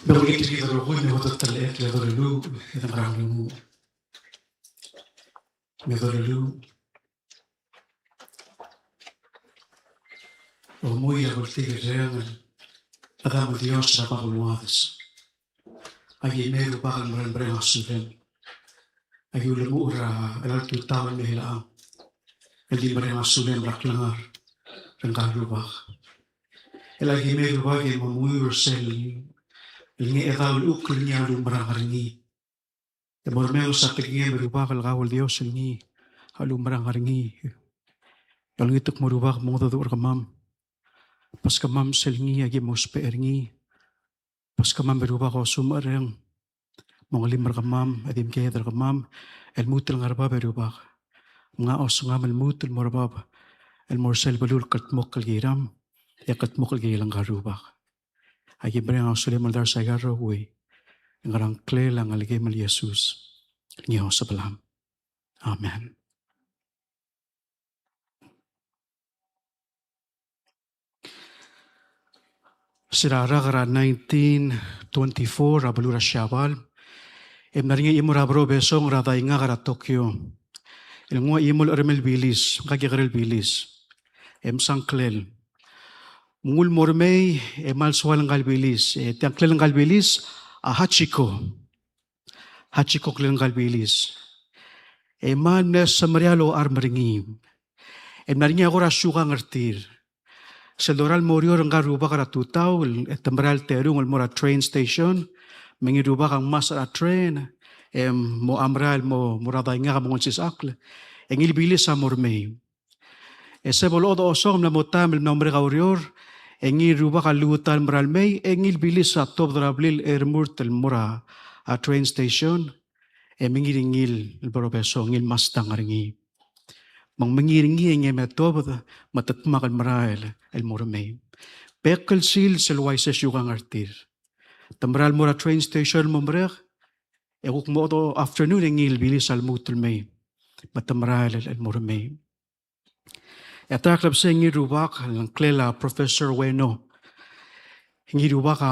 Begitu kita berhubung dengan waktu terlihat kita dulu kita merangkul kita dulu muy agortiga real agam Dios sa pagluwadas agi meru bakal merenbreng asulen agi ulemura el alto tawa mehila el di mereng asulen raklangar rengkah rubah el agi meru bagi memuyur sel Lingi edal ukul niya lumbrang haringi. Temormeo sa tignya merubah kalgawal Dios lingi halumbrang haringi. Yang ituk merubah mo dadur kamam. Pas kamam selingi agi mo speringi. Pas kamam merubah ko sumareng. Mga limar kamam adim kaya dar kamam. El mutil ngarba merubah. Nga os nga mal mutil morabab. El morsel balul katmok kalgiram. Ya katmok kalgilang karubah. Agi berang sulit maldar sagarro hui. Ngarang kle lang aligay mal Yesus. Ngiho sa balam. Amen. Sirara kara 1924 abalura Shabal. Naringa imur abro besong rada inga kara Tokyo. Ilngwa imul remel bilis. Kaki karel bilis. Sang klel. Mungul mormei mal swal ngal bilis. Tiang klel ngal bilis. Hachiko. Hachiko klel ngal bilis. Man samarialo armaringi. Naringa ako rasyuka ngertir. Sa Doral Morio ang garuba kara tutaw, tambral terung mora train station, mengiruba kang masara train, mo amral mo murada nga kamungon sisakle, bilis sa mormei. Sebol odo osong na motam na umre kaurior, engiruba ka lutan moralmei, bilis sa top drablil ermurtel mora a train station, mengiringil borobeso ngil mastang aringi. Mang mengiringi nga metob matatmakan marail el mormei. Pekel sil selwai ses yung artir. Tambral mora train station momrek. Ekuk mo to afternoon ngil bilis al mutul mei. Matamrail el mormei. Etaklab sa ngirubak ang klela Professor Weno. Ngirubak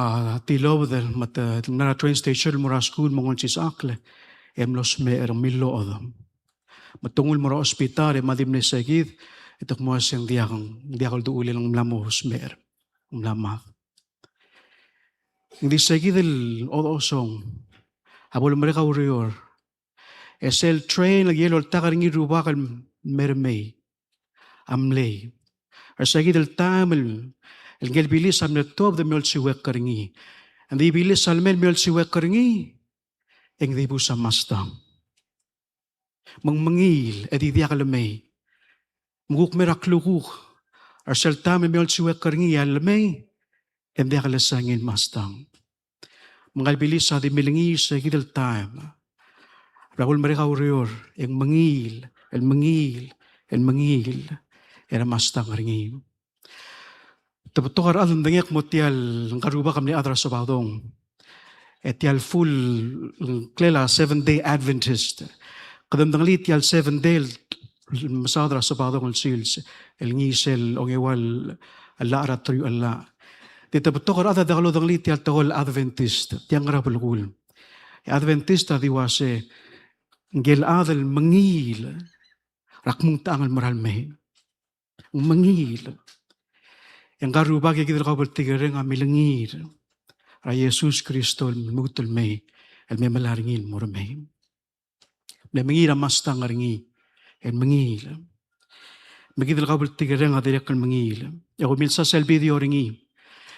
tilob del matamra train station mora school mongon sisakle. Los me ermilo odom. Matungul mora ospital madim na sagid itok mo siyang diakal duuli ng mlamos mer mlamah hindi sagid el odosong habol mereka urior esel train lagi el takaringi rubakal mermei amlei sagid el tamel el gel bilis am netob de mel siwek karingi andi bilis almel mel siwek karingi eng dibu sa mastang mangmangil edi dia kalamay muguk meraklukuk arsal tame mel siwek karingi almay em dia kalasangin mastang mangal bilis sa di milingi sa gidal time rahul mereka urior eng mangil el mangil en mangil era mastang ringi. Tabutokar adun dengek motial ngaruba kamni adra sabadong. Etial full klela 7-day Adventist. Kadam dangli tial 7-day masadra sabadong sils el ngisel ongewal alla aratru alla. Tita betokar ada daglo dangli tial tagol Adventist tiang rabulgul. Adventist diwase ngel adal mangil rakmung taangal maral me. Mangil. Yang garuba ke kita kau bertiga milengir. Ra Yesus Kristus mutul me el me malaringil mur me. Le mengira mastang ringi el mengil. Begitu kau bertiga adirek el mengil. Ya ko milsa sel video ringi.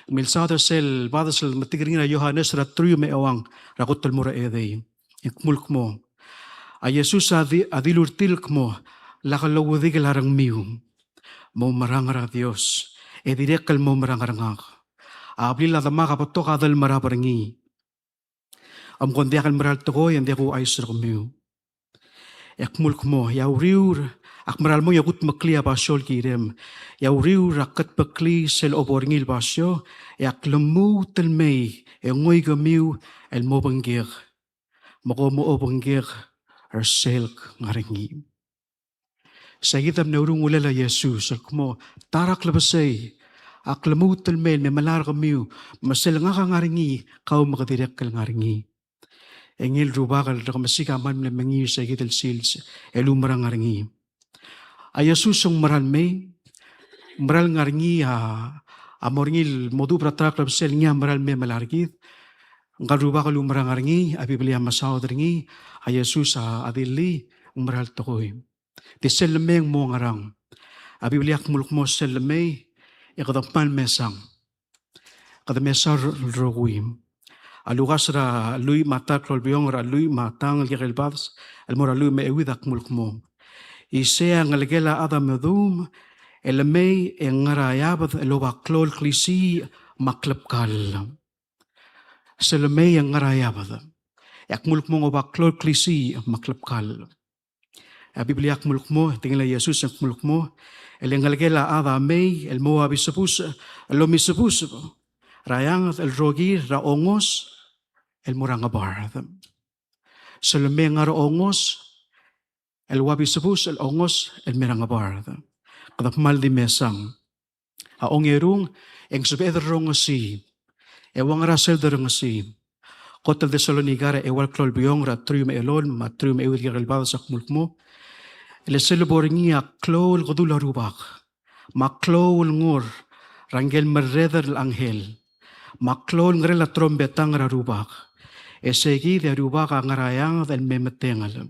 Milsa sel badasel matigiringa Yohanes ra truyo me awang rakotul mura edei. Ikmulk mo. A Yesus adilurtil mo lakalawudi ke larang miu. Mau marangara Dios. Edirek mo marangarangak. Ablila da maka patok adal marabarangi. Am kondiakan maral toko yang dia ko ay surkumiu. Ekmulk mo yauriur ak maral mo yakut makli abasol kirem. Yauriur akat pakli sel oborngil basyo yak lemu telmei ngoy gamiu el mo banggir. Mako mo obanggir erselk ngaringi. Sa gitam na urung ulala Yesus mo tarak labasay ak lamutul mel me malar kamiu masel nga ngaringi kau makadirek kal ngaringi. Engil rubakal Rekemesik aman me mengi sa gital sils elumrang ngaringi. A Yesus ang maral me maral ngaringi amorngil modu pratrak labasel nga maral me malargit. Ngal rubakal umrang ngaringi a Biblia masaw dringi a Yesus adili maral tokoy. Di selmeng mo ngarang. A Biblia kumulok mo selmeng ikadakpan mesang. Kada mesar roguim. Alugas ra lui matak lolbiong ra lui matang ligelbats. Almora lui me ewidak mulk mo. Isea ngalgela ada medum. Elamay engarayabad elobaklol klisi maklapkal. Selamay engarayabad. Yak mulk mo ngobaklol klisi maklapkal. A Biblia kumulok mo, tingin la Yesus ang kumulok mo. El engalgela ada may, el mo abisapus, el omisapus. Rayang el rogir, raongos, el morangabar. Salome nga raongos, el wabisapus, el ongos, el merangabar. Kadapmal di mesang. Aong erung, eng subeder rongasi. Ewang rasel derongasi. Kotal de Salonikara, ewal klol biong, ratrium elon, matrium ewid galbada sa kumulok mo. Le celeboringi a klol kodula rubak. Maklol ngor rangel mereder l'angel. Maklol ngrela trombetang rarubak. Esegi de rubak ngarayang del memetengal.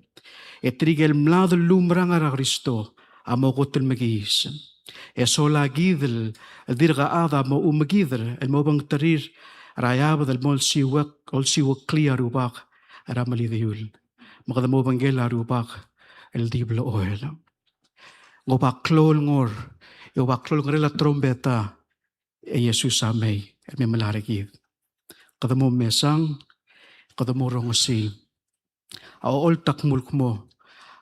Etrigel mlad lumrang ara Kristo amogotel magis. Esola gidel dirga ada mo umagidr el mo bang tarir rayab del mol siwak ol siwak clear rubak ramali deyul. Makadamo banggel rubak el diblo oil. Ngobaklol ngor, ngobaklol ngrela trombeta, Jesus amay, may malarigid. Kadamo mesang, kadamo rongosi. Aol takmulk mo,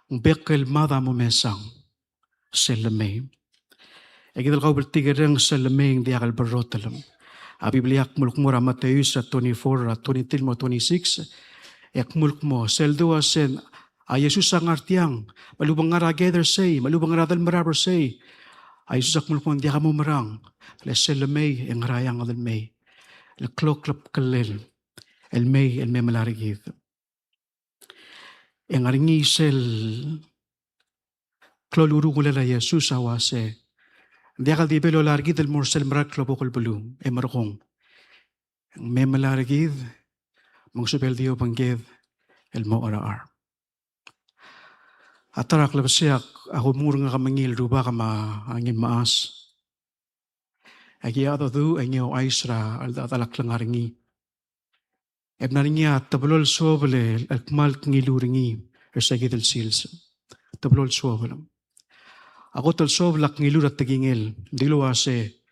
ang bekel mada mo mesang, selamay. Egidal kau bertigarang selamay ang diakal barotalam. A Biblia mulk mo Mateus 24, 23, 26, ek mulk mo, seldua sen, a Jesus ang artiang, malubang nga together say, malubang nga dal marabar say, a Jesus ang mulkong di ka mo marang, le selamay, ang rayang adal may, le kloklap kalil, el may malarigid. Ang aringi sel, klolurugula la Jesus awase, di ka di belo largid el morsel marak klobokol bulung, e marokong, ang may malarigid, mong subel diyo banggid, el mo araar. Atarak labasyak ako murang nga kamangil ruba ka angin maas. Agi ato du ay ngayon aisra alak lang aringi. Eb naringi tabalol sobele alkmal ngiluringi ersagit el sils. Tabalol sobele. Ako tal soblak ngilur at tagingil. Dilo wase.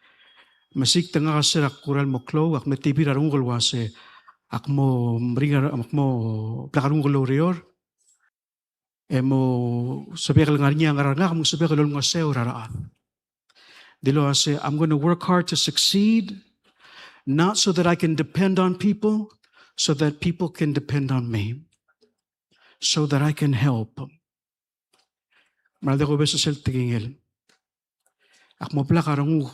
Masik tanga kaserak kural mo klo ak metibir arungol wase. Ak mo mringar ak mo plakarungol rior. Emo sabi ka nga niya nga kung sabi ka nga seo raraat. Dilo say, I'm going to work hard to succeed, not so that I can depend on people, so that people can depend on me, so that I can help. Marada ko ba sa tigingil? Ak mo pala karangu,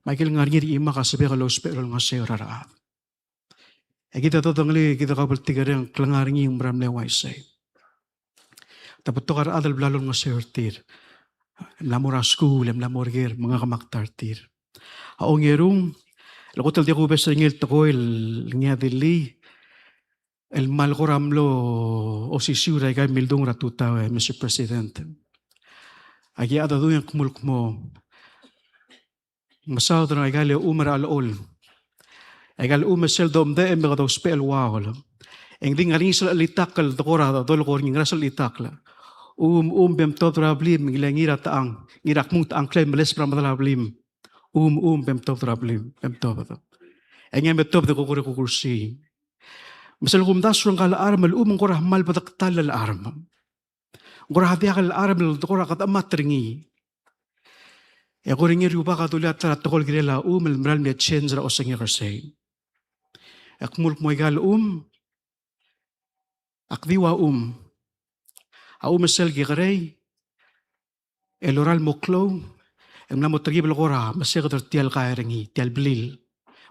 Michael nga rin ima ka sabi ka lo spero nga seo raraat. Kita totally kita kapal tigarang klangaring yung maram na waisay. Tapos to kara adal blalon nga sertir. Lamora school, lamor ger, mga kamaktartir. Aong yerung, lakotal di ko besa ngil tako nga dili, el mal ko ramlo o sisura kay mildong ratuta, Mr. President. Agi ada do yung kumulk mo, masaw na igali umara alol. Igali umasel dom de mga daw spell wawal. Ang di nga rin sa litakal, takora, dolo ko rin nga sa litakla. Bem tot rablim, ngira taang, ngirak mong taang claim, malis pra madalablim. Bem tot rablim, bem tot. Ang nga betop de kukursi. Masal kumdas rong kala armal, ko rahmal pataktal al armal. Kurah hati akal armal, takora katamat ringi. Ko ringi rupa katulat at takol girela, malmral miya change ra osang yakasay. Akmulk mo igal akdiwa masel gigaray, el oral moklo, ang namo tribal kora, masegadar tial kairingi, tial blil,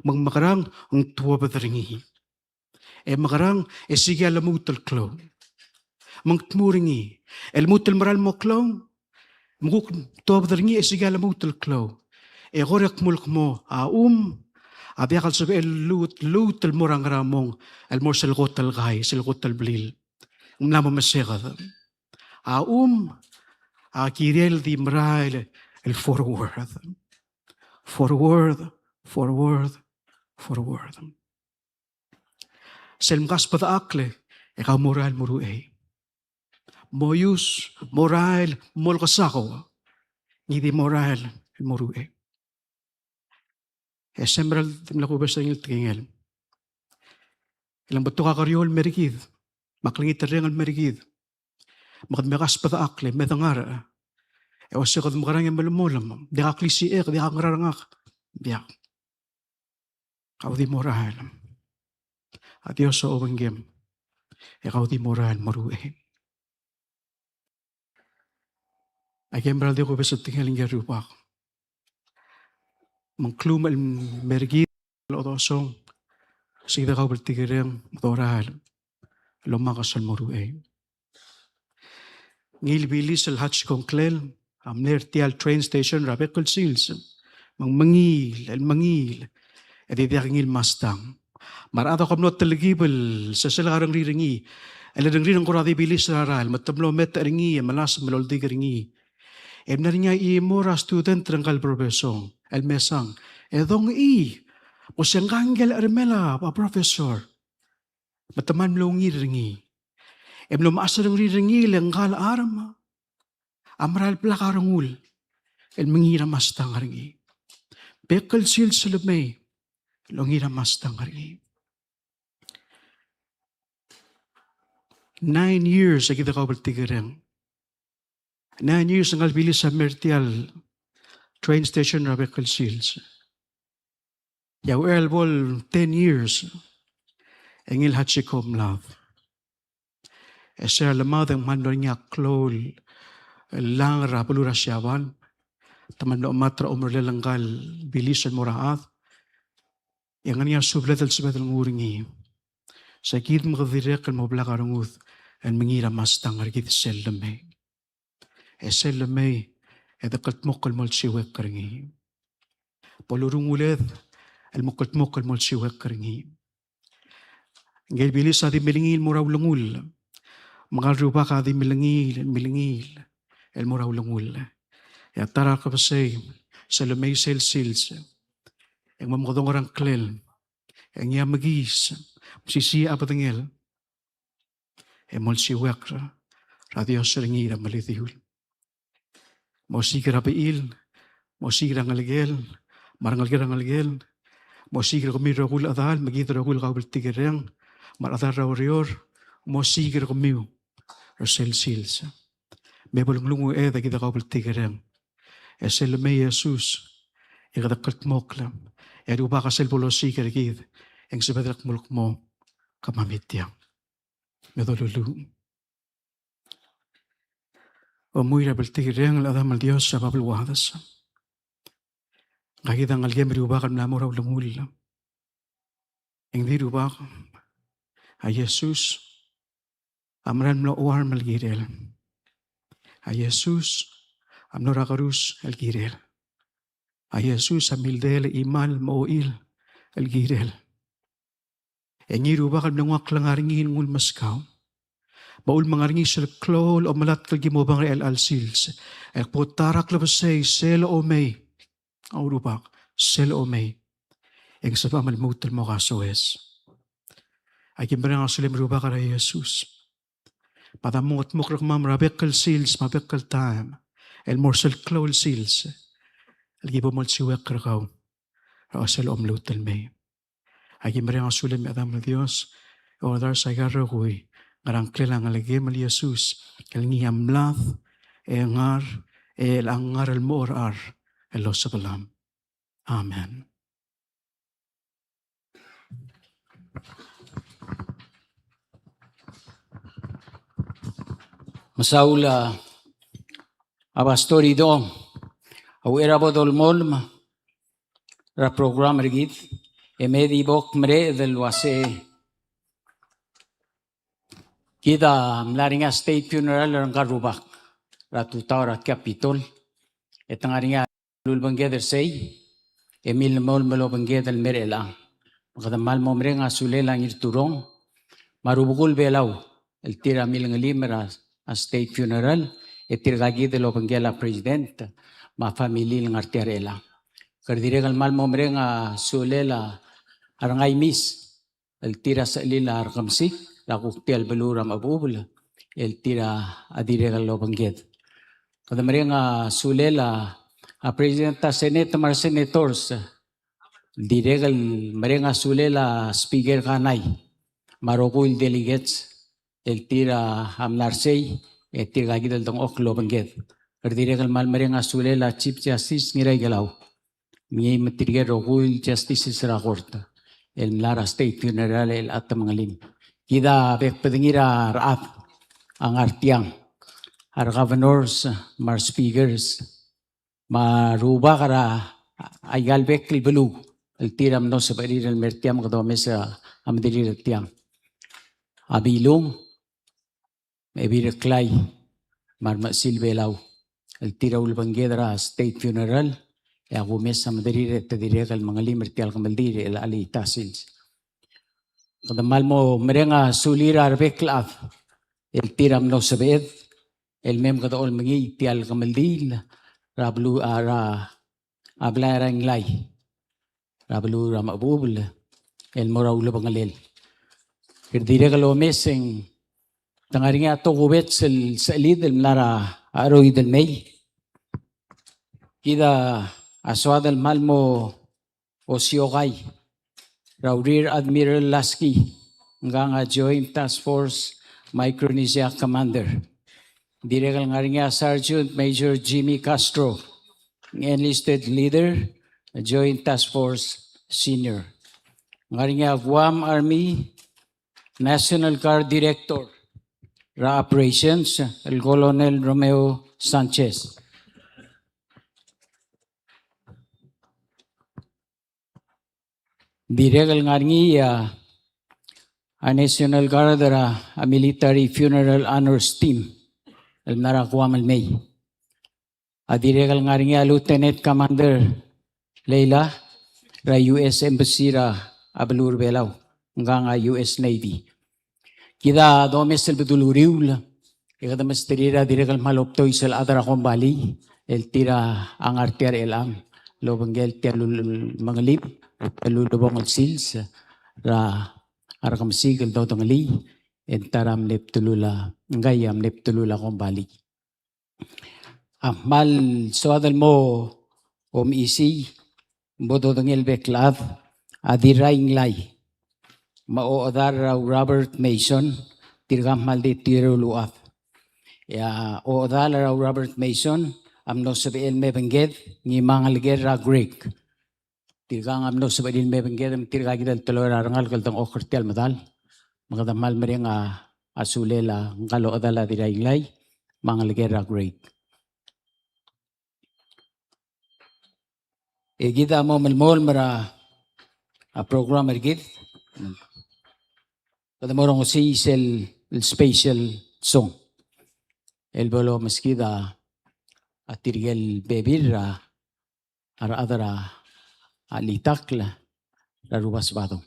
magmakarang ang tuwa badaringi. Makarang, sige alamutal klo. Mangtmuringi, el mutal maral moklo, maguk tuwa badaringi, sige alamutal klo. Korek mulk mo, abiyakal sabi el lutal morang ramong, el mor silgotal kay, silgotal blil. Ang namo masegadar. Kirel di mrail el forward. Selmkas pada akle, ikaw moral muruay. Moyus, moral, molkasako. Hindi moral, muruay. Sembral, timlako ba sa inyo tingil? Ilang bato kakaryol merikid. Maklingit rin ang merikid. Makadmekas pada akle, medangara. Wasya kad makarang yung malamulam. Di kaklisi di kakararangak. Biyak. Kau di moral. At Diyos sa ubanggim. Ikaw di moral maruin. Ay kembral di ko besot tinggaling garupak. Mangklum al mergid lotosong. Sige kau bertigiring moral. Lumakas al maruin. Ngilbilis al hatch kong klel, amner tial train station rabekol sils, mangil, ediyak ngil mastang. Marado kamno talagibel sa silarang riringi, aladang rinang kuradi bilis raral, matamlo meta ringi, malas maloldig ringi. Na rin nga mora student rangkal profesong, mesang, edong musyang kanggel armela, professor, mataman mlongi ringi. Maasa ng riringi lang kala aram. Amral pala karangul. Mangira mastang haringi. Bekal sil salamay. Longira mastang haringi. 9 years sa kita kabaltigarang. 9 years ang albilis sa Mertial train station na Bekal Sils. Yaw elbol 10 years. Engil hatsikom love. Esa lamadang mandor niya klol lang rapulura siyawan. Taman do matra umrelanggal bilisan moraat. Yang niya subletal nguringi. Sa kid makadirekal mo blakaranguth and mangira mastang argit sellamay. Sellamay edakaltmokal mol siwek karingi. Polurung uled almokaltmokal mol siwek karingi. Ngel bilis sa di milingil mo raw langul. Mga rupa ka di milingil, el moraw langul. Ya tara ka pa sa lumay sils, yung mamakadong orang klel, yung niya magis, sisiya pa tangil, mol siwek ra Diyos sa ringira malithihul. Mo sigira pa mo sigira ngalagel, marangal gira ngalagel, mo sigira kumiro kul adal, magito ra kul kabaltigirang, maradar ra orior, mo sigira kumiw. Ersel sils. Mebolunglungu eda kita kau bertigereng. Esel me Jesus. Ika dakat moklam. Edu baka sel bolosi kergid. Eng sebedrak muluk mo kamamityang. Medolulu. O muira bertigereng ladam al Dios sa babelwadas. Kakita ngal game riubakan mlamura ulamula. Eng dirubak. A Jesus. Amran mlo uar malgirel. A Jesus. Amnorakarus el girel. A Jesus amildele imal moil el girel. Engiru bakal nangwak langaringin ngul maskaw. Baul mangaringi sel klol o malat kalgimobang el alsils. Ek potarak labasay sel o may. Aurubak sel o may. Eng sabang malmutal mo kasoes. Ay kimbarang asulim rubak ara Jesus. Patamot mo krakmam rabekal sils mabekal time. El morsel klol sils. Algibo mo siwek krakaw. Rakasal omlutal may. Ay kimbarang asulim adam na Dios. O dar sa garagoy. Ngarang kilang alagim al Jesus. Kalingi amlath. Engar. El angar al morar. El losabalam. Amen. Masaula abastori do au era bodol molma ra program rigid e medi bok mre del wase kita mlaringa state funeral rang karubak ra tutara capitol etangaringa lul bangeder sei emil mol melo bangeder merela makada mal momrenga sulela ngir turong marubukul belau el tira mil ngalimeras a state funeral e tirgagi de lo bangela president ma family ngartiarela kardiregal mal momrenga sulela arangay mis el tira sa lila arkamsik la kuktial belura mabubula el tira adiregal lo bangged kada merenga sulela a presidenta senate mar senators diregal merenga sulela speaker kanay marokul delegates el tira amnarsey el tira gagidal dong oklo bangged kardiregal mal merenga sulela chief justice ngiray galaw ngi matirge rokul justice sa korta el lara state funeral el atamangalim kita bek pedingira raat ang artiang our governors mar speakers maruba kara aygal bek belu el tiram no sa parir el mertiam kadomesa amdirir tiang abilong ebiraklay marma silbelaw el tira ulbanggedra state funeral ya gumes amdirir tedirir el mangalim mertial kamaldir el ali tasils kada malmo merenga sulira arbeklaf el tiram no sabed el mem kada ol mangi tial kamaldil rablu ara ablarang lay rablu ramabubul el moraula bangalel kirdire kalo meseng tangaringa to gubet sel salid el lara aroy del may kida aswad el malmo osiogay Raurir Admiral Lasky, nga Joint Task Force Micronesia Commander. Direkal nga rin Sergeant Major Jimmy Castro, enlisted leader, Joint Task Force Senior. Nga rin Guam Army National Guard Director, Ra Operations, el Colonel Romeo Sanchez. Direkal nga rin a National Guard a Military Funeral Honors Team el narakuam al May. A direkal nga rin Lieutenant Commander Leila ra US Embassy ra Abalur Belaw nga US Navy. Kita domes el beduluriul ikada masterira direkal maloptoy sel adara kombali el tira ang artiar elang lobanggel tialul mangalip lulubong al sils ra arakamsig el dotong ali entaram neptulula ngayam neptulula kombali mal soadal mo isi bododong el beklav adiraing lay maoodar Robert Mason tirgam mal di tiruluat Ya o dala Robert Mason amno sabiel mebenged ni mangalger ra Greek. Tigang amno sabiel mebenged am tiragidal tolor arangal kaltang okertial madal. Magadamal mereng asulela ngalo adala dirailay mangalger ra Greek. Egida mo melmol mara a program ergid. Kada morong si el special song. El bolo meskida atirgel bebirra ara adara alitakla la rubasbado.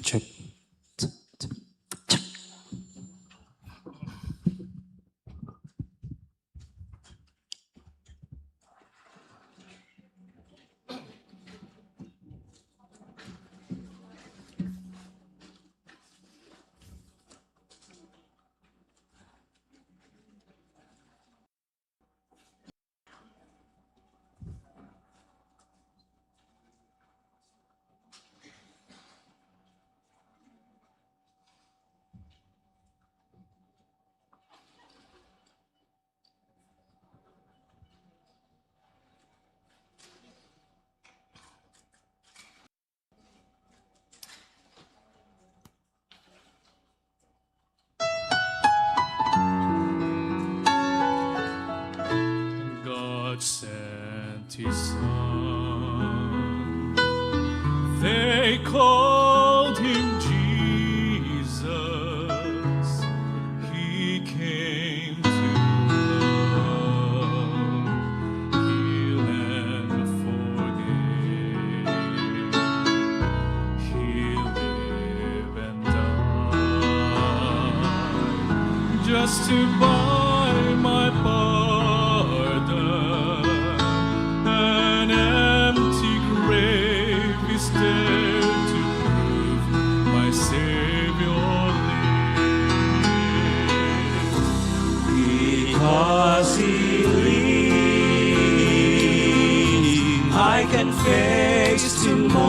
Check. God sent his son. They called him Jesus. He came to love, heal, and forgive. He lived and died just to buy my pardon. An empty grave is there to prove my Savior lives. Because he lives, I can face tomorrow.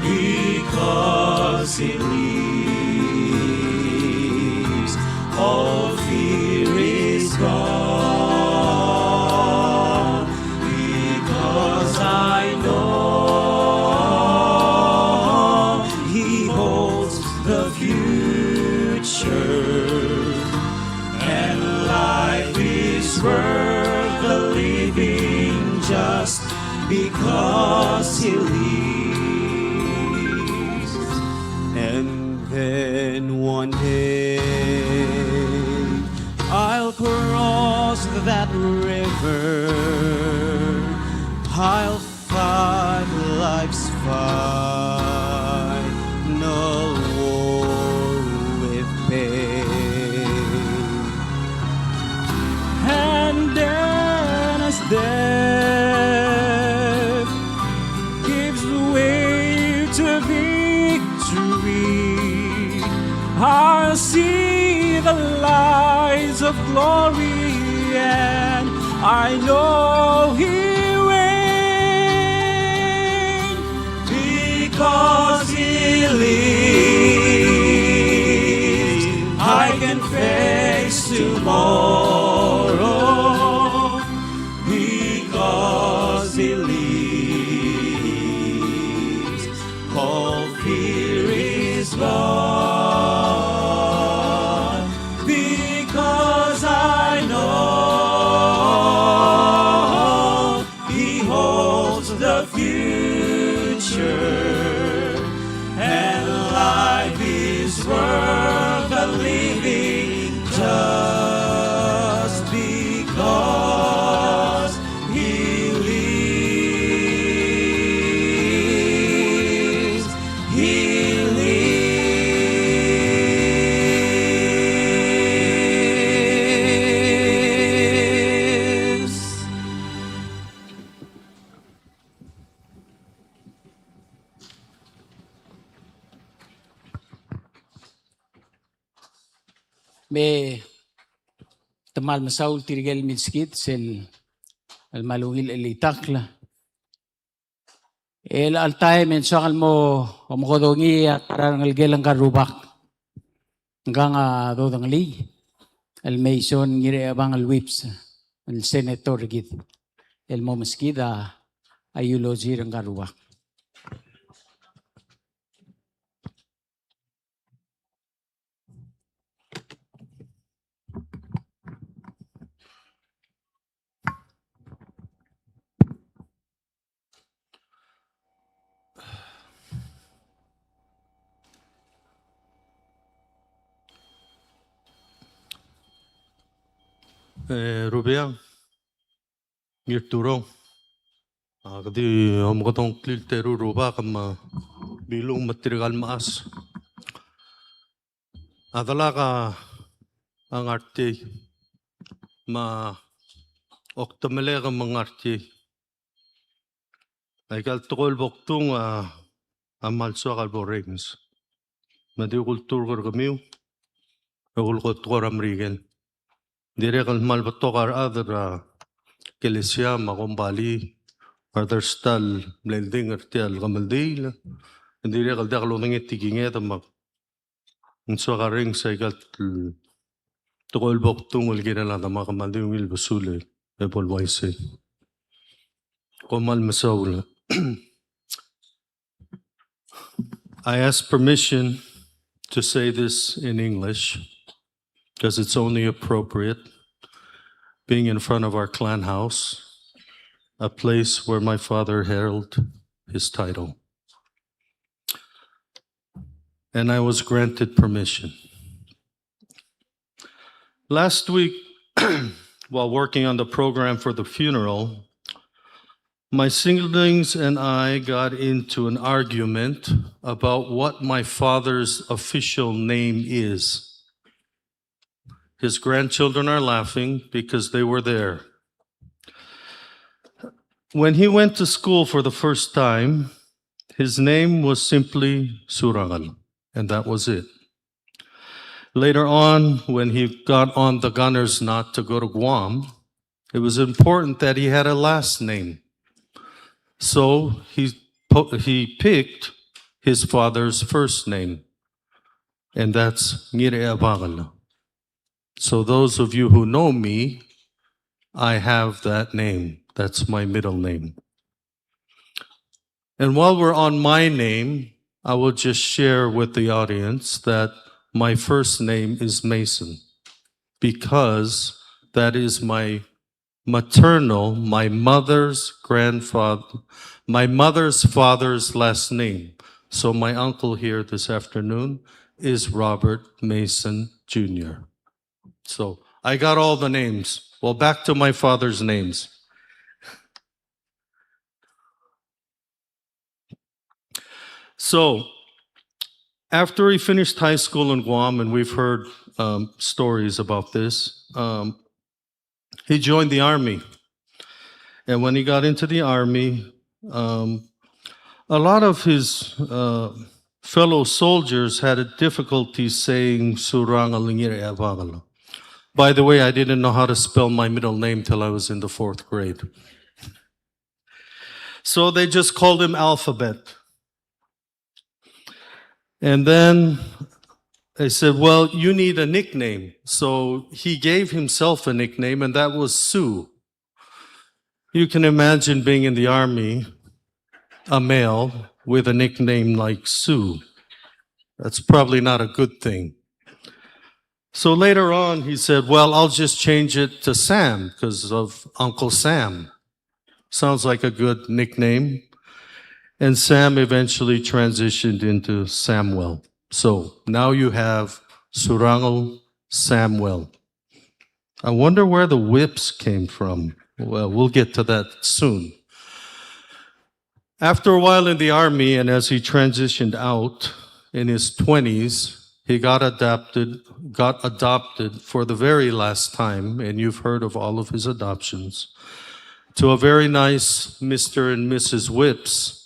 Because he lives, all fear is gone. Because I know he holds the future, and life is worth the living just because he lives. And then one day I'll cross that river, I'll fight life's final war with pain. And then as death gives way to victory, I'll see the lights of glory, and I know he reigns. Because he lives, I can face tomorrow. Because he lives, all fear is gone. Because I know nature, and life is worth the living just because He lives. He lives. May temal masaul tirigel miskit sel almalungil elitakla. El altay men sakal mo omokodongi karangal gelang karubak. Hanggang dodang li. El Mason Ngirchechebangel whips. El senator gid. El mo maskida ayulozi ang karubak. Rubiang, ngirturong. Kadi amakatong klilteru ruba kama bilong material maas. Adala ka ang arte ma oktamele ka mga arte. Ay kaltukol boktong amalso kalborings. Madi kultur kamiw. Agul kultur amrigen. Dire kalmal batokar adra kelesya makombali. Other stal blending artial kamaldil. Dire kalda kalunang itiginget amak. Unso ka ring sa ikat tukol boktong ulgina lang tama kamaldi yung ilbasuli. Epol waise. Komal masaula. I ask permission to say this in English because it's only appropriate, being in front of our clan house, a place where my father held his title. And I was granted permission. Last week, while working on the program for the funeral, my siblings and I got into an argument about what my father's official name is. His grandchildren are laughing because they were there. When he went to school for the first time, his name was simply Surangel, and that was it. Later on, when he got on the gunner's knot to go to Guam, it was important that he had a last name. So he picked his father's first name, and that's Ngirchechebangel. So those of you who know me, I have that name. That's my middle name. And while we're on my name, I will just share with the audience that my first name is Mason, because that is my maternal, my mother's father's last name. So my uncle here this afternoon is Robert Mason Jr. So I got all the names. Well, back to my father's names. So after he finished high school in Guam, and we've heard stories about this, he joined the Army. And when he got into the Army, a lot of his fellow soldiers had a difficulty saying Surangel Ngirchechebangel. By the way, I didn't know how to spell my middle name till I was in the 4th grade. So they just called him Alphabet. And then they said, well, you need a nickname. So he gave himself a nickname, and that was Sue. You can imagine being in the Army, a male with a nickname like Sue. That's probably not a good thing. So later on, he said, well, I'll just change it to Sam because of Uncle Sam. Sounds like a good nickname. and Sam eventually transitioned into Samuel. So now you have Surangel Samuel. I wonder where the whips came from. Well, we'll get to that soon. After a while in the army, and as he transitioned out in his 20s, he got adopted for the very last time, and you've heard of all of his adoptions, to a very nice Mr. and Mrs. Whips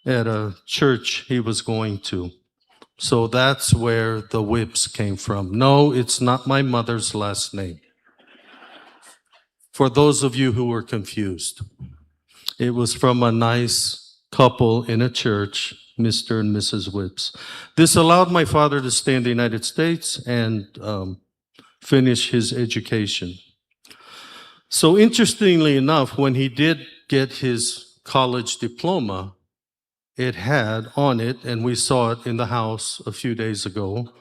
at a church he was going to. So that's where the Whips came from. No, it's not my mother's last name. For those of you who were confused, it was from a nice couple in a church, Mr. and Mrs. Whips. This allowed my father to stay in the United States and finish his education. So interestingly enough, when he did get his college diploma, it had on it, and we saw it in the house a few days ago,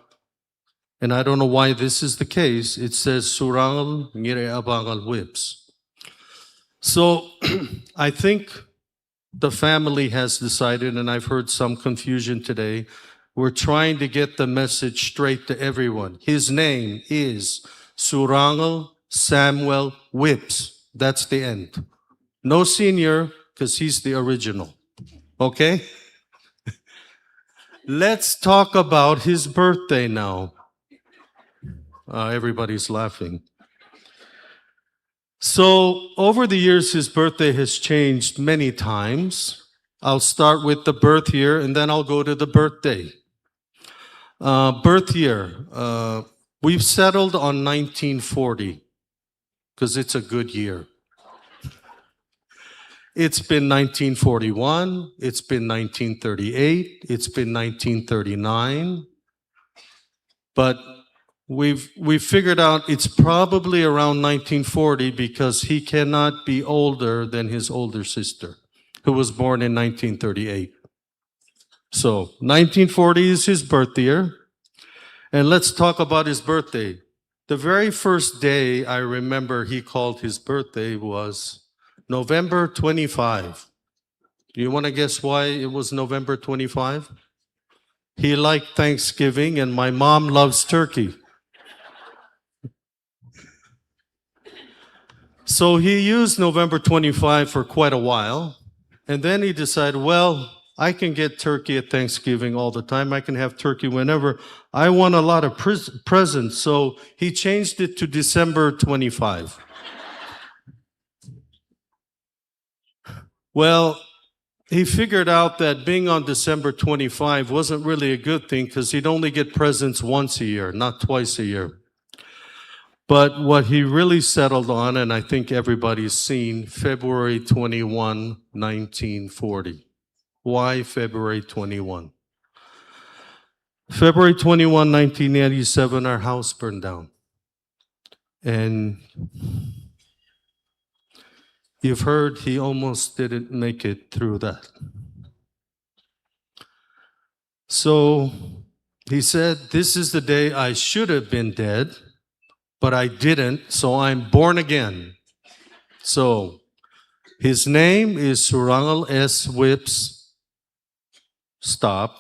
and I don't know why this is the case, it says Surangel Ngirchechebangel Whips. So I think the family has decided, and I've heard some confusion today, we're trying to get the message straight to everyone. His name is Surangel Samuel Whips. That's the end. No senior, because he's the original. Okay? Let's talk about his birthday now. Everybody's laughing. So over the years, his birthday has changed many times. I'll start with the birth year, and then I'll go to the birthday. Birth year, we've settled on 1940, because it's a good year. It's been 1941, it's been 1938, it's been 1939, but we've figured out it's probably around 1940 because he cannot be older than his older sister, who was born in 1938. So 1940 is his birth year, and let's talk about his birthday. The very first day I remember he called his birthday was November 25. Do you want to guess why it was November 25? He liked Thanksgiving, and my mom loves turkey. So he used November 25 for quite a while, and then he decided, well, I can get turkey at Thanksgiving all the time. I can have turkey whenever. I want a lot of presents, so he changed it to December 25. Well, he figured out that being on December 25 wasn't really a good thing because he'd only get presents once a year, not twice a year. But what he really settled on, and I think everybody's seen, February 21, 1940. Why February 21? February 21, 1987, our house burned down. And you've heard he almost didn't make it through that. So he said, this is the day I should have been dead, but I didn't, so I'm born again. So his name is Surangel S. Whips. Stop.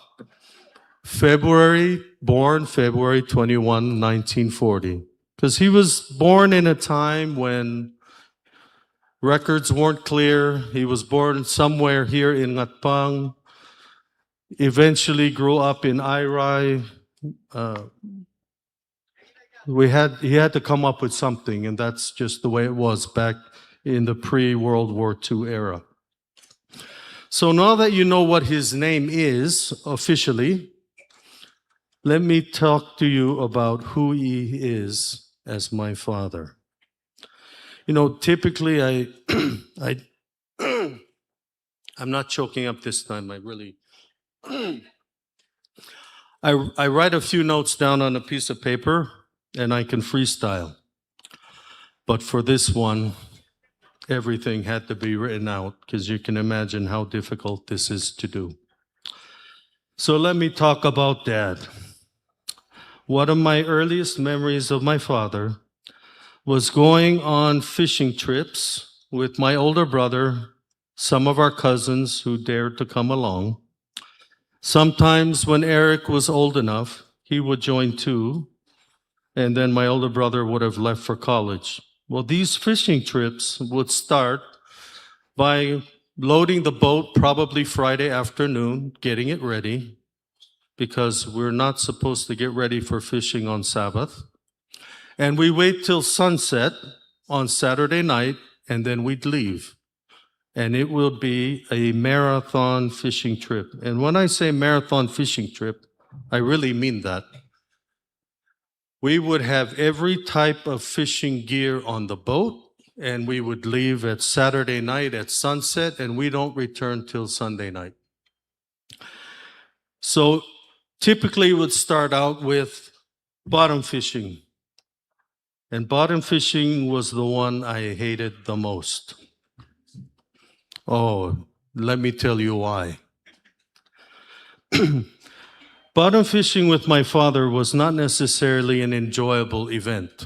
Born February 21, 1940. Because he was born in a time when records weren't clear. He was born somewhere here in Ngatpang. Eventually grew up in Irai. He had to come up with something, and that's just the way it was back in the pre-World War II era. So now that you know what his name is officially, let me talk to you about who he is as my father. You know, typically I'm not choking up this time. I write a few notes down on a piece of paper and I can freestyle. But for this one, everything had to be written out because you can imagine how difficult this is to do. So let me talk about Dad. One of my earliest memories of my father was going on fishing trips with my older brother, some of our cousins who dared to come along. Sometimes when Eric was old enough, he would join too, and then my older brother would have left for college. Well, these fishing trips would start by loading the boat probably Friday afternoon, getting it ready, because we're not supposed to get ready for fishing on Sabbath. And we wait till sunset on Saturday night, and then we'd leave. And it will be a marathon fishing trip. And when I say marathon fishing trip, I really mean that. We would have every type of fishing gear on the boat, and we would leave at Saturday night at sunset, and we don't return till Sunday night. So typically it would start out with bottom fishing. And bottom fishing was the one I hated the most. Oh, let me tell you why. Bottom fishing with my father was not necessarily an enjoyable event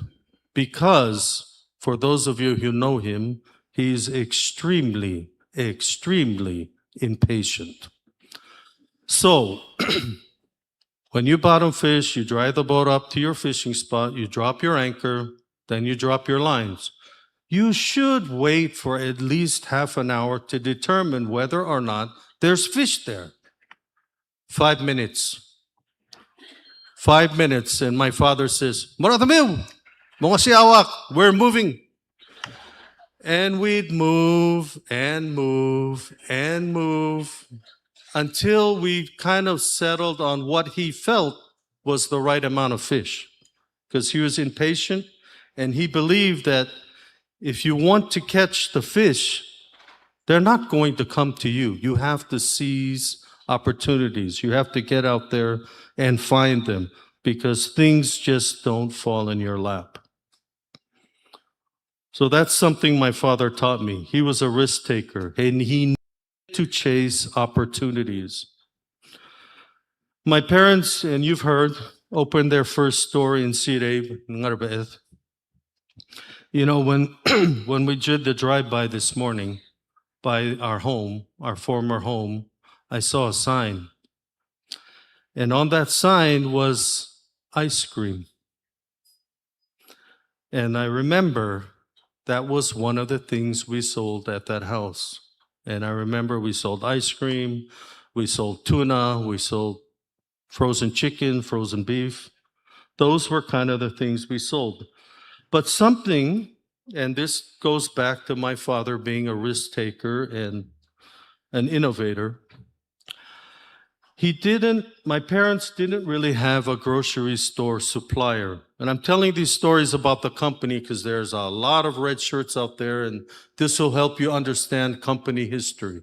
because, for those of you who know him, he's extremely, extremely impatient. So, when you bottom fish, you drive the boat up to your fishing spot, you drop your anchor, then you drop your lines. You should wait for at least half an hour to determine whether or not there's fish there. 5 minutes. 5 minutes, and my father says, "Maratamiw, mga siyawak, we're moving." And we'd move and move and move until we kind of settled on what he felt was the right amount of fish. Because he was impatient, and he believed that if you want to catch the fish, they're not going to come to you. You have to seize opportunities. You have to get out there and find them because things just don't fall in your lap. So that's something my father taught me. He was a risk taker and he needed to chase opportunities. My parents, and you've heard, opened their first store in Sirib, Ngarbeeth. You know, when we did the drive-by this morning by our home, our former home, I saw a sign. And on that sign was ice cream. And I remember that was one of the things we sold at that house. And I remember we sold ice cream, we sold tuna, we sold frozen chicken, frozen beef. Those were kind of the things we sold. But something, and this goes back to my father being a risk taker and an innovator, my parents didn't really have a grocery store supplier. And I'm telling these stories about the company because there's a lot of red shirts out there, and this will help you understand company history.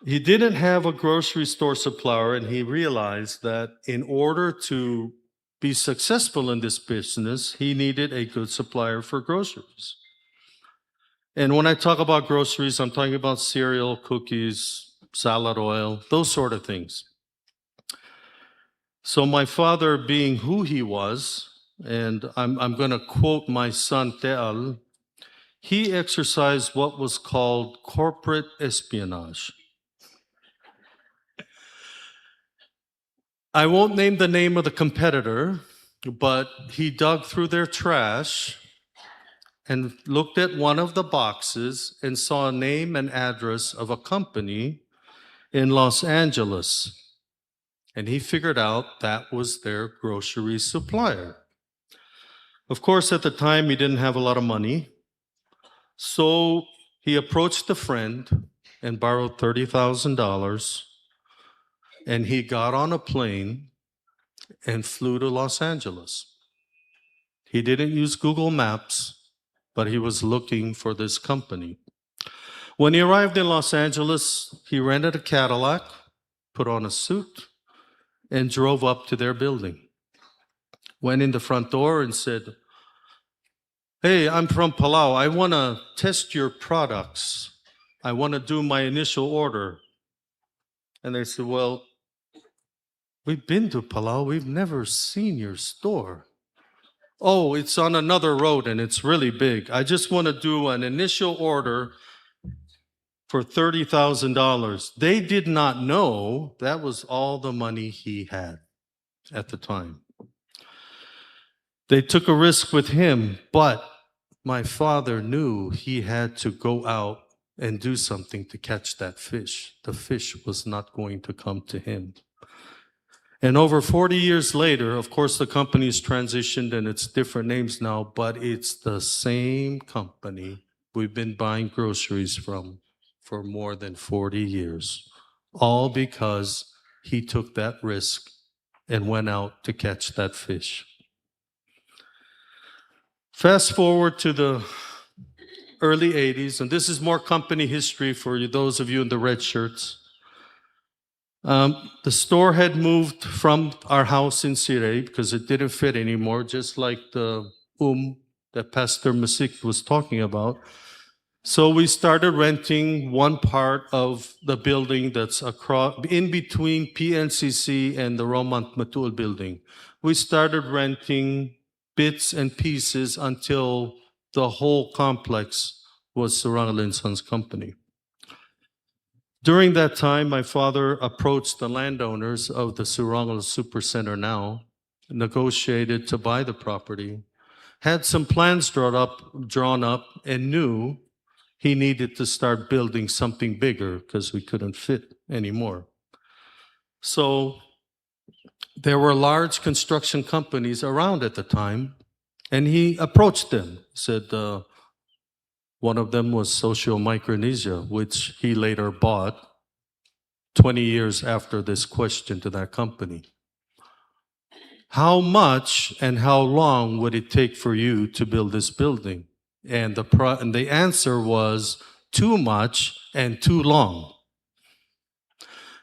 He didn't have a grocery store supplier, and he realized that in order to be successful in this business, he needed a good supplier for groceries. And when I talk about groceries, I'm talking about cereal, cookies, salad oil, those sort of things. So my father, being who he was, and I'm going to quote my son Teal, he exercised what was called corporate espionage. I won't name the name of the competitor, but he dug through their trash and looked at one of the boxes and saw a name and address of a company in Los Angeles. And he figured out that was their grocery supplier. Of course, at the time, he didn't have a lot of money. So he approached a friend and borrowed $30,000. And he got on a plane and flew to Los Angeles. He didn't use Google Maps, but he was looking for this company. When he arrived in Los Angeles, he rented a Cadillac, put on a suit, and drove up to their building. Went in the front door and said, "Hey, I'm from Palau. I want to test your products. I want to do my initial order." And they said, "Well, we've been to Palau. We've never seen your store." "Oh, it's on another road and it's really big. I just want to do an initial order for $30,000. They did not know that was all the money he had at the time. They took a risk with him, but my father knew he had to go out and do something to catch that fish. The fish was not going to come to him. And over 40 years later, of course, the company's transitioned and it's different names now, but it's the same company we've been buying groceries from for more than 40 years, all because he took that risk and went out to catch that fish. Fast forward to the early 80s, and this is more company history for you, those of you in the red shirts. The store had moved from our house in Sirey because it didn't fit anymore, just like the that Pastor Masik was talking about. So we started renting one part of the building that's across, in between PNCC and the Romant Matul building. We started renting bits and pieces until the whole complex was Surangel & Sons Company. During that time, my father approached the landowners of the Surangel Supercenter now, negotiated to buy the property, had some plans drawn up, and knew he needed to start building something bigger because we couldn't fit anymore. So there were large construction companies around at the time, and he approached them, said one of them was Socio Micronesia, which he later bought 20 years after this question to that company. How much and how long would it take for you to build this building? And the answer was too much and too long.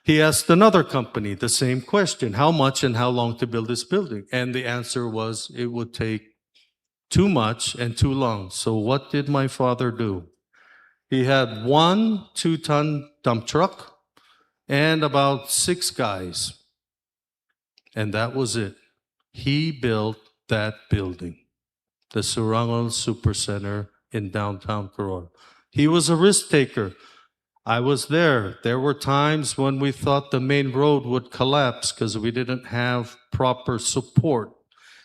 He asked another company the same question, how much and how long to build this building? And the answer was it would take too much and too long. So what did my father do? He had 1 2-ton dump truck and about 6 guys. And that was it. He built that building, the Surangel Supercenter in downtown Quezon. He was a risk taker. I was there. There were times when we thought the main road would collapse because we didn't have proper support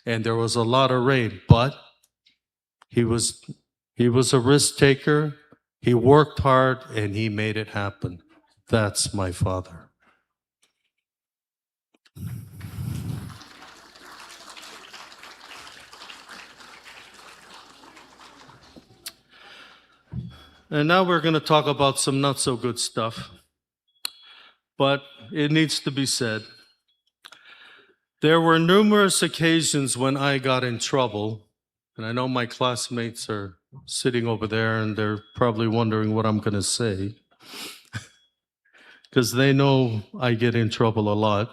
and there was a lot of rain, but he was a risk taker. He worked hard and he made it happen. That's my father. And now we're going to talk about some not so good stuff, but it needs to be said. There were numerous occasions when I got in trouble, and I know my classmates are sitting over there and they're probably wondering what I'm going to say, because they know I get in trouble a lot.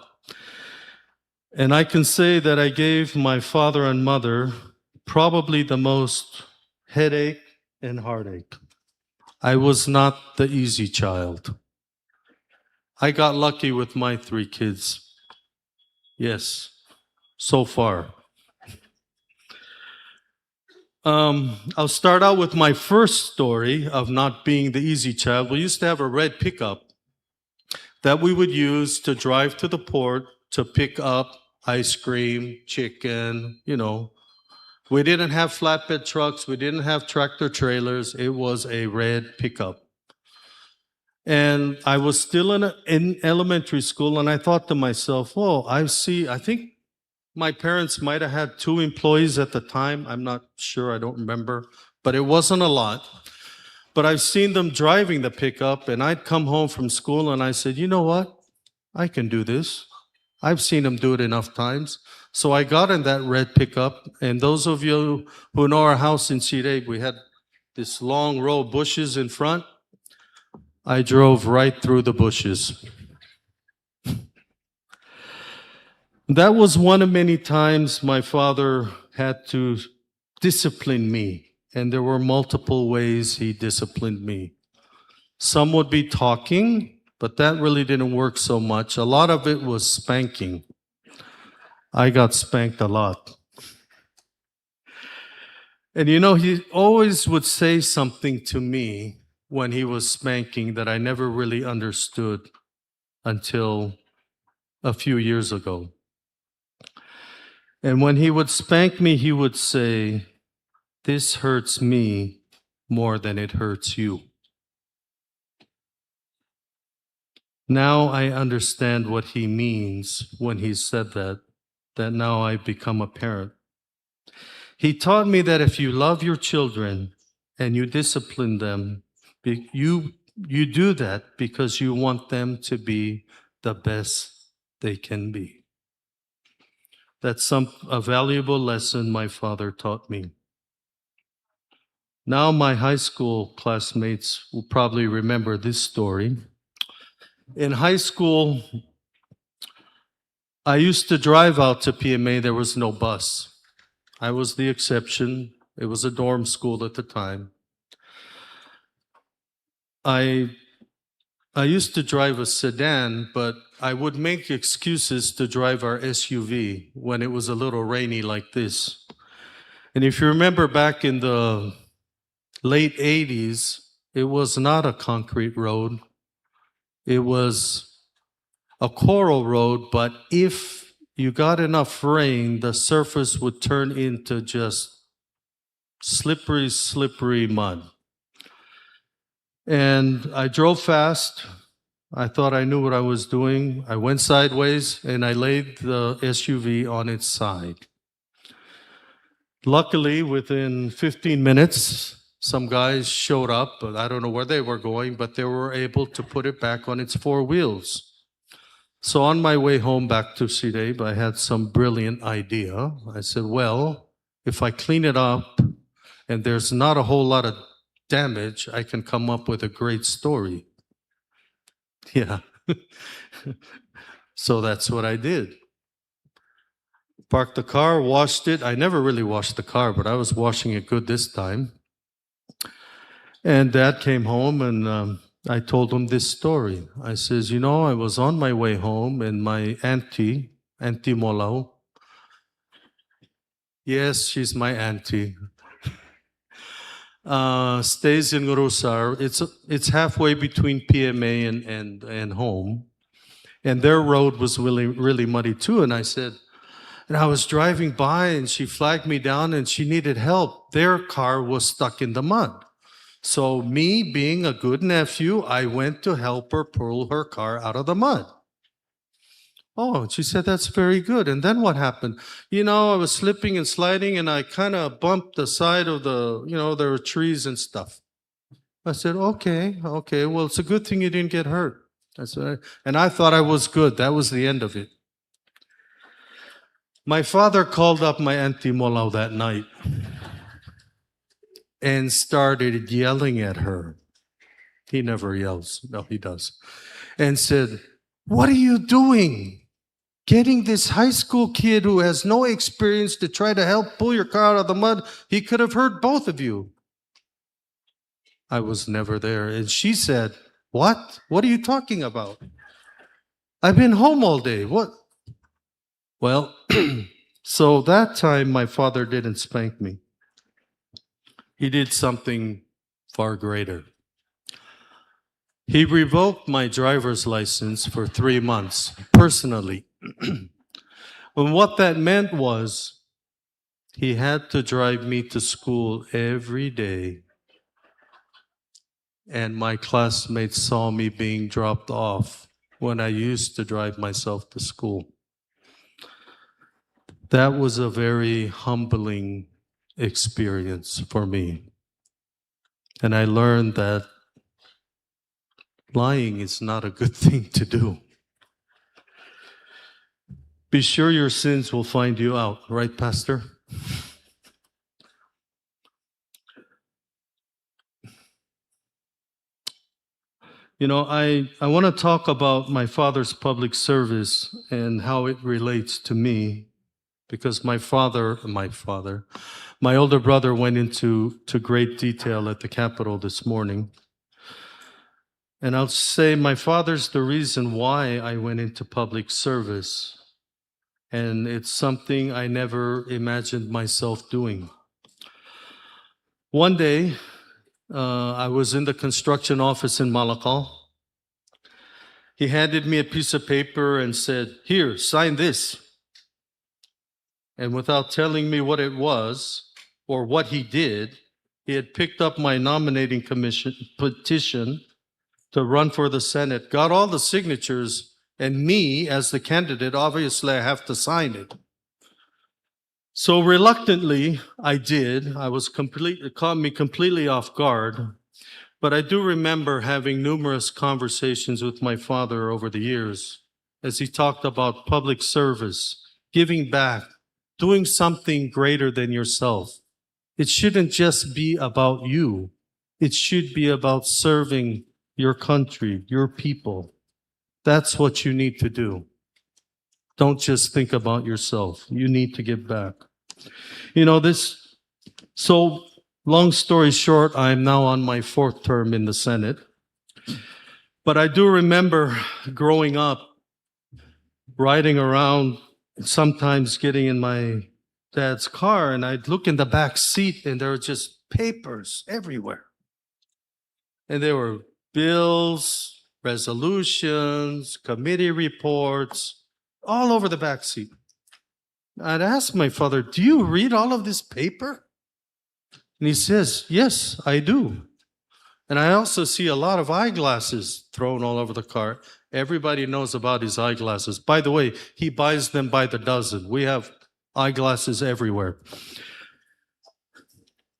And I can say that I gave my father and mother probably the most headache and heartache. I was not the easy child. I got lucky with my 3 kids. Yes, so far. I'll start out with my first story of not being the easy child. We used to have a red pickup that we would use to drive to the port to pick up ice cream, chicken, We didn't have flatbed trucks. We didn't have tractor trailers. It was a red pickup. And I was still in elementary school, and I thought to myself, I think my parents might have had 2 employees at the time. I'm not sure. I don't remember. But it wasn't a lot. But I've seen them driving the pickup, and I'd come home from school, and I said, you know what? I can do this. I've seen them do it enough times. So I got in that red pickup, and those of you who know our house in Sirey, we had this long row of bushes in front. I drove right through the bushes. That was one of many times my father had to discipline me, and there were multiple ways he disciplined me. Some would be talking, but that really didn't work so much. A lot of it was spanking. I got spanked a lot. And he always would say something to me when he was spanking that I never really understood until a few years ago. And when he would spank me, he would say, "This hurts me more than it hurts you." Now I understand what he means when he said that now I become a parent. He taught me that if you love your children and you discipline them, you do that because you want them to be the best they can be. That's a valuable lesson my father taught me. Now my high school classmates will probably remember this story. In high school, I used to drive out to PMA. There was no bus. I was the exception. It was a dorm school at the time. I used to drive a sedan, but I would make excuses to drive our SUV when it was a little rainy like this. And if you remember back in the late 80s, it was not a concrete road. It was a coral road, but if you got enough rain, the surface would turn into just slippery mud. And I drove fast. I thought I knew what I was doing. I went sideways and I laid the SUV on its side. Luckily, within 15 minutes, some guys showed up. I don't know where they were going, but they were able to put it back on its four wheels. So on my way home back to Sideib, I had some brilliant idea. I said, well, if I clean it up and there's not a whole lot of damage, I can come up with a great story. Yeah. So that's what I did. Parked the car, washed it. I never really washed the car, but I was washing it good this time. And Dad came home and I told him this story. I says, you know, I was on my way home and my Auntie Molau. Yes, she's my auntie. Stays in Ngurusar. It's halfway between PMA and home. And their road was really muddy too. And I said, and I was driving by and she flagged me down and she needed help. Their car was stuck in the mud. So me being a good nephew, I went to help her pull her car out of the mud. Oh, and she said, that's very good. And then what happened? You know, I was slipping and sliding and I kind of bumped the side of there were trees and stuff. I said, okay, well, it's a good thing you didn't get hurt. And I thought I was good. That was the end of it. My father called up my Auntie Molau that night and started yelling at her. He never yells. No, he does. And said, what are you doing? Getting this high school kid who has no experience to try to help pull your car out of the mud. He could have hurt both of you. I was never there. And she said, what? What are you talking about? I've been home all day. What? Well, so that time my father didn't spank me. He did something far greater. He revoked my driver's license for 3 months, personally. And what that meant was he had to drive me to school every day. And my classmates saw me being dropped off when I used to drive myself to school. That was a very humbling experience for me. And I learned that lying is not a good thing to do. Be sure your sins will find you out, right, Pastor? You know, I want to talk about my father's public service and how it relates to me, because my older brother went into great detail at the Capitol this morning. And I'll say my father's the reason why I went into public service. And it's something I never imagined myself doing. One day, I was in the construction office in Malacca. He handed me a piece of paper and said, "Here, sign this." And without telling me what it was or what he did, he had picked up my nominating commission petition to run for the Senate, got all the signatures, and me as the candidate, obviously I have to sign it. So reluctantly, I did. It caught me completely off guard. But I do remember having numerous conversations with my father over the years as he talked about public service, giving back, doing something greater than yourself. It shouldn't just be about you. It should be about serving your country, your people. That's what you need to do. Don't just think about yourself. You need to give back. So long story short, I'm now on my 4th term in the Senate. But I do remember growing up, riding around, sometimes getting in my dad's car, and I'd look in the back seat and there were just papers everywhere. And there were bills, resolutions, committee reports, all over the back seat. I'd ask my father, "Do you read all of this paper?" And he says, "Yes, I do." And I also see a lot of eyeglasses thrown all over the car. Everybody knows about his eyeglasses. By the way, he buys them by the dozen. We have eyeglasses everywhere.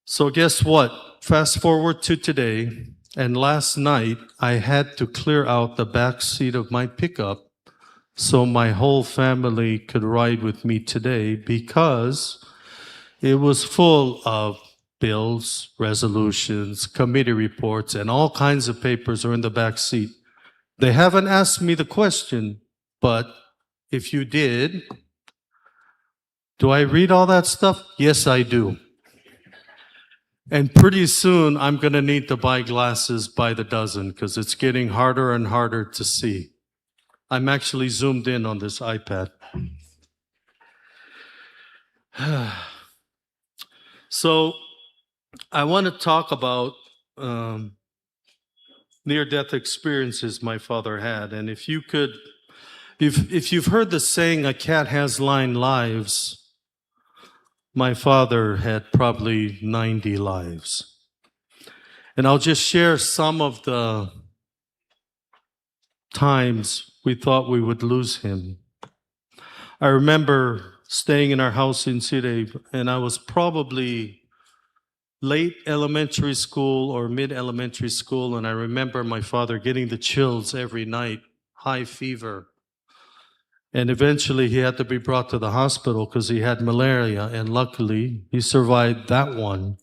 So guess what? Fast forward to today, and last night I had to clear out the back seat of my pickup so my whole family could ride with me today because it was full of bills, resolutions, committee reports, and all kinds of papers are in the back seat. They haven't asked me the question, but if you did, do I read all that stuff? Yes, I do. And pretty soon, I'm going to need to buy glasses by the dozen because it's getting harder and harder to see. I'm actually zoomed in on this iPad. So I want to talk about near-death experiences my father had. And if you've heard the saying, "A cat has 9 lives," my father had probably 90 lives. And I'll just share some of the times we thought we would lose him. I remember staying in our house in Sirte, and I was probably late elementary school or mid-elementary school, and I remember my father getting the chills every night, high fever. And eventually he had to be brought to the hospital because he had malaria, and luckily he survived that one.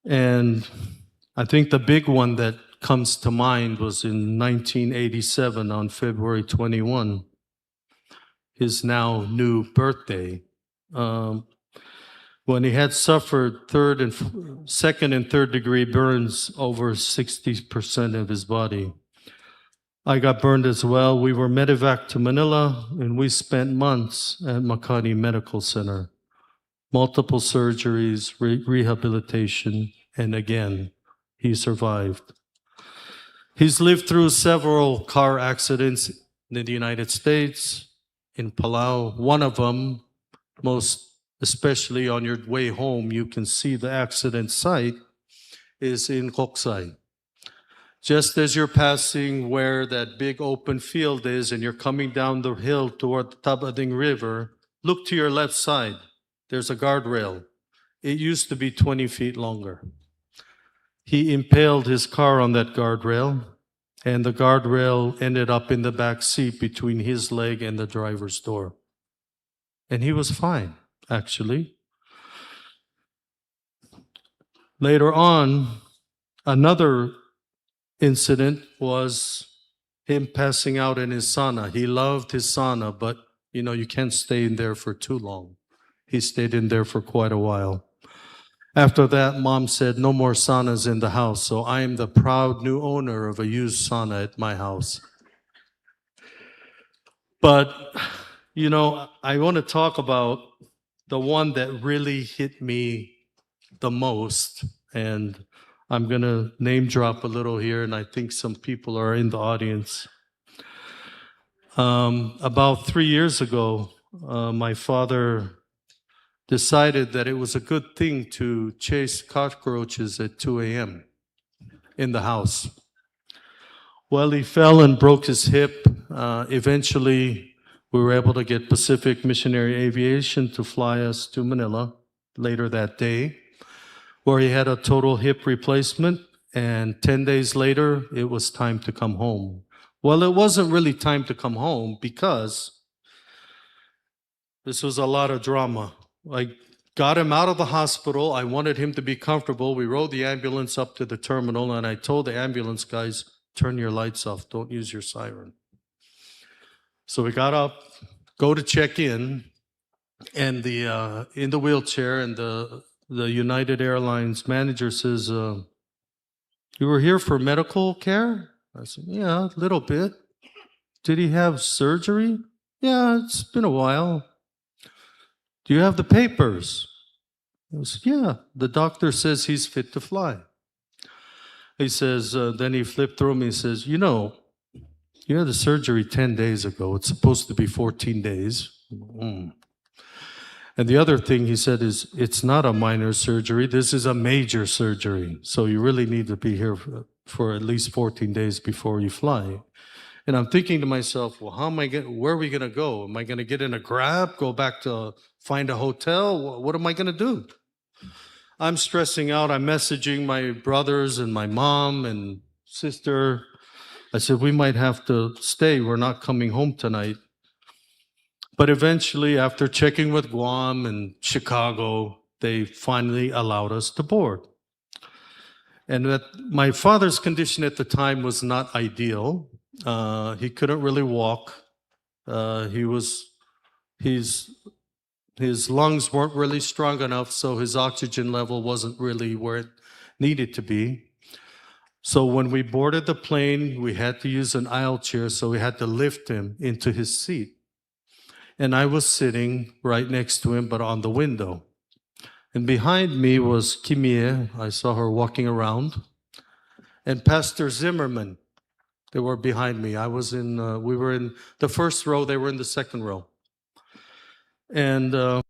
And I think the big one that comes to mind was in 1987 on February 21, his now new birthday, when he had suffered second and third degree burns over 60% of his body. I got burned as well. We were medevac to Manila, and we spent months at Makati Medical Center. Multiple surgeries, rehabilitation, and again, he survived. He's lived through several car accidents in the United States, in Palau. One of them, especially on your way home, you can see the accident site, is in Koksay. Just as you're passing where that big open field is and you're coming down the hill toward the Tabading River, look to your left side. There's a guardrail. It used to be 20 feet longer. He impaled his car on that guardrail, and the guardrail ended up in the back seat between his leg and the driver's door. And he was fine, actually. Later on, another incident was him passing out in his sauna. He loved his sauna, but you can't stay in there for too long. He stayed in there for quite a while. After that, Mom said, "No more saunas in the house." So I am the proud new owner of a used sauna at my house. But, I want to talk about the one that really hit me the most And I'm going to name drop a little here, and I think some people are in the audience. About 3 years ago, my father decided that it was a good thing to chase cockroaches at 2 a.m. in the house. Well, he fell and broke his hip. Eventually, we were able to get Pacific Missionary Aviation to fly us to Manila later that day, where he had a total hip replacement. And 10 days later, it was time to come home. Well, it wasn't really time to come home because this was a lot of drama. I got him out of the hospital. I wanted him to be comfortable. We rode the ambulance up to the terminal, and I told the ambulance guys, turn your lights off. Don't use your siren. So we got up, go to check in, and in the wheelchair, and the United Airlines manager says, you were here for medical care? I said, yeah, a little bit. Did he have surgery? Yeah, it's been a while. Do you have the papers? I said, yeah, the doctor says he's fit to fly. He says, then he flipped through me and says, you know, you had the surgery 10 days ago. It's supposed to be 14 days. And the other thing he said is, it's not a minor surgery. This is a major surgery. So you really need to be here for at least 14 days before you fly. And I'm thinking to myself, well, where are we going to go? Am I going to get in a Grab, go back to find a hotel? What am I going to do? I'm stressing out. I'm messaging my brothers and my mom and sister. I said, we might have to stay. We're not coming home tonight. But eventually, after checking with Guam and Chicago, they finally allowed us to board. And my father's condition at the time was not ideal. He couldn't really walk. His lungs weren't really strong enough, so his oxygen level wasn't really where it needed to be. So when we boarded the plane, we had to use an aisle chair, so we had to lift him into his seat. And I was sitting right next to him, but on the window. And behind me was Kimie. I saw her walking around. And Pastor Zimmerman, they were behind me. We were in the first row, they were in the second row. And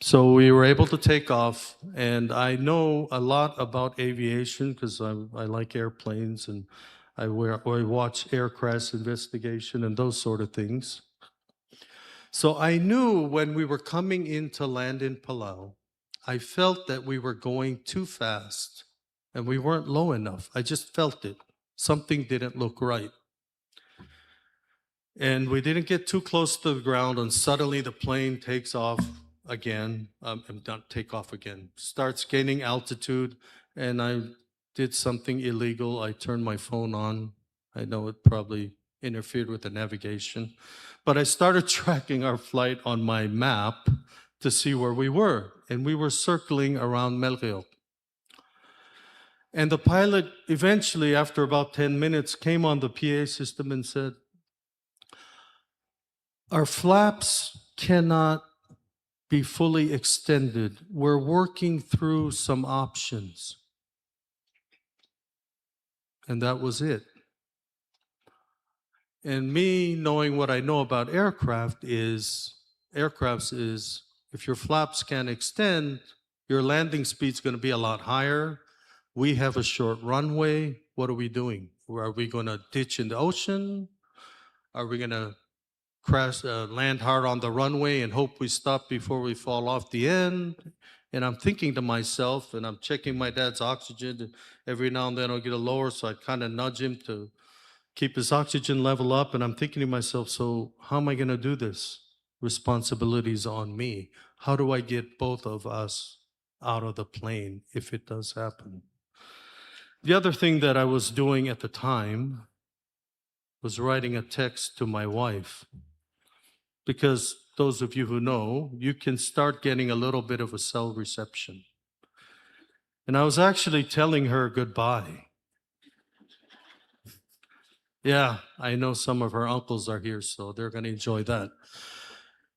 so we were able to take off. And I know a lot about aviation because I like airplanes, and I watch air crash investigation and those sort of things. So I knew when we were coming in to land in Palau, I felt that we were going too fast and we weren't low enough. I just felt it. Something didn't look right. And we didn't get too close to the ground, and suddenly the plane takes off again. Not take off again. Starts gaining altitude, and I did something illegal. I turned my phone on. I know it probably interfered with the navigation. But I started tracking our flight on my map to see where we were. And we were circling around Melgeo. And the pilot eventually, after about 10 minutes, came on the PA system and said, our flaps cannot be fully extended. We're working through some options. And that was it. And me knowing what I know about aircrafts is if your flaps can't extend, your landing speed's going to be a lot higher. We have a short runway. What are we doing? Are we going to ditch in the ocean? Are we going to land hard on the runway and hope we stop before we fall off the end? And I'm thinking to myself, and I'm checking my dad's oxygen. Every now and then I'll get a lower, so I kind of nudge him to keep his oxygen level up. And I'm thinking to myself, so how am I going to do this? Responsibility's on me. How do I get both of us out of the plane if it does happen? The other thing that I was doing at the time was writing a text to my wife. Because those of you who know, you can start getting a little bit of a cell reception. And I was actually telling her goodbye. Yeah, I know some of her uncles are here, so they're going to enjoy that.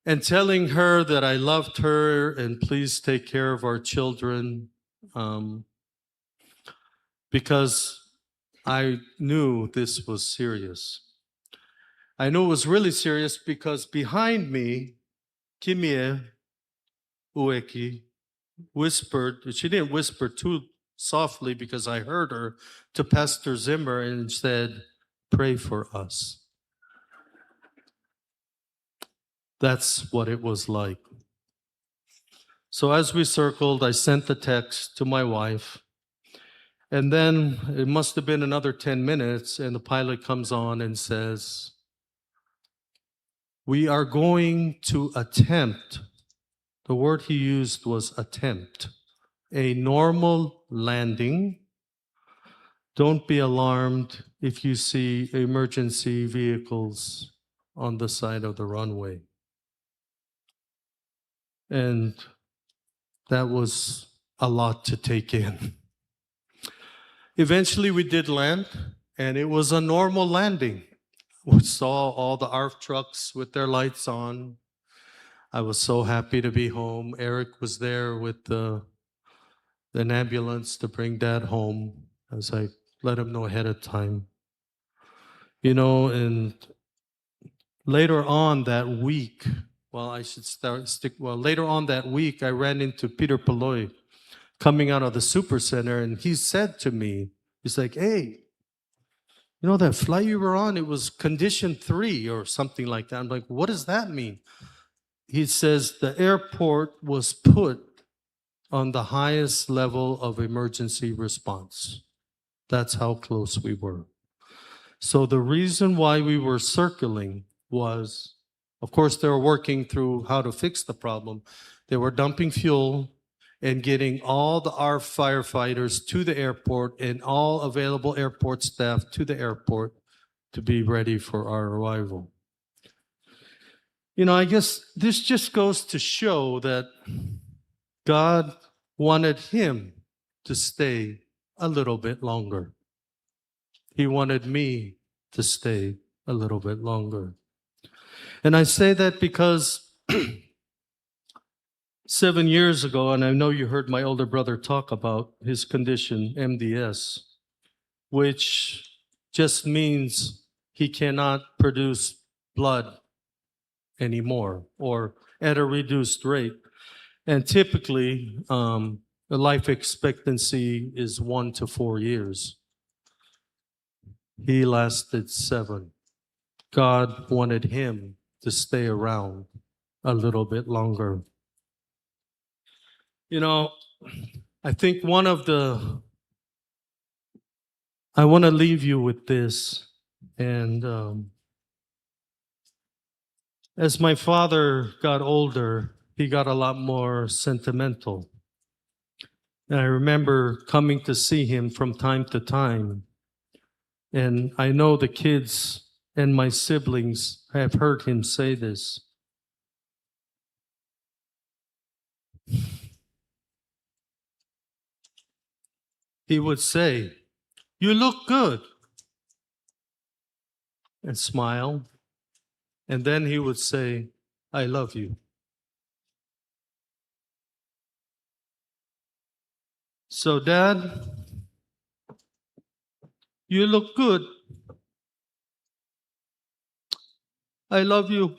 And telling her that I loved her and please take care of our children. because I knew this was serious. I knew it was really serious because behind me, Kimie Ueki whispered, she didn't whisper too softly because I heard her, to Pastor Zimmer and said, "Pray for us." That's what it was like. So as we circled, I sent the text to my wife. And then it must have been another 10 minutes, and the pilot comes on and says, "We are going to attempt," the word he used was attempt, "a normal landing. Don't be alarmed if you see emergency vehicles on the side of the runway." And that was a lot to take in. Eventually, we did land, and it was a normal landing. We saw all the ARF trucks with their lights on. I was so happy to be home. Eric was there with an ambulance to bring Dad home, as I let him know ahead of time. You know, and later on that week, later on that week, I ran into Peter Paloy coming out of the super center, and he said to me, he's like, "Hey, you know that flight you were on, it was condition 3 or something like that." I'm like, "What does that mean?" He says the airport was put on the highest level of emergency response. That's how close we were. So the reason why we were circling was, of course, they were working through how to fix the problem. They were dumping fuel and getting all our firefighters to the airport and all available airport staff to the airport to be ready for our arrival. You know, I guess this just goes to show that God wanted him to stay a little bit longer. He wanted me to stay a little bit longer. And I say that because 7 years ago, and I know you heard my older brother talk about his condition, MDS, which just means he cannot produce blood anymore or at a reduced rate. And typically, the life expectancy is 1 to 4 years. He lasted 7. God wanted him to stay around a little bit longer. You know, I think I want to leave you with this. And as my father got older, he got a lot more sentimental. And I remember coming to see him from time to time. And I know the kids and my siblings have heard him say this. He would say, "You look good," and smile. And then he would say, "I love you." So, Dad, you look good. I love you.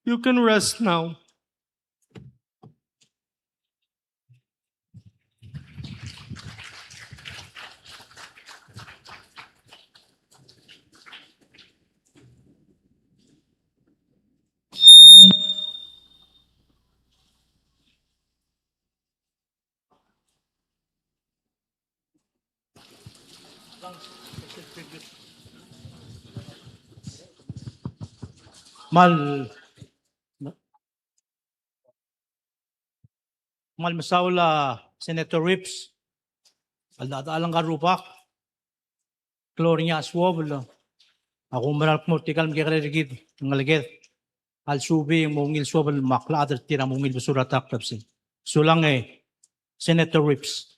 You can rest now. Mal masaula Senator Rips, alang karupak, Gloria Swabla, ako maral mo tikal mkikarigid, ngaligid, al subi mungil swabal makla adar tira mungil basuratak tapsin. Sulang Senator Rips.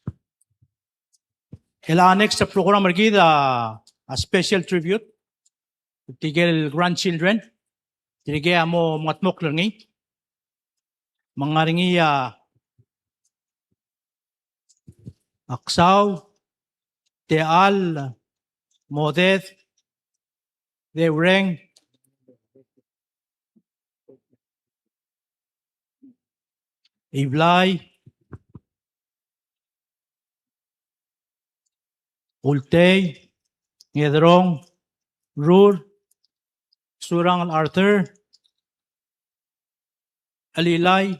Ila next sa program margid a special tribute, tigel grandchildren, tigel amo matmok langi, mga ringi aksaw, Teal, Modet, Deureng, Iblay, Ultay, Ngedrong, Rur, Surangel Arthur, Alilay,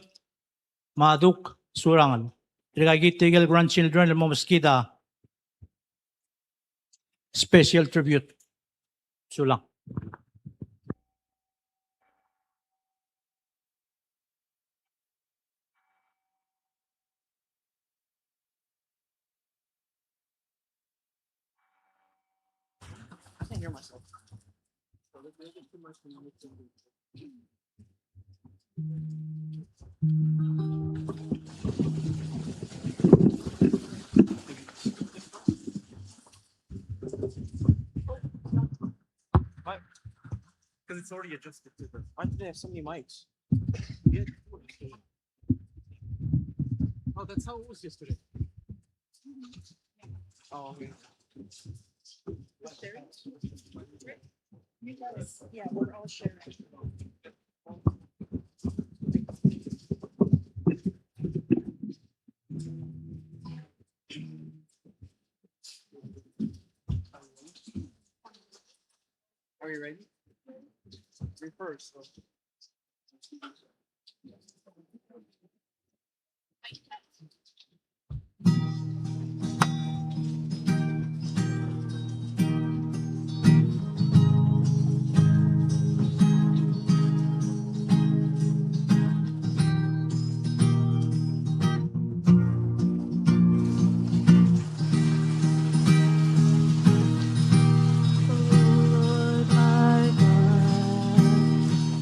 Maduk, Surangel. Trigagitigal grandchildren ng Momaskida. Special tribute. Sulang. Because it's already adjusted to the. Why do they have so many mics? Yeah. Oh, that's how it was yesterday. Oh, okay. You guys, yeah, we're all sharing. Are you ready? Reverse.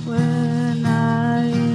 When I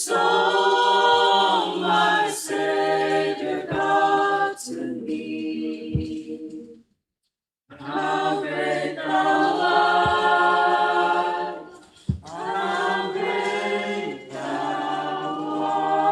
song my Savior God to me. How great thou art, how great thou art.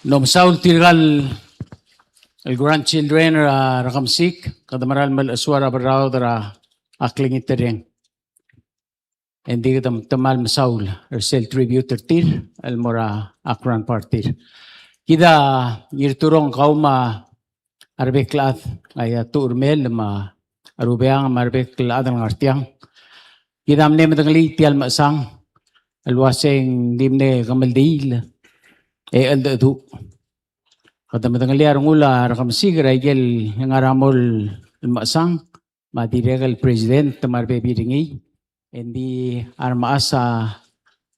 Nom Saul Tirgal, el grandchildren Rekemesik, kadamaral mal aswara barao dara akling itereng. Hindi kita tamal masaul, sel tribute tir, el mora akran partir. Kita ngirturong kauma arbeklat ay turmel ma arubeang marbeklat ang artiang. Kita amne matangali tial masang, alwaseng dimne kamaldil, aldadu. Kada matangali arungula Rekemesik raigel yang aramol masang, madiregal president tamarbe biringi, hindi armaasa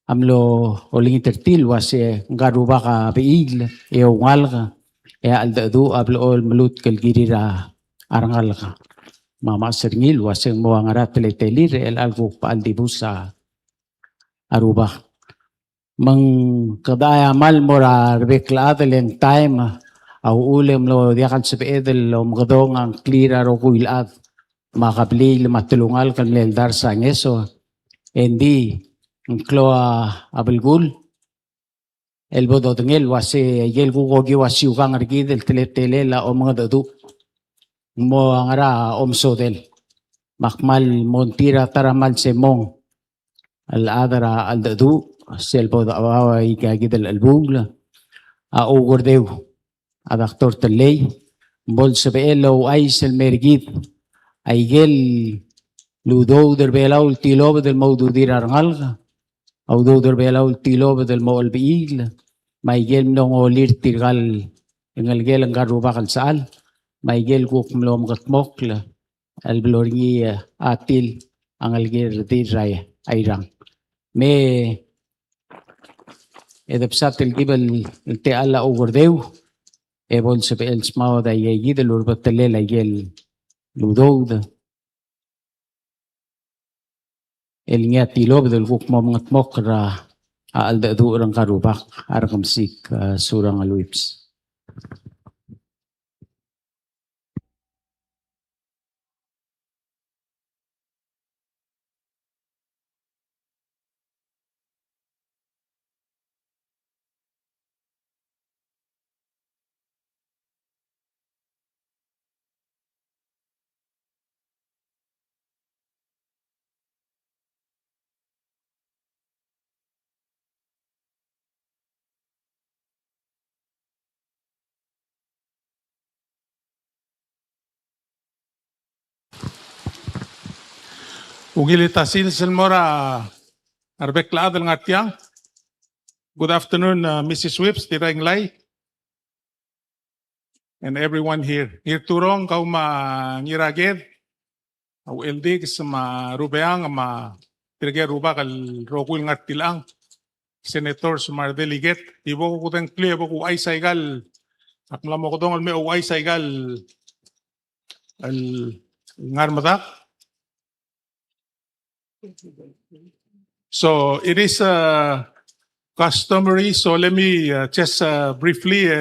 amlo oling tertil wase garuba ka beil e ungal ka e aldadu ablo ol melut kalgirira arangal ka mama serngil wase mo angara teletelir el algo paldibusa aruba mang kadaya mal mora reklad len time au ulem lo diakan sebedel lo mgadong ang clear aro kuilad makabli matulungal kan leldar sa ngeso hindi Kloa abelgul el bodo tengel wase yel gugogi wasiu kang argi del teletele la om ngadadu mo angara om sodel makmal montira taramal semong al adara al dadu sel bodo awa igagi del albugla a ugordeu a doctor telei bol sebelo ay sel mergid ay gel ludo der belau tilob del maududir arangalga au do bela ultilo del mol biil may gel nong olir tirgal engel gel ngaru bakal sal may gel guk mlom gatmokla al blorngi atil angal gel diray ayrang me edepsat el gibel te ala overdeu e bol se el smao da yegi del urbatele la gel ludod el nya tilob del guk mom gatmokra al dadu orang karubak Rekemesik Surangel wips. Ugilitasin Selmora Arbeklad ng Atiang. Good afternoon, Mrs. Whips, Tirang Lai, and everyone here. Ngirturong kau ngiraged, au eldig sa rubeang tirge ruba kal rokul ngatilang. Senator sumar delegate, ibo ko kutang clear ko ay saigal. Akmala mo ko dong may ay saigal al ngarmadak. So it is customary, so let me just briefly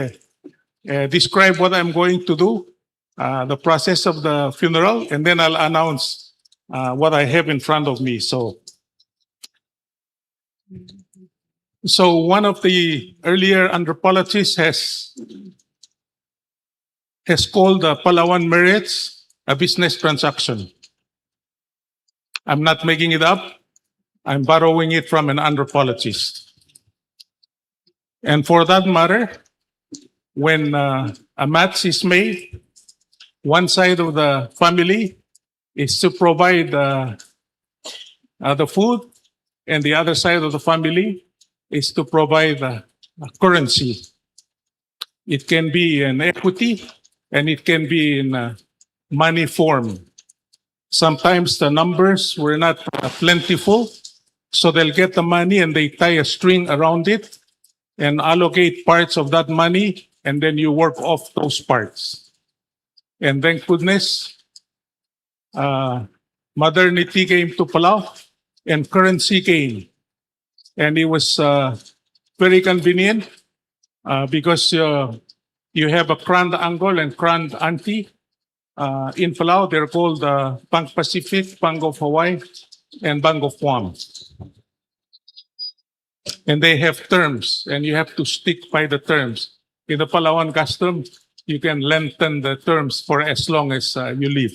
describe what I'm going to do, the process of the funeral, and then I'll announce what I have in front of me. So one of the earlier anthropologists has called the Palawan marriage a business transaction. I'm not making it up. I'm borrowing it from an anthropologist. And for that matter, when a match is made, one side of the family is to provide the food, and the other side of the family is to provide currency. It can be in equity and it can be in money form. Sometimes the numbers were not plentiful, so they'll get the money and they tie a string around it and allocate parts of that money, and then you work off those parts. And thank goodness, modernity came to Palau and currency came. And it was very convenient because you have a grand uncle and grand auntie. In Palau, they're called Bank Pacific, Bank of Hawaii, and Bank of Guam. And they have terms, and you have to stick by the terms. In the Palawan custom, you can lengthen the terms for as long as you live.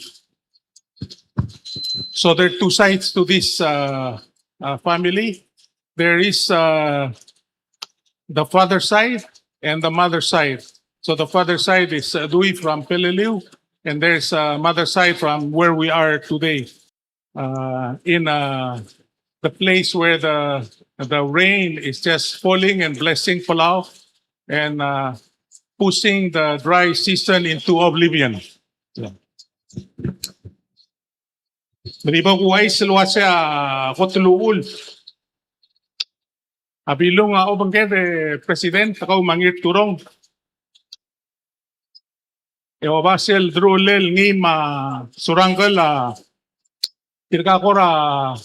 So there are two sides to this family. There is the father side and the mother side. So the father side is Dui from Peleliu, and there's mother side from where we are today, in the place where the rain is just falling and blessing Palau and pushing the dry season into oblivion. Mariba ko ay silwa siya kotuluul. Abilong obang kede president ako mangit turong. Ewa basel drulel ngi ma surangel tirka kora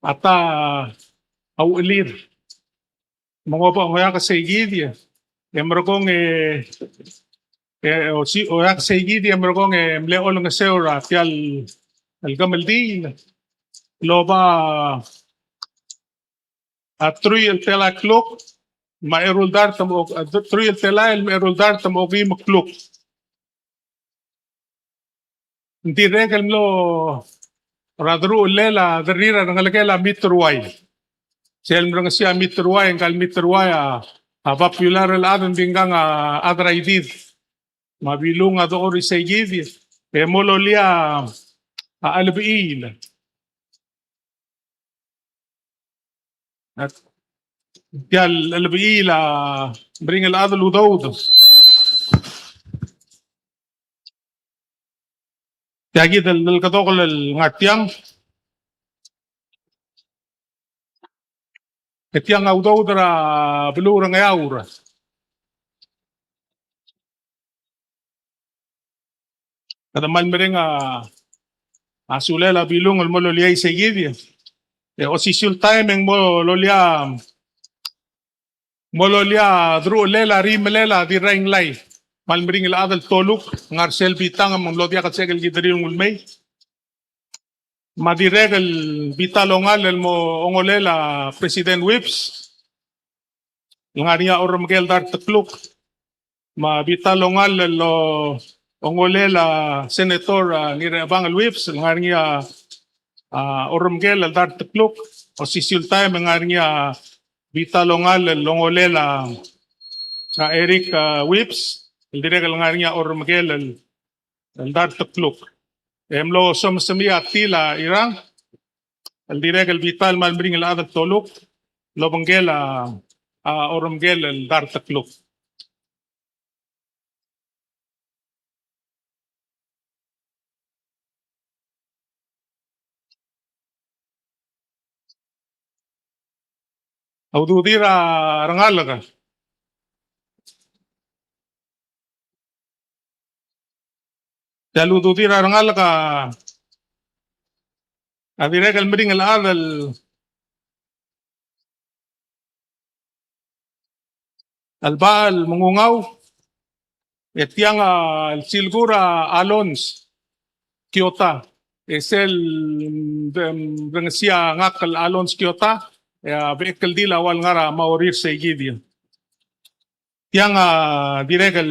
ata au elir. Mga ba ngoya ka segid. Emrokong o si o yak segid emrokong mleol nga seura tial el gamaldin. Loba Trui el tela klok, ma eruldar tam og trui el tela el eruldar tam og im klok. Hindi regal lo radru lela derira ngalakela mitruay. Sel mga siya mitruay ang kal mitruay popular el adon bingang adraidid. Mabilung ado ori segid. E mololia albiil. At Tial albiila bring el adol udawd. Tiagi del katokol el ngatiang. Ketiang udawd ra belura ngayaura. Kada mal mereng asulela bilung el mololia isegid. E osisul time ang mololia dru lela rimlela di raing lay. Malmring el adal toluk ngarsel bitang ang lodia kat segel gidrin ulmay. Madiregel bitalongal el mo ongolela President Whips. Ngaria ormgel dar tekluk. Ma bitalongal el ongolela Senator Ngirchechebangel Whips. Ngaria ormgel el dar tekluk. O sisil tayo ngaria bitalongal el ongolela Eric Whips. El diregal ngaria ormgel el dar tekluk. Emlo somsamia tila irang. El diregal vital malmring el adat toluk. Lobangel ormgel el dar tekluk. Aududira rangalaga. Dalududira rangalaga. Adiregal mring el adal albal mungungaw. Etiang el silgura alons Kyoto. Es el Venecia ngakal alons Kyoto. Vehicle dila wal ngara maorir sa igidya. Tiang diregal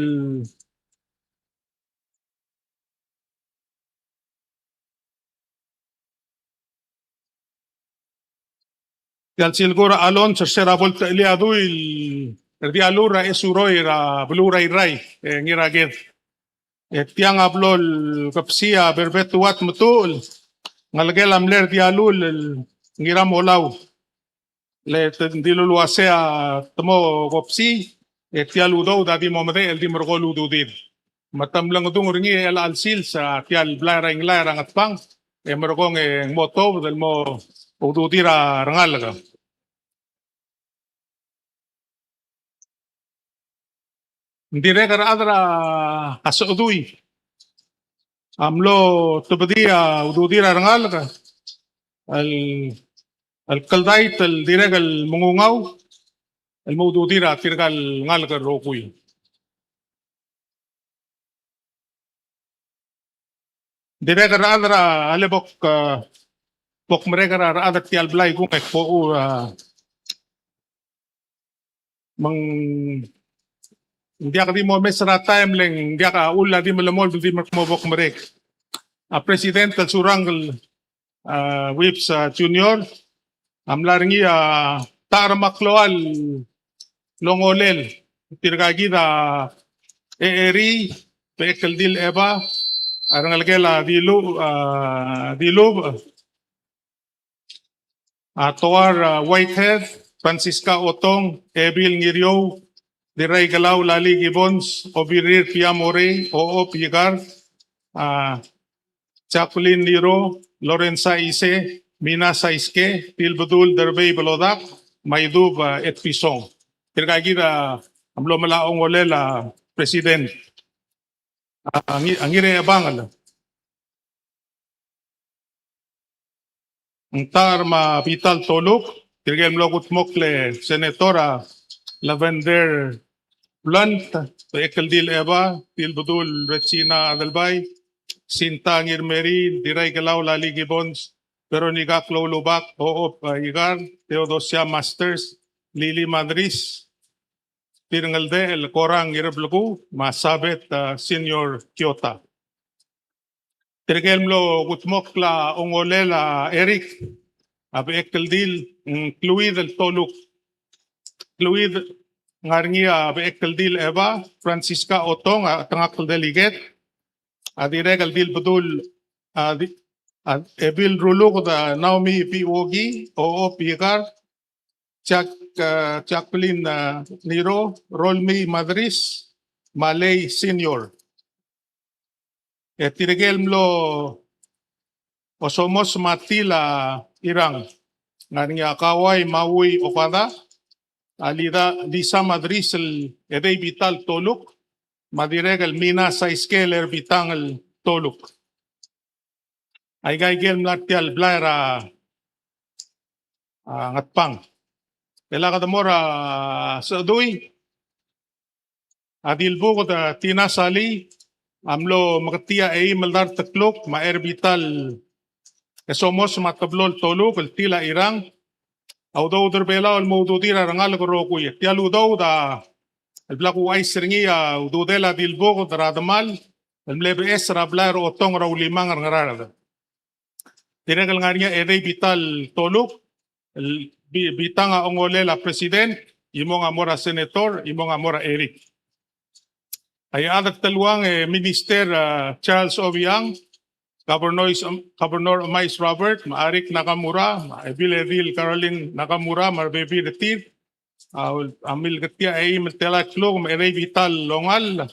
Tial silgura alon sa sera volta iliadu el dialura esuroy ra blura iray ngiraged. Tiang ablol kapsia berbetuat mutul ngalgel amler dialul ngiram olaw. le diluluasea tamo kopsi tial udo dadi momade el di morgol ududid matam lang udung ringi el alsil sa tial blarang larang at pang morgong moto del mo ududira rangalaga dire kar adra asudui amlo tubadia ududira rangalaga al القلدايت الديرج المنغاو المودوديرا تيرغال نالغ روكوي ديرج رادرا ale bok mereka rada tial blay kung po mang hindi ka di mo mesra time leng hindi ka ula di malamol di mo bok mereka President Surangel Whips Junior amlaringi tarmakloal longolel tirgagi da eeri pekel dil eba arangalgela dilu Toar Whitehead Francisca Otong Ebil Ngiryo Diray Galaw Lali Gibbons Obirir Piamore Oo Pigar Chaplin Niro Lorenza Ise Mina Saiske Tilbudul Derbey Balodak Maydub et Pisong tirgagi da amlo malaong olela president ang Ngirchechebangel ang tarma vital toluk tirgem logut mokle senatora Lavender Blunt Ekeldil Eva Tilbudul Retsina Adelbay Sinta Ngirmeri Diray Galaw Lali Gibbons Veronica Clolubak Oop Igar Theodosia Masters Lili Madris Tirngalde El Korang Ireblugu Masabet Senior Kiota Tirgelmlo Gutmokla Ongolela Eric Abe Ekeldil Cluid El Toluk Cluid Ngarngia Abe Ekeldil Eva Francisca Otong Tangakal Delegate Adiregal Dil Budul Ebil Ruluk da Naomi Piwogi Oo Pigar Jacqueline Niro Rolmi Madris Malay Senior Tirgelmlo Osomos Matila Irang Ngarngia Kawai Maui Okada Alida Lisa Madris el Edey Vital Toluk Madiregal Mina Saiskeler Vitangal Toluk ay gaygel mlatial Blaira ngatpang Ela kadamora sa doy adilbo ko da tinasali amlo makatia ay maldar taklok maerbital somos matablol tolok el tila irang audo derbela el modudira rangal ko rokuy tialu daw da el blaku ay seringia ududela dilbo ko da radamal el mlebe esra blair otong raw limang ngararada Tinagal nga niya Edey Vital Toluk Bitang ongolela president, imo nga mora senator, imo nga mora Eric. Ay adat taluang minister Charles Obiang, Governor Mais Robert, Maarik Nakamura, Ebil Caroline Nakamura, Marbebi Retir, Amil Gatia ay Matela Klog, Edey Vital Longal,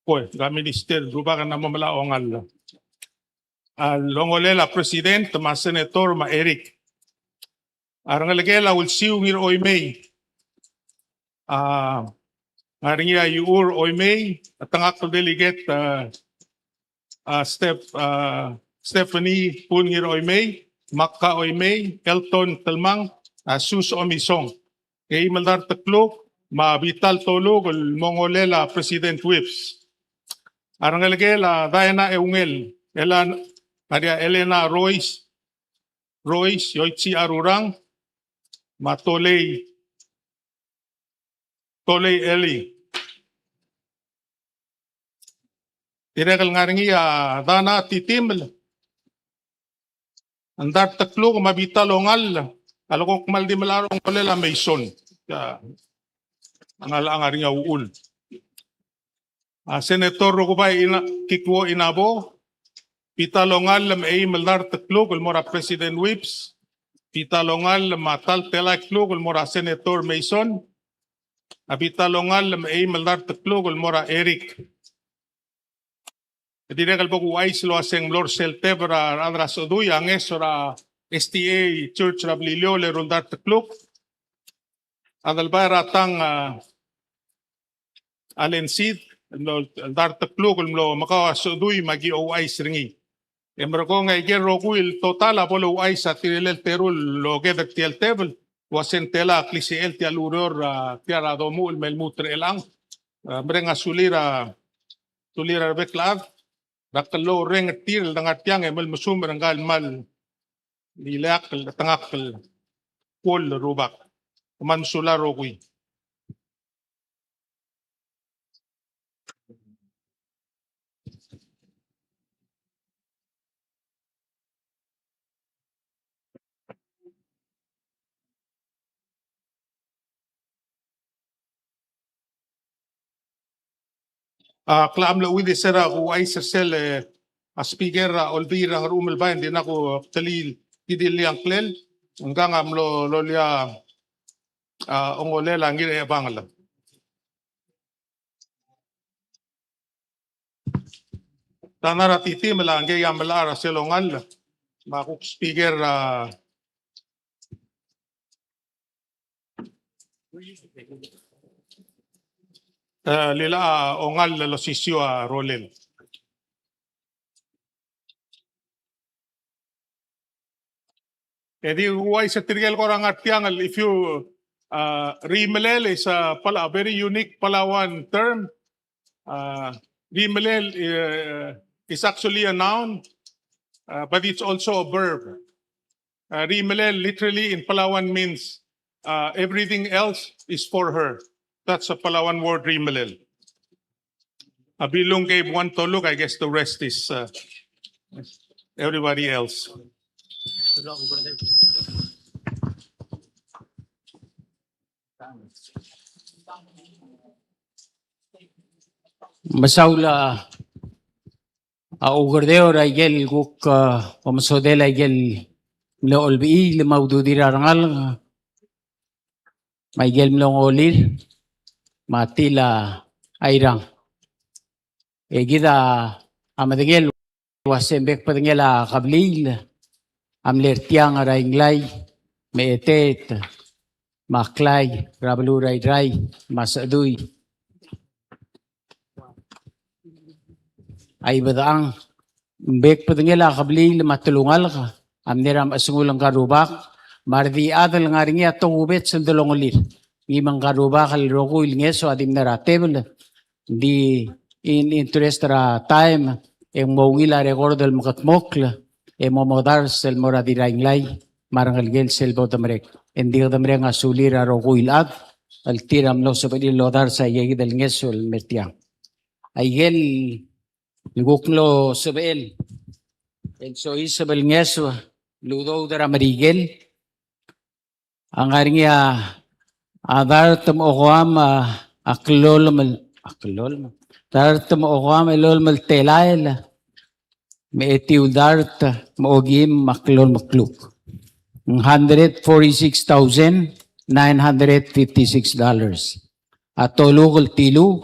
Koy, ga minister, ruba ka na mamala ongal. Longolela president, ma senator, ma Eric. Arangalagela will see ngir oymay. Ngaringia yuur oymay at tangakal delegate Stephanie Pun ngir oymay, Makka oymay, Elton Telmang, Sus Omisong. Kay maldar taklok, Vital Tolog, Mongolela President Whips. Arangalagela Diana Eungel, Elena Royce, Yoitzi Arurang, Matoley Eli. Tirekal ngaringi dana titimel. Andar taklo mabita longal. Alokong kumaldi malarong kolela Mason. Ang ngaringi uul. Senator Rukubay Kikwo Inabo. Pita longal lam ay malar taklo kulmora President Whips. Pitalongal matal telak klugol mora Senator Mason. Abitalongal maimel dar klugol mora Eric. Diregal bogu ais lo aseng lor sel tebra andra soduya ngesora STA Church Rablilio le rundar klug. Adal bayra tang alensid lo dar klug lo makawa soduy magi o ais ringi. Embargo nga igero kuil total apolo ay sa tirelel terul lo gedak tiel tebel wasen tela klisi el tial uror tiara domul melmutre elang brenga sulira beklav rakalo reng tir dangat tiang emel musum rangal mal dilak tangak kol rubak man sularo kui. Klaam la widi sera ku ay sel a speaker olvira rumel bain din ako talil kidil liang klel hanggang amlo lolia ongolela Ngirchechebangel. Tanara titi melangge yang melara selongal makuk speaker lila ongal lo sisyo rolel. Edi uway sa tirgel ko rang artiangal if you rimelel is a very unique Palawan term. Rimelel is actually a noun, but it's also a verb. Rimelel literally in Palawan means everything else is for her. That's a Palawan word, rimelel. Abilong gave one to look, I guess the rest is everybody else. Masaula ugardeo raigel guk pamasodela igel lo olbi le maududira rangal maigel mlong olir matila airang egida amadengel wasembek padengela kablil amler tiang arainglay meetet maklay rabluray ray masaduy ay badaang bek padengela kablil matulungal ka amneram asungulang karubak mardi adal ngaringi atong ubet sandalongolir ngimang karubak alroko ilngeso adim naratebel di in interest ra time en mowila record del makatmokla e momodar sel mora dirainglay marangal gel sel botamrek en dia damre nga sulira roko ilad al tiram no sa pwede lodar sa yegi del ngeso el metiang ay gel Guklo Sabel, el so Isabel Ngeso, Ludo dara Marigel, ang aringa adartam oqam aklolmal, dartam oqam elolmal telail, meetiu dart maogim maklol makluk. $146,956. Atolugol tilu,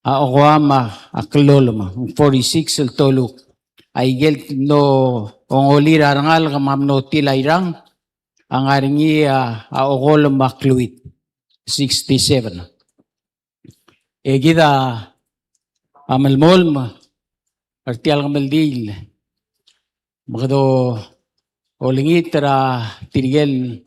Oqama aklolma 46 el toluk ay gel no ongolir arangal kamamno tilairang ang aringi oqol makluit 67 egida amalmolma artial kamaldil magdo olingitra tirgel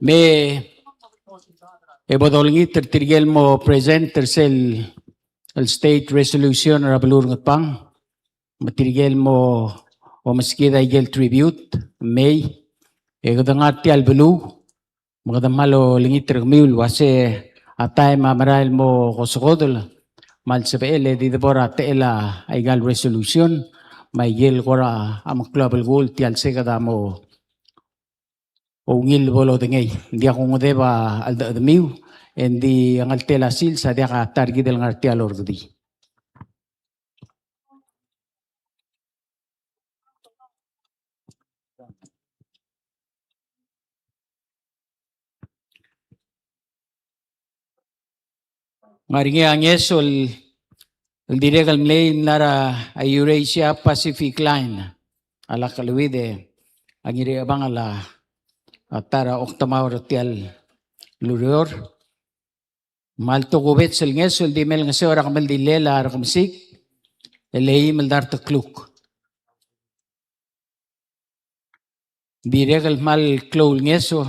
me ebodolingit tirgel mo presenter sel el state resolution rabalur ngapang matirgel mo o maskida igel tribute may egodangat ti albelu magadamalo lingit tergmiul wase Atay mamarail mo kosokodol. Mal sabaele di debora teela aigal resolution. May gil kora am global goal tial segada mo o ngil bolo dengay. Hindi ako ngodeba alda admiw. Hindi ang altela sil sa dia ka targi del ngartial ordi. Ngaringi ang esol el direct al mlay nara a Eurasia Pacific Line ala kaluide ang iriabang ala atara oktamawar tial lurior malto kubet sel ngesol di mel ngese ora kamal di lela ara kamsik elei mel dar takluk direct al mal klol ngeso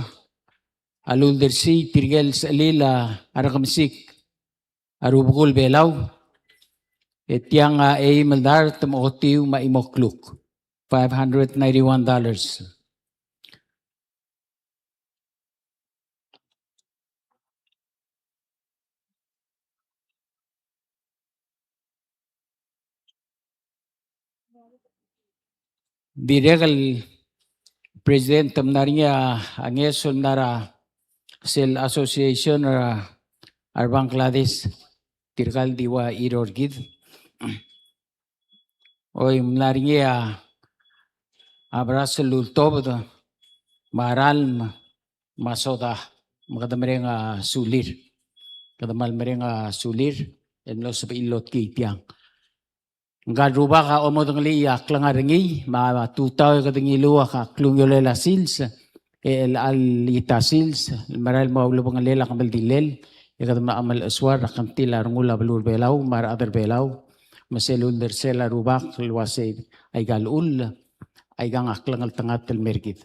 alul dersi tirgel salila ara kamsik arubugol belaw Etiang ay maldar tamotiu maimokluk. $591. Diregal President tamnariya angesol nara sel association ar Bangladesh tirgal diwa irorgid. Oy mnariya abrasel lultobdo maral masoda makadamereng sulir. Kadamal mereng sulir en los ilot kitiang. Garuba ka omodong liya klangaringi ma tutaw kadingi luwa ka klungyolela sils el alita sils maral maulubang lela kamal dilel ikadama amal aswar kantila rungula balur belaw mar other belaw maselul dersela rubak luwase ay galul ay gang aklangal tangat tel mergit.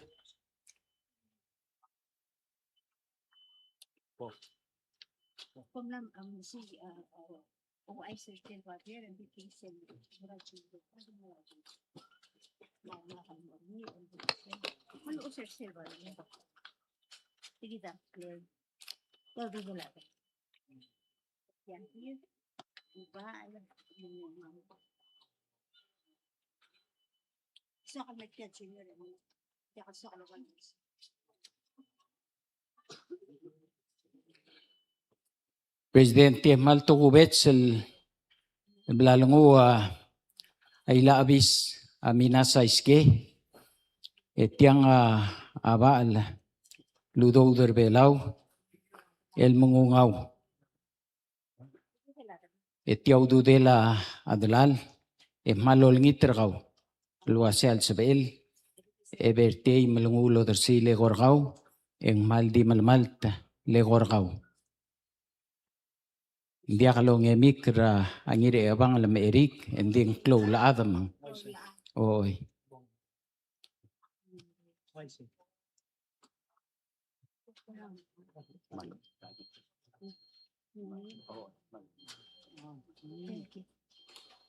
Presidente Malto Gubetsel Blalungu ay laabis aminasa iske etiang abal ludo derbelaw el mungungaw etiaw dudela adlal malol ngitragaw luwase al sabel ebertei malungulo dersile gorgaw en maldi malmalta le gorgaw. Dia kalau ngemik angire abang la merik ending klo la adam. Oi.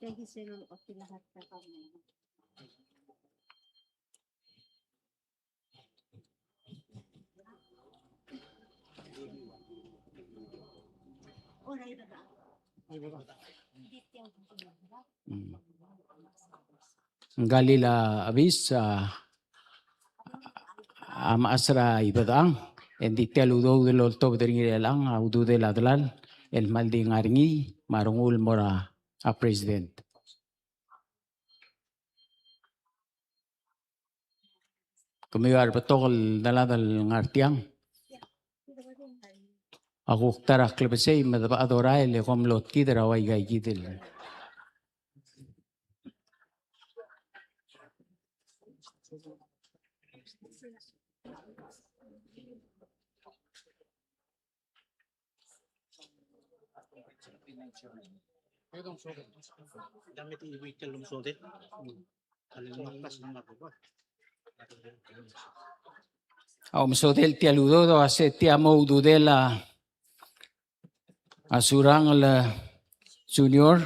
Thank you sir, okay lahat na kami. Galila abis maasra ibadang endi teludo de lo top de lang audu de ladlal el maldi ngaringi marungul mora a president. Kumiyar betokol daladal ngartiang. Aku tarak klebesei madaba adorai le komlot kidra wai gai kidel. Sodel tialudo ase tiamo dudela Surangel Junior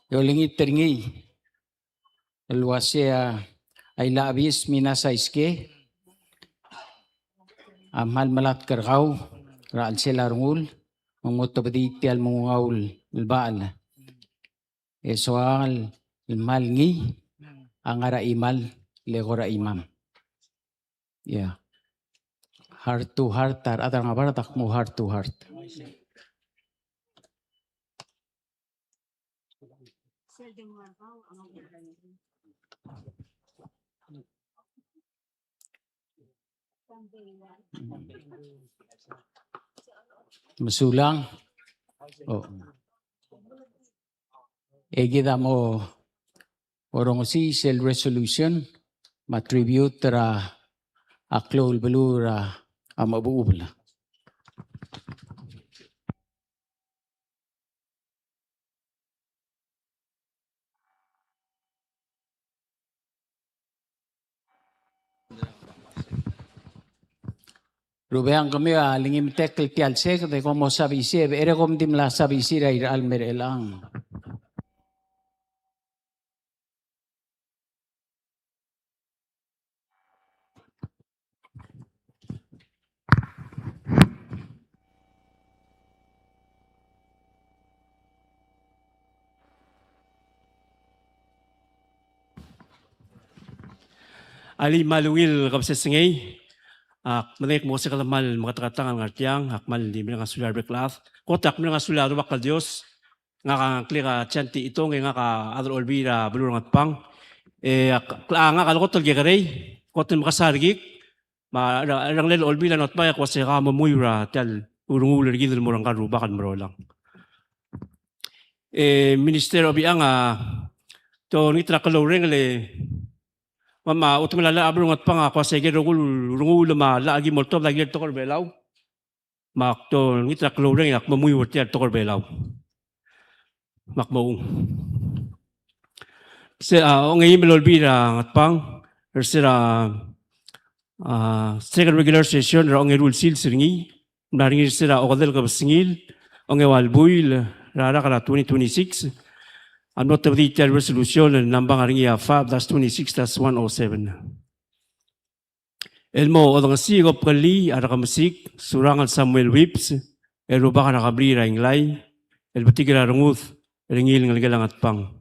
yolingi teringi luasea ay labis minasa iske amal malat kergau Raal sila rungul. Mangutobadi tial mungaul ilbaal. Esoal ilmal ngi. Angara imal legora imam. Yeah. Heart to heart tar adar nga baratak mo heart to heart. Masulang. Oh. Egida mo orong si sel resolution matribute ra aklol belura amabuubla. Rubeang kami lingim tekel tial sek de como sabisi ere kom dim la sabisi ra ir almer elang. Ali malungil kapsesengay. Manik mo sa kalamal makatakatangan ng artiyang, akmal di mga sular beklas. Kotak mga sular wakal Diyos, nga kang klika tiyanti ito, nga ka adal olbira balurang at pang. Nga kalakot talgi karay, kotin makasargik, rang lel olbira not maya kwa sa kama muyura, tiyal urungulir gidil mo rang karu, bakal marolang. Minister obi ang to nitra kaloreng le, Mama, utang lala abro ngat pang ako sa gero rungul ma lagi molto lagi to kor belaw. Mak to ngitra kloreng yak mamuy wot to kor belaw. Mak mo. Se ngay melolbi ra ngat pang sira second regular session ra ngay rule seal siringi naringi sira ogadel ka singil ngay walbuil ra kala 2026. I'm not the detailed resolution and nambang aringi FAB that's 26-107. Elmo odang sigop kali Rekemesik Surangel Samuel Whips eruba ka nakabri ra inglay elbatigira runguth ringil ngalgalang at pang.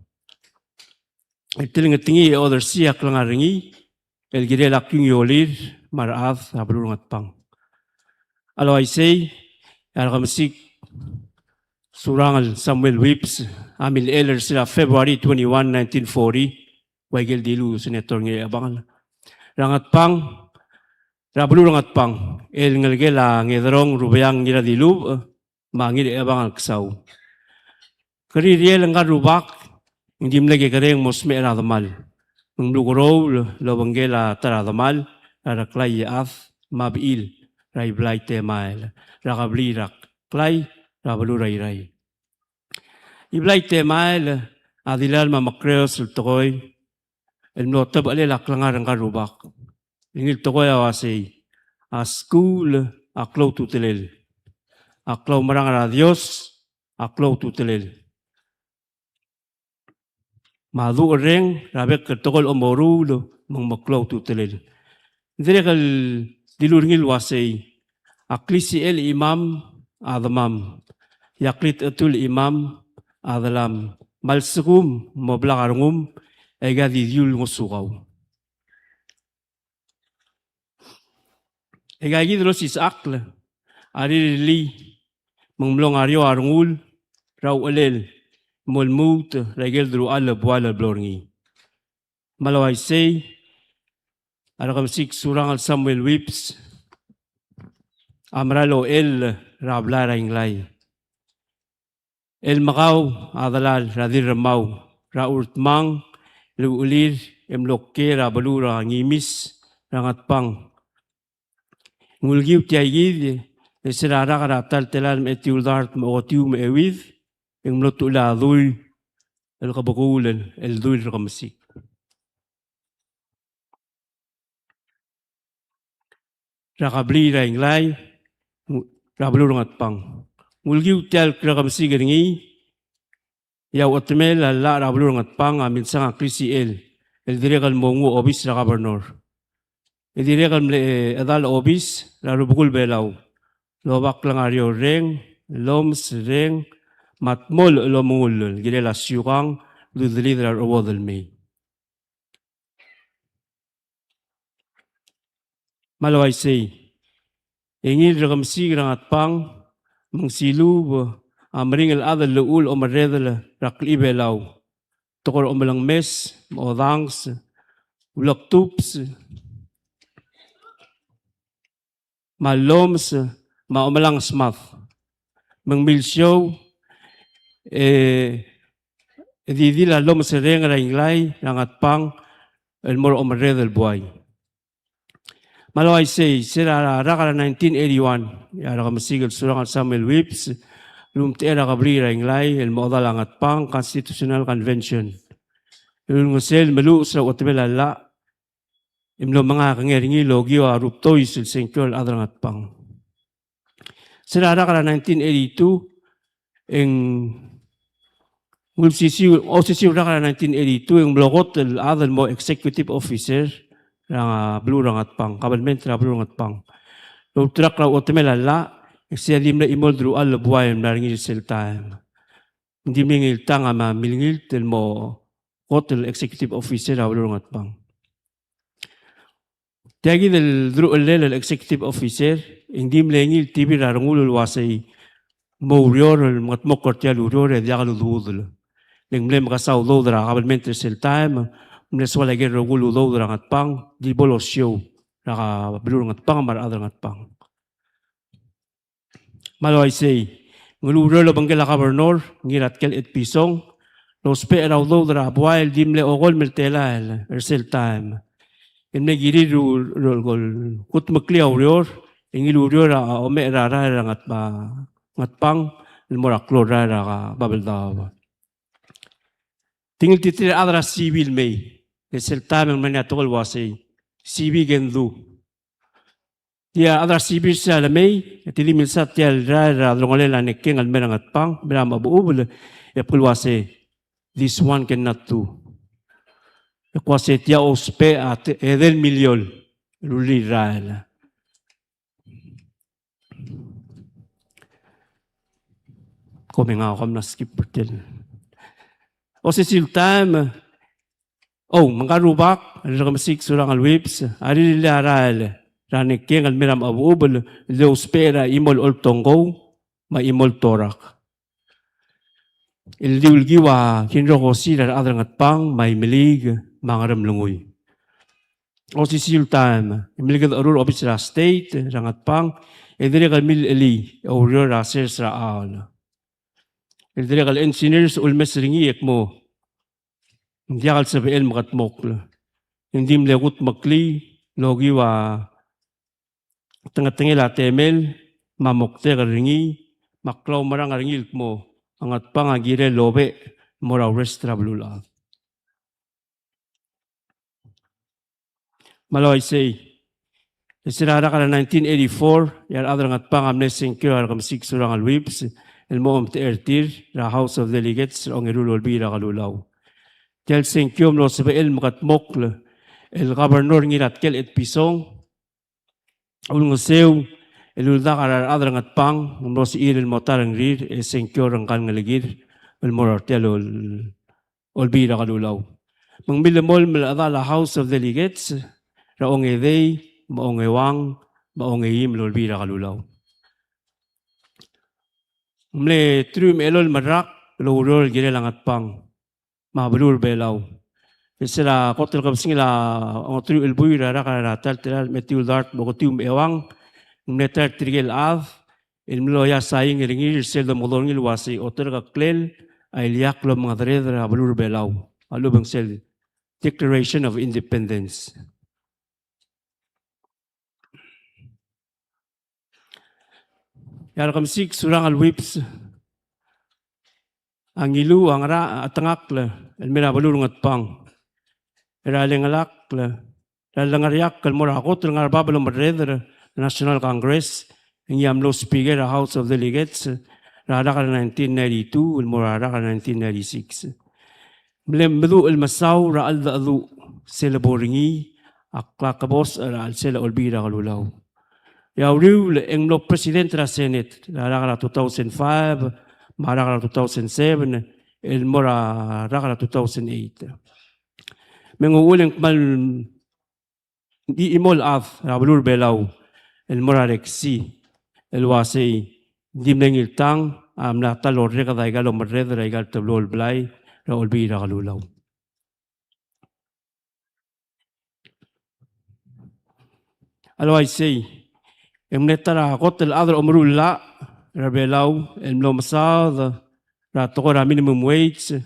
Tiling tingi other siyak lang aringi elgirelak yung yolir marath abrulong at pang. Alo I say Rekemesik Surangel Samuel Whips Amil Eller sila February 21, 1940 Waigel Dilu Senator Ngirchechebangel Rangat pang Rabulu rangat pang El ngalgela ngedrong rubayang ngira dilu Ngirchechebangel ksaw Kaririel nga rubak Hindi mlagi kareng mosme radhamal Nglugorow Lobanggela taradhamal Raraklay yaaf Mabil Raiblay temail Rakablirak Klay Rabalu ray. Iblay temail adilal mamakreos el tokoy el notab alelak langar ang karubak. Ingil tokoy awasi school aklaw tutelel. Aklaw marang Dios aklaw tutelel. Madu reng rabek tokol omorul mang maklaw tutelel. Direkal diluringil wasi aklisi el imam adamam. Yaklit atul imam adalam malsugum mablakarungum ega didyul ngusugaw. Ega gidros isakl aririli mangmlong aryo arungul raw alel mulmut regel dru ala buala blorngi. Malaway say Rekemesik Surangel Samuel Whips amralo el rablara inglay. El Macau adalal radir ramau raurtmang luulir emlokke rabalura ngimis rangat pang ngulgiw tiayid esirara karatal telal metiuldart mootiu meewid emlotula dul el kabakul el dul Rekemesik. Rakabli ra inglay rabalura ngat pang ngulgiw tial Rekemesik ringi yaw otmel la rabulur ngat pang amin sang krisi el direkal mongu obis ra gobernador. El direkal adal obis la rubukul belaw Lobak lang ario reng, loms reng, matmol lomul, girela syukang, ludlidra owodel me. Malo I say, ingil Rekemesik rangat pang, mangsilub, amringel adal leul o maredel raklibe lau. Tokor omelang mes, maodangs, ulak tups, maloms, maomelang smath. Mangmilsyow, didila lom sereng rainglay, rangat pang, el moro omeredel buay. Malo I say, sira rakara 1981, Rekemesik Surangel Samuel Whips, lumtera kabri rainglay, el modal angat pang, Constitutional Convention. Yung ngusel melu sa otbela la, imlo mga kangeringil logyo aruptoy sil sengkyol adrangat pang. Sira rakara 1982, ang OCC rakara 1982, ang blogot el adal mo executive officer, blue rangat pang, kabalment ra blue rangat pang. Lutrak ra otbela la, siya limna imol dru al buhay naringil sil time. Hindi mingil tanga ma milingil tel mo hotel executive officer blue rangat pang. Tiagi del dru el executive officer, hindi mlengil tibi rarangulul wasay morior mat mokortial urior diagal udul. Ning mlem kasaw dodra kabalmente sel time, mneswala ger rogulu dodra ngat pang di bolosyo naka blur ngat pang mar adra ngat pang. Malo I say, nguluro lo banggela gobernador ngirat kel et pisong los pe raw dodra buail dimle ogol meltela el sel time. En me giri gol kut makliaw rior ingil urior o me rara ngat pang el mora klora ka babeldaw. Tingil titir adra civil me esel time man atol wasi civil gendu. Dia adra civil sa la me tili min sa tia rara drongolela nekeng al merangat pang beram abuubul e pulwase this one cannot do. Kuase tia ospe at edel miliol luli rael. Komeng ako na skip pertel. O si time, mangkarubak, Rekemesik Surangel Whips, ari nila rael, ranekeng al miram abuubul, le ospera imol oltonggo, ma imol torak. Ildiulgiwa hinro ko sila adrangat pang may milig mangaram lungoy. O si time, imiligad arul office ra state rangat pang edire kal mil eli oryo ra sers ra al. Edire kal engineers ulmes ringi ekmo. Hindi kal sabiel makatmokla. Hindi mlegut makli logiwa tanga-tangila temel mamokte kal ringi maklaw marang ringil mo. Angat pang agire lobe mora restra blula. Malo I say, isirara ka na 1984, yar adrangat pang amnesing kyo Rekemesik Surangel Whips, el moom te ertir, ra House of Delegates, ong irulol bira kalulaw. Tel sing kyo mlo sabi el makatmokl, el gobernador ngirat kel et pisong, ulngusew, el ulda ka adrangat pang, mlo si iril motarang rir, el sing kyo rang kal ngaligir, el morartel ol bira kalulaw. Mang milamol malada la House of Delegates, raong edey, maong ewang, maong eyim lolbira kalulaw. Mle trum elol marak, lorol gire langat pang, mabalur belaw. Sila kotel kapsing la, ang tru elbuy rara karatal, tiral metiul dart, bokotium ewang, mle trigel av, ilmlo ya saying ringir, sel da molongil wasi, oter kaklel, ay liyak lo mga dredra, balur belaw. Alubang sel, Declaration of Independence. Rekemesik Surangel Whips, ang ilu, ang ra, atangak la, el mira balurungat pang. Eralingalak la, lalangariak kalmora ako, tulangar babalong madredra, National Congress, ang yamlo speaker, House of Delegates, rada ka 1992, ilmora rada ka 1996. Mlembedu ilmasaw, raal da adu, sila boringi, aklakabos, raal sila olbira kalulaw. Yauriu ang no presidente ra Senate ra 2005, mara 2007, el mora ra 2008. Menguuling mal di imol af rabulur belau el mora rexi el wasi dimlengil tang amna talor rega da igalo mred ra igal tablol blai ra olbi ra galulaw. Alo I say emnetara hotel other omrulla rabelau el mlomsad ra tokora minimum wage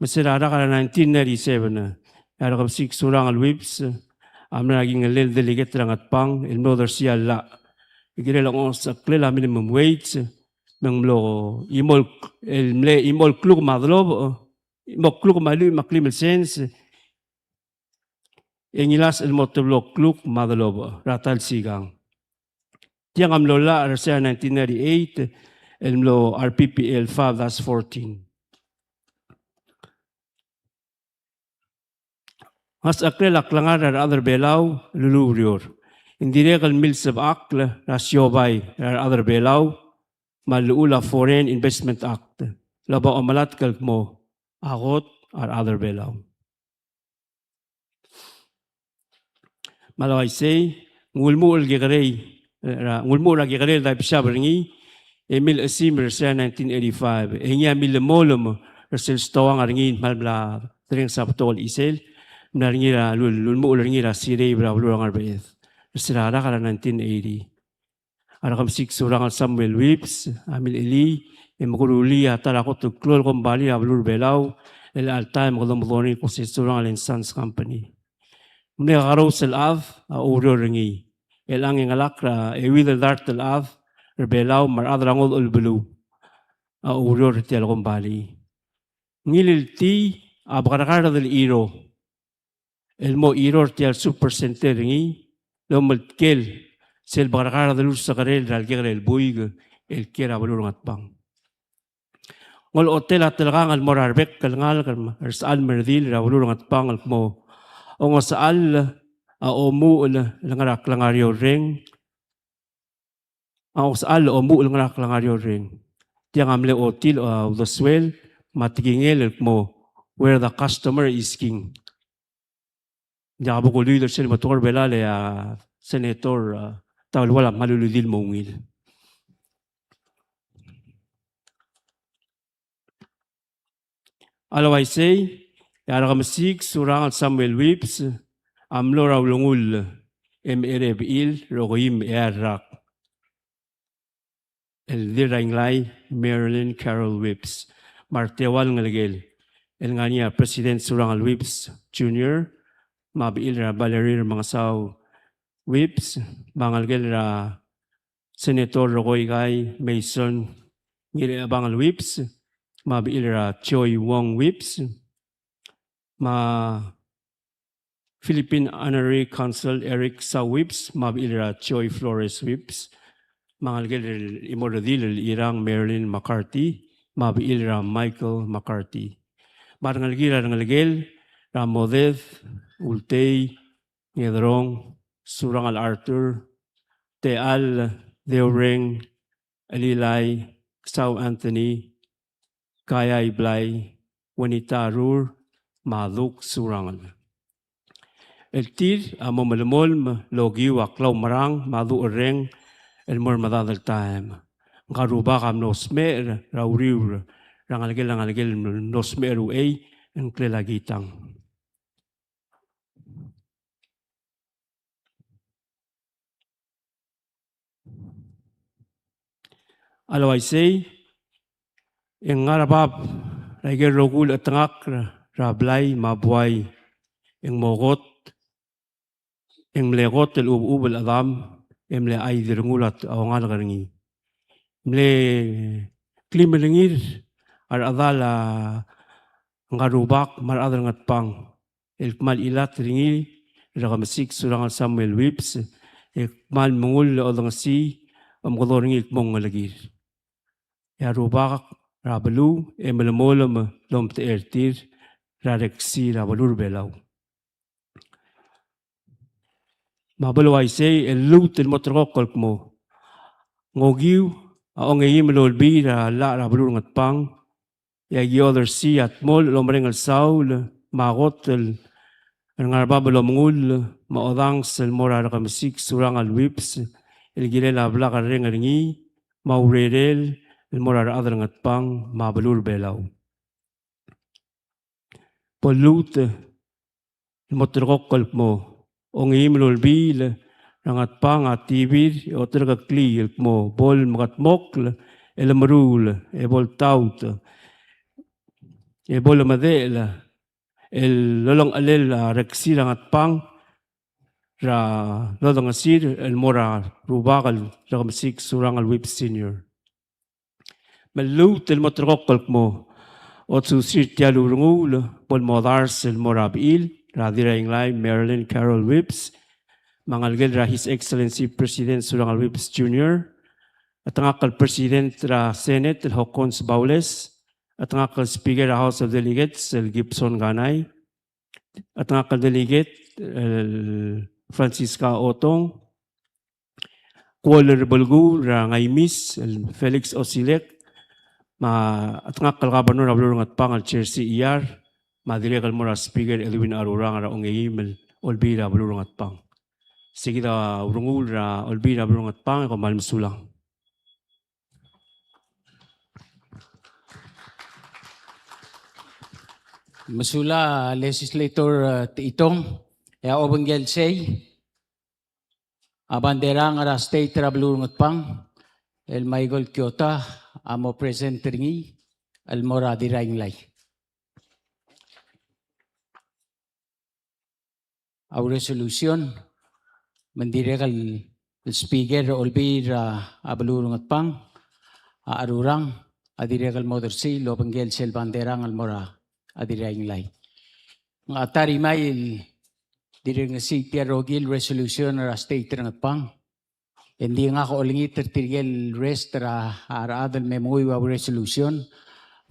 masira ra 1997 ara kam sik surang al whips amna naging lel delegate lang at pang el mother siya la igire lang sa klela minimum wage ng mlo imol el mle imol klug madlob mo klug malu maklim sense engilas el motoblo klug madlob ratal sigang tiang amlo la RCA 1998 el mlo RPPL 5-14 has aklela klangar ar other belau lulurior indiregal milsab akla rasyobay ar other belau malula Foreign Investment Act laba omalat kalmo agot ar other belau malaway say ngulmu gigarey da bisabringi Emil Asimer sa 1985 engya milemolum resel stawang aringin malbla tring saptol isel naringira lulmu ulangira sirey bra ulurang arbeit sirara kala 1980 arakam sik surang Samuel Whips amil eli emguruli atara ko to klol kombali ablur belau el altaim kolom boni ko surang Allen Sons Company mne garo sel av a ururingi el angin alakra e wither dartel av belau mar adrangol ulbulu a urur tial kombali ngilil ti abgarakara del iro el mo iror tial super center ngi lo malkel sel bagrakara del usakarel ralgera el buig el kera balur ngatpang ngol hotel atelgang al morarbek kalngal sal merdil ra balur ngatpang al mo ong sal a omu langarak langario ring ang sal omu langarak langario ring tiang amle hotel the swell matigingel mo where the customer is king. Diabo ko leader sila matukar belale senator tawal wala maluludil mongil. Alo I say, Rekemesik Surangel Samuel Whips, amlo raw lungul MRBIL Rogoim Errak. El Diranglay Marilyn Carol Whips, Martewal Ngalgel, el ngania President Surangel Whips Jr., mabiil ra Valerie Mangasaw Whips, bangalgel ra Senator Rogoy Gay Mason Ngirchechebangel Whips, mabiil ra Choi Wong Whips, ma Philippine Honorary Consul Eric Sa Whips, mabiil ra Choi Flores Whips, mangalgel imoradil irang Marilyn McCarthy, mabiil ra Michael McCarthy. Marangalgil rangalgel ra Modeth Ultay Ngedrong Surangel Arthur Teal Deoreng Alilay Sao Anthony Kayay Blay Wanita Rur Maduk Surangel El tir amo malamol logi waklaw marang madu oreng el mor madadal time ngaruba kam nosmer rauriur rangalgel nosmeru ay ang klelagitang. Alo I say, yung ngarabab, raigel rogul at ngak, rablay, mabuay, yung mogot, yung mlegot, el ubul adam, yung mle ay dirungulat, awangal karingi. Mle klimalingir, ar adala, ngarubak, mar adal ngatpang, el kmal ilat ringi, Rekemesik Surangel Samuel Whips, el kmal mungul odang si, amgoloringi ikmong ngalagir. Ya rubak rabalu emelmolum lom te ertir rareksi rabalur belau. Mabalaway say elut el motrokol mo. Ngogiw aong ngayim lolbi ra la ra bulungat pang. Ya other si at mol lomreng al saul magot el ngarba belomngul maodang sel mora Rekemesik Surangel whips el gilela bla ka rengi maurerel el mora adar ngat pang mabelur belau. Polut el motrokol mo. Ong imlol bil rangat pang at tibir o terga kli el mo bol magat mokl el marul e bol taut e bol madela el lolong alel reksi rangat pang ra lolong asir el mora rubagal Rekemesik Surangel whip senior melut el motrokol mo o susir tialurungul bol modars el mora bil ra diraing lai Marilyn Carol Whips mangalgel ra His Excellency President Surangel Whips Jr. At ang akal President ra Senate el Hokons Baules at ang akal Speaker ra House of Delegates el Gibson Ganay at ang akal Delegate el Francisca Otong Kualer Bulgu ra Ngaymis el Felix Osilek at ang akal Governor Abulurong at Pang al Chair CER madirekal mo ra Speaker Elwin Arurang ra ongayim el Olbira Abulurong at Pang. Sige da urungul ra Olbira Abulurong at Pang ko malmsulang. Masula legislator itong ya obengel say abanderang ara state trablurungat pang el maigol kyota amo present ringi el mora diraing lay. Au resolution mendirekal el speaker olbir abalurungat pang arurang adirekal modersi lobengel sel banderang al mora adiraing lay. Nga atari may direng si Rogil resolution ra state rangat pang. Hindi nga ko ulingit tertigel rest ra araadal memoy wa resolution.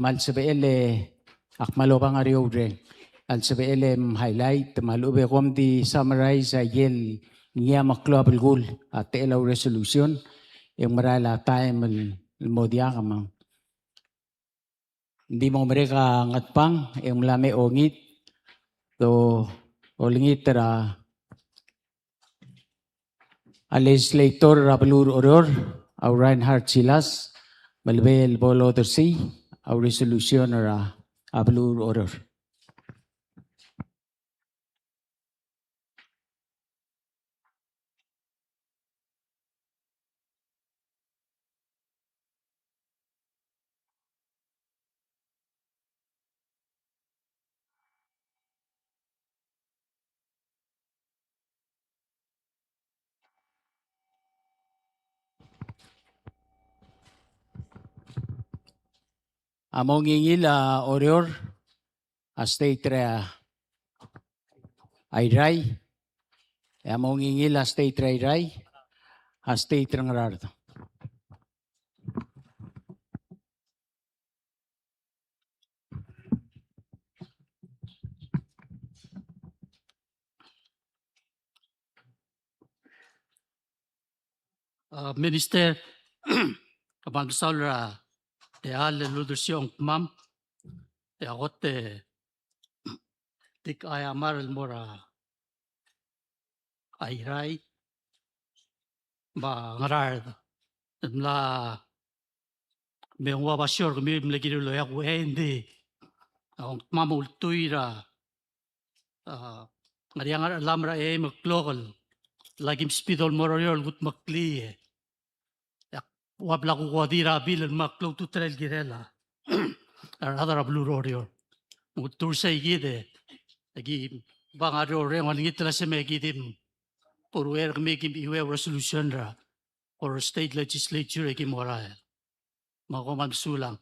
Mal sabele akmalobang ariodre. Al sabele highlight malube kom di summarize ayel niya maklo abulgul at elaw resolution. Yung marala time el modia kamang. Hindi mo mereka ngatpang yung lame ongit so olingit ra a legislator rapelur oror au Reinhard Silas malbel bolo tersi au resolution ra apelur oror. Among ingil oror a state ra ayray. Among ingil a state ra ayray a state rang rardo. Minister, kapag sa al leadership mam akot tik ayamar mora ayray ba ngarar la me wa basyor kami mlagi lo yak hindi ang mamultuy ra ngariang lamra maklokal lagim spidol mororiol gut makli wabla ko wadira bilan maklo tu trail girela adara blue rorio mutur sa igide lagi bangaro re ngit la se megidim porwer megim iwe resolution ra or state legislature ki moral makomam sulang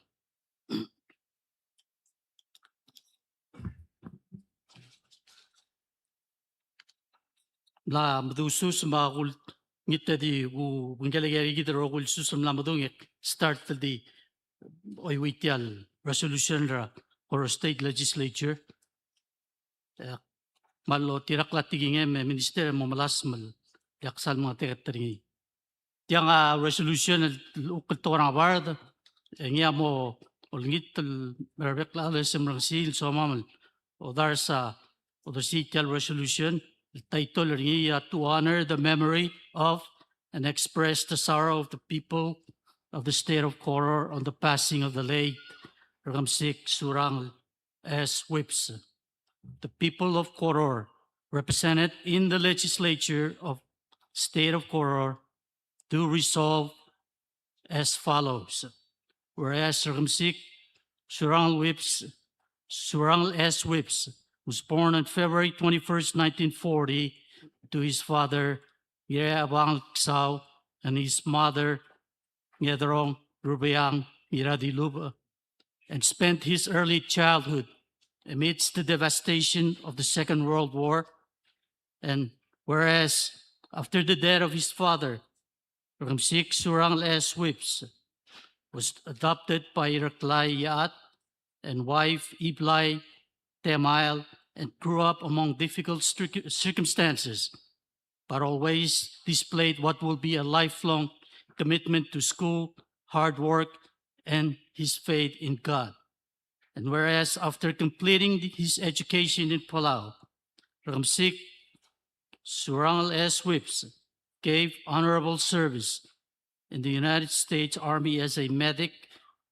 la mdusus magul ngita di u bungalagari kita rogul susum la madung start the oiwitial resolution ra or state legislature malo tiraklat tigingem minister mo malasmal yaksal mga tekatringi. Tiang resolution ukol to na ward engia mo olngit merbek la semrang sil so mamal odarsa odosital resolution title ringi to honor the memory of and express the sorrow of the people of the state of Koror on the passing of the late Rekemesik Surangel as whips. The people of Koror, represented in the legislature of state of Koror, do resolve as follows. Whereas Rekemesik Surangel S. Whips was born on February 21st, 1940, to his father, Ngirchechebangel, and his mother, Ngedrong Rubayang Iradiluba, and spent his early childhood amidst the devastation of the Second World War. And whereas after the death of his father, Rekemesik Surangel S. Whips was adopted by Reklay Yaat and wife Iblay Temail and grew up among difficult circumstances, but always displayed what will be a lifelong commitment to school, hard work, and his faith in God. And whereas after completing his education in Palau, Rekemesik Surangel S. Whips gave honorable service in the United States Army as a medic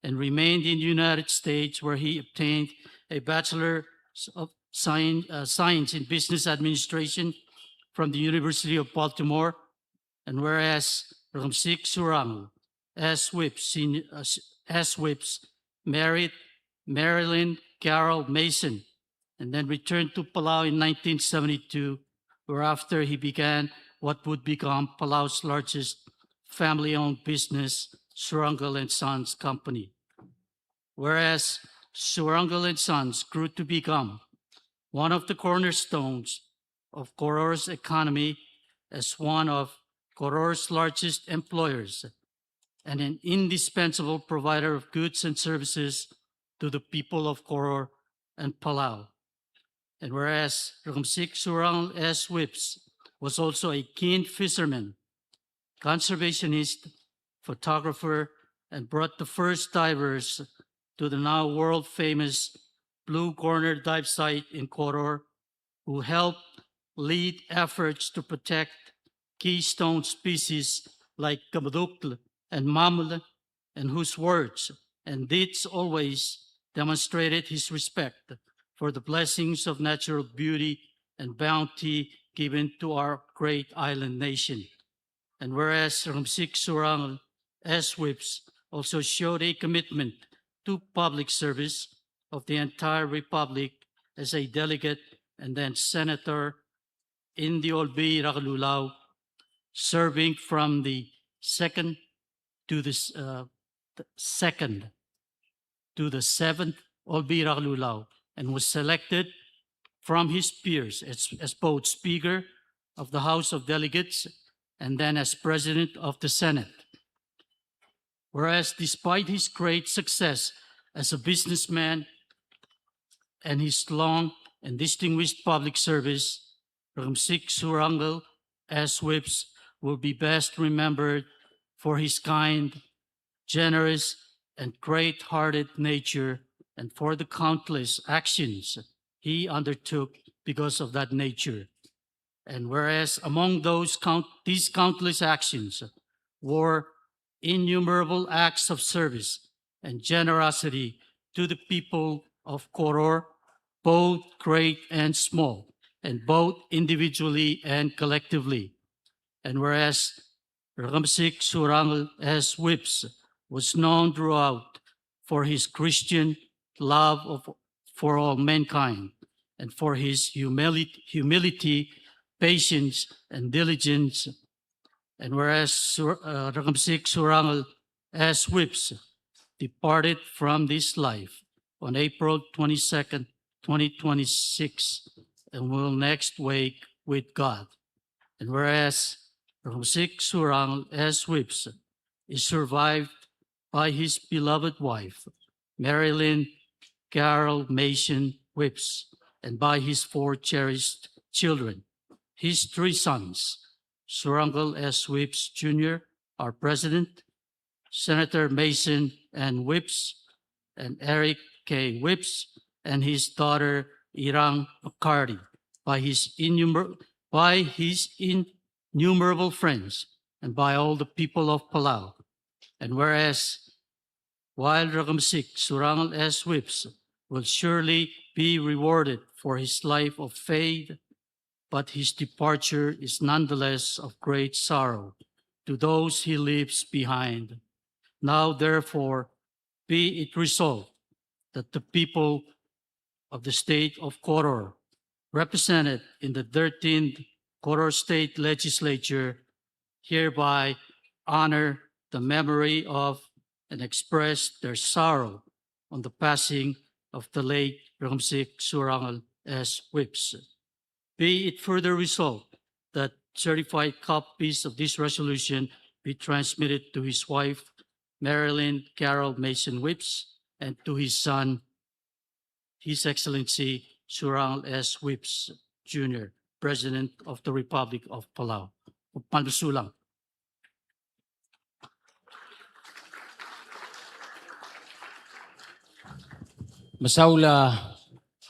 and remained in the United States, where he obtained a Bachelor of Science in Business Administration from the University of Baltimore. And whereas Rekemesik Surangel S. Whips married Marilyn Carol Mason and then returned to Palau in 1972, whereafter he began what would become Palau's largest family-owned business, Surangel and Sons Company. Whereas Surangel and Sons grew to become one of the cornerstones of Koror's economy as one of Koror's largest employers and an indispensable provider of goods and services to the people of Koror and Palau. And whereas Rekemesik Surangel S. Whips was also a keen fisherman, conservationist, photographer, and brought the first divers to the now world-famous Blue Corner dive site in Koror, who helped lead efforts to protect keystone species like Kabadukl and Mamul, and whose words and deeds always demonstrated his respect for the blessings of natural beauty and bounty given to our great island nation. And whereas Rekemesik Surangel S. Whips also showed a commitment to public service of the entire republic as a delegate and then senator in the Olbi Rakalulaw, serving from the second to the seventh Olbi Rakalulaw, and was selected from his peers as both Speaker of the House of Delegates and then as President of the Senate. Whereas despite his great success as a businessman and his long and distinguished public service, Rekemesik Surangel S. Whips will be best remembered for his kind, generous, and great-hearted nature, and for the countless actions he undertook because of that nature. And whereas among these countless actions were innumerable acts of service and generosity to the people of Koror, both great and small, and both individually and collectively. And whereas Rekemesik Surangel S. Whips was known throughout for his Christian love for all mankind and for his humility, patience, and diligence. And whereas Rekemesik Surangel S. Whips departed from this life on April 22nd, 2026, and will next wake with God. And whereas Rekemesik Surangel S. Whips is survived by his beloved wife, Marilyn Carol Mason Whips, and by his 4 cherished children, his 3 sons, Surangel S. Whips Jr., our President, Senator Mason N. Whips, and Eric K. Whips, and his daughter Irang McCarty, by his innumerable friends, and by all the people of Palau. And whereas, while Rekemesik Surangel S. Whips will surely be rewarded for his life of faith, but his departure is nonetheless of great sorrow to those he leaves behind. Now, therefore, be it resolved that the people of the state of Koror, represented in the 13th Koror State Legislature, hereby honor the memory of and express their sorrow on the passing of the late Rekemesik Surangel S. Whips. Be it further resolved that certified copies of this resolution be transmitted to his wife, Marilyn Carol Mason Whips, and to his son, His Excellency Surangel S. Whips Jr., President of the Republic of Palau. Palmasulang. Masaula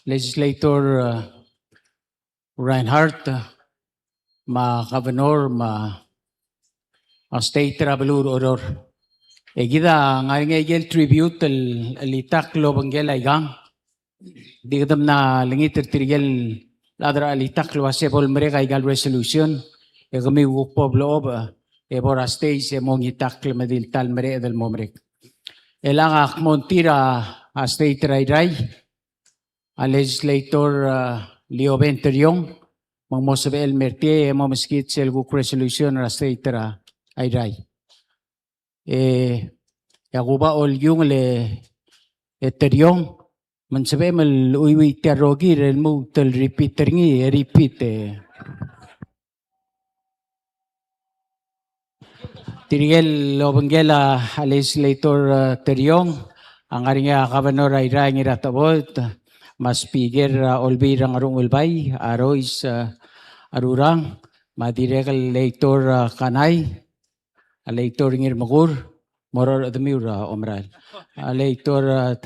Legislator Reinhardt, ma Governor, ma State Travelur Oror. Egida ngaring egel tribute alitak lo banggel aigang. Di kadam na langit tertirigel ladra alitak lo asebol mereka igal resolution. Egami wukpo blob ebora stage emong itak madil tal mere del momrek. Elanga montira a state rai a legislator Leo Benteriong mang mosabel mertie mo meskit sel guk resolution a state rai. Yaguba ol yung le Teriong man sabi mal uiwi terogi rel mo tel repeater ngi repeat Tirigel Lobanggela legislator Teriong ang aringa Governor Ira ngira tabot mas piger olbirang arong ulbay arois arurang madirekal leitor kanay leitor ngir magur moror admiur omral leitor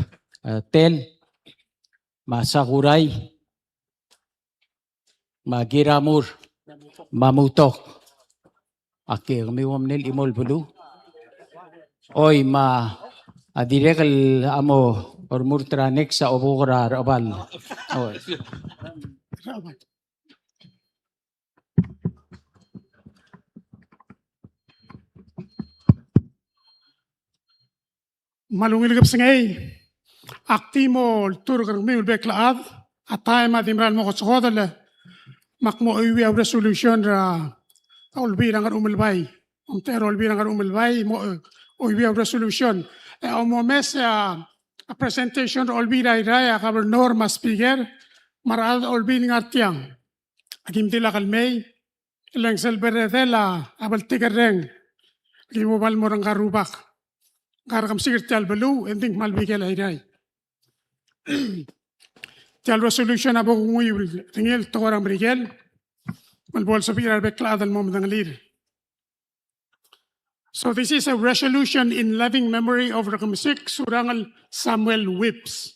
tel masakuray magiramur mamutok ake kamiwam nil imol bulu oy ma adirekal amo or murtranek sa obukra rabal. Malungilgap singay. Aktimo turgar mi ulbeklaad. Atay madimral mo kotsokodala. Makmo iwi ang resolution ra ulbirang ar umilbay. Tero ulbirang ar umilbay mo iwi ang resolution. Omomes a presentation olbira iraya Governor mas speaker marad olbin ngartiang agim dila kalmay ilang selberedela abal tigareng gimobal morang garubak garakam sigir tial belu ending malbigel iray tial resolution abo ngui tingel torang brigel malbol sabira beklad al mom dangalir. So this is a resolution in loving memory of Rekemesik Surangel Samuel Whips.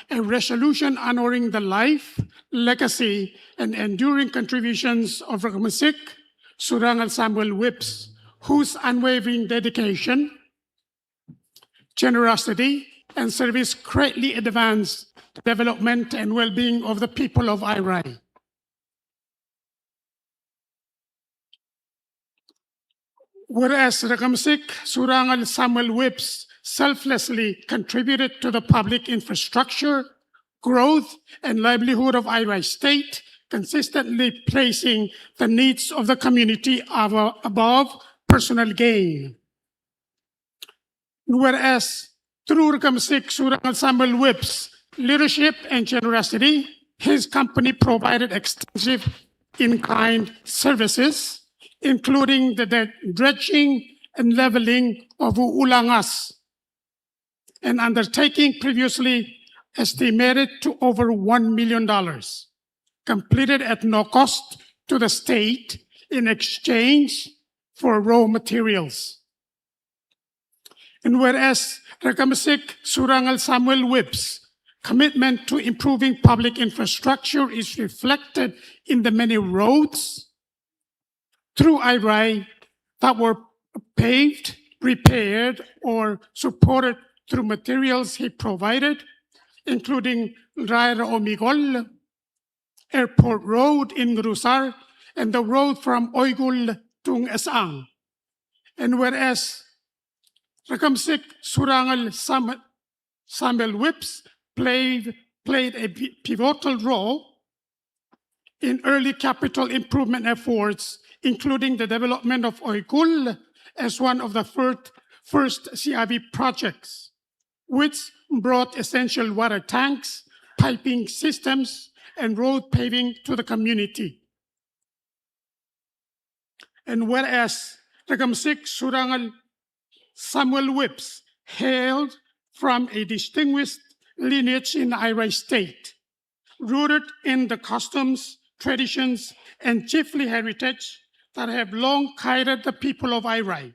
A resolution honoring the life, legacy, and enduring contributions of Rekemesik Surangel Samuel Whips, whose unwavering dedication, generosity, and service greatly advanced the development and well-being of the people of Irai. Whereas Rekemesik Surangel Samuel Whips selflessly contributed to the public infrastructure, growth, and livelihood of Irai State, consistently placing the needs of the community above personal gain. Whereas through Rekemesik Surangel Samuel Whips' leadership and generosity, his company provided extensive in-kind services, including the dredging and leveling of Ulangas, an undertaking previously estimated to over $1 million, completed at no cost to the state, in exchange for raw materials. And whereas Rekemesik Surangel Samuel Whip's commitment to improving public infrastructure is reflected in the many roads through IRAI that were paved, repaired, or supported through materials he provided, including Raira Omigol, Airport Road in Grusar, and the road from Oigul to Esang. And whereas Rekemesik Surangel Samuel Whips played a pivotal role in early capital improvement efforts, including the development of Oigul as one of the first CIV projects, which brought essential water tanks, piping systems, and road paving to the community. And whereas Rekemesik Surangel Samuel Whips hailed from a distinguished lineage in IRAI state, rooted in the customs, traditions, and chiefly heritage that have long guided the people of IRAI.